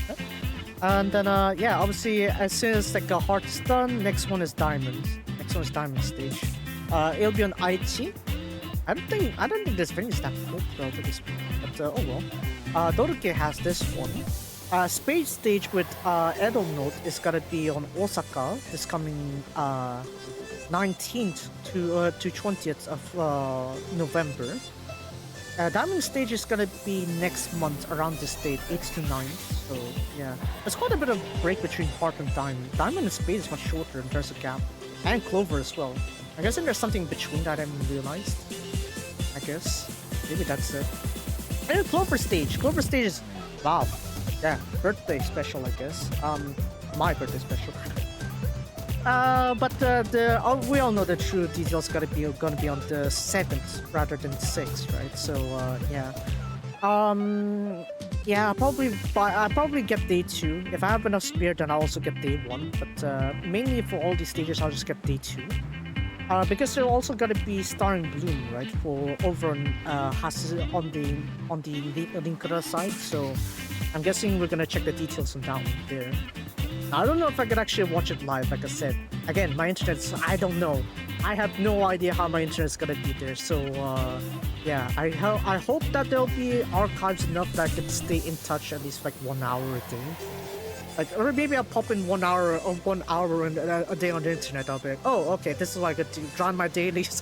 Yeah. And then yeah, obviously as soon as like a Heart is done, next one is Diamond. Next one is Diamond stage. It'll be on Aichi. I don't think this venue is that cool relatively speaking. But oh well. Doruke has this one. Space stage with Edo Note is gonna be on Osaka this coming 19th to 20th of November. Diamond stage is gonna be next month around this date, 8th to 9th. So yeah, there's quite a bit of break between Heart and Diamond. Diamond and Space is much shorter in terms of gap, and Clover as well. I guess there's something between that I haven't realized. I guess maybe that's it. And Clover stage is wow. Yeah, birthday special, I guess. My birthday special. But we all know the true details gonna be on the 7th rather than 6th, right? So yeah. Yeah, I'll probably get day 2. If I have enough spare, then I'll also get day 1. But mainly for all these stages, I'll just get day 2. Because they're also gonna be starring Bloom, right? For over on Hasu on the Linkura side. So I'm guessing we're gonna check the details on that one there. I don't know if I could actually watch it live, like I said. Again, my internet's, I don't know. I have no idea how my internet's gonna be there. So yeah, I hope that there'll be archives enough that I can stay in touch at least like 1 hour a day. Like, or maybe I'll pop in 1 hour or 1 hour a day on the internet. I'll be like, oh, okay, this is what I get to grind my dailies,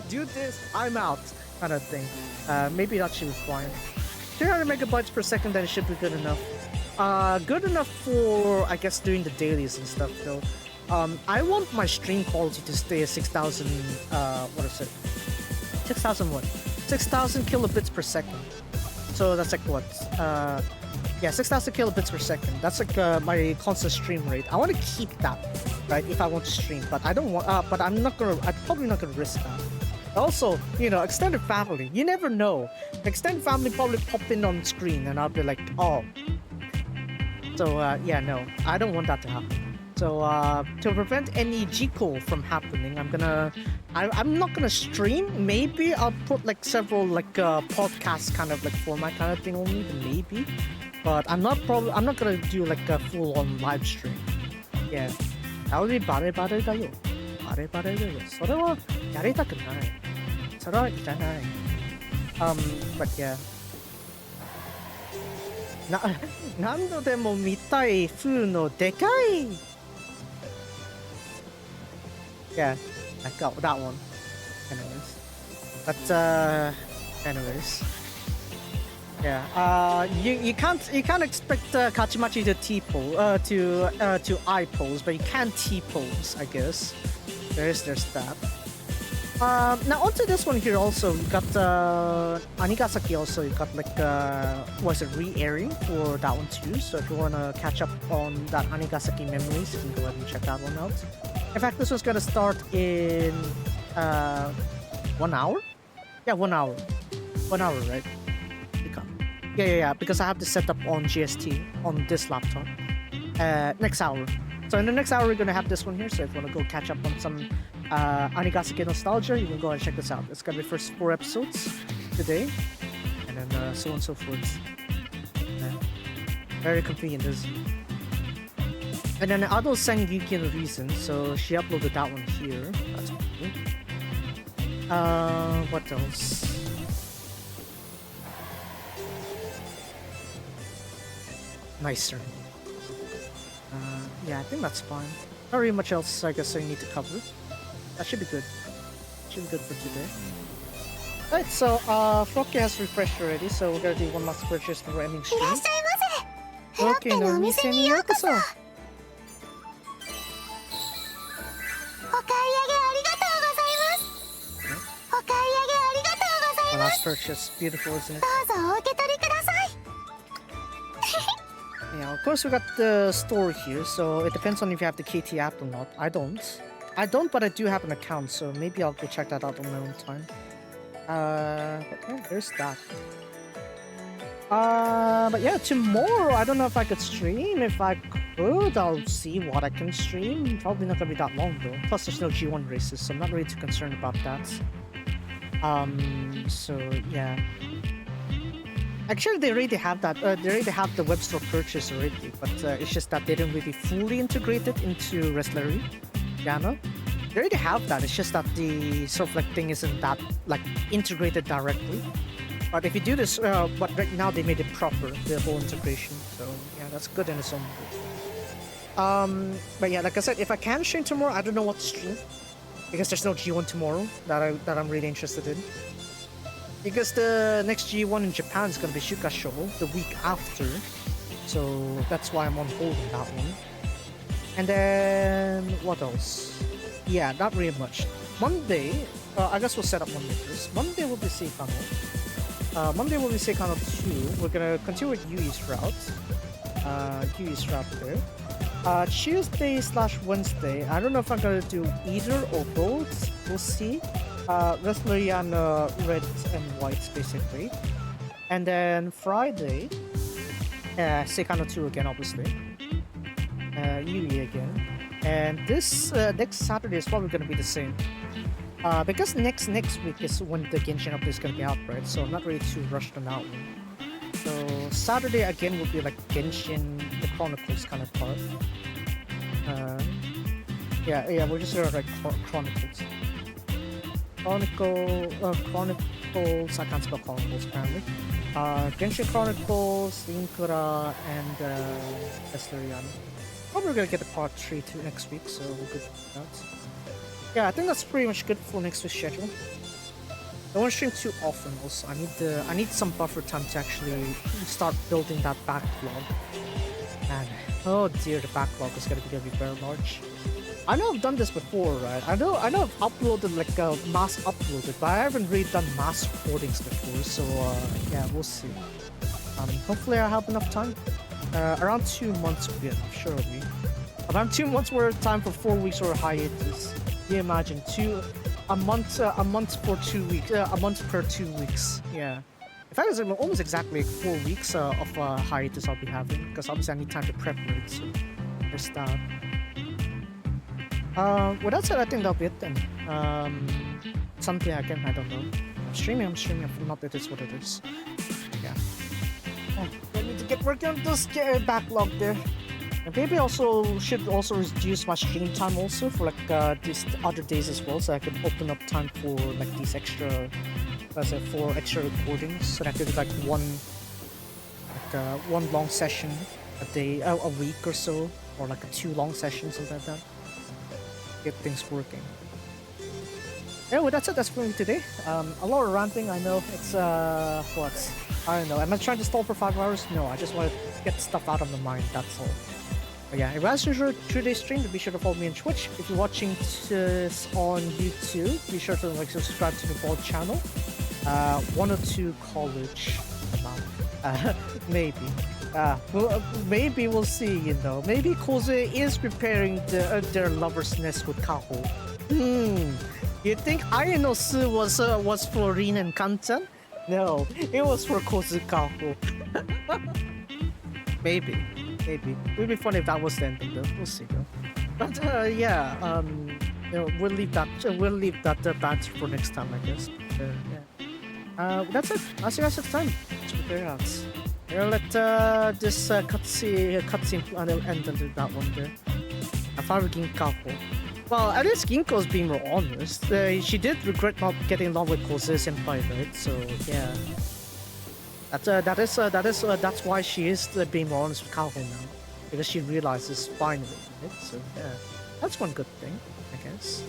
do this, I'm out, kind of thing. Maybe that should be fine. 300 megabytes per second, then it should be good enough. Good enough for, I guess, doing the dailies and stuff, though. I want my stream quality to stay at 6,000, what is it? 6,000 what? 6,000 kilobits per second. So that's like what? Yeah, 6,000 kilobits per second. That's like my constant stream rate. I want to keep that, right? If I want to stream, but I don't want. But I'm probably not gonna risk that. Also, you know, extended family. You never know. Extended family probably pop in on screen, and I'll be like, oh. So yeah, no, I don't want that to happen. So to prevent any G-call from happening, I'm not gonna stream. Maybe I'll put like several like podcast kind of like format kind of thing only, maybe. But I'm not gonna do like a full-on live stream. Yeah, that would be 바레바레だよ. 바레바레だよ. それはやりたくない. それはいらない. But yeah. 何度でも見たい風のでかい. Yeah, I got that one. Anyways, but anyways, yeah. You can't expect Kachimachi to T-pose to I-pose, but you can T-pose, I guess. There's that. Now onto this one here also, we got Anigasaki also, you got like was it re-airing for that one too, so if you want to catch up on that Anigasaki memories, you can go ahead and check that one out. In fact, this was gonna start in 1 hour? Yeah, 1 hour. 1 hour, right? Yeah, because I have this set up on GST on this laptop. Next hour. So in the next hour, we're gonna have this one here, so if you want to go catch up on some Anigasaki nostalgia, you can go and check this out. It's gonna be the first 4 episodes today, and then so on and so forth. Very convenient, isn't it? And then Ado sang Yuki no Reason, so she uploaded that one here. That's cool. What else? nicer. Yeah, I think that's fine. Not really much else I guess I need to cover. That should be good. Should be good for today. Alright, so Floki has refreshed already, so we're gonna do one last purchase before ending い stream. らっしゃいませ。 Floki no Mise ni yokoso! お買い上げありがとうございます。お買い上げありがとうござい The ま last す。 purchase, beautiful, isn't it? どうぞお受け取りください。 Yeah, of course we got the store here, so it depends on if you have the KT app or not. I don't. I don't, but I do have an account, so maybe I'll go check that out on my own time. But yeah, there's that. But yeah, tomorrow, I don't know if I could stream. If I could, I'll see what I can stream. Probably not gonna be that long though. Plus there's no G1 races, so I'm not really too concerned about that. So yeah. Actually, they already have that. They already have the web store purchase already, but it's just that they didn't really fully integrate it into Resleriana. They already have that. It's just that the sort of like thing isn't that like integrated directly. But if you do this, but right now they made it proper, the whole integration. So yeah, that's good in its own way. But yeah, like I said, if I can stream tomorrow, I don't know what to stream because there's no G1 tomorrow that I'm really interested in. Because the next G1 in Japan is gonna be Shuka Show the week after, so that's why I'm on hold on that one. And then what else? Yeah, not really much. Monday, I guess we'll set up Monday first. Monday will be Seikano. Monday will be Seikano 2. We're gonna continue with Yui's route. Yui's route there. Tuesday/Wednesday, I don't know if I'm gonna do either or both. We'll see. Resleriana red and white basically. And then Friday, Seikano 2 again, obviously. Yui again. And this next Saturday is probably gonna be the same. Because next week is when the Genshin update is gonna be out, right? So I'm not really too rushed on that one. So Saturday again will be like Genshin, the Chronicles kind of part. Yeah, we're just gonna write Chronicles. Chronicles, I can't spell Chronicles apparently. Genshin Chronicles, Linkura, and Resleriana. Probably gonna get the part 3 to next week, so we're good with that. Yeah, I think that's pretty much good for next week's schedule. I won't stream too often also. I need some buffer time to actually start building that backlog. And oh dear, the backlog is gonna be very large. I know I've done this before, right? I know I've uploaded like mass uploaded, but I haven't really done mass recordings before, so yeah, we'll see. Hopefully I have enough time. Around 2 months would be enough, surely. Around 2 months worth of time for 4 weeks or a hiatus. Can you imagine? A month for 2 weeks, a month per 2 weeks. Yeah. In fact, it's almost exactly 4 weeks of hiatus I'll be having, because obviously I need time to prep for it, so there's that. With that said, I think that'll be it then. Something again, I don't know. I'm streaming, if not, it is what it is. Yeah. Oh, I need to get working on this backlog there. And maybe should also reduce my stream time also for like these other days as well, so I can open up time for like these extra, let's say 4 extra recordings, so that I could do like one long session a day, a week or so, or like 2 long sessions, something like that. Get things working. Yeah, well, that's it. That's for me today. A lot of ranting. I know it's what? I don't know. Am I trying to stall for 5 hours? No, I just want to get stuff out of my mind. That's all. But yeah, if you guys enjoyed today's stream, be sure to follow me on Twitch. If you're watching this on YouTube, be sure to like subscribe to the Vault channel. 1 or 2 college amount, maybe. Well, maybe we'll see, you know. Maybe Koze is preparing their lover's nest with Kaho. You think Ayanosu was for Rin and Kantan? No, it was for Koze Kaho. Maybe. It would be funny if that was the ending though. We'll see though. But yeah, you know, we'll leave that banter for next time, I guess. Yeah. That's it. I'll see you guys next time. Let's prepare out. I'll let this cutscene end under that one there. I found Ginko. Well, at least Ginko's being more honest. She did regret not getting along with Kose Senpai, right? So, yeah. That's why she is being more honest with Kaho now, because she realizes finally, right? So yeah, that's one good thing, I guess.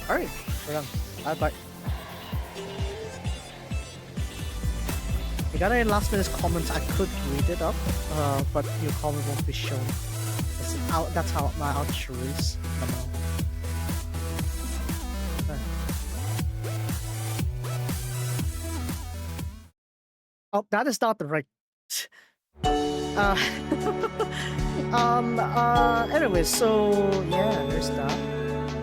All right, we're done. Bye. You got any last minute comments? I could read it up, but your comment won't be shown. That's how my outro is. Oh, that is not the right. Anyway, so yeah, there's that.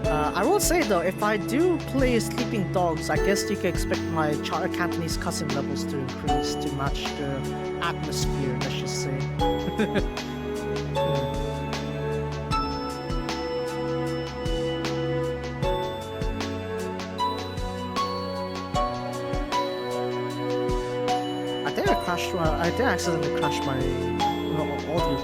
I will say though, if I do play Sleeping Dogs, I guess you can expect my Cantonese cousin levels to increase to match the atmosphere, let's just say. I think I accidentally crashed my audio